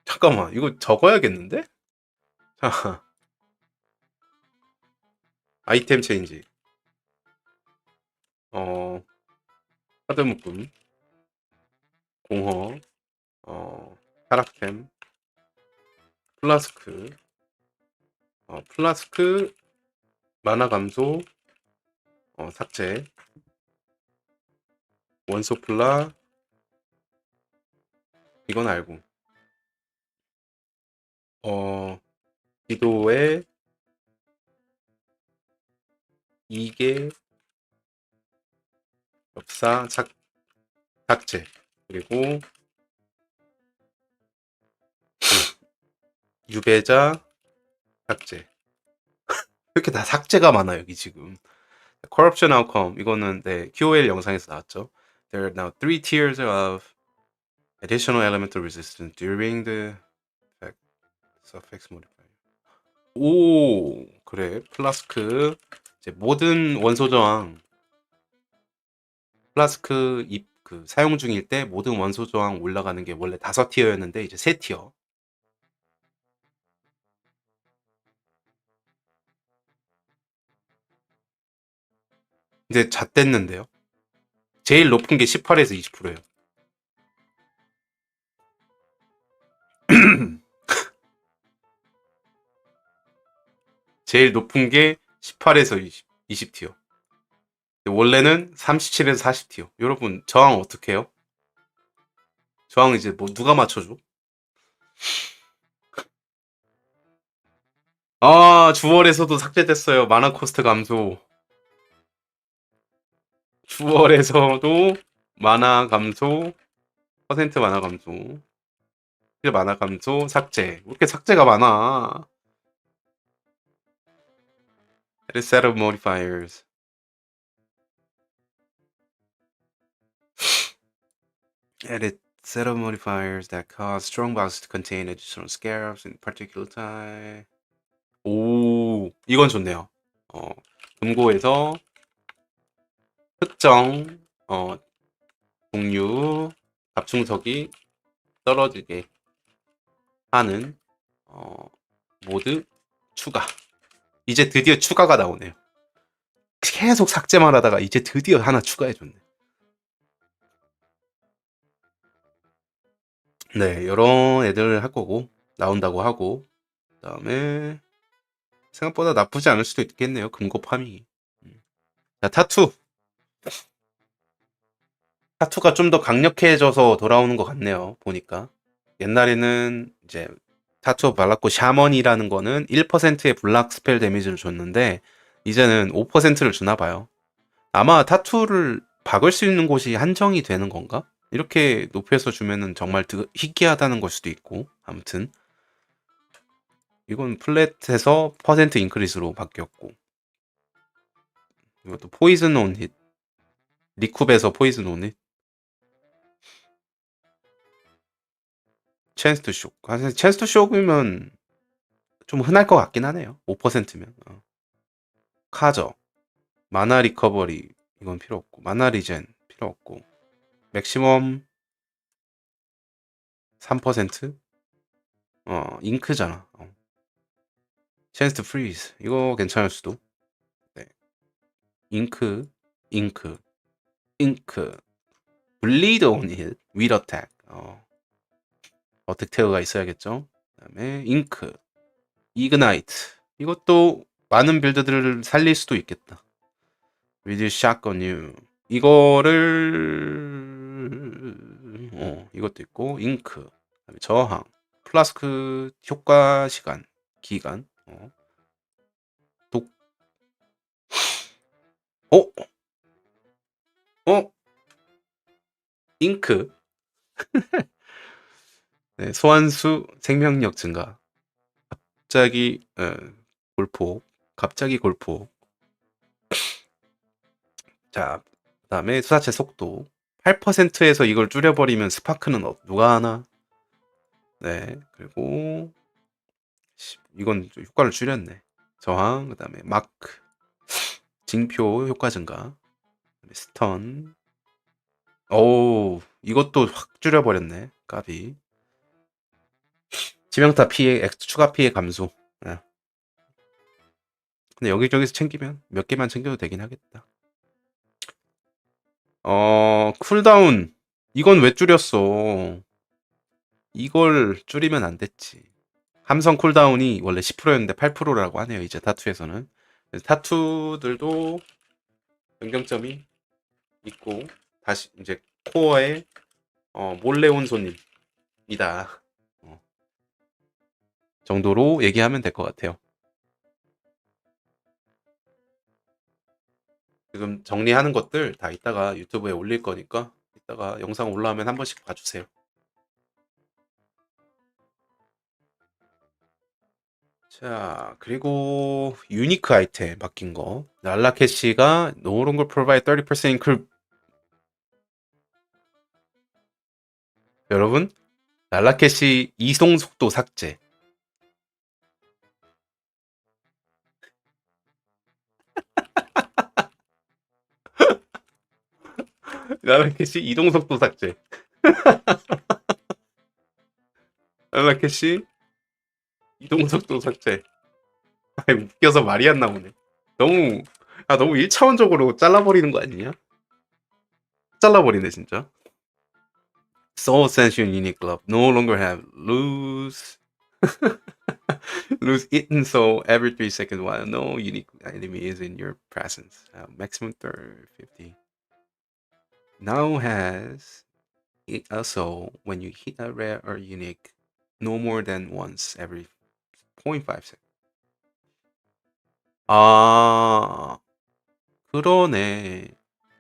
잠깐만 이거 적어야겠는데? 자, 아이템 체인지. 카드 묶음, 공허, 타락템, 플라스크, 플라스크, 만화 감소, 삭제, 원소 플라, 이건 알고, 기도에 2개, 엽사, 삭제, 그리고 유배자, 삭제. 이렇게 다 삭제가 많아 여기 지금. Corruption outcome 이거는 네 QOL 영상에서 나왔죠. There are now 3 tiers of additional elemental resistance during the suffix modifier. 오 그래 플라스크 이제 모든 원소 저항 플라스크 그 사용 중일 때 모든 원소 저항 올라가는 게 원래 5티어였는데 이제 3티어. 이제 잣됐는데요. 제일 높은 게 18에서 20%예요. 제일 높은 게 18에서 20티어. 원래는 37에서 40티어. 여러분 저항 어떻게 해요? 저항 이제 뭐 누가 맞춰줘? 아 주월에서도 삭제됐어요. 마나 코스트 감소. 주월에서도 마나 감소, 퍼센트 마나 감소, 마나 감소, 삭제. 왜 이렇게 삭제가 많아? Set of modifiers. Edit set of modifiers that cause strong boxes to contain additional scarabs in particular type. 오, 이건 좋네요. 금고에서 특정 종류 갑충석이 떨어지게 하는 모드 추가. 이제 드디어 추가가 나오네요. 계속 삭제만 하다가 이제 드디어 하나 추가해줬네. 네, 이런 애들 할 거고 나온다고 하고 그다음에 생각보다 나쁘지 않을 수도 있겠네요. 금고 파밍이. 자, 타투가 좀 더 강력해져서 돌아오는 것 같네요. 보니까 옛날에는 이제 타투 발랐고 샤먼이라는 거는 1%의 블락 스펠 데미지를 줬는데 이제는 5%를 주나 봐요. 아마 타투를 박을 수 있는 곳이 한정이 되는 건가? 이렇게 높여서 주면은 정말 희귀하다는 걸 수도 있고 아무튼 이건 플랫에서 퍼센트 인크리스로 바뀌었고 이것도 포이즌 온 힛 리쿱에서 포이즌 온 힛 찬스 투 쇼. 사실 찬스 투 쇼이면 좀 흔할 것 같긴 하네요. 5%면. 카저, 마나 리커버리 이건 필요 없고 마나 리젠 필요 없고 맥시멈 3%? 잉크잖아. 찬스 투 프리즈 이거 괜찮을 수도. 네. 잉크, 블리드 온 힐, 윌 어택. 어택테어가 있어야겠죠. 그다음에 잉크, 이그나이트 이것도 많은 빌드들을 살릴 수도 있겠다. 위드 샷건 뉴 이거를 이것도 있고 잉크 그다음에 저항 플라스크 효과 시간 기간 독 잉크 네, 소환수 생명력 증가 갑자기 골폭 자 그다음에 수사체 속도 8%에서 이걸 줄여버리면 스파크는 누가 하나? 네 그리고 이건 효과를 줄였네. 저항 그다음에 마크 징표 효과 증가 스턴 오 이것도 확 줄여버렸네. 까비 치명타 피해 추가 피해 감소. 네. 근데 여기저기서 챙기면 몇 개만 챙겨도 되긴 하겠다. 쿨다운. 이건 왜 줄였어? 이걸 줄이면 안 됐지. 함성 쿨다운이 원래 10%였는데 8%라고 하네요. 이제 타투에서는. 타투들도 변경점이 있고 다시 이제 코어에 몰래 온 손님이다. 정도로 얘기하면 될 것 같아요. 지금 정리하는 것들 다 이따가 유튜브에 올릴 거니까 이따가 영상 올라오면 한 번씩 봐주세요. 자, 그리고 유니크 아이템 바뀐 거. 랄라캐시가 no longer provide 30% increase. 여러분, 랄라캐시 이송 속도 삭제. 랄라캐시 이동 속도 삭제. 랄라캐시 이동 속도 삭제. 아니, 웃겨서 말이 안 나오네. 너무 1차원적으로 잘라버리는 거 아니냐? 잘라버리네, 진짜. Soul Ascension Unique Glove no longer have lose eaten soul every 3 seconds while no unique enemy is in your presence. Maximum 50. Now has eat a soul when you hit a rare or unique no more than once every 0.5 seconds. 아, 그러네.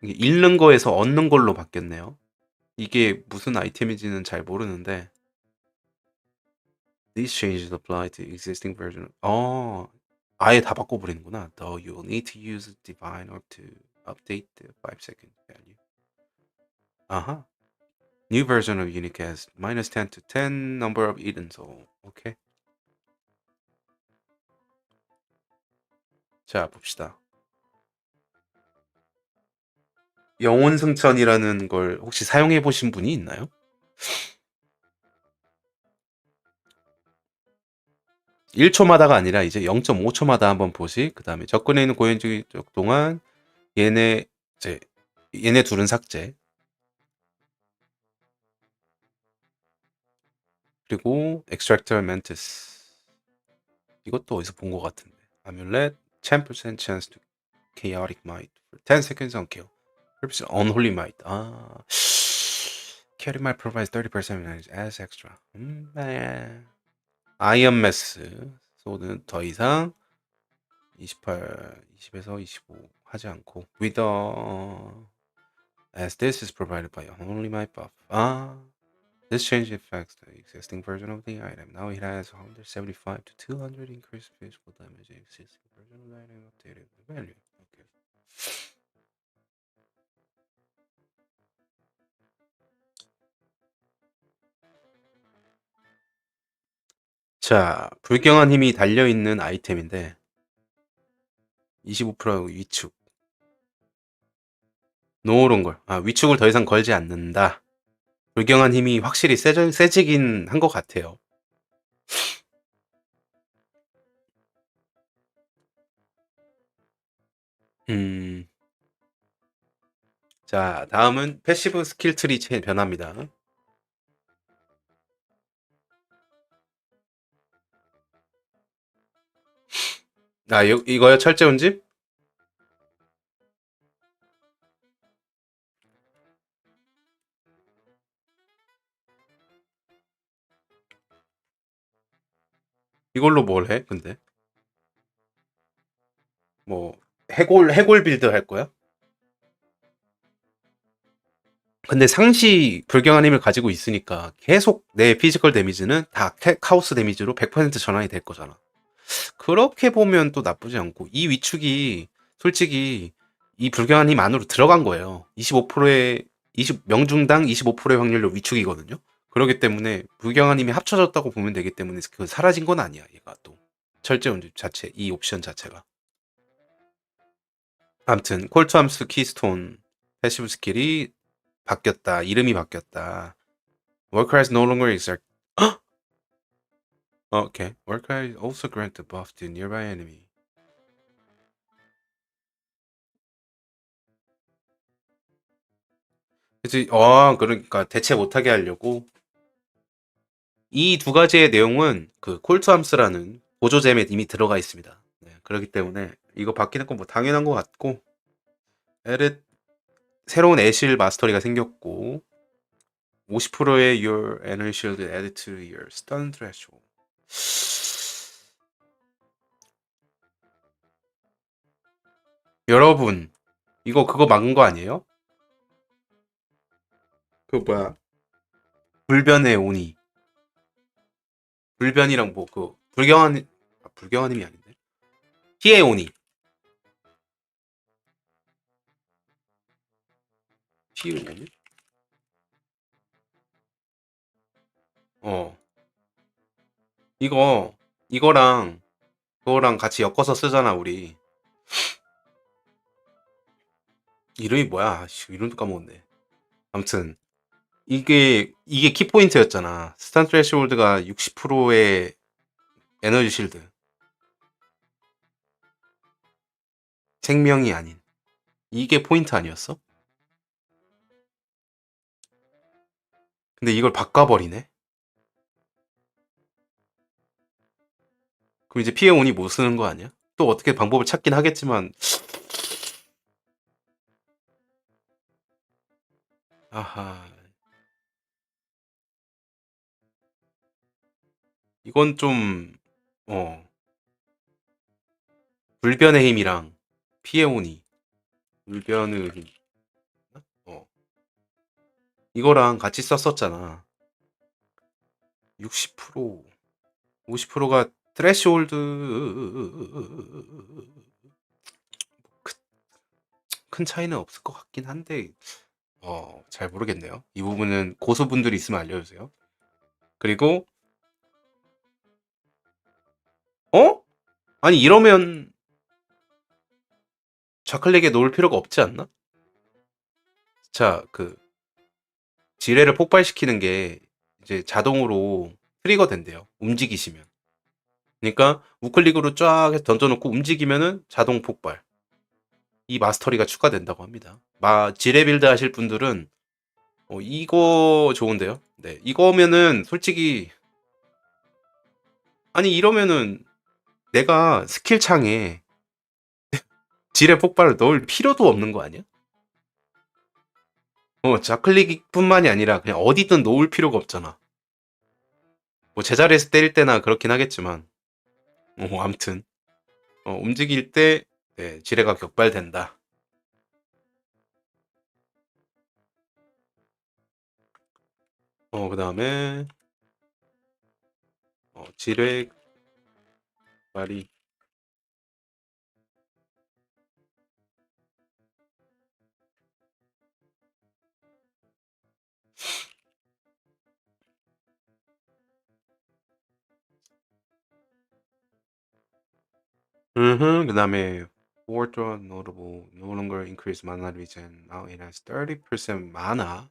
이게 잃는 거에서 얻는 걸로 바뀌었네요. 이게 무슨 아이템인지는 잘 모르는데 These changes apply to existing version. 아예 다 바꿔버리는구나. Though you will need to use divine orb to update the 5-second value. 아하. New version of Unique has -10 to 10 number of eaten soul. 오케이. 자, 봅시다. 영혼 승천이라는 걸 혹시 사용해 보신 분이 있나요? 1초마다가 아니라 이제 0.5초마다 한번 보시. 그다음에 접근해 있는 고현적 동안 얘네 둘은 삭제. 그리고 Extractor Mantis. 이것도 어디서 본 것 같은데. Amulet, 10% chance to chaotic might for 10 seconds on kill. Purpose unholy might. Chaotic might provides 30% damage as extra. 아이언 메스. 소는 더 이상 20에서 25 하지 않고 with as this is provided by only my buff. This change affects the existing version of the item. Now it has 175 to 200 increased physical damage. The existing version of the item updated the value. Okay. 자, 불경한 힘이 달려있는 아이템인데 25% 위축. 노을온 걸. 위축을 더 이상 걸지 않는다. 불경한 힘이 확실히 세지긴 한 것 같아요. 자, 다음은 패시브 스킬 트리 변화입니다. 이거요? 철제운집? 이걸로 뭘 해, 근데? 뭐, 해골 빌드 할 거야? 근데 상시 불경한 힘을 가지고 있으니까 계속 내 피지컬 데미지는 다 카오스 데미지로 100% 전환이 될 거잖아. 그렇게 보면 또 나쁘지 않고, 이 위축이 솔직히 이 불경한 힘 안으로 들어간 거예요. 25%의 명중당 25%의 확률로 위축이거든요. 그렇기 때문에 불경한 힘이 합쳐졌다고 보면 되기 때문에 그 사라진 건 아니야. 얘가 또 철제운집 자체, 이 옵션 자체가. 아무튼 콜트함스 키스톤 패시브 스킬이 바뀌었다. 이름이 바뀌었다. Worker has no longer exert. Okay. Worker also grant a buff to nearby enemy. 그치? 그러니까 대체 못하게 하려고. 이 두 가지의 내용은 그 콜투함스라는 보조잼에 이미 들어가 있습니다. 네, 그렇기 때문에 이거 바뀌는 건 뭐 당연한 것 같고, 에르 새로운 애실 마스터리가 생겼고, 50%의 your energy shield added to your stun threshold. 여러분, 이거 그거 막은 거 아니에요? 그 뭐야? 불변의 오니. 불변이랑 뭐 그 불경한 불경한님이 아닌데. 피의 오니. 피의 오니? 어. 이거랑 그거랑 같이 엮어서 쓰잖아, 우리. 이름이 뭐야? 씨, 이름도 까먹었네. 아무튼 이게 키포인트였잖아. 스탄 트래시홀드가 60%의 에너지 실드. 생명이 아닌. 이게 포인트 아니었어? 근데 이걸 바꿔버리네? 그럼 이제 피해 온이 못 쓰는 거 아니야? 또 어떻게 방법을 찾긴 하겠지만. 아하. 이건 좀, 불변의 힘이랑 피해 온이. 불변의 힘. 이거랑 같이 썼었잖아. 60%, 50%가 트래시홀드. 큰 차이는 없을 것 같긴 한데, 잘 모르겠네요. 이 부분은 고수분들이 있으면 알려주세요. 그리고, 아니, 이러면 좌클릭에 놓을 필요가 없지 않나? 자, 지뢰를 폭발시키는 게 이제 자동으로 트리거 된대요. 움직이시면. 그러니까 우클릭으로 쫙 해서 던져놓고 움직이면은 자동 폭발. 이 마스터리가 추가된다고 합니다. 지뢰 빌드 하실 분들은 이거 좋은데요? 네, 이거면은 솔직히 아니 이러면은 내가 스킬 창에 지뢰 폭발을 넣을 필요도 없는 거 아니야? 좌클릭뿐만이 아니라 그냥 어디든 놓을 필요가 없잖아. 뭐 제자리에서 때릴 때나 그렇긴 하겠지만, 암튼 움직일 때 네, 지뢰가 격발된다. 그 다음에 지뢰 말이 그 다음에 Fourth notable no longer increase mana regen. Now it has 30% mana.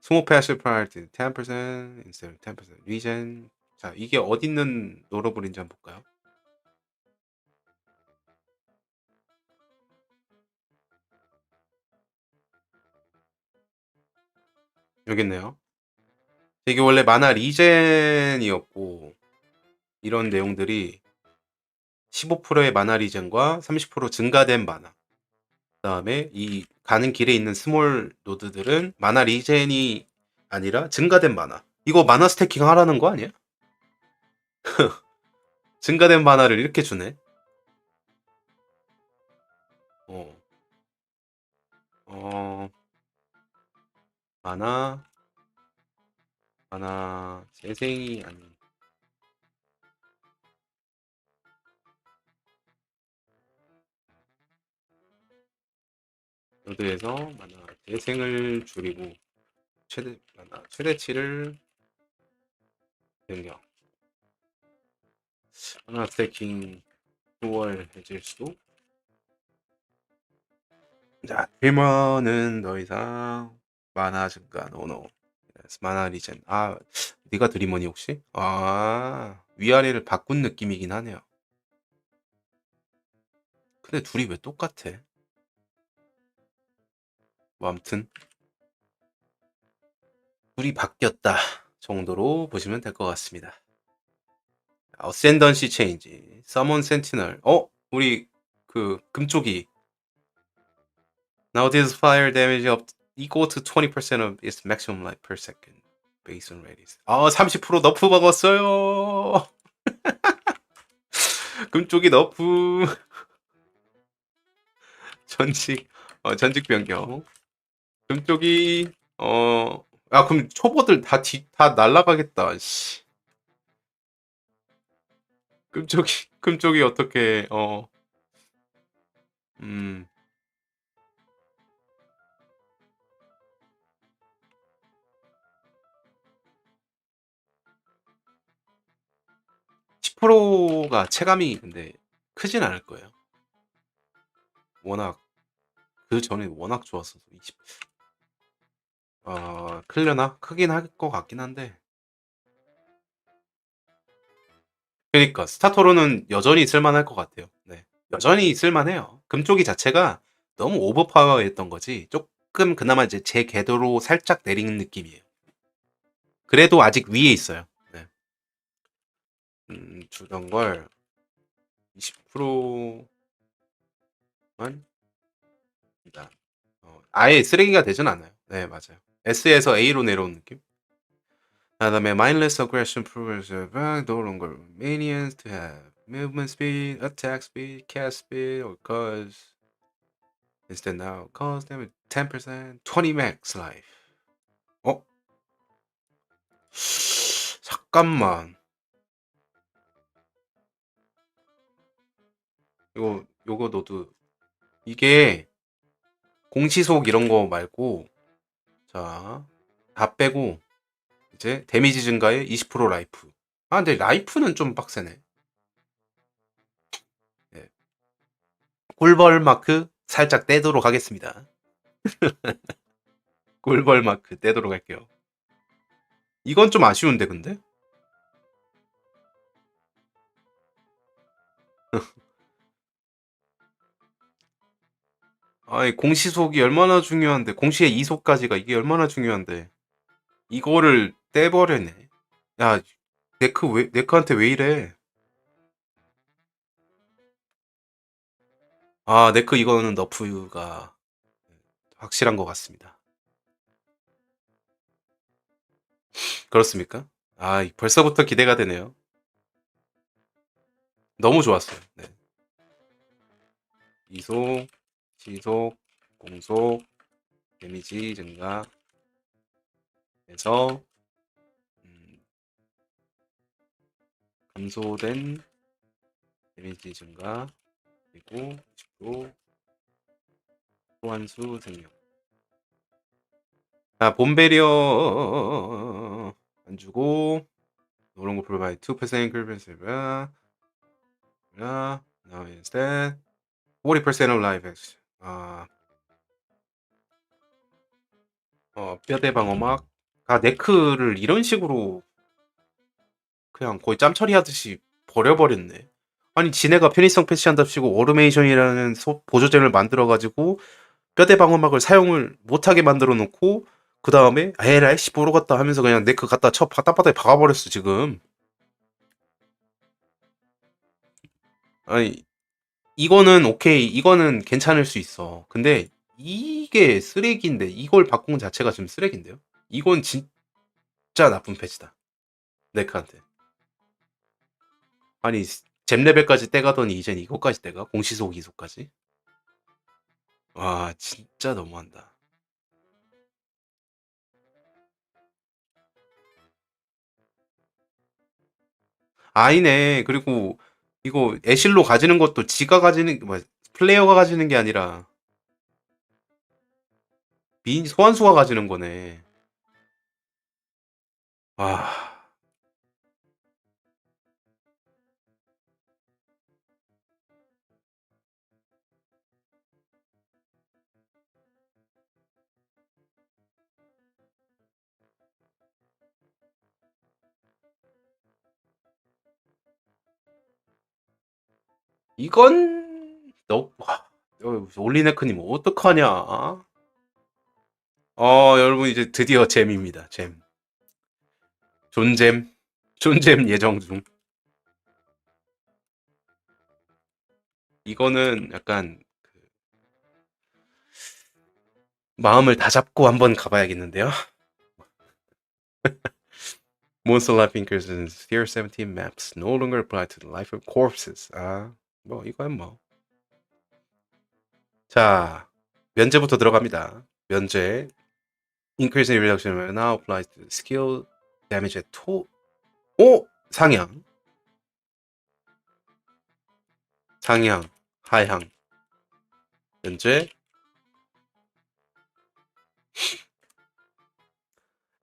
Small passive priority 10% instead of 10% regen. 자, 이게 어디 있는 노러블인지 한번 볼까요? 여기 있네요. 이게 원래 마나 리젠이었고 이런 내용들이 15%의 마나 리젠과 30% 증가된 마나. 그다음에 이 가는 길에 있는 스몰 노드들은 마나 리젠이 아니라 증가된 마나. 이거 마나 스태킹 하라는 거 아니야? 증가된 마나를 이렇게 주네. 마나 재생이 아닌. 노드에서 마나 재생을 줄이고 최대치를 변경. 마나 스태킹 수월해질 수도. 자, 드리머는 더 이상 마나 증가 노노. 마나 리젠. 네가 드리머니 혹시? 위아래를 바꾼 느낌이긴 하네요. 근데 둘이 왜 똑같아? 뭐 암튼 불이 바뀌었다 정도로 보시면 될 것 같습니다. 어센던시 체인지, 서먼 센티널. 우리 그 금쪽이. Now this fire damage up equal to 20% of its maximum life per second based on radius. 30% 너프 먹었어요. 금쪽이 너프. 전직 변경. 금쪽이 그럼 초보들 다 날라가겠다. 씨. 금쪽이 어떻게 10%가 체감이 근데 크진 않을 거예요. 워낙 그 전에 워낙 좋았어서 20. 클려나 크긴 할 것 같긴 한데. 그러니까 스타토로는 여전히 쓸만할 것 같아요. 네, 여전히 쓸만해요. 금쪽이 자체가 너무 오버파워했던 거지. 조금 그나마 이제 제 궤도로 살짝 내리는 느낌이에요. 그래도 아직 위에 있어요. 네. 주던 걸 20%만 일단 아예 쓰레기가 되진 않아요. 네, 맞아요. S에서 A로 내려온 느낌. 그다음에 mindless aggression proves no longer minions to have movement speed, attack speed, cast speed, or cause instead now cause damage 10%, 20 max life. 잠깐만. 요거 너도 이게 공시속 이런 거 말고 자, 다 빼고 이제 데미지 증가에 20% 라이프. 근데 라이프는 좀 빡세네. 네. 꿀벌 마크 살짝 떼도록 하겠습니다. 꿀벌 마크 떼도록 할게요. 이건 좀 아쉬운데 근데? 아니 공시속이 얼마나 중요한데, 공시의 2속까지가 이게 얼마나 중요한데 이거를 떼버렸네. 야, 네크한테 왜 이래? 네크 이거는 너프가 확실한 것 같습니다. 그렇습니까? 벌써부터 기대가 되네요. 너무 좋았어요. 네. 이속, 시속, 공속, 데미지 증가 해서 감소된 데미지 증가 그리고 10% 소환수 생명. 봄베리어 안 주고 노란 거 provide 2% increase. Now instead 40% of life action. 뼈대 방어막. 네크를 이런 식으로 그냥 거의 짬처리 하듯이 버려버렸네. 아니 지네가 편의성 패치한답시고 오토메이션이라는 보조잼을 만들어가지고 뼈대 방어막을 사용을 못하게 만들어 놓고 그 다음에 에라이 씨 보러 갔다 하면서 그냥 네크 갖다 땅바닥에 박아버렸어 지금. 아니 이거는 오케이, 이거는 괜찮을 수 있어. 근데 이게 쓰레기인데 이걸 바꾼 자체가 지금 쓰레기인데요? 이건 진짜 나쁜 패치다 네크한테. 아니 잼 레벨까지 떼가더니 이젠 이거까지 떼가? 공시속 이속까지? 와 진짜 너무한다. 아니네. 그리고 이거 애실로 가지는 것도 지가 가지는 플레이어가 가지는 게 아니라 소환수가 가지는 거네. 와. 이건 올리네크님 어떡하냐? 여러분 이제 드디어 잼입니다. 잼. 존잼 예정 중. 이거는 약간 마음을 다 잡고 한번 가봐야겠는데요. Monster Life Increases Tier 17 maps no longer apply to the life of corpses. 아, 뭐 이건 뭐. 자, 면제부터 들어갑니다. 면제. Increase in reduction now applies to skill damage at 2. 오! 상향. 상향. 하향. 면제.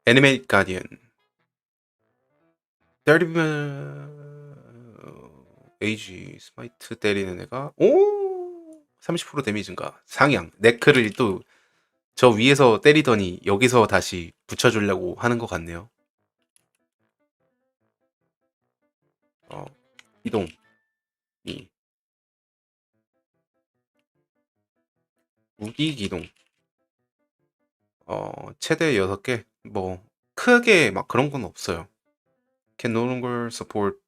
Animate Guardian. 30면 에이지 스마이트 때리는 애가 30% 데미지 증가. 상향. 네크를 또 저 위에서 때리더니 여기서 다시 붙여주려고 하는 것 같네요. 이동. 무기 기동. 최대 6개. 뭐 크게 막 그런 건 없어요. Can no longer support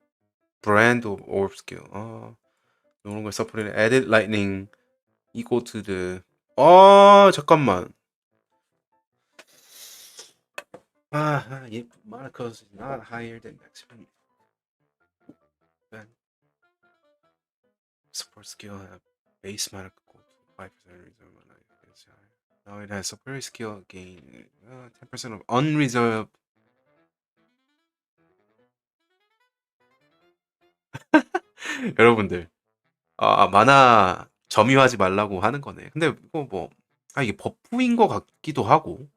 brand of orb skill. no longer support added lightning equal to the. 잠깐만. Marcos is not higher than maximum. Support skill have base mana equal to 5% reserve mana. Now it has superior skill gain 10% of unreserved. 여러분들, 만화 점유하지 말라고 하는 거네. 근데 이거 뭐 이게 버프인 것 같기도 하고.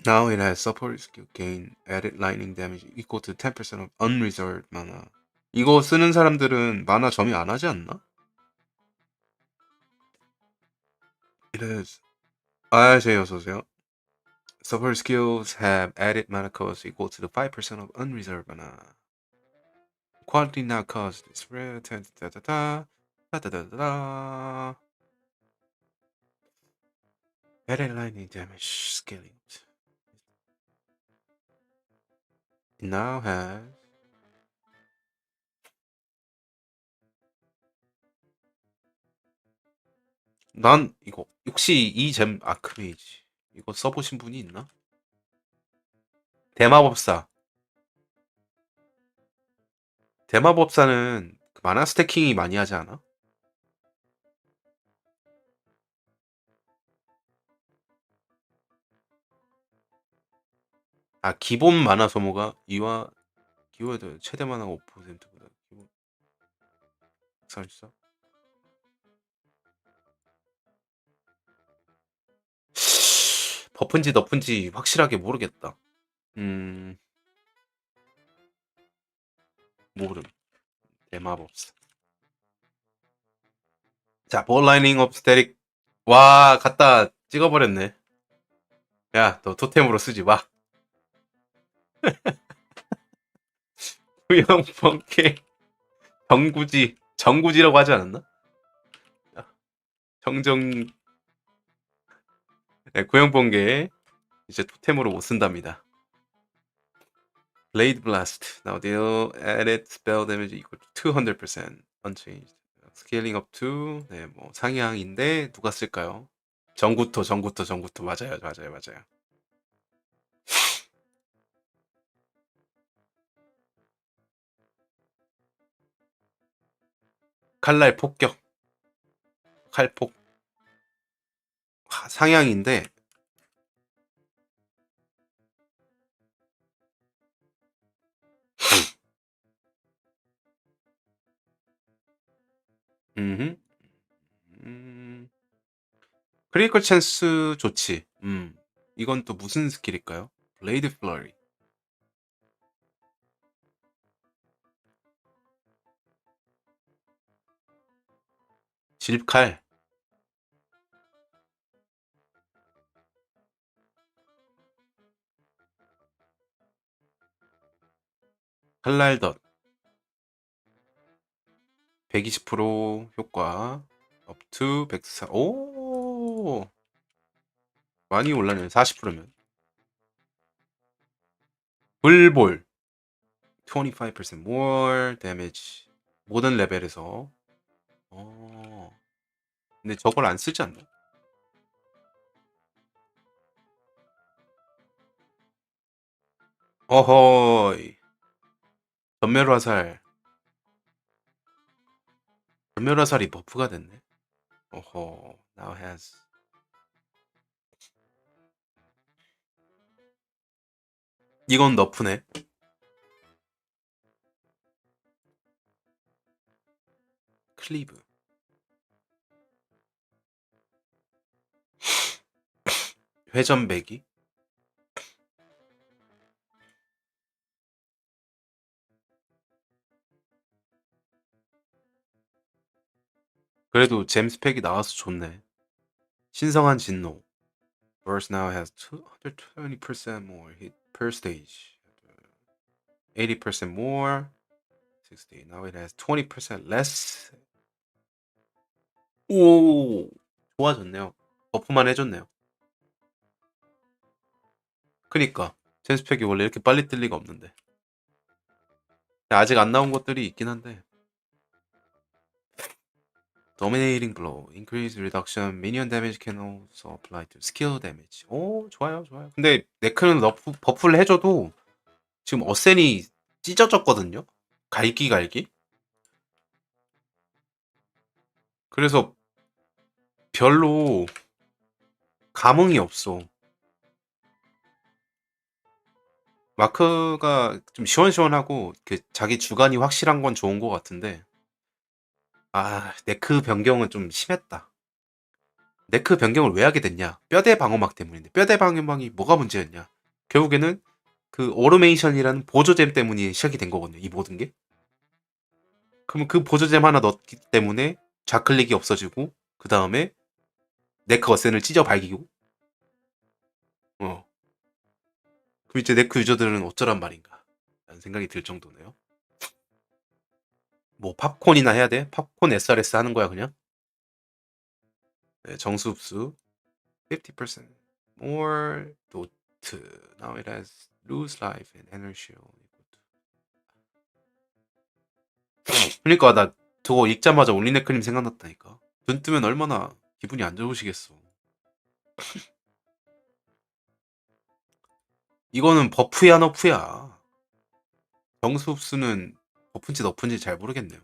Now it has support skill gain added lightning damage equal to 10% of unreserved mana. 이거 쓰는 사람들은 만화 점유 안 하지 않나? It is. 제 어서오세요. Support skills have added mana cost equal to the 5% of unreserved mana. Quality now cost is rare. Added lightning damage scaling. It now has. 난 이거 혹시 이 잼 아크메이지 이거 써보신 분이 있나? 대마법사. 대마법사는 만화 스태킹이 많이 하지 않아? 기본 만화 소모가 이와 기호에도 최대 만화가 5%보다 기본 44. 버프인지 너프인지 확실하게 모르겠다. 모름. 대마법사. 자, 볼라이닝 업 스테릭. 와, 갖다 찍어버렸네. 야, 너 토템으로 쓰지 마. 구형 번개. 정구지라고 하지 않았나? 정정. 네, 구형 번개. 이제 토템으로 못 쓴답니다. Blade Blast. Now deal added spell damage equal to 200% unchanged. Scaling up to 네, 뭐 상향인데 누가 쓸까요? 정구토 맞아요. 칼날 폭격. 칼폭. 상향인데 크리티컬 찬스 좋지. 이건 또 무슨 스킬일까요? 블레이드 플러리. 질칼. 칼날덧. 120% 효과. 업투 104. 오, 많이 올랐네요. 40%면. 불볼 25% more damage. 모든 레벨에서. 근데 저걸 안 쓰지 않나? 어허이. 전멸 화살. 전멸 화살이 버프가 됐네. 어허. Now has. 이건 너프네. 클리브. 회전배기. 그래도 잼 스펙이 나와서 좋네. 신성한 진노. Burst now has 220% more hit per stage. 80% more. 60. Now it has 20% less. 오, 좋아졌네요. 버프만 해줬네요. 그니까 잼 스펙이 원래 이렇게 빨리 뜰 리가 없는데. 아직 안 나온 것들이 있긴 한데. Dominating blow, increase reduction, minion damage can also apply to skill damage. 오, 좋아요, 좋아요. 근데 네크는 버프를 해줘도 지금 어센이 찢어졌거든요. 갈기. 그래서 별로 감흥이 없어. 마크가 좀 시원시원하고 자기 주관이 확실한 건 좋은 것 같은데, 아, 네크 변경은 좀 심했다. 네크 변경을 왜 하게 됐냐? 뼈대 방어막 때문인데, 뼈대 방어막이 뭐가 문제였냐? 결국에는 그 오토메이션이라는 보조잼 때문이 시작이 된 거거든요. 이 모든 게. 그럼 그 보조잼 하나 넣기 때문에 좌클릭이 없어지고, 그 다음에 네크 어센을 찢어 발기고, 그럼 이제 네크 유저들은 어쩌란 말인가? 라는 생각이 들 정도네요. 뭐 팝콘이나 해야 돼? 팝콘 SRS 하는 거야 그냥? 네, 정수 흡수 50% more dot. Now it has lose life and energy. 그러니까 나 저거 읽자마자 올리네크님 생각났다니까. 눈 뜨면 얼마나 기분이 안 좋으시겠어. 이거는 버프야 너프야. 정수 흡수는 버프인지 너프인지 잘 모르겠네요.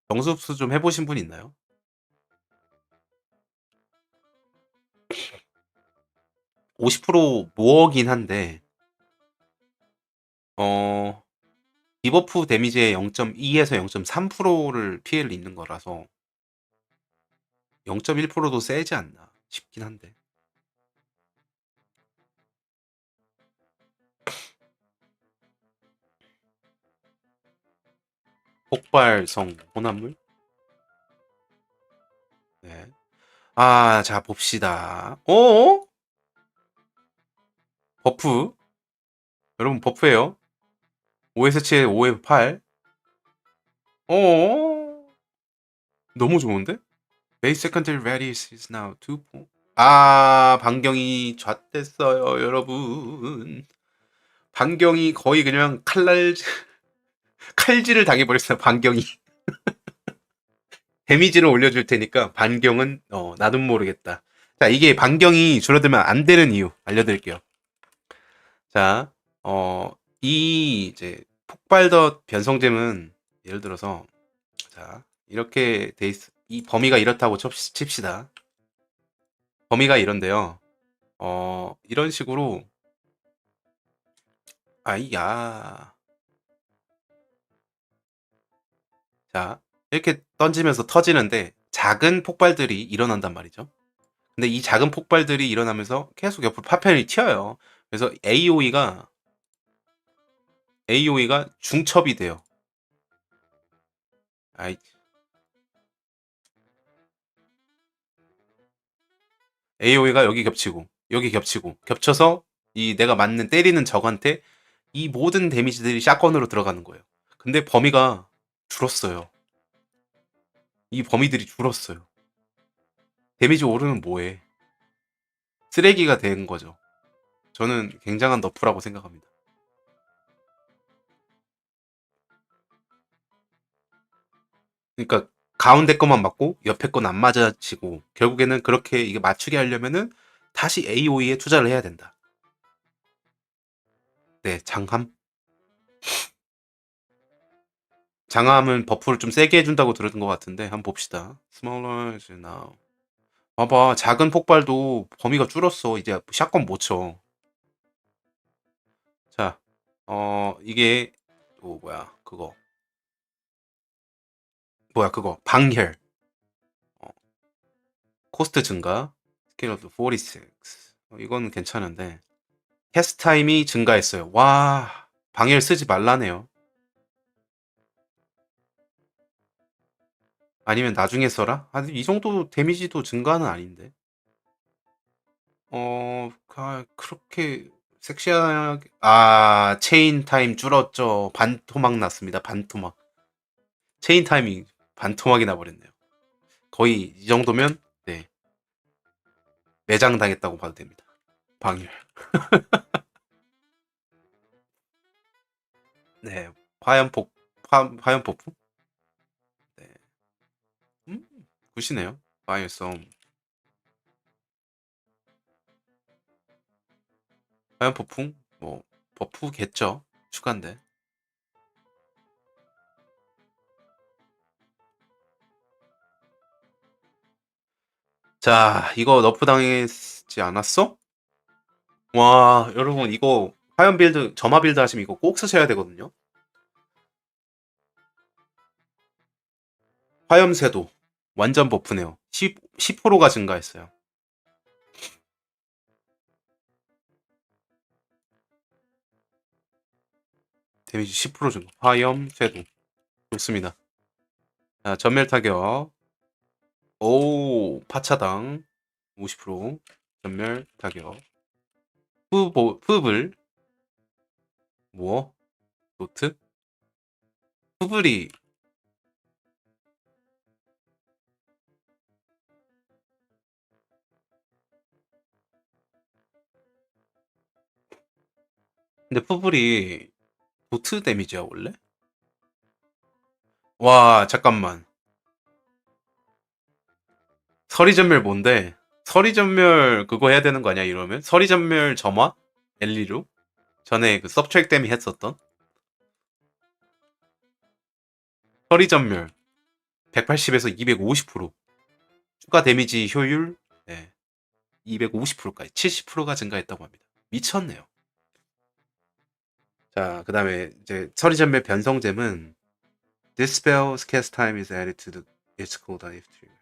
정수 흡수 좀 해보신 분 있나요? 50% 모어긴 한데 디버프 데미지의 0.2에서 0.3%를 피해를 입는 거라서 0.1%도 세지 않나 싶긴 한데. 폭발성 혼합물? 네. 아, 자 봅시다. 버프. 여러분 버프예요. 5에서 7, 5에서 8. 너무 좋은데? Base secondary radius is now 2. 아, 반경이 좌됐어요, 여러분. 반경이 거의 그냥 칼질을 당해버렸어요, 반경이. 데미지를 올려줄 테니까 반경은 나도 모르겠다. 자, 이게 반경이 줄어들면 안 되는 이유 알려드릴게요. 자, 이 이제 폭발덧 변성잼은 예를 들어서 자 이렇게 돼 있, 이 범위가 이렇다고 칩시다. 범위가 이런데요. 이런 식으로 아이야. 자, 이렇게 던지면서 터지는데 작은 폭발들이 일어난단 말이죠. 근데 이 작은 폭발들이 일어나면서 계속 옆으로 파편이 튀어요. 그래서 AOE가 중첩이 돼요. 아이. AOE가 여기 겹치고 여기 겹치고 겹쳐서 이 내가 맞는 때리는 적한테 이 모든 데미지들이 샷건으로 들어가는 거예요. 근데 범위가 줄었어요. 이 범위들이 줄었어요. 데미지 오르면 뭐해? 쓰레기가 된 거죠. 저는 굉장한 너프라고 생각합니다. 그러니까 가운데 것만 맞고 옆에 건 안 맞아지고 결국에는 그렇게 이게 맞추게 하려면은 다시 AOE에 투자를 해야 된다. 네, 장함. 장함은 버프를 좀 세게 해준다고 들은 것 같은데 한번 봅시다. Smaller is now. 봐봐, 작은 폭발도 범위가 줄었어. 이제 샷건 못 쳐. 자, 이게 또 뭐야 그거 방혈 코스트 증가 스케일 오브 46. 이건 괜찮은데 캐스트 타임이 증가했어요. 와, 방혈 쓰지 말라네요. 아니면 나중에 써라? 아니, 이 정도 데미지도 증가는 아닌데. 그렇게 섹시하게. 체인 타임 줄었죠. 반토막 났습니다. 반토막. 체인 타임이 반토막이 나버렸네요. 거의 이 정도면 네, 매장 당했다고 봐도 됩니다. 방열. 네, 화염 폭풍. 네, 굿이네요. 방열성. 화염 폭풍 뭐 버프겠죠. 추가인데. 자, 이거 너프 당했지 않았어? 와, 여러분 이거 화염 빌드, 점화 빌드 하시면 이거 꼭 쓰셔야 되거든요. 화염 쇄도 완전 버프네요. 10%가 증가했어요. 데미지 10% 증가. 화염 쇄도 좋습니다. 자, 전멸 타격. 오, 파차당 50% 전멸 타격. 흡을 뭐? 노트? 흡을이 근데 푸블이 도트 데미지야 원래? 와, 잠깐만. 서리전멸 뭔데? 서리전멸 그거 해야 되는 거 아니야 이러면? 서리전멸 점화? 엘리로? 전에 그 서브트랙 때문에 했었던? 서리전멸 180에서 250% 추가 데미지 효율 네, 250%까지 70%가 증가했다고 합니다. 미쳤네요. 자, 그 다음에 이제 서리전멸 변성잼은 This spell's cast time is added to its cooldown if triggered.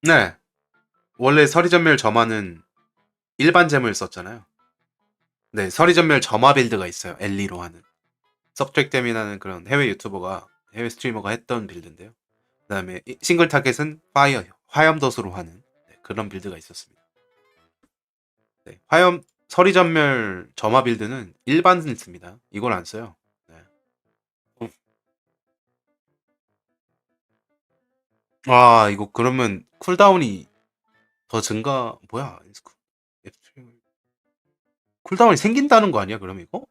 네. 원래 서리전멸 점화는 일반 잼을 썼잖아요. 네, 서리전멸 점화 빌드가 있어요. 엘리로 하는. 서브트랙댐이라는 그런 해외 유튜버가, 해외 스트리머가 했던 빌드인데요. 그 다음에 싱글 타겟은 화염덫으로 하는 네, 그런 빌드가 있었습니다. 네, 서리전멸 점화 빌드는 일반은 씁니다. 이걸 안 써요. 네. 와, 이거 그러면 쿨다운이 더 증가, 뭐야? 쿨다운이 생긴다는 거 아니야, 그럼 이거?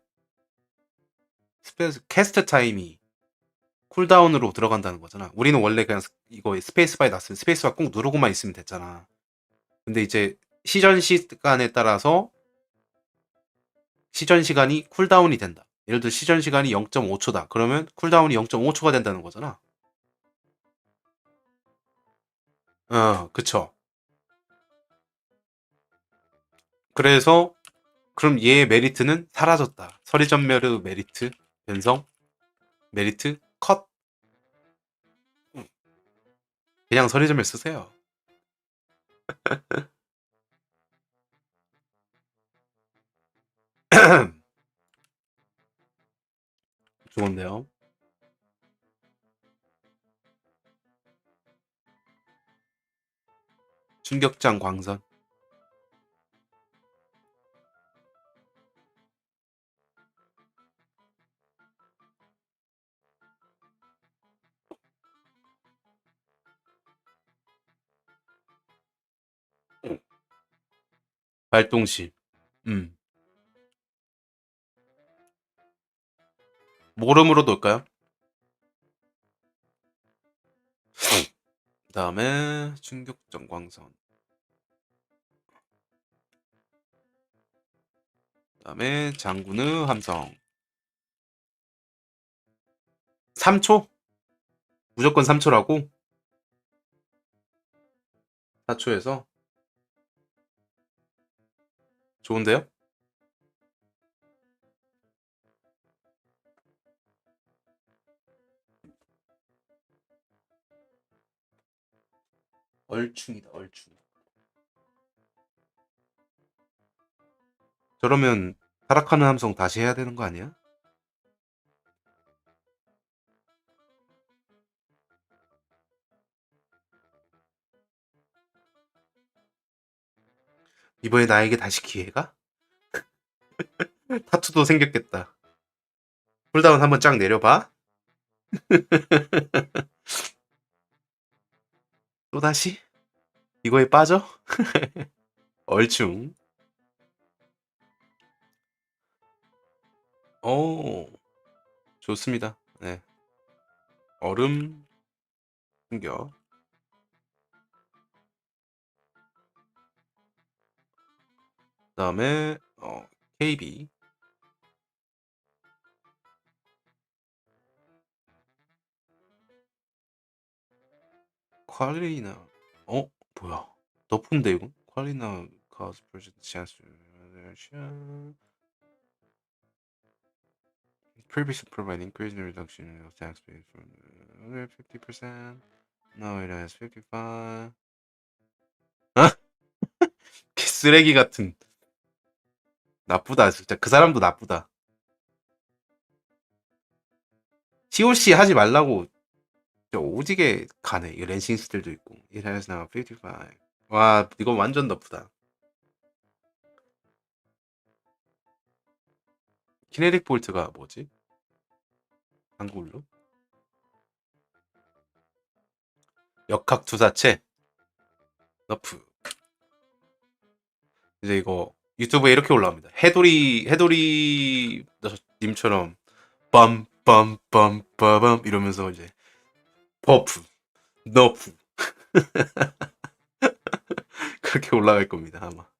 캐스트 타임이 쿨다운으로 들어간다는 거잖아. 우리는 원래 그냥 이거 스페이스바에 놨으면 스페이스바 꾹 누르고만 있으면 됐잖아. 근데 이제 시전 시간에 따라서 시전 시간이 쿨다운이 된다. 예를 들어 시전 시간이 0.5초다. 그러면 쿨다운이 0.5초가 된다는 거잖아. 그쵸. 그래서 그럼 얘의 메리트는 사라졌다. 서리전멸의 메리트, 변성, 메리트, 컷. 그냥 서리전멸 쓰세요. 좋은데요. 충격장 광선. 발동시. 모름으로 놓을까요? 그 다음에 충격전광선. 그 다음에 장군의 함성. 3초? 무조건 3초라고? 4초에서 좋은데요? 얼충이다, 얼충. 저러면 타락하는 함성 다시 해야 되는 거 아니야? 이번에 나에게 다시 기회가? 타투도 생겼겠다. 쿨다운 한번 쫙 내려봐. 또다시? 이거에 빠져? 얼충. 오, 좋습니다. 네. 얼음 충격. 그 다음에 KB. 퀄리나. 뭐야? 너프인데 이거? 퀄리나 cause project chance previously provide increase in reduction of tax base from 50%. Now it has 55. 쓰레기 같은. 나쁘다 진짜. 그 사람도 나쁘다. COC 하지 말라고 진짜 오지게 가네. 이 렌싱 스틸도 있고. It has now 55. 와, 이거 완전 너프다. 키네틱 볼트가 뭐지? 한국으로? 역학 투사체. 너프. 이제 이거 유튜브에 이렇게 올라옵니다. 해돌이 님처럼 빰빰빰빰빰 이러면서 이제 버프, 너프 그렇게 올라갈 겁니다 아마.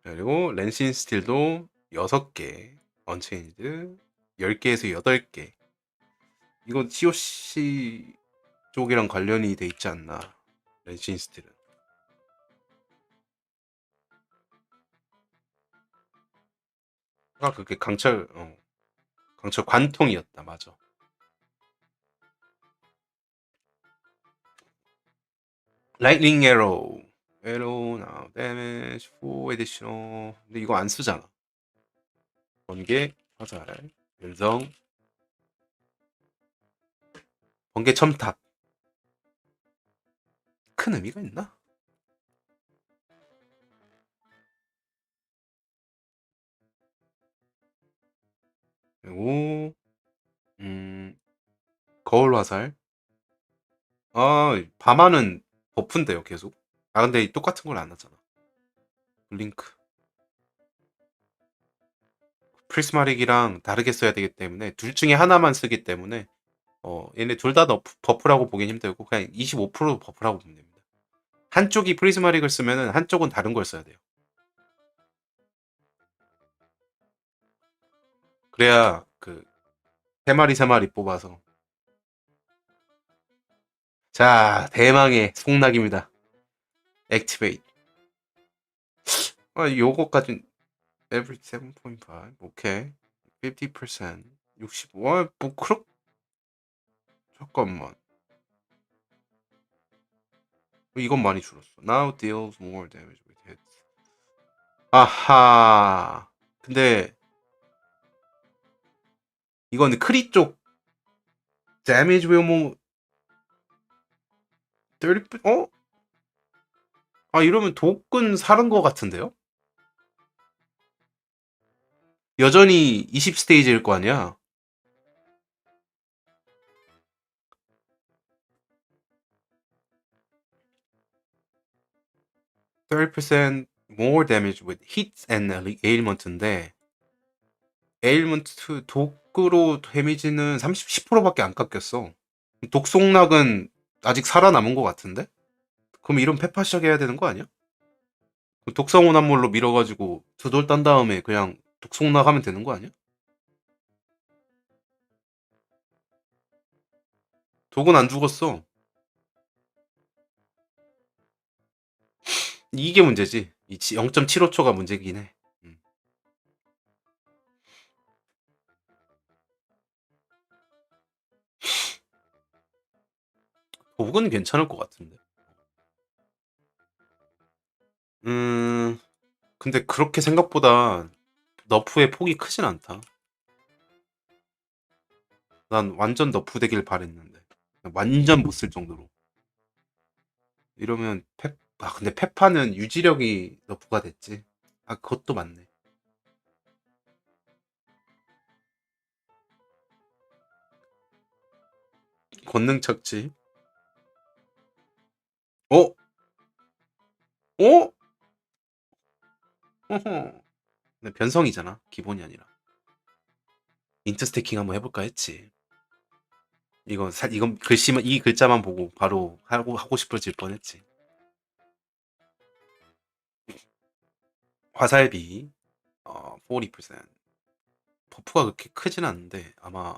그리고 렌신 스틸도 6개, 언체인드 10개에서 8개. 이건 COC 쪽이랑 관련이 돼 있지 않나. 렌신 스틸은. 그게 강철 관통이었다. 맞아. 라이트닝 에로 now damage 4 additional. 근데 이거 안 쓰잖아. 번개 화살 연성 번개 첨탑. 큰 의미가 있나? 그리고 거울 화살. 밤하는 버프인데요 계속. 근데 똑같은 걸 안 하잖아. 블링크. 프리스마릭이랑 다르게 써야 되기 때문에 둘 중에 하나만 쓰기 때문에 얘네 둘 다 버프라고 보긴 힘들고 그냥 25% 버프라고 보면 됩니다. 한쪽이 프리스마릭을 쓰면은 한쪽은 다른 걸 써야 돼요. 그래야 그 3마리 뽑아서. 자, 대망의 속락입니다. 액티베이트. 요거까지 every 7.5. 오케이. 50%. 65. 뭐 그렇 잠깐만. 이건 많이 줄었어. Now deals more damage with hits. 아하. 근데 이건 크리 쪽 damage will more 30. 이러면 독은 사는 것 같은데요? 여전히 20 스테이지일 거 아니야? (30% more damage with hits and ailment인데 에일먼트 독으로 데미지는 10%밖에 안 깎였어. 독속락은 아직 살아남은 것 같은데? 그럼 이런 페파 시작해야 되는 거 아니야? 독성 오남몰로 밀어가지고 두 돌 딴 다음에 그냥 독속락 하면 되는 거 아니야? 독은 안 죽었어. 이게 문제지. 0.75초가 문제긴 해. 독은 괜찮을 것 같은데. 근데 그렇게 생각보다 너프의 폭이 크진 않다. 난 완전 너프 되길 바랬는데. 완전 못 쓸 정도로. 이러면 근데 페파는 유지력이 너프가 됐지. 아, 그것도 맞네. 권능 착지. 어? 어? 어허. 근데 변성이잖아. 기본이 아니라. 인트 스태킹 한번 해볼까 했지. 이건 글씨만, 이 글자만 보고 바로 하고 싶어질 뻔했지. 화살비, 40%. 버프가 그렇게 크진 않은데, 아마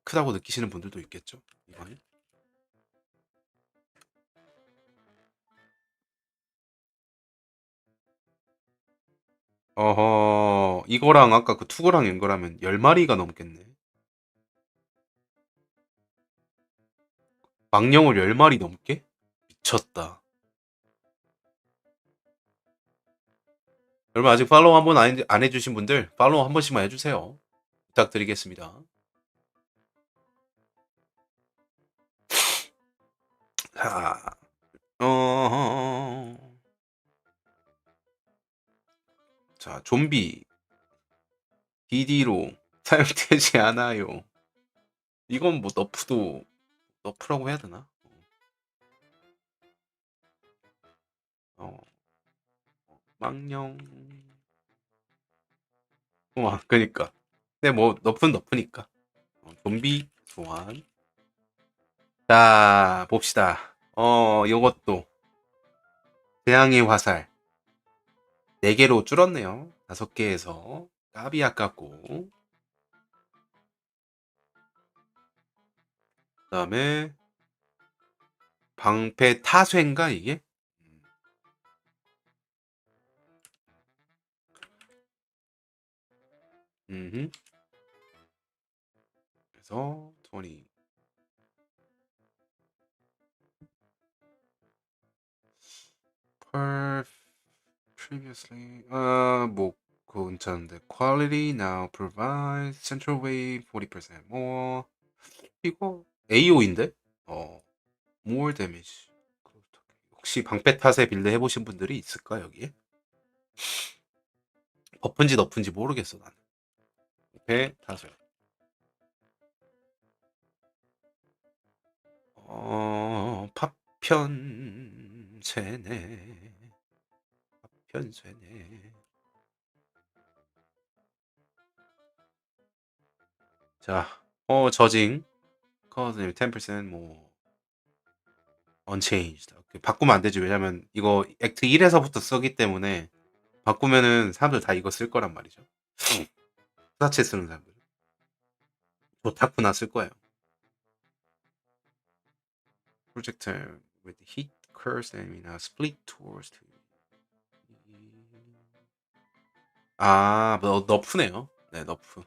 크다고 느끼시는 분들도 있겠죠. 이번에. 어허, 이거랑 아까 그 투구랑 연결하면 10마리가 넘겠네. 망령을 10마리 넘게? 미쳤다. 여러분 아직 팔로우 한 번 안 해주신 분들 팔로우 한 번씩만 해주세요. 부탁드리겠습니다. 자, 자, 좀비 DD로 사용되지 않아요. 이건 뭐 너프라고 해야 되나? 망령. 그니까. 근데 뭐 너프는 너프니까. 좀비 소환. 자, 봅시다. 요것도 태양의 화살 4개로 줄었네요. 5개에서 까비 아깝고. 그 다음에 방패 타쇠인가 이게? 그래서 20. previously 뭐 그거 괜찮은데 quality now provides central wave 40% more. 이거 AO인데? more damage. 혹시 방패 탓에 빌드 해보신 분들이 있을까 여기에? 버프인지 너프인지 모르겠어 나는. 방패 탓을. 파편쇠네. 파편쇠네. 자, 저징. 커즈님 10% 뭐 unchanged. 바꾸면 안 되지. 왜냐면 이거 액트 1에서부터 쓰기 때문에 바꾸면은 사람들 다 이거 쓸 거란 말이죠. 후사체 쓰는 사람들. 오타쿠나 쓸 거예요. projectile with heat curse enemy now split towards two. 너프네요. 네, 너프.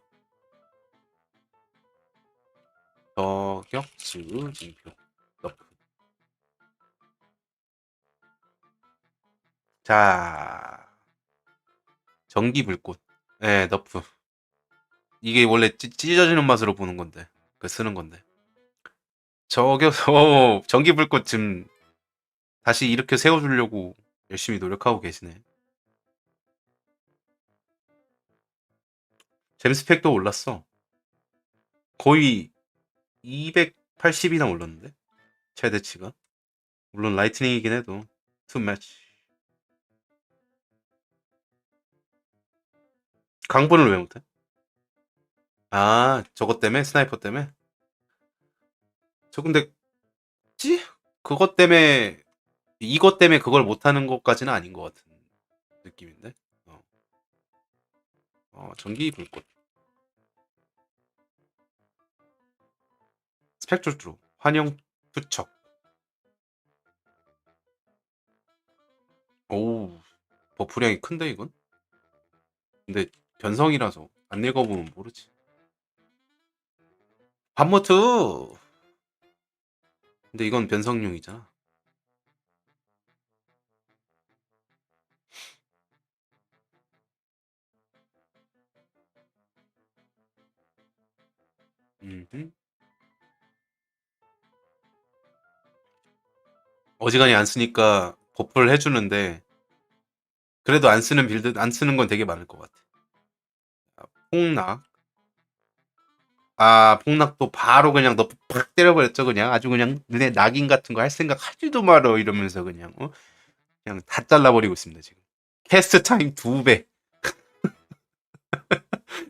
저격수 징표. 너프. 자, 전기 불꽃. 네, 너프. 이게 원래 찢어지는 맛으로 보는 건데, 쓰는 건데. 전기 불꽃 지금 다시 이렇게 세워주려고 열심히 노력하고 계시네. 잼스펙도 올랐어. 거의 280이나 올랐는데? 최대치가. 물론 라이트닝이긴 해도 투 매치. 강분을 왜 못해? 아, 저것 때문에? 스나이퍼 때문에? 저 근데 그것 때문에 이것 때문에 그걸 못하는 것까지는 아닌 것 같은 느낌인데. 전기 불꽃. 스펙트로 환영 투척. 오우, 버프량이 큰데 이건? 근데 변성이라서 안 읽어보면 모르지. 반모트. 근데 이건 변성용이잖아. 어지간히 안 쓰니까 버프를 해주는데 그래도 안 쓰는 빌드 안 쓰는 건 되게 많을 것 같아. 폭락. 아, 폭락도 바로 그냥 너 팍 때려버렸죠. 그냥 아주 그냥 눈에 낙인 같은 거 할 생각 하지도 말어 이러면서 그냥 그냥 다 잘라버리고 있습니다 지금. 캐스트 타임 2배.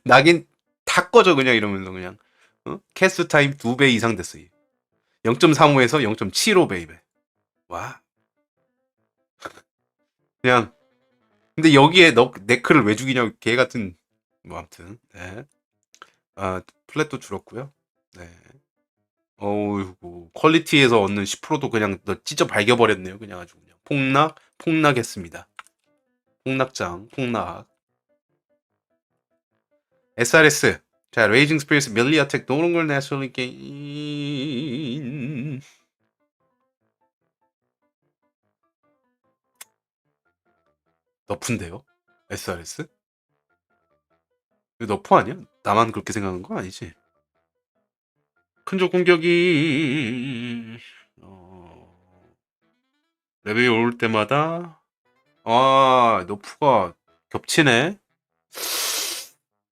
낙인 다 꺼져 그냥 이러면서 그냥 캐스트 타임 2배 이상 됐어. 0.35에서 0.75 베이베. 와. 그냥 근데 여기에 너 네크를 왜 죽이냐고 개 같은 뭐 아무튼 네. 아, 플랫도 줄었고요. 네. 어우, 퀄리티에서 얻는 10%도 그냥 너 찢어 발겨버렸네요. 그냥 아주 그냥 폭락했습니다. 폭락장, 폭락. SRS. 자, 레이징 스피릿 밀리 어택 노는 걸 내수리 게임. 너프인데요? SRS? 이거 너프 아니야? 나만 그렇게 생각한 거 아니지? 큰족 공격이 레벨이 오를 때마다 너프가 겹치네.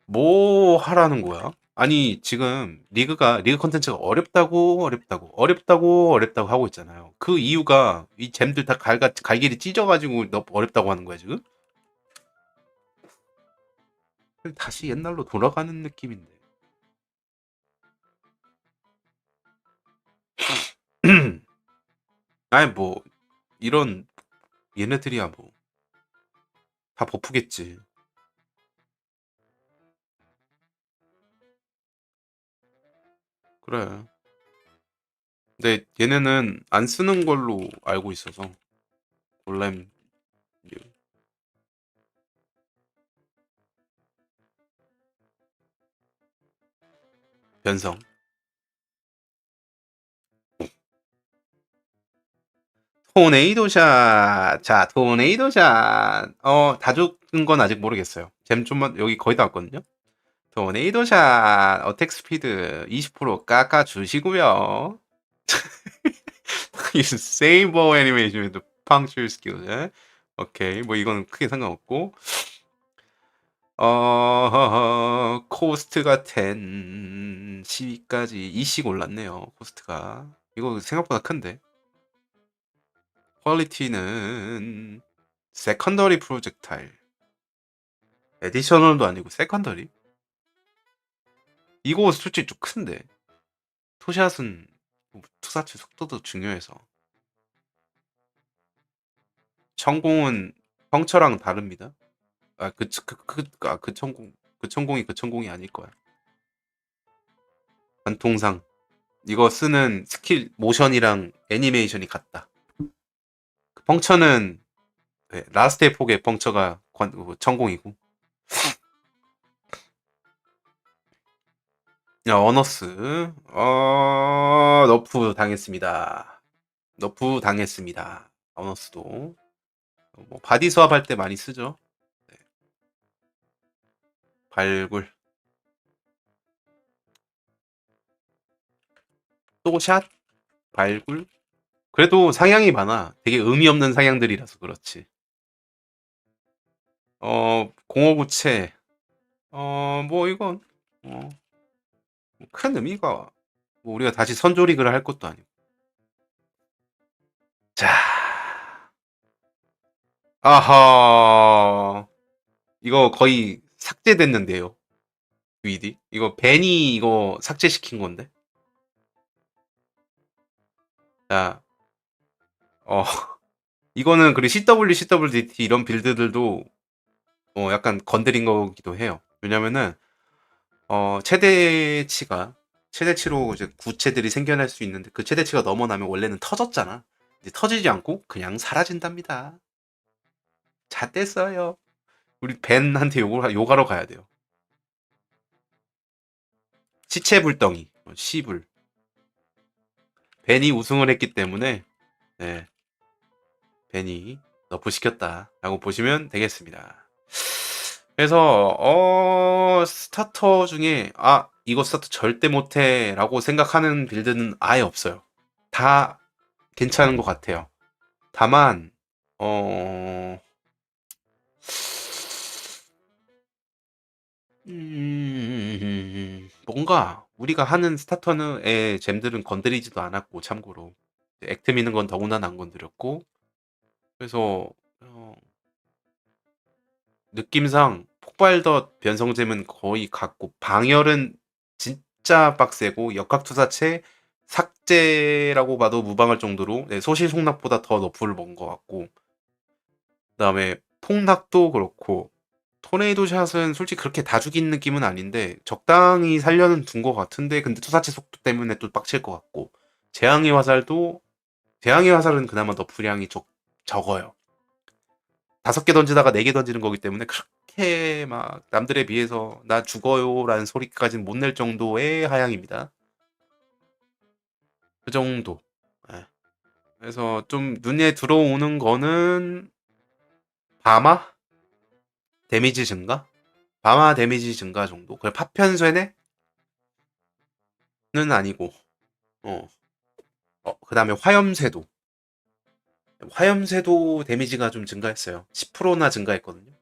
뭐 하라는 거야? 아니 지금 리그 컨텐츠가 어렵다고 하고 있잖아요. 그 이유가 이 잼들 다 갈길이 찢어가지고 너 어렵다고 하는 거야 지금? 다시 옛날로 돌아가는 느낌인데. 아니 뭐 이런 얘네들이야 뭐 다 버프겠지. 그래. 근데 얘네는 안 쓰는 걸로 알고 있어서 골렘 변성. 토네이도샷. 자, 토네이도샷. 다 죽은 건 아직 모르겠어요. 잼 좀만 여기 거의 다 왔거든요. 토네이도샷. 어택 스피드 20% 깎아 주시고요. 세이버 애니메이션에도 팡출 스킬. 예? 오케이. 뭐 이거는 크게 상관없고. 코스트가 10, 12까지 2씩 올랐네요. 코스트가. 이거 생각보다 큰데. 퀄리티는 세컨더리 프로젝타일. 에디셔널도 아니고 세컨더리? 이거 솔직히 좀 큰데. 투샷은 투사치 속도도 중요해서. 천공은 평처랑 다릅니다. 그 천공이 아닐 거야. 관통상 이거 쓰는 스킬 모션이랑 애니메이션이 같다. 그 펑처는 라스트의 폭의 펑처가 천공이고. 야, 어너스. 너프 당했습니다. 어너스도. 뭐 바디 수압 할 때 많이 쓰죠. 네. 발굴. 또 샷. 발굴. 그래도 상향이 많아. 되게 의미 없는 상향들이라서 그렇지. 공허구체. 뭐 이건 큰 의미가 뭐 우리가 다시 선조리그를 할 것도 아니고. 자. 아하. 이거 거의 삭제됐는데요. VD 이거 벤이 이거 삭제시킨 건데. 자, 이거는 그리고 CWDT 이런 빌드들도 약간 건드린 거기도 해요. 왜냐면은 최대치로 이제 구체들이 생겨날 수 있는데 그 최대치가 넘어나면 원래는 터졌잖아. 이제 터지지 않고 그냥 사라진답니다. 잣됐어요. 우리 벤한테 욕하러 가야 돼요. 시체 불덩이, 시불. 벤이 우승을 했기 때문에 네, 벤이 너프 시켰다라고 보시면 되겠습니다. 그래서 스타터 중에 이거 스타터 절대 못해라고 생각하는 빌드는 아예 없어요. 다 괜찮은 것 같아요. 다만 뭔가 우리가 하는 스타터의 잼들은 건드리지도 않았고 참고로 액트 미는 건 더군다나 안 건드렸고 그래서 느낌상 폭발덧 변성잼은 거의 같고 방열은 진짜 빡세고 역학투사체 삭제라고 봐도 무방할 정도로 소실 속락보다 더 너프를 먹은 것 같고 그다음에 폭락도 그렇고 토네이도 샷은 솔직히 그렇게 다 죽인 느낌은 아닌데 적당히 살려는 둔 것 같은데 근데 투사체 속도 때문에 또 빡칠 것 같고 재앙의 화살은 그나마 너프량이 적어요. 5개 던지다가 4개 던지는 거기 때문에 그렇게 막 남들에 비해서 나 죽어요라는 소리까지는 못 낼 정도의 하향입니다. 그 정도. 예. 그래서 좀 눈에 들어오는 거는 바마 데미지 증가? 바마 데미지 증가 정도. 그래 파편쇠네는 아니고. 그다음에 화염새도 데미지가 좀 증가했어요. 10%나 증가했거든요.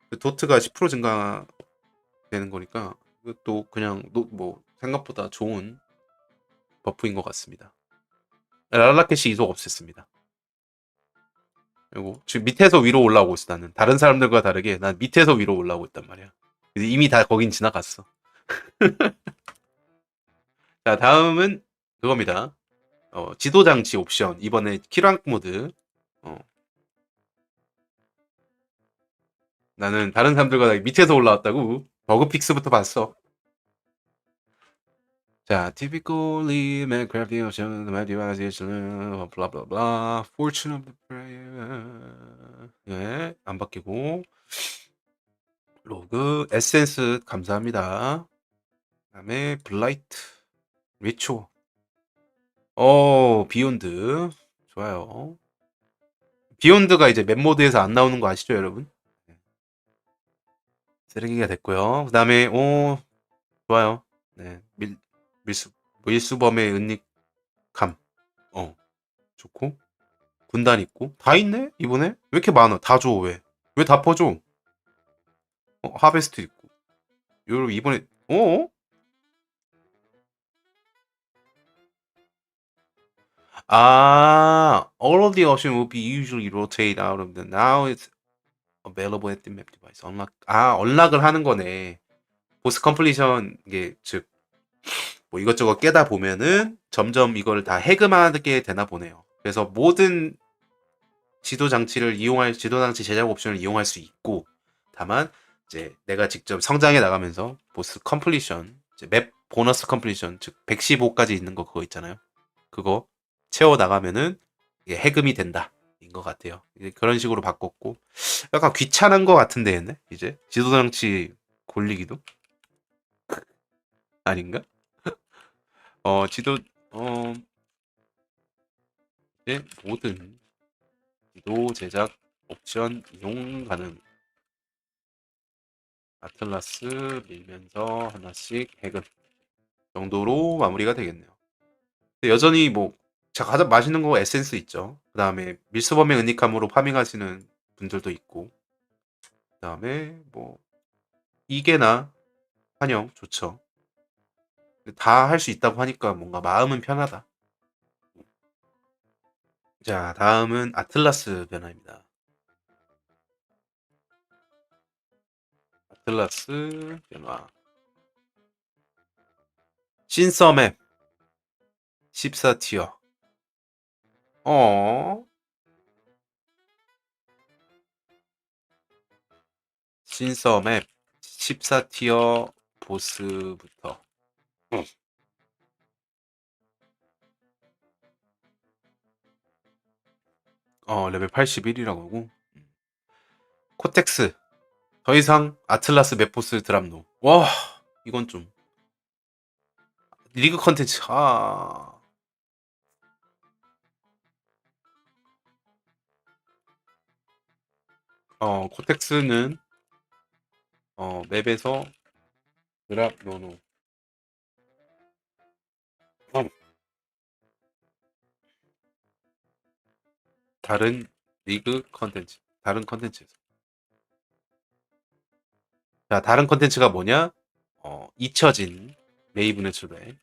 그 도트가 10% 증가되는 거니까 이것도 그냥 뭐 생각보다 좋은 버프인 것 같습니다. 랄라켓이 이속 없앴습니다. 그리고 지금 밑에서 위로 올라오고 있어. 나는 다른 사람들과 다르게 난 밑에서 위로 올라오고 있단 말이야. 이미 다 거긴 지나갔어. 자, 다음은 그겁니다. 지도장치 옵션. 이번에 키rank 모드. 나는 다른 사람들과 다르게 밑에서 올라왔다고. 버그 픽스부터 봤어. 자, typically Minecraft ocean, the mediation, blah blah blah, fortune of the player. 예, 안 바뀌고. 로그, 에센스 감사합니다. 그다음에 블라이트, 리초. 비욘드 좋아요. 비욘드가 이제 맵 모드에서 안 나오는 거 아시죠, 여러분? 쓰레기가 됐고요. 그다음에 좋아요. 네, 밀수범의 은닉감. 좋고. 군단 있고. 다 있네? 이번에? 왜 이렇게 많아? 다 줘, 왜? 왜 다 퍼줘? 하베스트 있고. 여러분, 이번에, all of the options will be usually rotate out of the now it's available at the map device. 언락을 하는 거네. 보스 컴플리션, 이게, 즉, 뭐 이것저것 깨다 보면은 점점 이걸 다 해금하게 되나 보네요. 그래서 모든 지도 장치 제작 옵션을 이용할 수 있고, 다만 이제 내가 직접 성장해 나가면서 보스 컴플리션, 맵 보너스 컴플리션, 즉 115까지 있는 거 그거 있잖아요. 그거 채워 나가면은 이게 해금이 된다. 인 것 같아요. 그런 식으로 바꿨고, 약간 귀찮은 것 같은데 얘네 이제 지도 장치 골리기도 아닌가? 이제 모든 지도 제작 옵션 이용 가능. 아틀라스 밀면서 하나씩 해금 정도로 마무리가 되겠네요. 근데 여전히 뭐 가장 맛있는 거 에센스 있죠. 그 다음에 밀수범의 은닉함으로 파밍하시는 분들도 있고, 그 다음에 뭐 이게나 환영 좋죠. 다 할 수 있다고 하니까 뭔가 마음은 편하다. 자, 다음은 아틀라스 변화입니다. 아틀라스 변화. 신서맵 14티어. 신서맵 14티어 보스부터. 레벨 81이라고 하고. 코텍스. 더 이상 아틀라스 맵보스 드랍노. 와, 이건 좀 리그 컨텐츠. 코텍스는 맵에서 드랍 노노. 다른 리그 컨텐츠. 다른 컨텐츠에서. 자, 다른 컨텐츠가 뭐냐? 잊혀진 메이븐의 출배.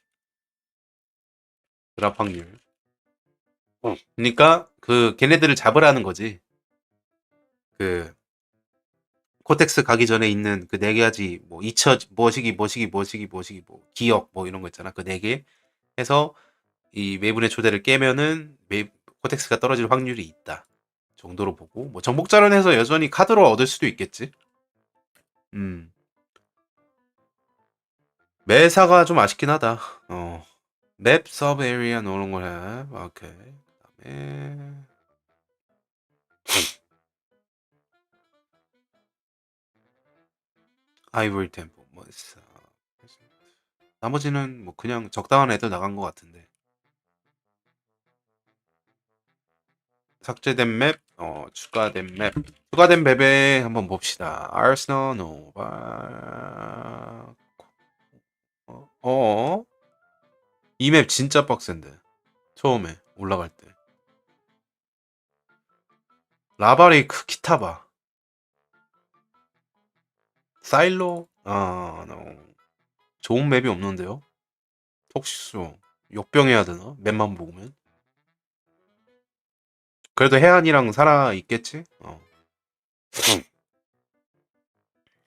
드랍 확률. 그러니까 그 걔네들을 잡으라는 거지. 그 코텍스 가기 전에 있는 그 4가지 뭐 뭐시기 뭐 기억 뭐 이런 거 있잖아. 그 4개 해서 이 메이븐의 초대를 깨면은 코텍스가 떨어질 확률이 있다 정도로 보고, 뭐 정복자론해서 여전히 카드로 얻을 수도 있겠지. 매사가 좀 아쉽긴 하다. 맵 서브 에리아 노는 거야. 오케이. 그다음에 아이보리 템포 뭐 있어. 나머지는 뭐 그냥 적당한 애들 나간 것 같은데. 삭제된 맵, 추가된 맵. 추가된 맵에 한번 봅시다. 아르스널 노바. 이 맵 진짜 빡센데. 처음에 올라갈 때. 라바레이크 키타바. 사일로? 좋은 맵이 없는데요? 톡시쇼. 역병해야 되나? 맵만 보면. 그래도 해안이랑 살아 있겠지?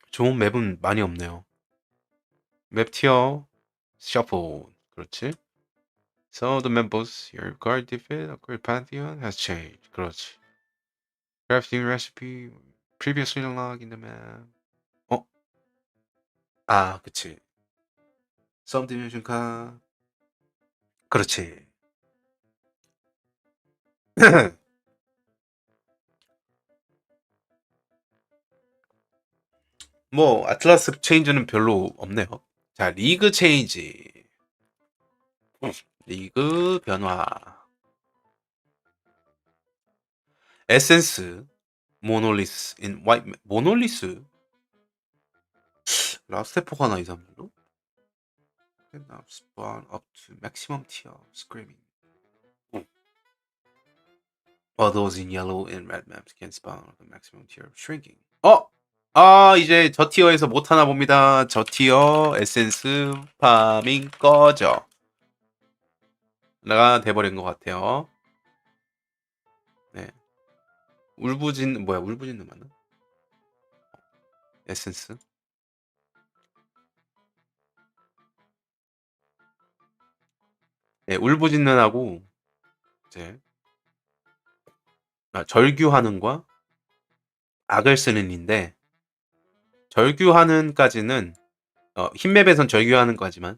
좋은 맵은 많이 없네요. 맵 티어 셔플. 그렇지. Some of the members, your card defeat, upgrade pantheon has changed. 그렇지. Crafting recipe previously unlocked in the map. 그치. Some dimension card. 그렇지. 뭐 아틀라스 체인지는 별로 없네요. 자, 리그 체인지. 리그 변화. 에센스 모놀리스 인 화이트. 모놀리스 라스테포가 나 이 사람들도? Now spawn up to maximum tier screaming. While those in yellow and red maps can spawn at the maximum tier of shrinking. 이제 저 티어에서 못 하나 봅니다. 저 티어 에센스 파밍 꺼져. 가 돼버린 것 같아요. 네. 울부짖는 맞나? 에센스. 네, 울부짖는 하고 이제 절규하는과 악을 쓰는인데, 절규하는까지는 흰 맵에선 절규하는까지만,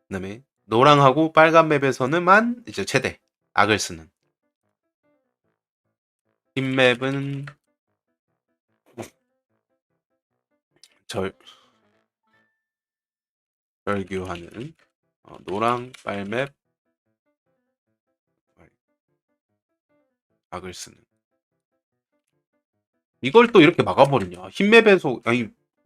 그다음에 노랑하고 빨간 맵에서는만 이제 최대 악을 쓰는. 흰 맵은 절규하는, 노랑 빨맵 악을 쓰는. 이걸 또 이렇게 막아버리냐? 흰 맵에서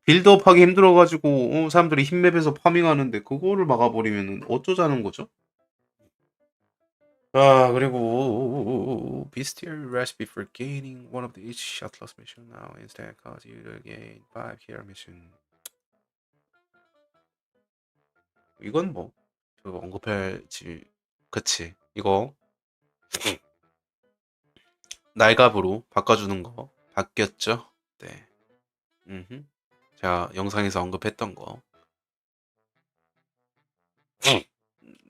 빌드업하기 힘들어가지고 사람들이 흰 맵에서 파밍하는데 그거를 막아버리면 어쩌자는 거죠? 그리고 bestiary recipe for gaining one of the each shot loss mission now instead cause you to gain 5 hero mission. 이건 뭐 언급할지. 그치, 이거 날갑으로 바꿔주는 거 바뀌었죠. 네. 제가 영상에서 언급했던 거.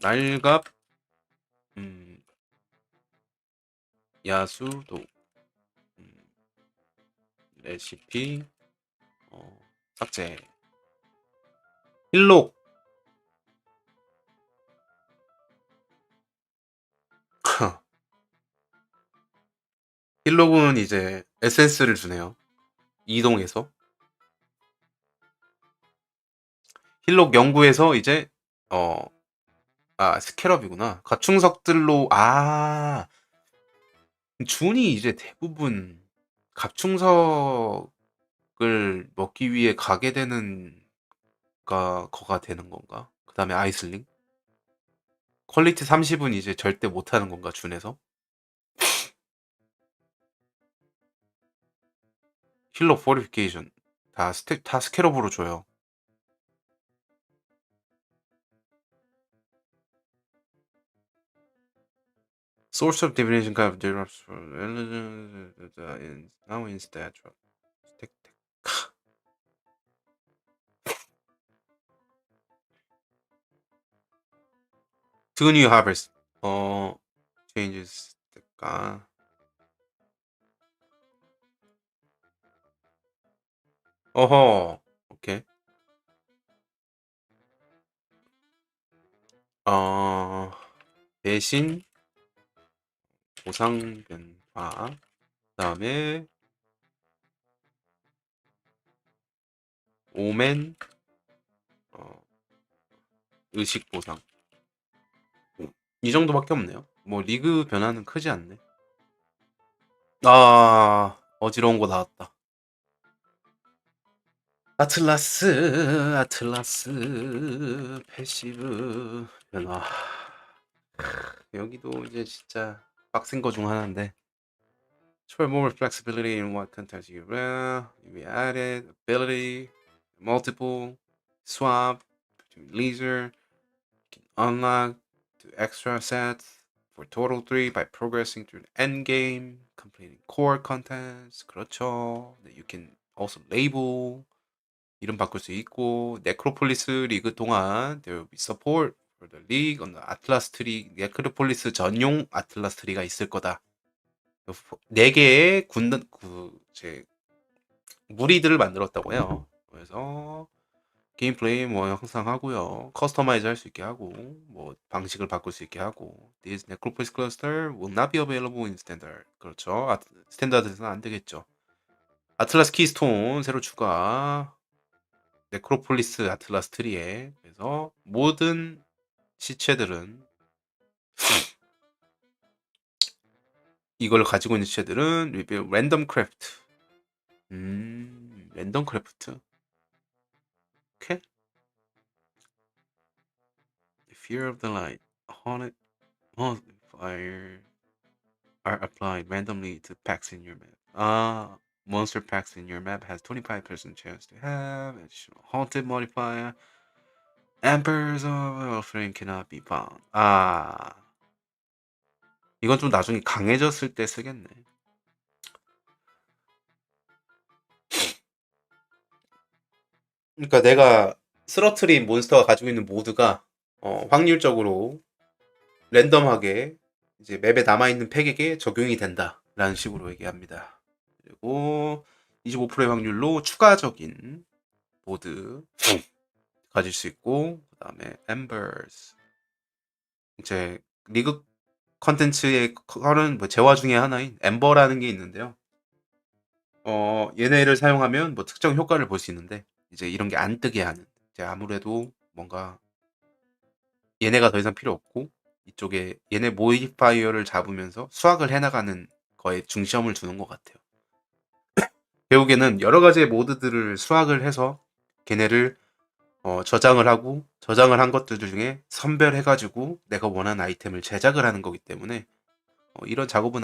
날갑, 야수도, 레시피, 삭제. 힐록. 힐록은 이제 에센스를 주네요. 이동해서. 힐록 연구에서 이제 스캐럽이구나. 갑충석들로 준이 이제 대부분 갑충석을 먹기 위해 가게 되는 거가 되는 건가? 그 다음에 아이슬링? 퀄리티 30은 이제 절대 못하는 건가, 준에서? 힐록 포리피케이션. 다 스캐럽으로 줘요. Source of divination kind of develops from now instead. Two new harvest. Changes. 어허. 오케이. 대신 보상 변화. 그다음에 오멘 의식 보상. 이 정도밖에 없네요. 뭐 리그 변화는 크지 않네. 어지러운 거 나왔다. 아틀라스 패시브 변화. 여기도 이제 진짜 빡센 거 중 하나인데. Try more flexibility in what context you run. We added ability, multiple, swap, leisure, can unlock 2 extra sets for total 3 by progressing through the end game, completing core contents. 그렇죠. You can also label. 이름 바꿀 수 있고, 네크로폴리스 리그 동안 there will be support for the league on the 아틀라스 트리. 네크로폴리스 전용 아틀라스 트리가 있을 거다. 4개의 군단 무리들을 만들었다고 해요. 그래서 게임 플레이 뭐 항상 하고요. 커스터마이즈 할 수 있게 하고, 뭐 방식을 바꿀 수 있게 하고. This necropolis cluster will not be available in standard. 그렇죠. 스탠다드에서는 안 되겠죠. 아틀라스 키스톤 새로 추가. 네크로폴리스 아틀라스 트리에. 그래서 모든 시체들은 이걸 가지고 있는 시체들은 랜덤 크래프트. 랜덤 크래프트. 오케이. Fear of the light, haunted modifier are applied randomly to packs in your map. Monster packs in your map has 25% chance to have additional haunted modifier. Embers of offering cannot be found. 이건 좀 나중에 강해졌을 때 쓰겠네. 그러니까 내가 쓰러트린 몬스터가 가지고 있는 모드가 확률적으로 랜덤하게 이제 맵에 남아있는 팩에게 적용이 된다라는 식으로 얘기합니다. 그리고 25%의 확률로 추가적인 모드 가질 수 있고, 그 다음에 Embers. 이제 리그 컨텐츠의 커는 뭐 재화 중에 하나인 엠버라는 게 있는데요. 얘네를 사용하면 뭐 특정 효과를 볼 수 있는데, 이제 이런 게 안 뜨게 하는. 이제 아무래도 뭔가 얘네가 더 이상 필요 없고, 이쪽에 얘네 모디파이어를 잡으면서 수확을 해나가는 거에 중점을 두는 것 같아요. 결국에는 여러 가지의 모드들을 수확을 해서 걔네를 저장을 하고, 저장을 한 것들 중에 선별해가지고 내가 원하는 아이템을 제작을 하는 거기 때문에 이런 작업은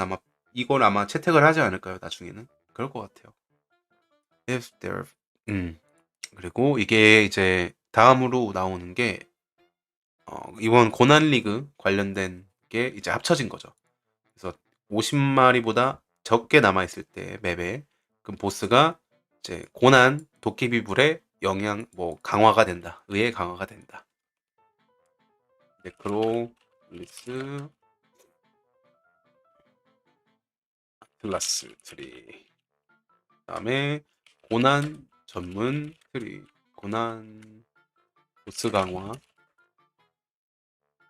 이걸 아마 채택을 하지 않을까요, 나중에는? 그럴 것 같아요. If there, 그리고 이게 이제 다음으로 나오는 게 이번 고난 리그 관련된 게 이제 합쳐진 거죠. 그래서 50마리보다 적게 남아있을 때 맵에, 그럼 보스가 이제 고난 도깨비불의 영향 뭐 강화가 된다. 의의 강화가 된다. 네크로리스 클라스 트리. 그다음에 고난 전문 트리. 고난 보스 강화.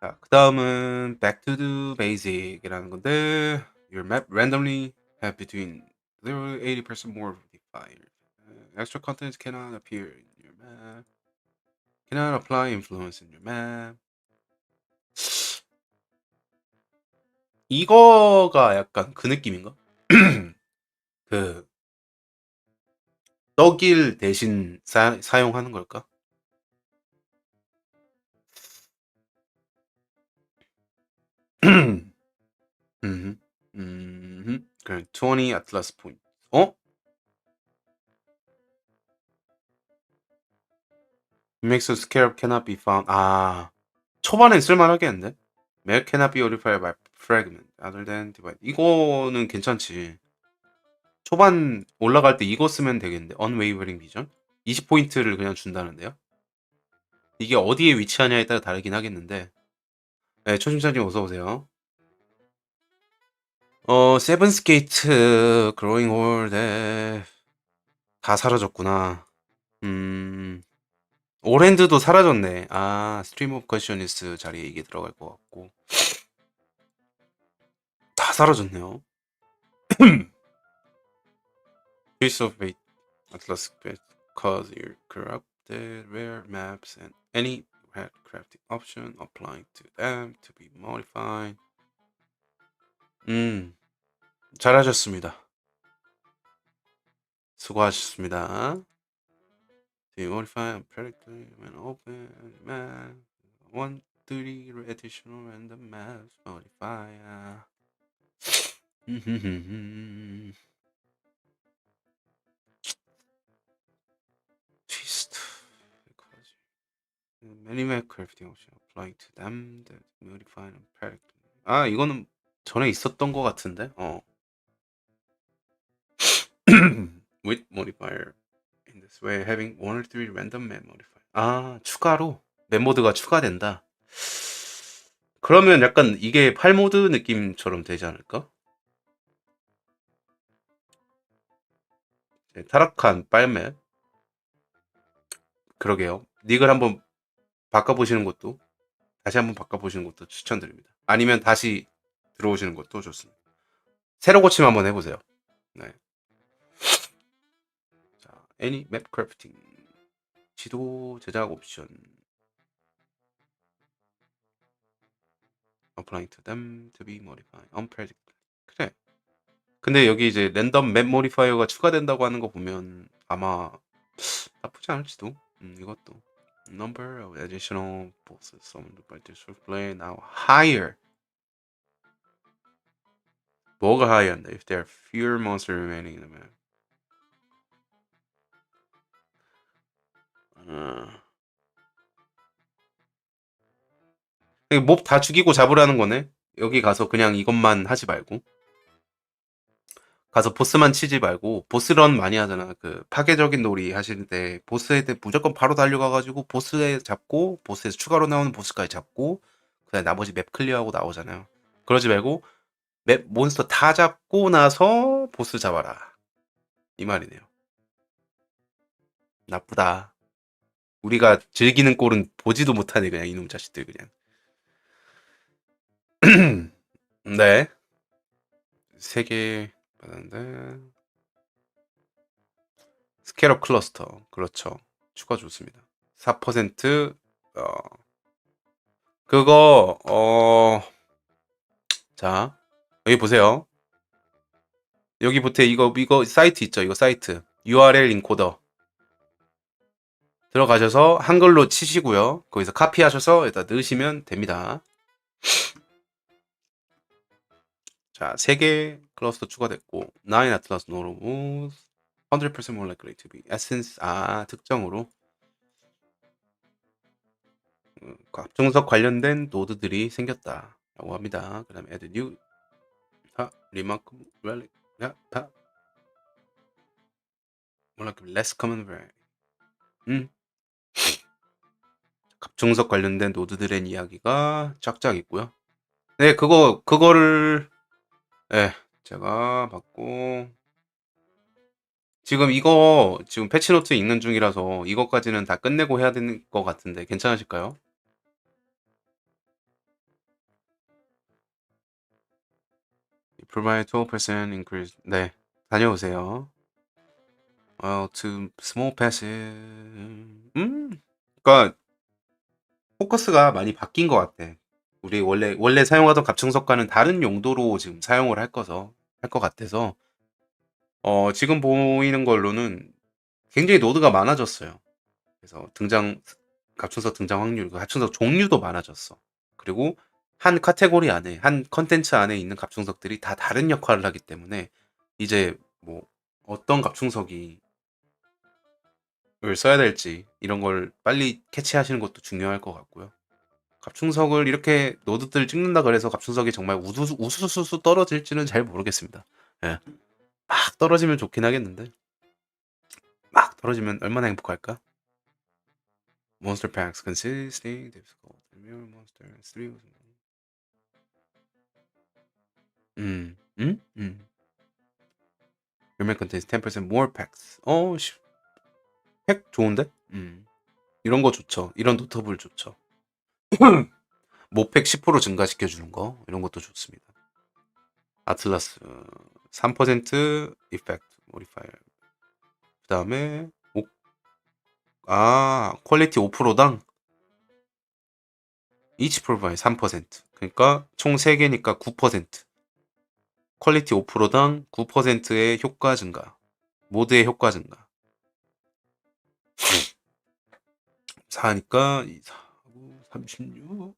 자, 그다음은 back to the basic이라는 건데 your map randomly have between 0 to 80% more modifiers. Extra contents cannot appear in your map. Cannot apply influence in your map. 이거가 약간 그 느낌인가? 그 떡일 대신 사용하는 걸까? 그럼 20 atlas point. 어? Makes a scarab cannot be found. 아, 초반엔 쓸만하겠는데? Map cannot be modified by fragment other than divide. 이거는 괜찮지. 초반 올라갈 때 이거 쓰면 되겠는데. Unwavering vision. 20포인트를 그냥 준다는데요. 이게 어디에 위치하냐에 따라 다르긴 하겠는데. 네, 초심자님 어서 오세요. 세븐스 게이트, 그로잉 홀, 네. 다 사라졌구나. 오랜드도 사라졌네. 아, 스트림 오브 퀘셔니스 자리에 이게 들어갈 것 같고. 다 사라졌네요. Piece of Fate, Atlas Quest, cause you're corrupted, rare maps, and any red crafting option applying to them to be modified. 잘하셨습니다. 수고하셨습니다. To modify unpredictably when open map, 130 additional random maps modifier. Twist. Many map crafting option applying to them that modify unpredictably. 아, 이거는 전에 있었던 것 같은데. With modifier. In this way, having 1 or 3 random map modifier. 아, 추가로 맵 모드가 추가된다. 그러면 약간 이게 8모드 느낌처럼 되지 않을까? 네, 타락한 빨맵. 그러게요. 닉을 한번 바꿔보시는 것도, 다시 한번 바꿔보시는 것도 추천드립니다. 아니면 다시 들어오시는 것도 좋습니다. 새로 고침 한번 해보세요. 네. 자, any map crafting. 지도 제작 옵션. Applying to them to be modified. Unpredictable. 그래. 근데 여기 이제 랜덤 맵 모디파이어가 추가된다고 하는 거 보면 아마 나쁘지 않을지도. 이것도 number of additional bosses summoned by this play now higher. 뭐가 higher인데? If there are fewer monsters remaining in the map. 몹 다 죽이고 잡으라는 거네. 여기 가서 그냥 이것만 하지 말고. 가서 보스만 치지 말고 보스런 많이 하잖아. 그 파괴적인 놀이 하시는데 보스에 대해 무조건 바로 달려가가지고 보스에 잡고 보스에서 추가로 나오는 보스까지 잡고 그다음에 나머지 맵 클리어하고 나오잖아요. 그러지 말고 맵 몬스터 다 잡고 나서 보스 잡아라. 이 말이네요. 나쁘다. 우리가 즐기는 꼴은 보지도 못하네 그냥 이놈 자식들 그냥. 네. 3개 받았는데 스케럽 클러스터 그렇죠. 추가 좋습니다. 4% 그거 자 여기 보세요. 여기 밑에 이거 사이트 있죠. 이거 사이트 URL 인코더 들어가셔서 한글로 치시고요. 거기서 카피하셔서 여기다 넣으시면 됩니다. 자, 3개 클러스터 추가됐고 9 Atlas Nodes 100% more likely to be Essence 특정으로 합중석 관련된 노드들이 생겼다라고 합니다. 그 다음에 add new remarkable relic more likely less common variety 갑충석 관련된 노드들의 이야기가 쫙쫙 있고요. 네, 그거를 예, 제가 받고 지금 이거 지금 패치노트 읽는 중이라서 이것까지는 다 끝내고 해야 되는 것 같은데 괜찮으실까요? Provide 12% increase. 네, 다녀오세요. To small passive. 그러니까 포커스가 많이 바뀐 것 같아. 우리 원래 사용하던 갑충석과는 다른 용도로 지금 사용을 할 것 같아서 지금 보이는 걸로는 굉장히 노드가 많아졌어요. 그래서 갑충석 등장 확률, 갑충석 종류도 많아졌어. 그리고 한 카테고리 안에, 한 컨텐츠 안에 있는 갑충석들이 다 다른 역할을 하기 때문에 이제 뭐 어떤 갑충석이 을 써야 될지 이런 걸 빨리 캐치하시는 것도 중요할 것 같고요. 갑충석을 이렇게 노드들 찍는다 그래서 갑충석이 정말 우수수수 떨어질지는 잘 모르겠습니다. 예. 막 떨어지면 좋긴 하겠는데 막 떨어지면 얼마나 행복할까? Monster packs consisting difficult mirror monster 3. Your man contains 10% more packs. 팩 좋은데? 이런 거 좋죠. 이런 노터블 좋죠. 모팩 10% 증가시켜주는 거 이런 것도 좋습니다. 아틀라스 3% 이펙트 모디파이어. 그 다음에 퀄리티 5%당 each provide 3%. 그러니까 총 3개니까 9%. 퀄리티 5%당 9%의 효과 증가. 모드의 효과 증가. 4니까 2, 4, 5, 36.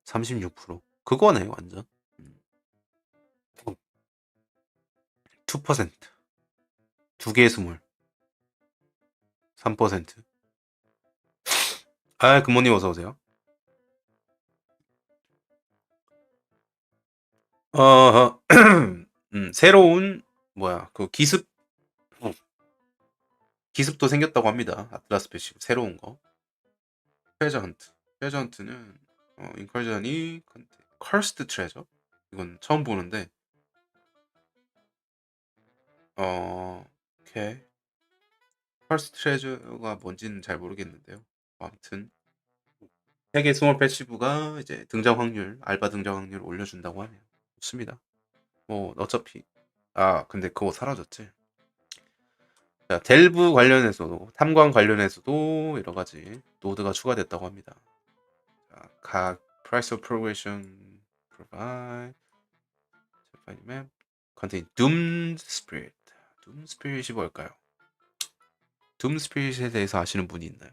36%. 그거네 완전. 2%. 두 개의 스물. 3%. 굿모닝 어서 오세요. 새로운 그 기습도 생겼다고 합니다. 아틀라스 패시브 새로운 거. 트레저 헌트는 인컬전이 커스트 트레저. 이건 처음 보는데 오케이. 커스트 트레저가 뭔지는 잘 모르겠는데요. 아무튼 세계 스몰 패시브가 이제 알바 등장 확률 올려준다고 하네요. 좋습니다. 뭐 어차피 근데 그거 사라졌지. 자, 델브 관련해서도 탐관 관련해서도 여러 가지 노드가 추가됐다고 합니다. 자, 각 price of progression provide map contain doom spirit. doom spirit이 뭘까요? doom spirit에 대해서 아시는 분이 있나요?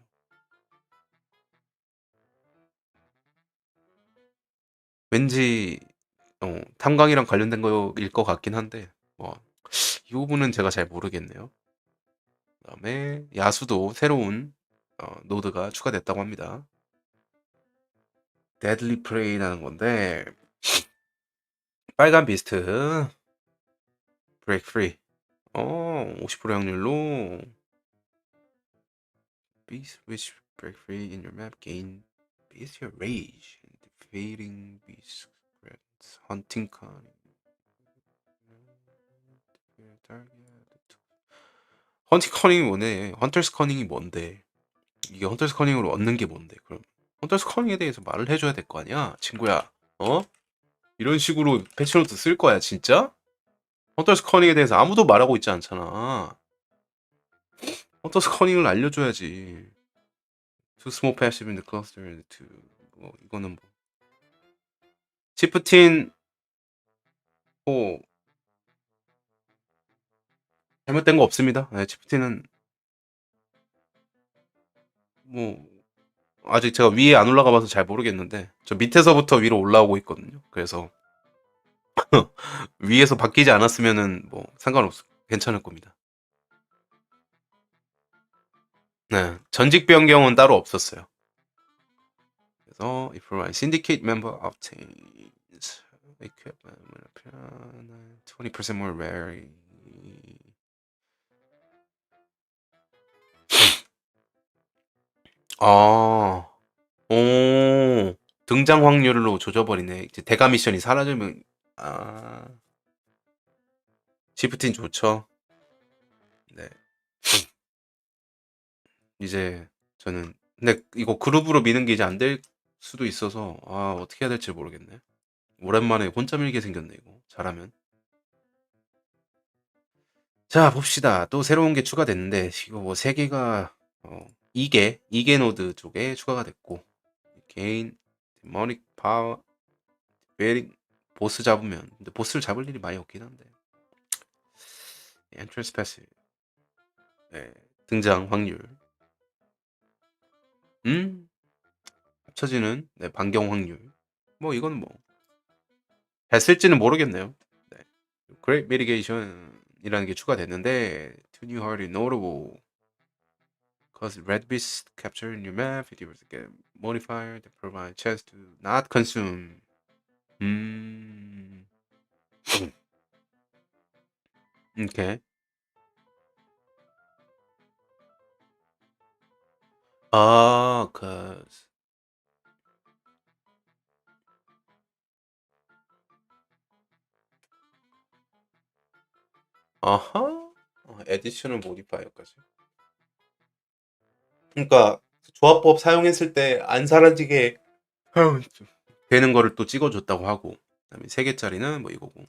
왠지 탐광이랑 관련된 거일 것 같긴 한데 이 부분은 제가 잘 모르겠네요. 그다음에 야수도 새로운 노드가 추가됐다고 합니다. 데들리 프레이라는 건데 빨간 비스트 브레이크 프리 50% 확률로 beast which break free in your map gain base your rage defeating beast hunting con 헌팅 커닝이 뭐네? 헌터스 커닝이 뭔데? 이게 헌터스 커닝으로 얻는 게 뭔데? 그럼 헌터스 커닝에 대해서 말을 해줘야 될 거 아니야, 친구야? 이런 식으로 패치노트 쓸 거야, 진짜? 헌터스 커닝에 대해서 아무도 말하고 있지 않잖아. 헌터스 커닝을 알려줘야지. Too small passive in the cluster. 이거는 뭐? 치프틴 잘못된 거 없습니다. 네, 치프틴은 아직 제가 위에 안 올라가 봐서 잘 모르겠는데 저 밑에서부터 위로 올라오고 있거든요. 그래서 위에서 바뀌지 않았으면은 괜찮을 겁니다. 네, 전직 변경은 따로 없었어요. 그래서 if a syndicate member obtains equipment 20% more rare 아. 오. 등장 확률로 조져버리네. 이제 대가 미션이 사라지면 아. 시프트는 좋죠. 네. 이제 저는 근데 이거 그룹으로 미는 게 이제 안 될 수도 있어서 아 어떻게 해야 될지 모르겠네. 오랜만에 혼자 밀게 생겼네 이거 잘하면. 자 봅시다. 또 새로운 게 추가됐는데 이거 뭐 3개가 2개 노드 쪽에 추가가 됐고 개인 데모닉 파워 웨링 보스 잡으면 근데 보스를 잡을 일이 많이 없긴 한데 엔트런스 패스 네, 등장 확률 합쳐지는 네, 반경 확률 뭐 이건 뭐 됐을지는 모르겠네요. 네. Great Mitigation이라는 게 추가됐는데 Two new hardly notable cause red beast capture in your map 50% get modifier that provide chance to not consume 오케이. 아, cause 아하. additional modifier까지. 그러니까 조합법 사용했을 때 안 사라지게 되는 거를 또 찍어줬다고 하고 그다음에 3개짜리는 뭐 이거고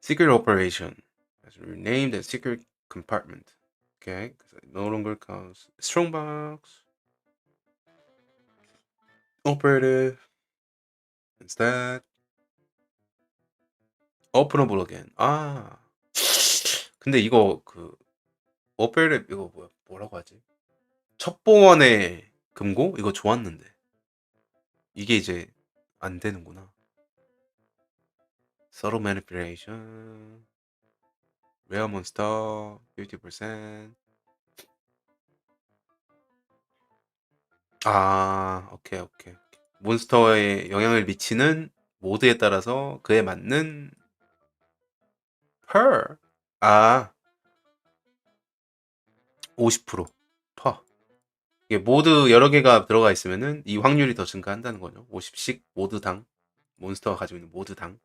secret operation has renamed as secret compartment. Okay, no longer counts strongbox operative instead openable again. 아 근데 이거 그 operative 이거 뭐라고 하지? 첩보원의 금고 이거 좋았는데 이게 이제 안 되는구나. subtle manipulation rare monster 50% 아 오케이. 몬스터에 영향을 미치는 모드에 따라서 그에 맞는 per 아 50% 퍼 이게 모드 여러 개가 들어가 있으면은 이 확률이 더 증가한다는 거죠. 50씩 모드당 몬스터가 가지고 있는 모드당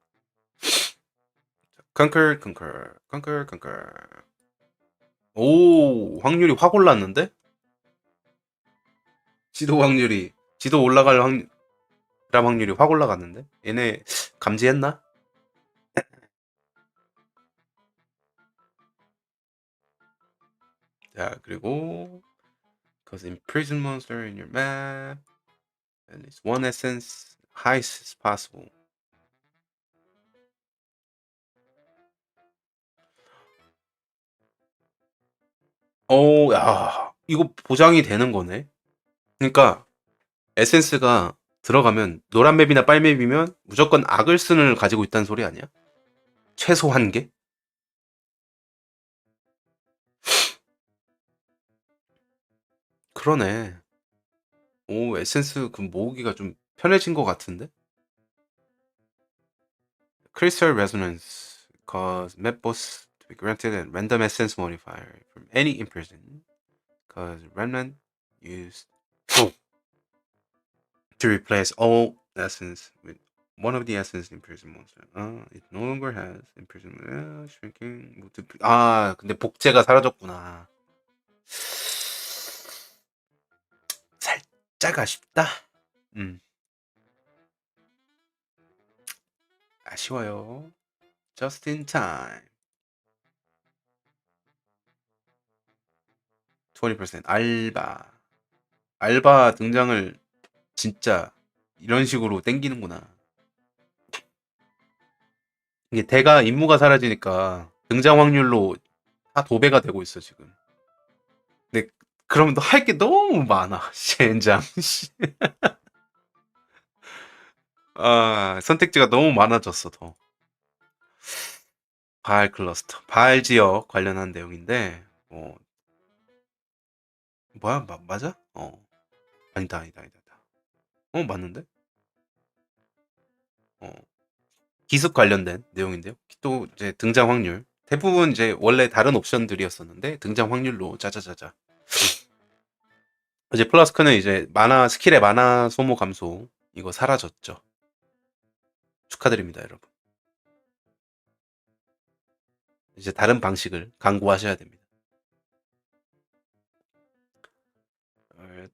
conquer 오 확률이 확 올랐는데 지도 올라갈 확률이 확 올라갔는데 얘네 감지했나? 자 그리고 cause imprison monster in your map and it's one essence highest as possible. 야 이거 보장이 되는 거네. 그러니까 에센스가 들어가면 노란 맵이나 빨 맵이면 무조건 악을슨을 가지고 있다는 소리 아니야? 최소 한 개? 그러네. 오 에센스 그 모으기가 좀 편해진 것 같은데? Crystal Resonance cause map boss to be granted a random essence modifier from any imprison cause remnant used to replace all essence with one of the essence imprison monster. It no longer has imprisonment. Shrinking. 근데 복제가 사라졌구나. 살짝 아쉽다. 아쉬워요. Just in time. 20% 알바 등장을 진짜 이런 식으로 땡기는구나. 이게 대가 임무가 사라지니까 등장 확률로 다 도배가 되고 있어 지금. 근데 그러면 너 할 게 너무 많아. 젠장. 선택지가 너무 많아졌어 더. 바알 클러스터, 바알 지역 관련한 내용인데 뭐야 맞아? 아니다. 맞는데? 기습 관련된 내용인데요. 또 이제 등장 확률 대부분 이제 원래 다른 옵션들이었었는데 등장 확률로 짜자자자 이제 플라스크는 이제 마나 스킬의 마나 소모 감소 이거 사라졌죠. 축하드립니다, 여러분. 이제 다른 방식을 강구하셔야 됩니다.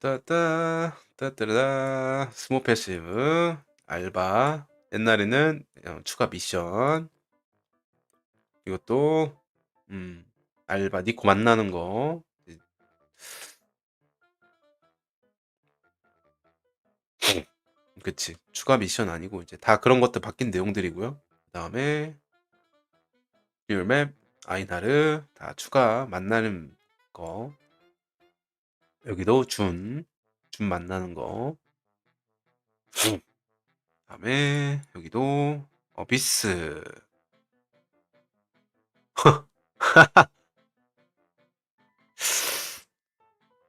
따따따따따 스모 패시브 알바 옛날에는 추가 미션 이것도 알바 니코 만나는 거 그치 추가 미션 아니고 이제 다 그런 것들 바뀐 내용들이고요. 그 다음에 듀얼맵 아이나르 다 추가 만나는 거 여기도 준 만나는 거 다음에 여기도 어비스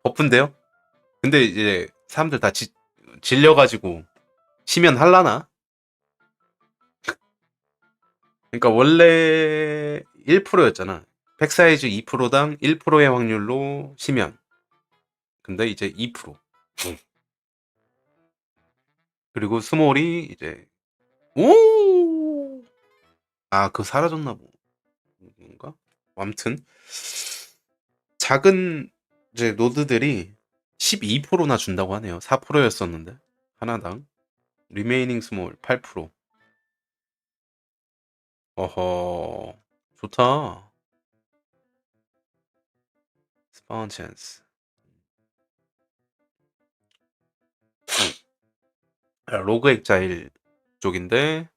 버프인데요? 근데 이제 사람들 다 질려가지고 시면 할라나? 그러니까 원래 1%였잖아. 팩 사이즈 2%당 1%의 확률로 시면. 근데 이제 2%. 그리고 스몰이 이제 오! 아, 그거 사라졌나 뭔가? 아무튼 작은 이제 노드들이 12%나 준다고 하네요. 4%였었는데 하나당. 리메이닝 스몰 8%. 어허. 좋다. 스파운 찬스. 로그 엑자일 쪽인데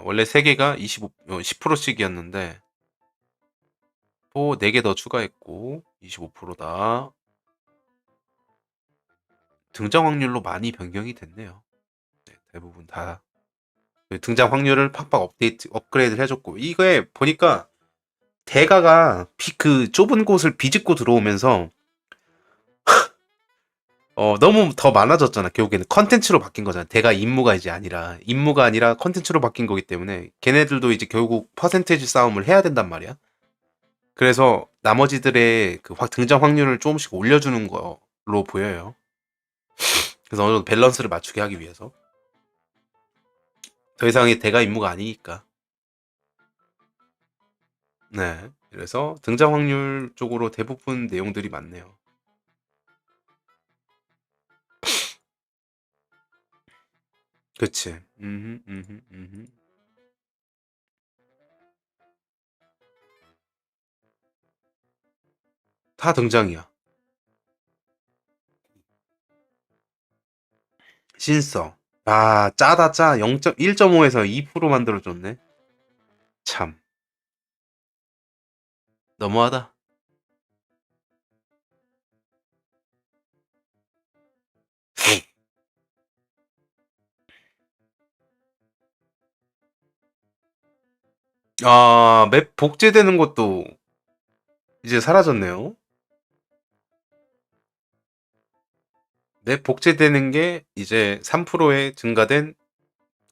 원래 3개가 10%씩이었는데 또 4개 더 추가했고 25%다. 등장 확률로 많이 변경이 됐네요. 네, 대부분 다 등장 확률을 팍팍 업그레이드를 해줬고 이거에 보니까 대가가 그 좁은 곳을 비집고 들어오면서 너무 더 많아졌잖아. 결국에는 컨텐츠로 바뀐 거잖아. 대가 임무가 아니라 컨텐츠로 바뀐 거기 때문에 걔네들도 이제 결국 퍼센테이지 싸움을 해야 된단 말이야. 그래서 나머지들의 그 등장 확률을 조금씩 올려주는 걸로 보여요. 그래서 어느 정도 밸런스를 맞추게 하기 위해서. 더 이상의 대가 임무가 아니니까. 네. 그래서 등장 확률 쪽으로 대부분 내용들이 많네요. 그치. 다 등장이야. 신성. 아, 짜다 짜. 1.5에서 2% 만들어줬네. 참. 너무하다. 맵 복제되는 것도 이제 사라졌네요. 맵 복제되는 게 이제 3%의 증가된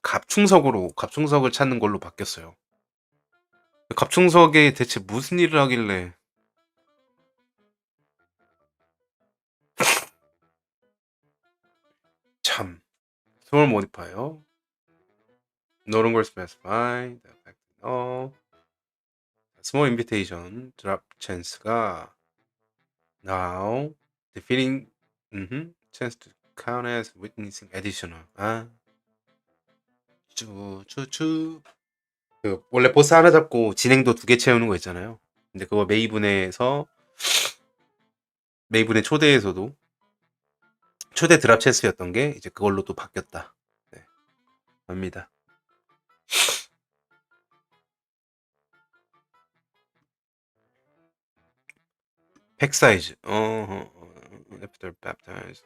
갑충석을 찾는 걸로 바뀌었어요. 갑충석에 대체 무슨 일을 하길래 참. 스몰 모디파이어 No longer specified 스몰 인비테이션 드랍 찬스가 now defeating chance to count as witnessing additional 쭈쭈쭈 그 원래 보스 하나 잡고 진행도 2개 채우는 거 있잖아요. 근데 그거 메이븐의 초대에서도 초대 드랍 찬스였던 게 이제 그걸로 또 바뀌었다. 네. 합니다. 팩 사이즈. After baptized,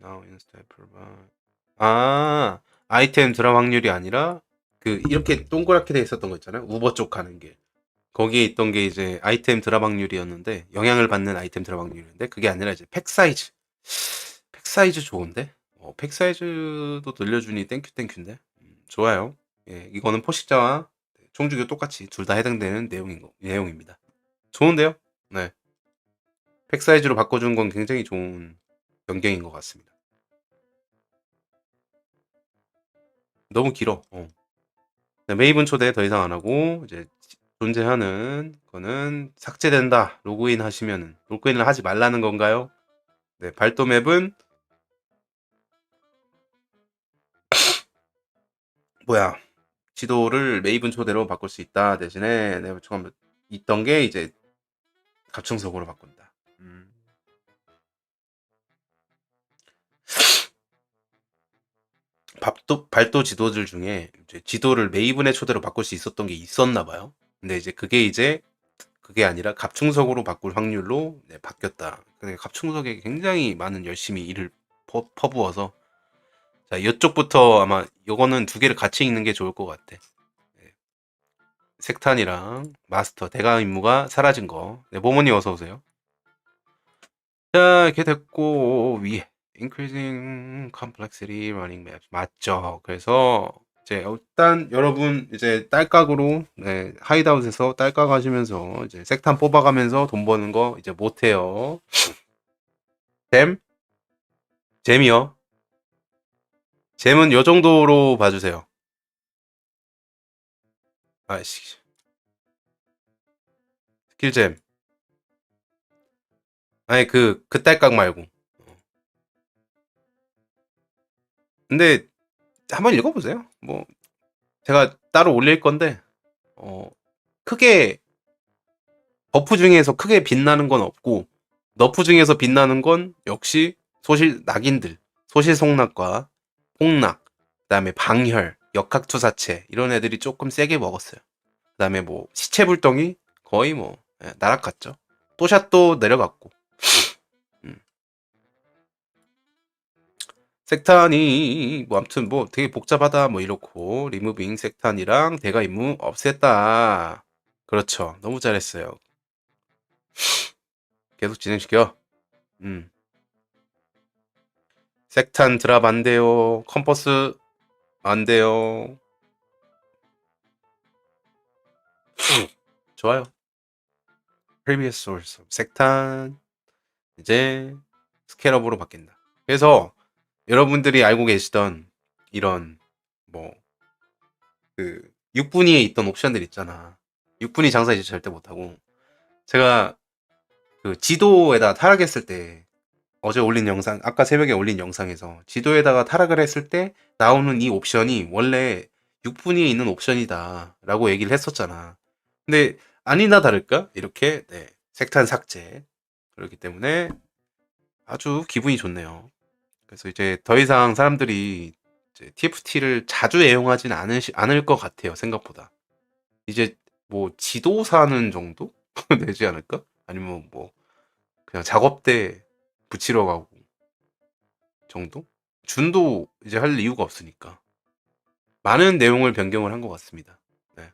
now instead provide. 아이템 드랍 확률이 아니라 그 이렇게 동그랗게 돼 있었던 거 있잖아요. 우버 쪽 가는 길. 거기에 있던 게 이제 아이템 드랍 확률이었는데 영향을 받는 아이템 드랍 확률이었는데 그게 아니라 이제 팩 사이즈. 팩 사이즈 좋은데? 팩 사이즈도 늘려주니 땡큐인데? 좋아요. 예, 이거는 포식자와 총주교 똑같이 둘 다 해당되는 내용입니다. 좋은데요? 네. 팩 사이즈로 바꿔준 건 굉장히 좋은 변경인 것 같습니다. 너무 길어. 네, 메이븐 초대 더 이상 안 하고 이제 존재하는 거는 삭제된다. 로그인 하시면은 로그인을 하지 말라는 건가요? 네, 발도 맵은 뭐야? 지도를 메이븐 초대로 바꿀 수 있다. 대신에 내가 처음 있던 게 이제 갑충석으로 바꾼다. 발도 지도들 중에 이제 지도를 메이븐의 초대로 바꿀 수 있었던 게 있었나 봐요. 근데 이제 그게 아니라 갑충석으로 바꿀 확률로 네, 바뀌었다. 근데 갑충석에 굉장히 많은 열심히 일을 퍼부어서 자 이쪽부터 아마 요거는 두 개를 같이 읽는 게 좋을 것 같아. 네. 색탄이랑 마스터 대강 임무가 사라진 거. 네, 모모님 어서 오세요. 자 이렇게 됐고 위에 increasing complexity running maps 맞죠. 그래서 이제 일단 여러분 이제 딸깍으로 네, 하이드아웃에서 딸깍 하시면서 이제 색탄 뽑아가면서 돈 버는 거 이제 못해요. 잼이요. 잼은 요 정도로 봐주세요. 아이씨. 스킬잼. 아니 그 딸깍 말고. 근데 한번 읽어보세요. 뭐 제가 따로 올릴 건데 크게 버프 중에서 크게 빛나는 건 없고 너프 중에서 빛나는 건 역시 낙인들, 소실송락과 홍락, 그다음에 방혈, 역학투사체 이런 애들이 조금 세게 먹었어요. 그다음에 뭐 시체불덩이 거의 뭐 날아갔죠. 또샷도 내려갔고. 색탄이 뭐 아무튼 뭐 되게 복잡하다 뭐 이렇고 리무빙 색탄이랑 대가 임무 없앴다. 그렇죠. 너무 잘했어요. 계속 진행시켜. 색탄 드랍 안 돼요. 컴퍼스 안 돼요. 좋아요. previous source 색탄 이제 스케럽으로 바뀐다. 그래서 여러분들이 알고 계시던 이런 뭐 그 6분위에 있던 옵션들 있잖아. 6분위 장사 이제 절대 못하고 제가 그 지도에다 타락했을 때 어제 올린 영상 아까 새벽에 올린 영상에서 지도에다가 타락을 했을 때 나오는 이 옵션이 원래 6분위에 있는 옵션이다 라고 얘기를 했었잖아. 근데 아니나 다를까 이렇게 네, 색탄 삭제 그렇기 때문에 아주 기분이 좋네요. 그래서 이제 더 이상 사람들이 이제 TFT를 자주 애용하진 않을 것 같아요. 생각보다. 이제 뭐 지도 사는 정도? 되지 않을까? 아니면 뭐 그냥 작업대 붙이러 가고 정도? 준도 이제 할 이유가 없으니까. 많은 내용을 변경을 한 것 같습니다. 네.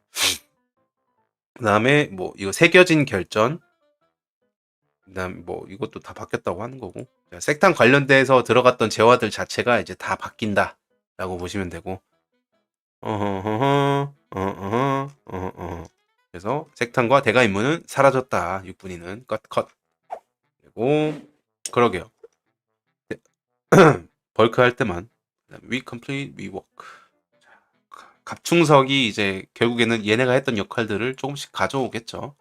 그다음에 뭐 이거 새겨진 결전 그다음 뭐 이것도 다 바뀌었다고 하는 거고 색탄 관련돼서 들어갔던 재화들 자체가 이제 다 바뀐다라고 보시면 되고 그래서 색탄과 대가 임무는 사라졌다. 6분위는 컷 그리고 그러게요. 벌크 할 때만 we complete we work 갑충석이 이제 결국에는 얘네가 했던 역할들을 조금씩 가져오겠죠.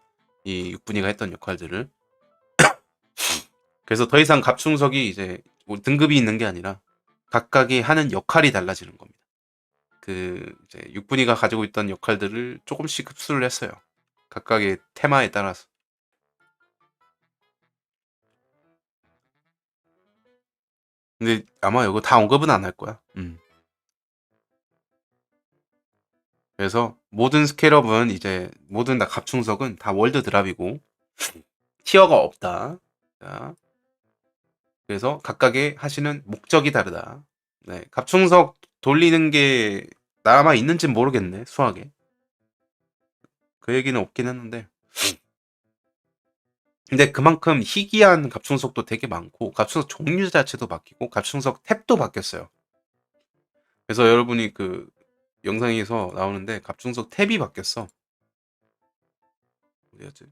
이 6분위가 했던 역할들을 그래서 더 이상 갑충석이 이제 뭐 등급이 있는 게 아니라 각각이 하는 역할이 달라지는 겁니다. 그 이제 6분위가 가지고 있던 역할들을 조금씩 흡수를 했어요. 각각의 테마에 따라서. 근데 아마 이거 다 언급은 안 할 거야. 그래서 모든 스케일업은 이제 모든 다 갑충석은 다 월드 드랍이고 티어가 없다. 자, 그래서 각각의 하시는 목적이 다르다. 네, 갑충석 돌리는 게 남아 있는지 모르겠네. 수학에. 그 얘기는 없긴 했는데. 근데 그만큼 희귀한 갑충석도 되게 많고 갑충석 종류 자체도 바뀌고 갑충석 탭도 바뀌었어요. 그래서 여러분이 그 영상에서 나오는데 갑충석 탭이 바뀌었어. 어디였지?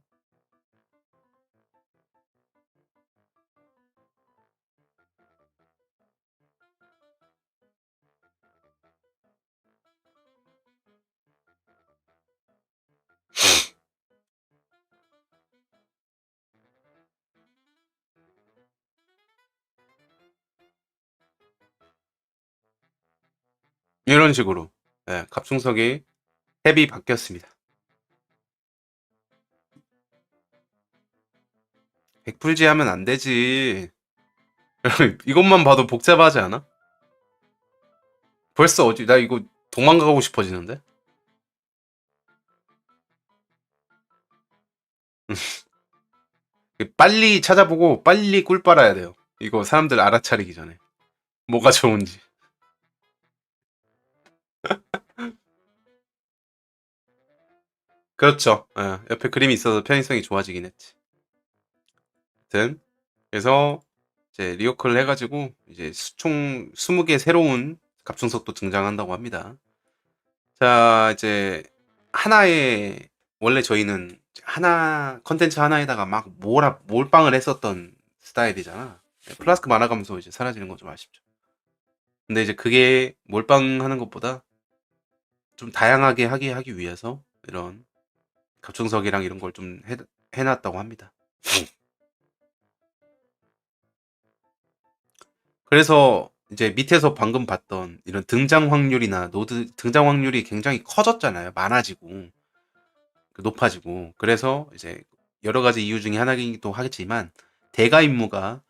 이런 식으로 예, 갑충석이 탭이 바뀌었습니다. 100풀지 하면 안 되지. 이것만 봐도 복잡하지 않아? 벌써 어디 나 이거 도망가고 싶어지는데? 빨리 찾아보고 빨리 꿀 빨아야 돼요. 이거 사람들 알아차리기 전에 뭐가 좋은지. 그렇죠. 예, 옆에 그림이 있어서 편의성이 좋아지긴 했지. 아무튼 그래서 이제 리오컬을 해가지고 이제 총 20개 새로운 갑충석도 등장한다고 합니다. 자 이제 하나에 원래 저희는 하나 컨텐츠 하나에다가 막 몰빵을 했었던 스타일이잖아. 플라스크 많아가면서 이제 사라지는 건 좀 아쉽죠. 근데 이제 그게 몰빵하는 것보다 좀 다양하게 하기 위해서 이런 갑충석이랑 이런 걸 좀 해놨다고 합니다. 그래서 이제 밑에서 방금 봤던 이런 등장 확률이나 노드 등장 확률이 굉장히 커졌잖아요. 많아지고 높아지고. 그래서 이제 여러 가지 이유 중에 하나이기도 하겠지만 대가 임무가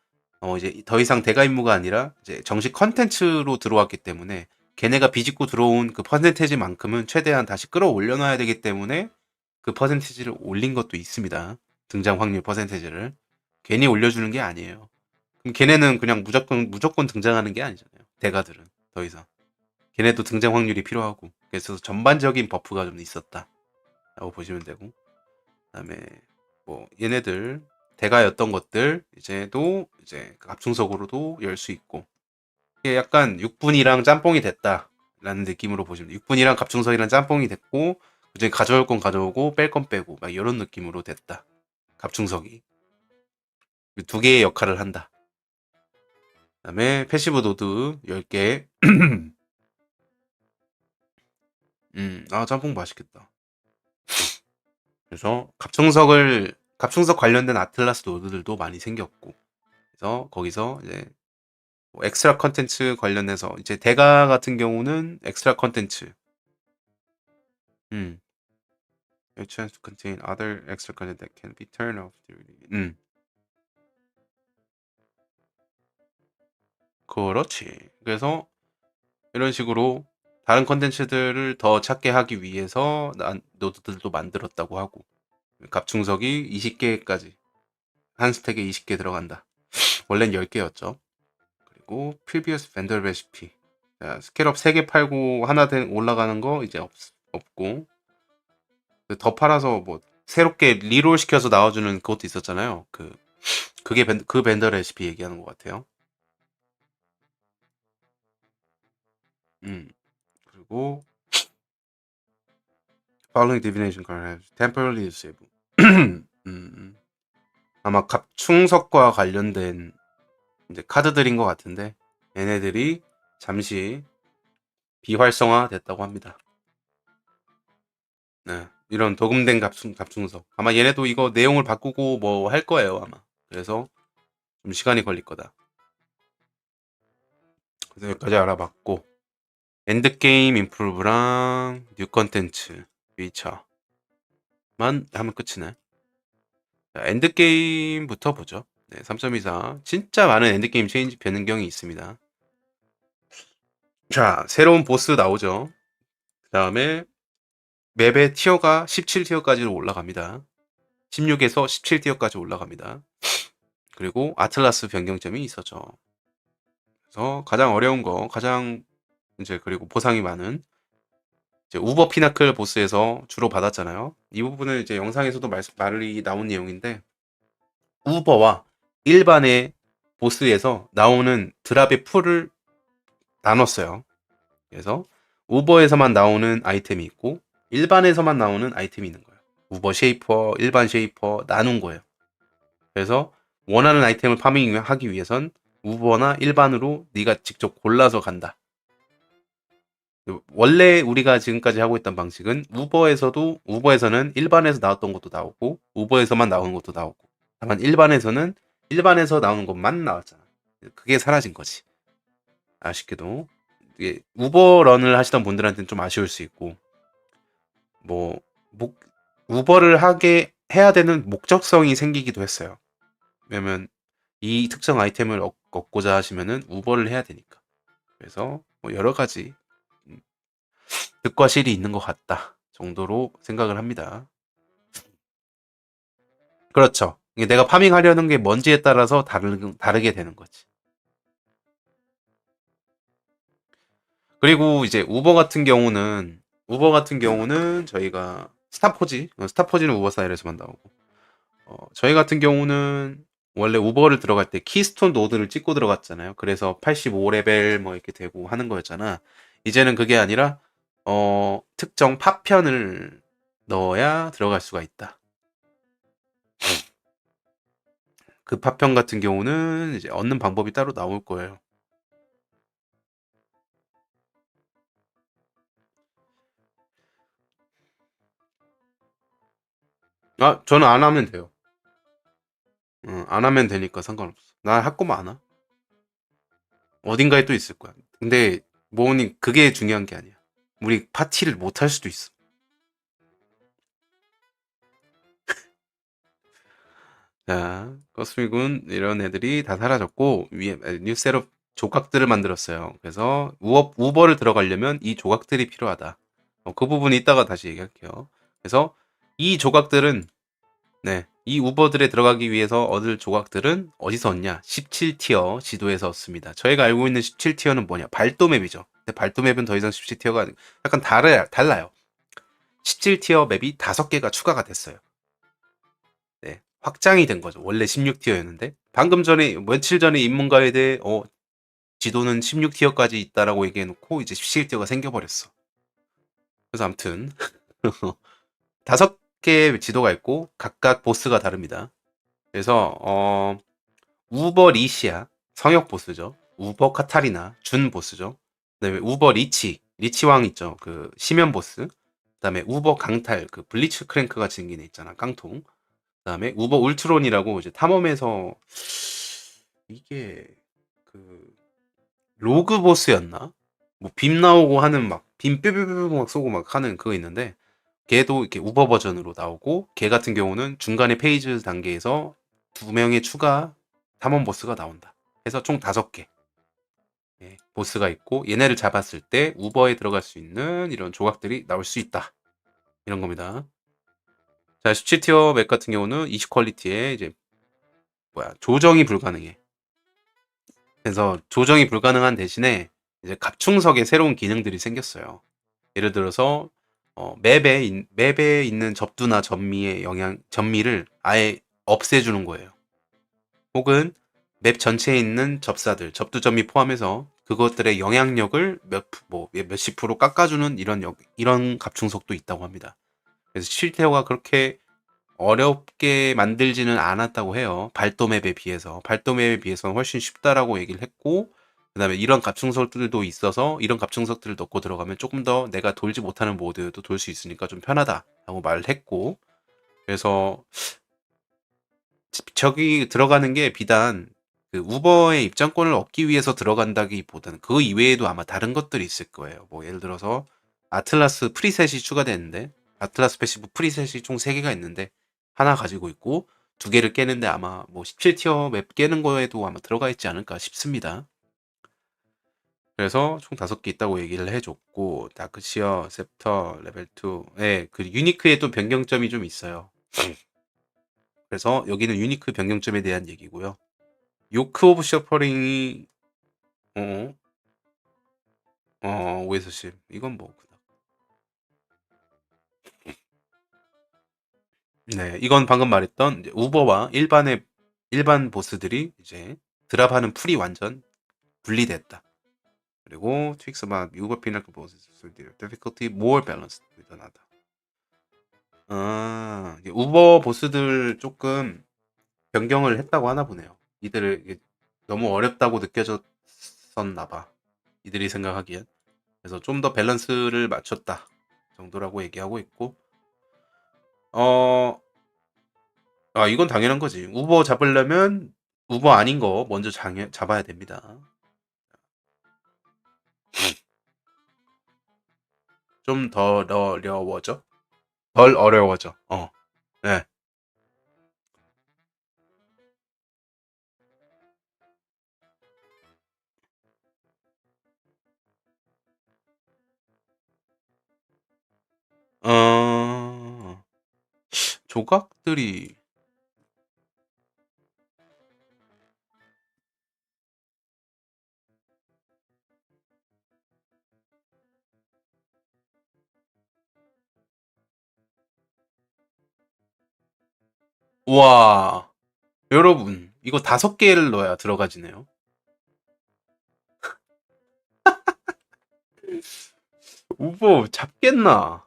이제 더 이상 대가 임무가 아니라 이제 정식 컨텐츠로 들어왔기 때문에 걔네가 비집고 들어온 그 퍼센테이지만큼은 최대한 다시 끌어올려 놔야 되기 때문에 그 퍼센테이지를 올린 것도 있습니다. 등장 확률 퍼센테이지를 괜히 올려주는 게 아니에요. 그럼 걔네는 그냥 무조건 등장하는 게 아니잖아요. 대가들은 더 이상 걔네도 등장 확률이 필요하고 그래서 전반적인 버프가 좀 있었다라고 보시면 되고 그다음에 뭐 얘네들 대가였던 것들 이제도 이제 갑충석으로도 열 수 있고 이게 약간 6분이랑 짬뽕이 됐다라는 느낌으로 보시면 돼요. 6분이랑 갑충석이랑 짬뽕이 됐고 이제 가져올 건 가져오고 뺄 건 빼고 막 이런 느낌으로 됐다. 갑충석이 두 개의 역할을 한다. 그다음에 패시브 노드 10개. 짬뽕 맛있겠다. 그래서 갑충석 관련된 아틀라스 노드들도 많이 생겼고 그래서 거기서 이제 뭐 엑스트라 컨텐츠 관련해서 이제 대가 같은 경우는 엑스트라 컨텐츠 A chance to contain other extra content that can be turned off during 그렇지. 그래서 이런 식으로 다른 컨텐츠들을 더 찾게 하기 위해서 노드들도 만들었다고 하고 갑충석이 20개까지 한 스택에 20개 들어간다. 원래는 10개였죠. 그리고 previous vendor recipe 스케럽 3개 팔고 하나 올라가는 거 이제 없고 더 팔아서 뭐 새롭게 리롤 시켜서 나와주는 그것도 있었잖아요. 그게 그 벤더 레시피 얘기하는 것 같아요. 그리고 following divination card has temporarily disabled. 아마 갑충석과 관련된 이제 카드들인 것 같은데 얘네들이 잠시 비활성화 됐다고 합니다. 네, 이런 도금된 갑충석 아마 얘네도 이거 내용을 바꾸고 뭐 할 거예요 아마. 그래서 좀 시간이 걸릴 거다. 그래서 여기까지 알아봤고 엔드게임 임프루브랑 뉴 컨텐츠 위쳐만 하면 끝이네. 자, 엔드게임부터 보죠. 네, 3.24 진짜 많은 엔드게임 체인지 변경이 있습니다. 자, 새로운 보스 나오죠. 그 다음에 맵의 티어가 17티어까지로 올라갑니다. 16에서 17티어까지 올라갑니다. 그리고 아틀라스 변경점이 있었죠. 그래서 가장 어려운 거, 가장 이제 그리고 보상이 많은 이제 우버 피나클 보스에서 주로 받았잖아요. 이 부분은 이제 영상에서도 말이 나온 내용인데 우버와 일반의 보스에서 나오는 드랍의 풀을 나눴어요. 그래서 우버에서만 나오는 아이템이 있고 일반에서만 나오는 아이템이 있는 거예요. 우버 쉐이퍼, 일반 쉐이퍼 나눈 거예요. 그래서 원하는 아이템을 파밍하기 위해선 우버나 일반으로 네가 직접 골라서 간다. 원래 우리가 지금까지 하고 있던 방식은 우버에서는 일반에서 나왔던 것도 나오고 우버에서만 나오는 것도 나오고 다만 일반에서는 일반에서 나오는 것만 나왔잖아. 그게 사라진 거지. 아쉽게도 이게 우버런을 하시던 분들한테는 좀 아쉬울 수 있고 뭐 우버를 하게 해야 되는 목적성이 생기기도 했어요. 왜냐면 이 특정 아이템을 얻고자 하시면은 우버를 해야 되니까. 그래서 뭐 여러 가지 득과 실이 있는 것 같다 정도로 생각을 합니다. 그렇죠. 이게 내가 파밍하려는 게 뭔지에 따라서 다르게 되는 거지. 그리고 이제 우버 같은 경우는 저희가 스타포지는 우버 사이트에서만 나오고 저희 같은 경우는 원래 우버를 들어갈 때 키스톤 노드를 찍고 들어갔잖아요. 그래서 85레벨 뭐 이렇게 되고 하는 거였잖아. 이제는 그게 아니라 특정 파편을 넣어야 들어갈 수가 있다. 그 파편 같은 경우는 이제 얻는 방법이 따로 나올 거예요. 저는 안 하면 돼요. 안 하면 되니까 상관없어. 나 할 거면 안 하. 어딘가에 또 있을 거야. 근데 모모님 그게 중요한 게 아니야. 우리 파티를 못 할 수도 있어. 자, 커스미군 이런 애들이 다 사라졌고 위에 뉴 셋업 조각들을 만들었어요. 그래서 우버를 들어가려면 이 조각들이 필요하다. 그 부분 이따가 다시 얘기할게요. 그래서 이 조각들은 이 우버들에 들어가기 위해서 얻을 조각들은 어디서 얻냐? 17티어 지도에서 얻습니다. 저희가 알고 있는 17티어는 뭐냐? 발도 맵이죠. 근데 발도 맵은 더 이상 17티어가 아니고 약간 달라요. 17티어 맵이 5개가 추가가 됐어요. 네, 확장이 된 거죠. 원래 16티어였는데 방금 전에 며칠 전에 인문가에 대해 지도는 16티어까지 있다라고 얘기해놓고 이제 17티어가 생겨버렸어. 그래서 아무튼 5개의 지도가 있고 각각 보스가 다릅니다. 그래서 우버 리시아 성역 보스죠. 우버 카타리나 준 보스죠. 그다음에 우버 리치왕 있죠. 그 시면 보스. 그다음에 우버 강탈 그 블리츠 크랭크가 생긴 애 있잖아. 깡통. 그다음에 우버 울트론이라고 이제 탐험에서 이게 그 로그 보스였나? 뭐 빔 나오고 하는 막 빔 뾰뾰뾰 막 쏘고 막 하는 그거 있는데 걔도 이렇게 우버 버전으로 나오고 걔 같은 경우는 중간에 페이지 단계에서 2명의 추가 탐험 보스가 나온다. 해서 총 5개 보스가 있고 얘네를 잡았을 때 우버에 들어갈 수 있는 이런 조각들이 나올 수 있다. 이런 겁니다. 자, 17티어 맵 같은 경우는 20 퀄리티에 이제 조정이 불가능해. 그래서 조정이 불가능한 대신에 이제 갑충석에 새로운 기능들이 생겼어요. 예를 들어서 맵에 있는 접두나 전미를 아예 없애주는 거예요. 혹은 맵 전체에 있는 접사들, 접두 전미 포함해서 그것들의 영향력을 몇십 프로 깎아주는 이런 갑충석도 있다고 합니다. 그래서 실태어가 그렇게 어렵게 만들지는 않았다고 해요. 발도맵에 비해서. 발도맵에 비해서는 훨씬 쉽다라고 얘기를 했고, 그 다음에 이런 갑충석들도 있어서 이런 갑충석들을 넣고 들어가면 조금 더 내가 돌지 못하는 모드도 돌 수 있으니까 좀 편하다라고 말을 했고, 그래서 저기 들어가는 게 비단 그 우버의 입장권을 얻기 위해서 들어간다기보다는 그 이외에도 아마 다른 것들이 있을 거예요. 뭐 예를 들어서 아틀라스 프리셋이 추가되는데 아틀라스 패시브 프리셋이 총 3개가 있는데 하나 가지고 있고 2개를 깨는데 아마 뭐 17티어 맵 깨는 거에도 아마 들어가 있지 않을까 싶습니다. 그래서 총 5개 있다고 얘기를 해줬고 다크시어, 셉터, 레벨 2 그 유니크의 또 변경점이 좀 있어요. 그래서 여기는 유니크 변경점에 대한 얘기고요. 요크 오브 셔퍼링이 오에서심 이건 뭐 네, 이건 방금 말했던 이제 우버와 일반 보스들이 이제 드랍하는 풀이 완전 분리됐다. 그리고 트윅스마 우버 피나클 보스 difficulty more balanced with another. 우버 보스들 조금 변경을 했다고 하나 보네요. 이들을 이게 너무 어렵다고 느껴졌었나 봐. 이들이 생각하기엔. 그래서 좀 더 밸런스를 맞췄다 정도라고 얘기하고 있고 이건 당연한 거지. 우버 잡으려면 우버 아닌 거 먼저 잡아야 됩니다. 좀 덜 어려워져? 덜 어려워져. 네. 조각들이 와 여러분 이거 5개를 넣어야 들어가지네요. 우버 잡겠나?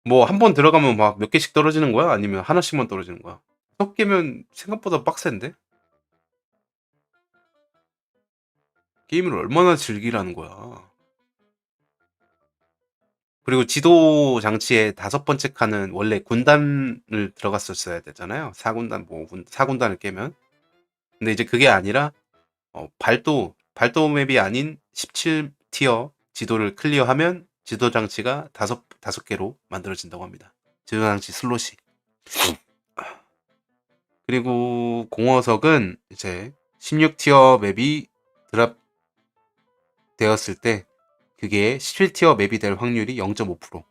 뭐 한 번 들어가면 막 몇 개씩 떨어지는 거야? 아니면 하나씩만 떨어지는 거야? 6개면 생각보다 빡센데? 게임을 얼마나 즐기라는 거야. 그리고 지도 장치의 5번째 칸은 원래 군단을 들어갔었어야 되잖아요. 4군단, 4군단을 깨면. 근데 이제 그게 아니라 발도 맵이 아닌 17티어 지도를 클리어하면 지도 장치가 5개로 만들어진다고 합니다. 지도 장치 슬롯이. 그리고 공허석은 이제 16티어 맵이 드랍 되었을 때 그게 17티어 맵이 될 확률이 0.5%.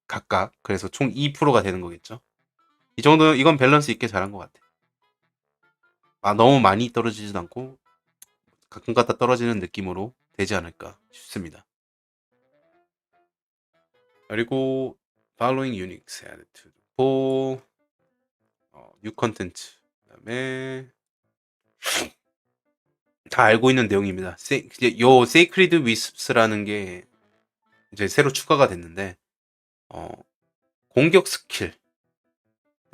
각각. 그래서 총 2%가 되는 거겠죠. 이 정도, 이건 밸런스 있게 잘한 것 같아. 너무 많이 떨어지진 않고 가끔 가다 떨어지는 느낌으로 되지 않을까 싶습니다. 그리고 following uniques added to the pool, new content, 그다음에 다 알고 있는 내용입니다. 요 Sacred Wisps라는 게 이제 새로 추가가 됐는데 공격 스킬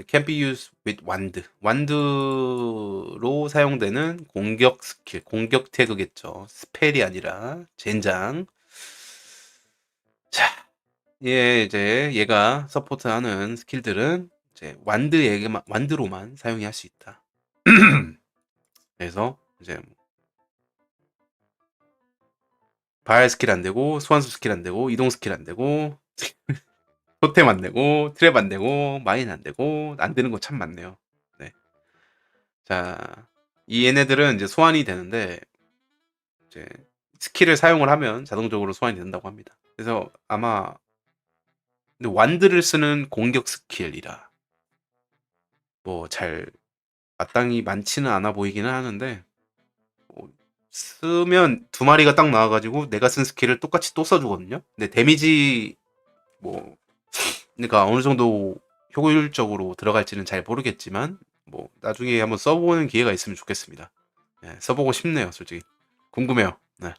can be used with wand. 완드로 사용되는 공격 스킬, 공격 태그겠죠. 스펠이 아니라 젠장. 자, 얘가 서포트하는 스킬들은 이제 완드로만 사용이 할 수 있다. 그래서 이제 바알 스킬 안 되고, 소환수 스킬 안 되고, 이동 스킬 안 되고, 토템 안 되고, 트랩 안 되고, 마인 안 되고, 안 되는 거 참 많네요. 네. 자, 얘네들은 이제 소환이 되는데, 이제 스킬을 사용을 하면 자동적으로 소환이 된다고 합니다. 그래서 아마 근데 완드를 쓰는 공격 스킬이라 뭐 잘 마땅히 많지는 않아 보이기는 하는데 쓰면 2마리가 딱 나와가지고 내가 쓴 스킬을 똑같이 또 써주거든요. 근데 데미지 뭐 그러니까 어느 정도 효율적으로 들어갈지는 잘 모르겠지만 뭐 나중에 한번 써보는 기회가 있으면 좋겠습니다. 네, 써보고 싶네요, 솔직히 궁금해요. 네.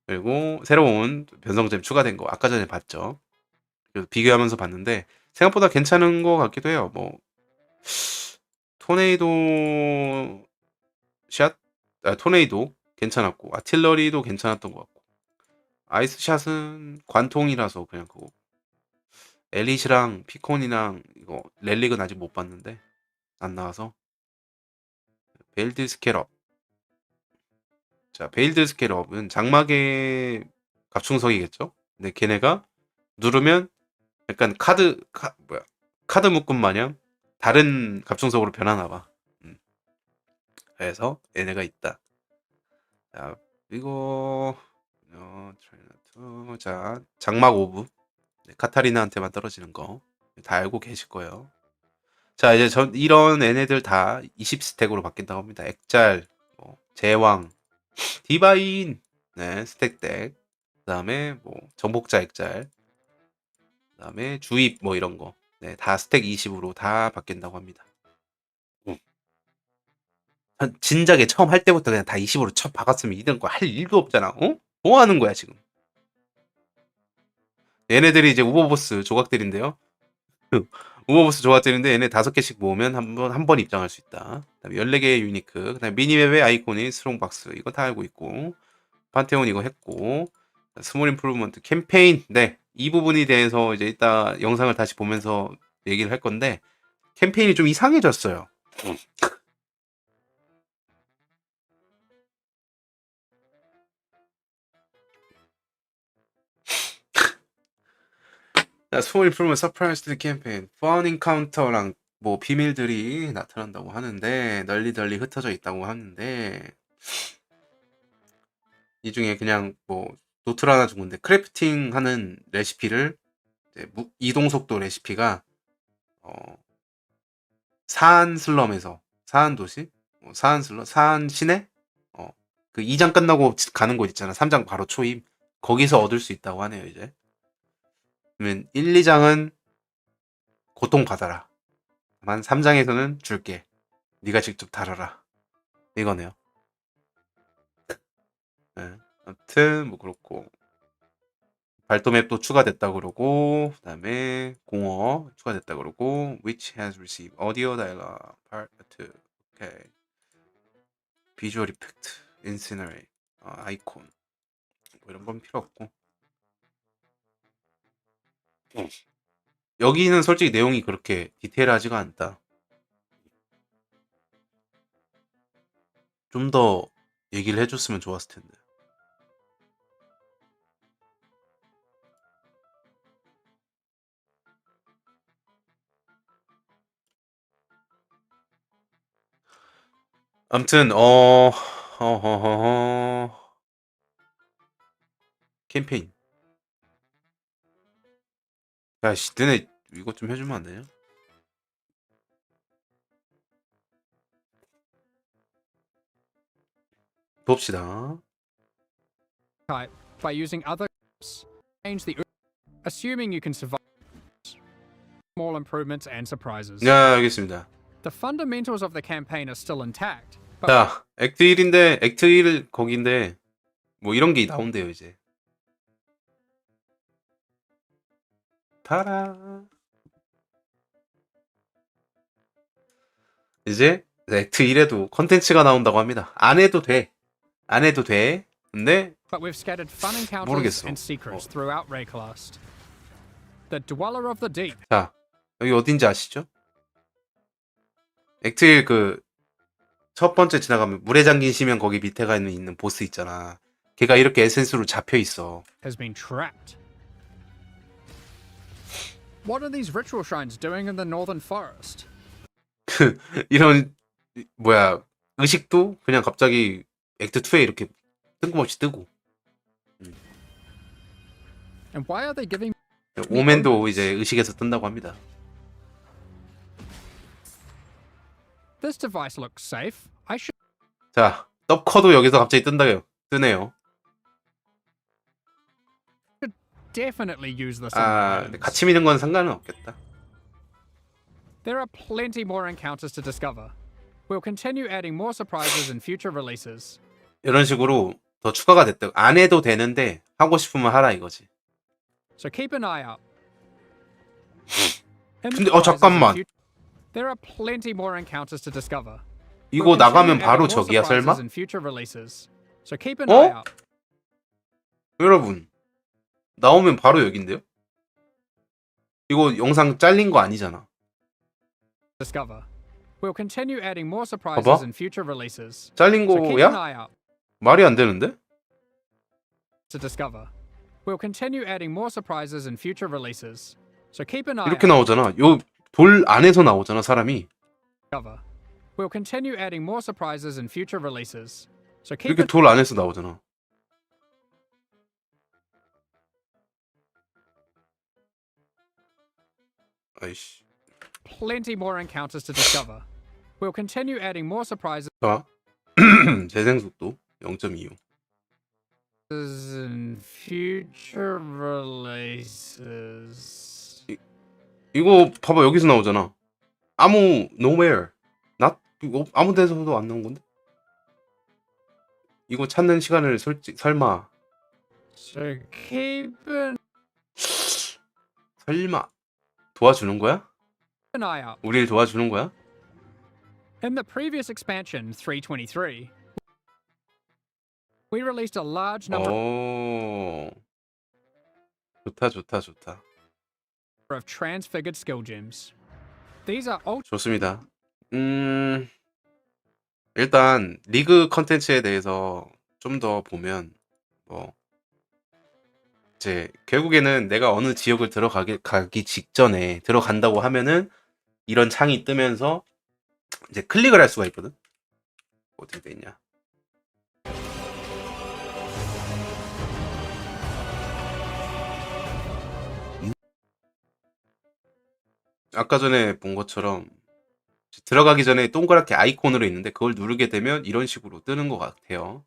그리고 새로운 변성잼 추가된 거 아까 전에 봤죠. 그래서 비교하면서 봤는데 생각보다 괜찮은 것 같기도 해요. 뭐 토네이도 샷, 토네이도 괜찮았고 아틸러리도 괜찮았던 것 같고 아이스샷은 관통이라서 그냥 그거. 엘리시랑 피콘이랑 이거 렐릭은 아직 못 봤는데 안 나와서 베일드 스케럽. 자, 베일드 스케럽은 장막의 갑충석이겠죠? 근데 걔네가 누르면 약간 카드 묶음 마냥 다른 갑충석으로 변하나 봐. 그래서 얘네가 있다. 자, 이거 자, 장막 오브. 네, 카타리나한테만 떨어지는 거. 다 알고 계실 거예요. 자, 이제 이런 얘네들 다 20스택으로 바뀐다고 합니다. 액잘, 제왕, 디바인, 네, 스택덱. 그다음에 뭐 정복자 액잘. 그다음에 주입 뭐 이런 거. 네, 다 스택 20으로 다 바뀐다고 합니다. 진작에 처음 할 때부터 그냥 다 20으로 쳐 박았으면 이런 거 할 일도 없잖아. 뭐 하는 거야, 지금? 얘네들이 이제 우버보스 조각들인데요. 우버보스 조각들인데 얘네 5개씩 모으면 한 번 입장할 수 있다. 그다음에 14개의 유니크. 그다음에 미니맵의 아이콘이 스트롱박스. 이거 다 알고 있고. 판테온 이거 했고. 스몰 임프루먼트 캠페인. 네. 이 부분에 대해서 이제 이따 영상을 다시 보면서 얘기를 할 건데 캠페인이 좀 이상해졌어요. 자, 스몰 인프루먼트 서프라이즈 캠페인 펀 인카운터랑 뭐 비밀들이 나타난다고 하는데 널리 흩어져 있다고 하는데 이 중에 그냥 뭐 노트를 하나 준 건데 크래프팅 하는 레시피를 이제 이동 속도 레시피가 사한 슬럼에서 사한 도시 사한 슬럼 사한 시내 그 2장 끝나고 가는 곳 있잖아. 3장 바로 초임 거기서 얻을 수 있다고 하네요. 이제 그러면 1, 2장은 고통받아라. 만 3장에서는 줄게. 네가 직접 다뤄라. 이거네요. 네. 아무튼 뭐 그렇고 발도맵 또 추가됐다 그러고 그다음에 공어 추가됐다 그러고 which has received audio dialogue part 2. 오케이. 비주얼 이펙트, 인시너레이트, 아이콘 뭐 이런 건 필요 없고 여기는 솔직히 내용이 그렇게 디테일하지가 않다. 좀 더 얘기를 해줬으면 좋았을 텐데. 아무튼 캠페인. 야씨, 너네 이것 좀 해주면 안 되냐? 봅시다. Type by using other change the assuming you can survive small improvements and surprises. 네, 알겠습니다. The fundamentals of the campaign are still intact. But 자, 액트 1인데 액트 1 거기인데 뭐 이런 게 나온대요 이제. 타라. 이제 액트 1에도 컨텐츠가 나온다고 합니다. 안 해도 돼. 안 해도 돼. 근데 but we've scattered fun encounters 모르겠어. and secrets throughout Rayclast. The Dweller of the Deep. 자, 여기 어딘지 아시죠? 액트 1 그 첫 번째 지나가면 물에 잠긴 시면 거기 밑에가 있는 보스 있잖아. 걔가 이렇게 에센스로 잡혀 있어. Has been trapped. What are these ritual shrines doing in the northern forest? 이런 뭐야 의식도 그냥 갑자기 액트 2에 이렇게 뜬금없이 뜨고. And why are they giving 오맨도 이제 의식에서 뜬다고 합니다. This device looks safe. I should 자, 떡커도 여기서 갑자기 뜨네요. definitely use this. 근데 같이 미는 건 상관은 없겠다. There are plenty more encounters to discover. We'll continue adding more surprises in future releases. 이런 식으로 더 추가가 됐다. 안 해도 되는데 하고 싶으면 하라 이거지. So keep an eye out. 근데 잠깐만. There are plenty more encounters to discover. 이거 나가면 바로 저기야 설마? So keep an eye out. 여러분 나오면 바로 여긴데요? 이거 영상 잘린 거 아니잖아. Discover. We'll continue adding more surprises in future releases. 잘린 So keep an 거야? eye out. 말이 안 되는데? To discover. We'll continue adding more surprises in future releases. So keep an eye 이렇게 out. 나오잖아. 요 돌 안에서 나오잖아 사람이. Discover. We'll continue adding more surprises in future releases. So keep 이렇게 an 돌 안에서 나오잖아. 아이씨. plenty more encounters to discover. We'll continue adding more surprises 자, 재생 속도 0.25. in future releases. 이거 봐봐 여기서 나오잖아. 아무 nowhere. not 이거 아무 데서도 안 나온 건데. 이거 찾는 시간을 설마 So keep 설마 도와주는 거야? an eye out. 우리를 도와주는 거야? In the previous expansion, 323, we released a large number 좋다. of transfigured skill gems. These are all 좋습니다. 일단 리그 컨텐츠에 대해서 좀 더 보면 뭐 이제 결국에는 내가 어느 지역을 가기 직전에 들어간다고 하면은 이런 창이 뜨면서 이제 클릭을 할 수가 있거든. 어떻게 돼 있냐? 아까 전에 본 것처럼 들어가기 전에 동그랗게 아이콘으로 있는데 그걸 누르게 되면 이런 식으로 뜨는 것 같아요.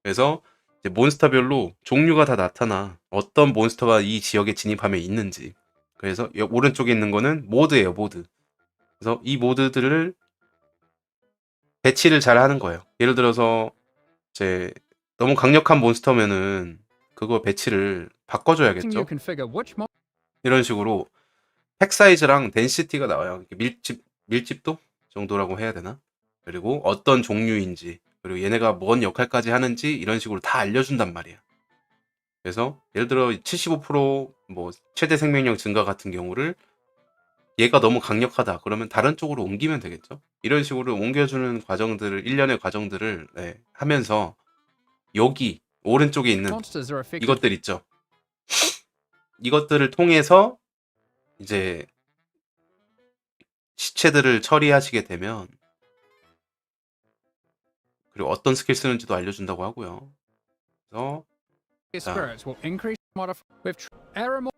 그래서 이제 몬스터별로 종류가 다 나타나. 어떤 몬스터가 이 지역에 진입하면 있는지. 그래서 오른쪽에 있는 거는 모드예요, 모드. 그래서 이 모드들을 배치를 잘 하는 거예요. 예를 들어서 이제 너무 강력한 몬스터면은 그거 배치를 바꿔줘야겠죠. 이런 식으로 팩 사이즈랑 덴시티가 나와요. 밀집도 정도라고 해야 되나? 그리고 어떤 종류인지, 그리고 얘네가 뭔 역할까지 하는지 이런 식으로 다 알려준단 말이야. 그래서 예를 들어 75%뭐 최대 생명력 증가 같은 경우를 얘가 너무 강력하다 그러면 다른 쪽으로 옮기면 되겠죠. 이런 식으로 옮겨주는 과정들을 일련의 과정들을 하면서 여기 오른쪽에 있는 이것들 있죠. 이것들을 통해서 이제 시체들을 처리하시게 되면, 그리고 어떤 스킬 쓰는지도 알려준다고 하고요. 그래서 spirits will increase Aramor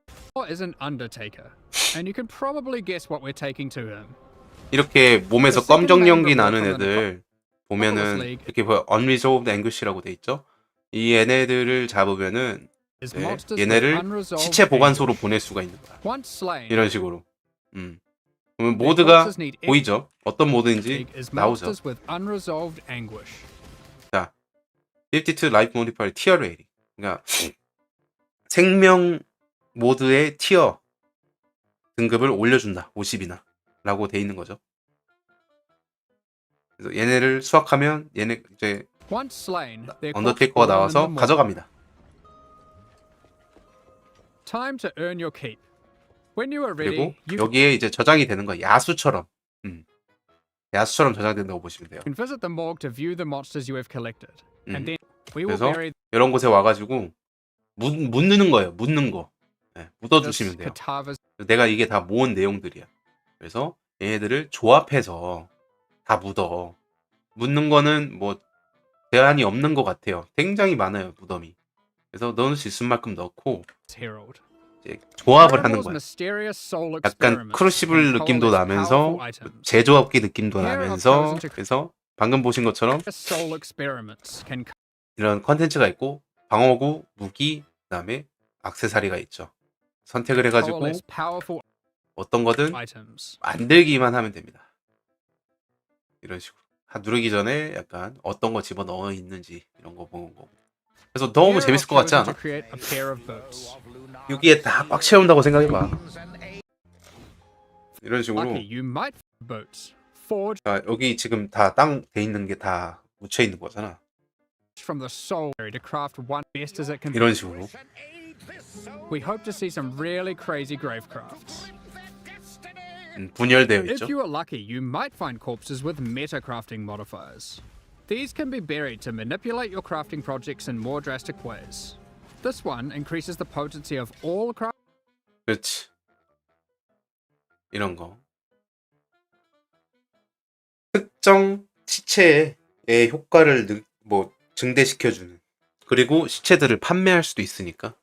is an undertaker, and you can probably guess what we're taking to him. 이렇게 몸에서 검정 연기 나는 애들 보면은 이렇게 unresolved anguish라고 돼 있죠. 이 얘네들을 잡으면은 얘네를 시체 보관소로 보낼 수가 있는 거야. 이런 식으로. 그러면 모드가 보이죠? 어떤 모드인지 나오죠. 자, 52 Life Modifier Tier Rating. 그러니까 생명 모드의 티어 등급을 올려준다. 50이나 라고 돼 있는 거죠. 그래서 얘네를 수확하면 얘네 이제 언더테이커가 나와서 가져갑니다. Time to earn your keep. When you are 그리고 ready, 여기에 이제 저장이 되는 거야. 야수처럼. 야수처럼 저장된다고 보시면 돼요. you can visit the morgue to view the monsters you have collected, and then we will 그래서 bury 이런 곳에 와가지고 묻는 거예요. 묻는 거. 묻어주시면 돼요. cadavers. 내가 이게 다 모은 내용들이야. 그래서 얘네들을 조합해서 다 묻어. 묻는 거는 뭐 제한이 없는 것 같아요. 굉장히 많아요, 무덤이. 그래서 넣을 수 있을 만큼 넣고 이제 조합을 하는 거야. 약간 크루시블 느낌도 나면서 제조업기 느낌도 나면서, 그래서 방금 보신 것처럼 이런 컨텐츠가 있고 방어구, 무기, 그다음에 액세서리가 있죠. 선택을 해가지고 어떤 거든 만들기만 하면 됩니다. 이런 식으로 누르기 전에 약간 어떤 거 집어넣어 있는지 이런 거 보는 거고. 그래서 너무 재밌을 것 같지 않아? 여기에 다 꽉 채운다고 생각해봐. 이런 식으로. 자, 여기 지금 다 땅 돼 있는 게 다 묻혀 있는 거잖아. 이런 식으로. We hope to see some really crazy grave crafts. 분열되어 If 있죠. you are lucky, you might find corpses with meta crafting modifiers. These can be buried to manipulate your crafting projects in more drastic ways. This one increases the potency of all craft. 그렇지. 이런 거. 특정 시체의 효과를 증대시켜주는. 그리고 시체들을 판매할 수도 있으니까.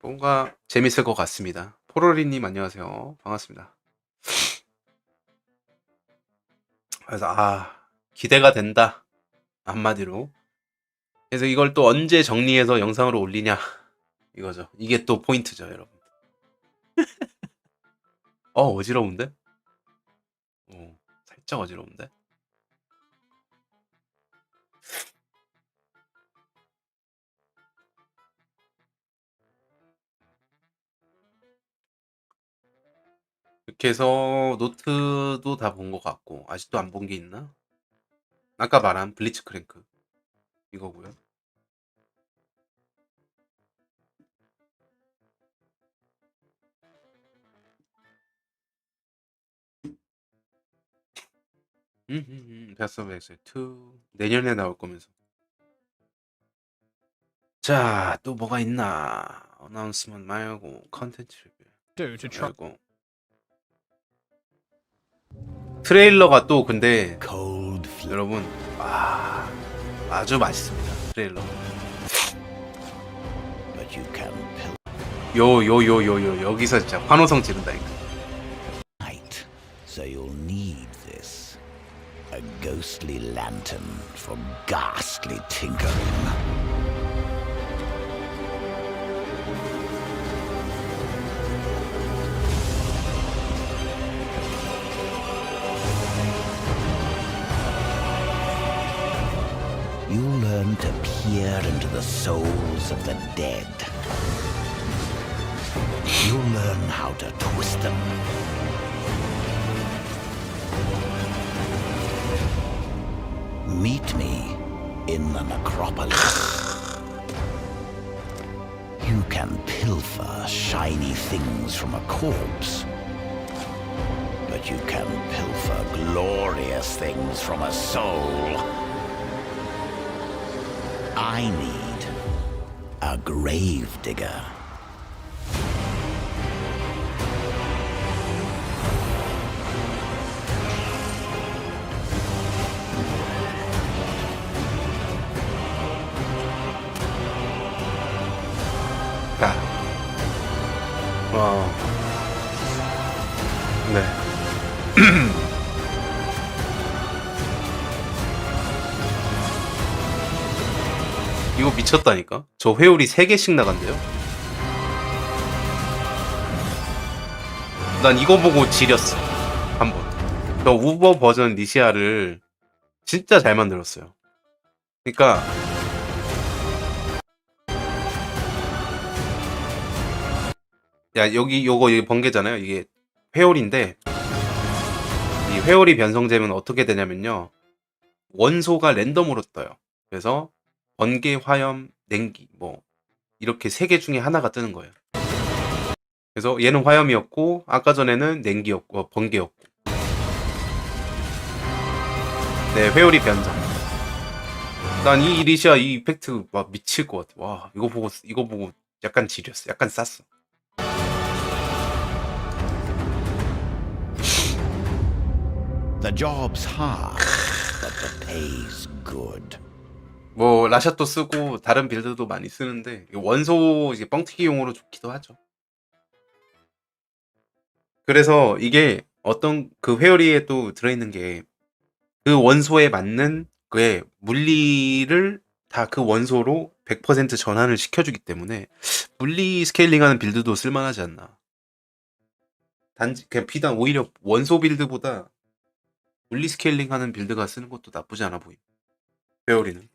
뭔가 재밌을 것 같습니다. 포로리님 안녕하세요. 반갑습니다. 그래서 기대가 된다. 한마디로. 그래서 이걸 또 언제 정리해서 영상으로 올리냐 이거죠. 이게 또 포인트죠, 여러분. 어지러운데? 살짝 어지러운데? 이렇게 해서 노트도 다 본 것 같고, 아직도 안 본 게 있나? 아까 말한 블리츠 크랭크 이거고요. 베스트 오브 엑셀 2 내년에 나올 거면서. 자, 또 뭐가 있나? 어나운스먼트 말고 컨텐츠 do to try. 말고 트레일러가 또 근데 여러분 아주 맛있습니다. 트레일러. 요 여기서 진짜 환호성 지른다니까. So you'll need this. A ghostly lantern for ghastly tinkering. You'll learn to peer into the souls of the dead. You'll learn how to twist them. Meet me in the necropolis. You can pilfer shiny things from a corpse, but you can pilfer glorious things from a soul. I need a gravedigger. 네. 이거 미쳤다니까. 저 회오리 3개씩 나간대요. 난 이거 보고 지렸어. 한번. 저 우버 버전 리시아를 진짜 잘 만들었어요. 그러니까 야 여기 요거 번개잖아요. 이게 회오리인데 이 회오리 변성되면 어떻게 되냐면요. 원소가 랜덤으로 떠요. 그래서 번개, 화염, 냉기 뭐 이렇게 3개 중에 하나가 뜨는 거예요. 그래서 얘는 화염이었고 아까 전에는 냉기였고 번개였고. 네, 회오리 변성. 난 이 이리시아 이 이펙트 와 미칠 것 같아. 와 이거 보고 약간 지렸어. 약간 쌌어. The job's hard, but the pay's good. 뭐 라샷도 쓰고 다른 빌드도 많이 쓰는데 원소 이제 뻥튀기용으로 좋기도 하죠. 그래서 이게 어떤 그 회오리에 또 들어있는 게 그 원소에 맞는 그의 물리를 다 그 원소로 100% 전환을 시켜주기 때문에 물리 스케일링하는 빌드도 쓸만하지 않나. 단지 그냥 비단 오히려 원소 빌드보다 물리 스케일링하는 빌드가 쓰는 것도 나쁘지 않아 보임. 회오리는.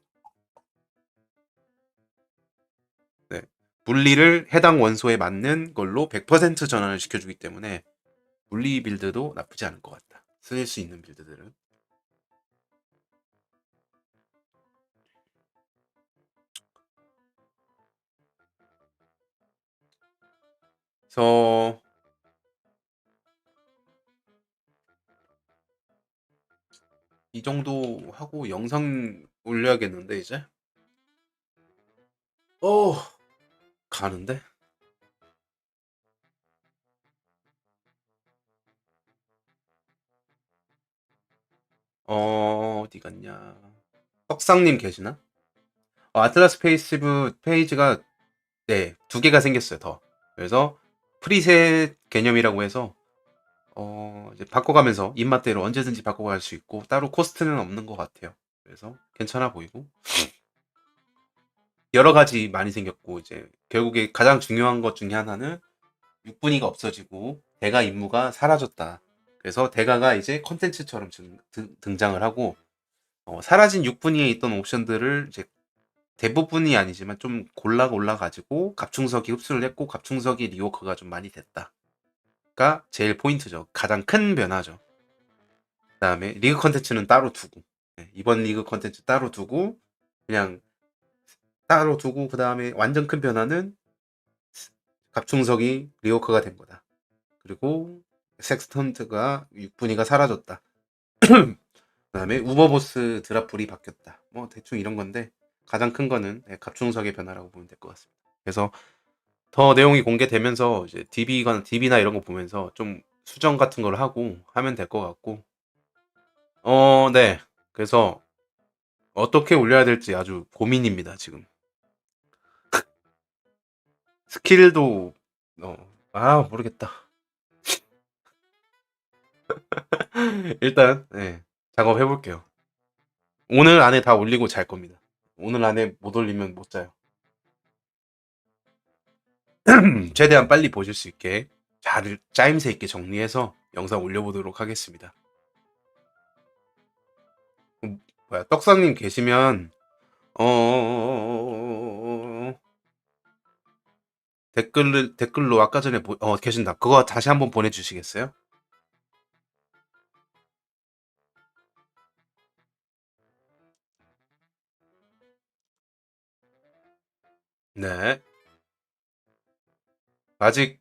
네. 물리를 해당 원소에 맞는 걸로 100% 전환을 시켜주기 때문에 물리 빌드도 나쁘지 않을 것 같다. 쓸 수 있는 빌드들은. 그래서 이 정도 하고 영상 올려야겠는데 이제. 가는데? 어디 갔냐? 석상님 계시나? 아틀라스 페이스북 페이지가 네 2개가 생겼어요 더. 그래서 프리셋 개념이라고 해서 이제 바꿔가면서 입맛대로 언제든지 바꿔갈 수 있고 따로 코스트는 없는 것 같아요. 그래서 괜찮아 보이고 여러 가지 많이 생겼고 이제 결국에 가장 중요한 것 중에 하나는 육분위가 없어지고 대가 임무가 사라졌다. 그래서 대가가 이제 컨텐츠처럼 등장을 하고 사라진 육분위에 있던 옵션들을 이제 대부분이 아니지만 좀 골라 가지고 갑충석이 흡수를 했고 갑충석이 리워크가 좀 많이 됐다가 제일 포인트죠. 가장 큰 변화죠. 그다음에 리그 컨텐츠는 따로 두고 이번 리그 컨텐츠 따로 두고 그냥 따로 두고 그다음에 완전 큰 변화는 갑충석이 리워크가 된 거다. 그리고 섹스턴트가 육분위가 사라졌다. 그다음에 우버보스 드랍풀이 바뀌었다. 뭐 대충 이런 건데 가장 큰 거는 갑충석의 변화라고 보면 될 것 같습니다. 그래서 더 내용이 공개되면서 이제 DB나 이런 거 보면서 좀 수정 같은 걸 하고 하면 될 것 같고. 네. 그래서 어떻게 올려야 될지 아주 고민입니다, 지금. 스킬도 모르겠다. 일단 작업해 볼게요. 오늘 안에 다 올리고 잘 겁니다. 오늘 안에 못 올리면 못 자요. 최대한 빨리 보실 수 있게 잘 짜임새 있게 정리해서 영상 올려보도록 하겠습니다. 뭐야, 떡상님 계시면 댓글로 아까 전에 계신다. 그거 다시 한번 보내주시겠어요? 네. 아직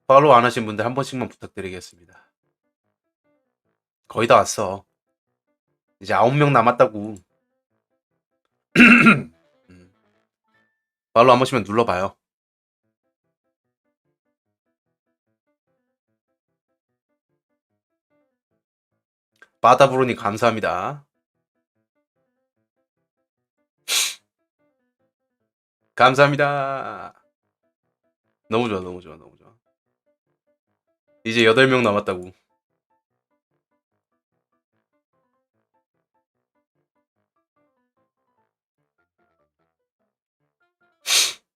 팔로우 안 하신 분들 한 번씩만 부탁드리겠습니다. 거의 다 왔어. 이제 9명 남았다고. 팔로우 한 번씩만 눌러봐요. 바다브로니 감사합니다. 감사합니다. 너무 좋아, 너무 좋아, 너무 좋아. 이제 8명 남았다고.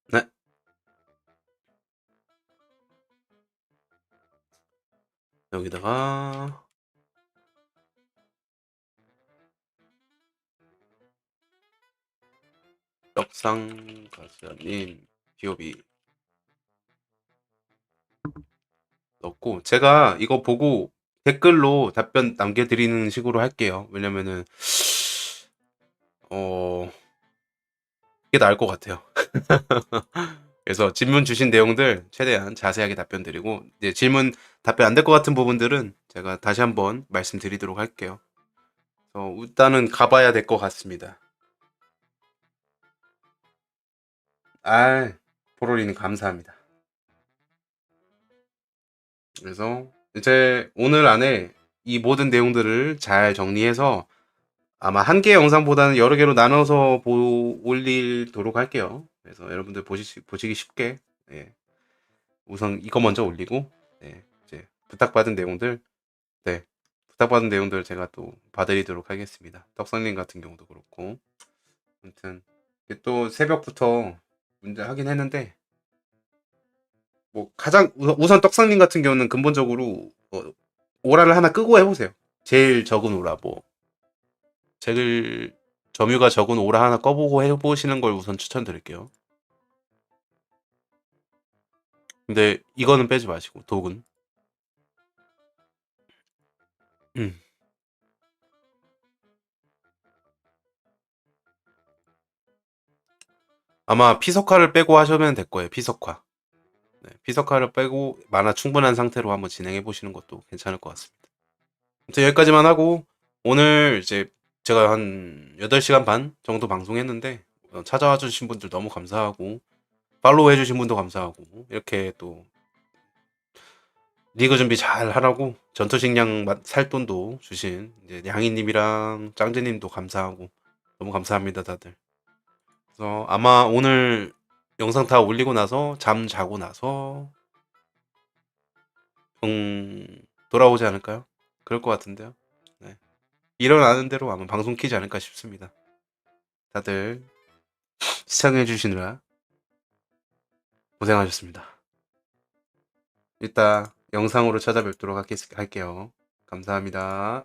네. 여기다가 떡상 가수님 POB 넣고 제가 이거 보고 댓글로 답변 남겨드리는 식으로 할게요. 왜냐면은 이게 나을 것 같아요. 그래서 질문 주신 내용들 최대한 자세하게 답변 드리고 이제 질문 답변 안 될 것 같은 부분들은 제가 다시 한번 말씀드리도록 할게요. 일단은 가봐야 될 것 같습니다. 포로리님 감사합니다. 그래서 이제 오늘 안에 이 모든 내용들을 잘 정리해서 아마 한 개 영상보다는 여러 개로 나눠서 올리도록 할게요. 그래서 여러분들 보시기 쉽게 우선 이거 먼저 올리고 이제 부탁받은 내용들 제가 또 봐드리도록 하겠습니다. 떡상님 같은 경우도 그렇고 아무튼 또 새벽부터 문제 하긴 했는데 뭐 가장 우선 떡상님 같은 경우는 근본적으로 오라를 하나 끄고 해보세요. 제일 적은 오라 제일 점유가 적은 오라 하나 꺼보고 해보시는 걸 우선 추천드릴게요. 근데 이거는 빼지 마시고 독은 아마 피석화를 빼고 하시면 될 거예요. 피석화. 피석화를 빼고 만화 충분한 상태로 한번 진행해 보시는 것도 괜찮을 것 같습니다. 아무튼 여기까지만 하고 오늘 이제 제가 한 8시간 반 정도 방송했는데 찾아와 주신 분들 너무 감사하고 팔로우 해주신 분도 감사하고 이렇게 또 리그 준비 잘 하라고 전투식량 살 돈도 주신 이제 양이님이랑 짱제님도 감사하고 너무 감사합니다 다들. 그래서 아마 오늘 영상 다 올리고 나서 잠 자고 나서 돌아오지 않을까요? 그럴 것 같은데요. 네. 일어나는 대로 아마 방송 키지 않을까 싶습니다. 다들 시청해 주시느라 고생하셨습니다. 이따 영상으로 찾아뵙도록 할게요. 감사합니다.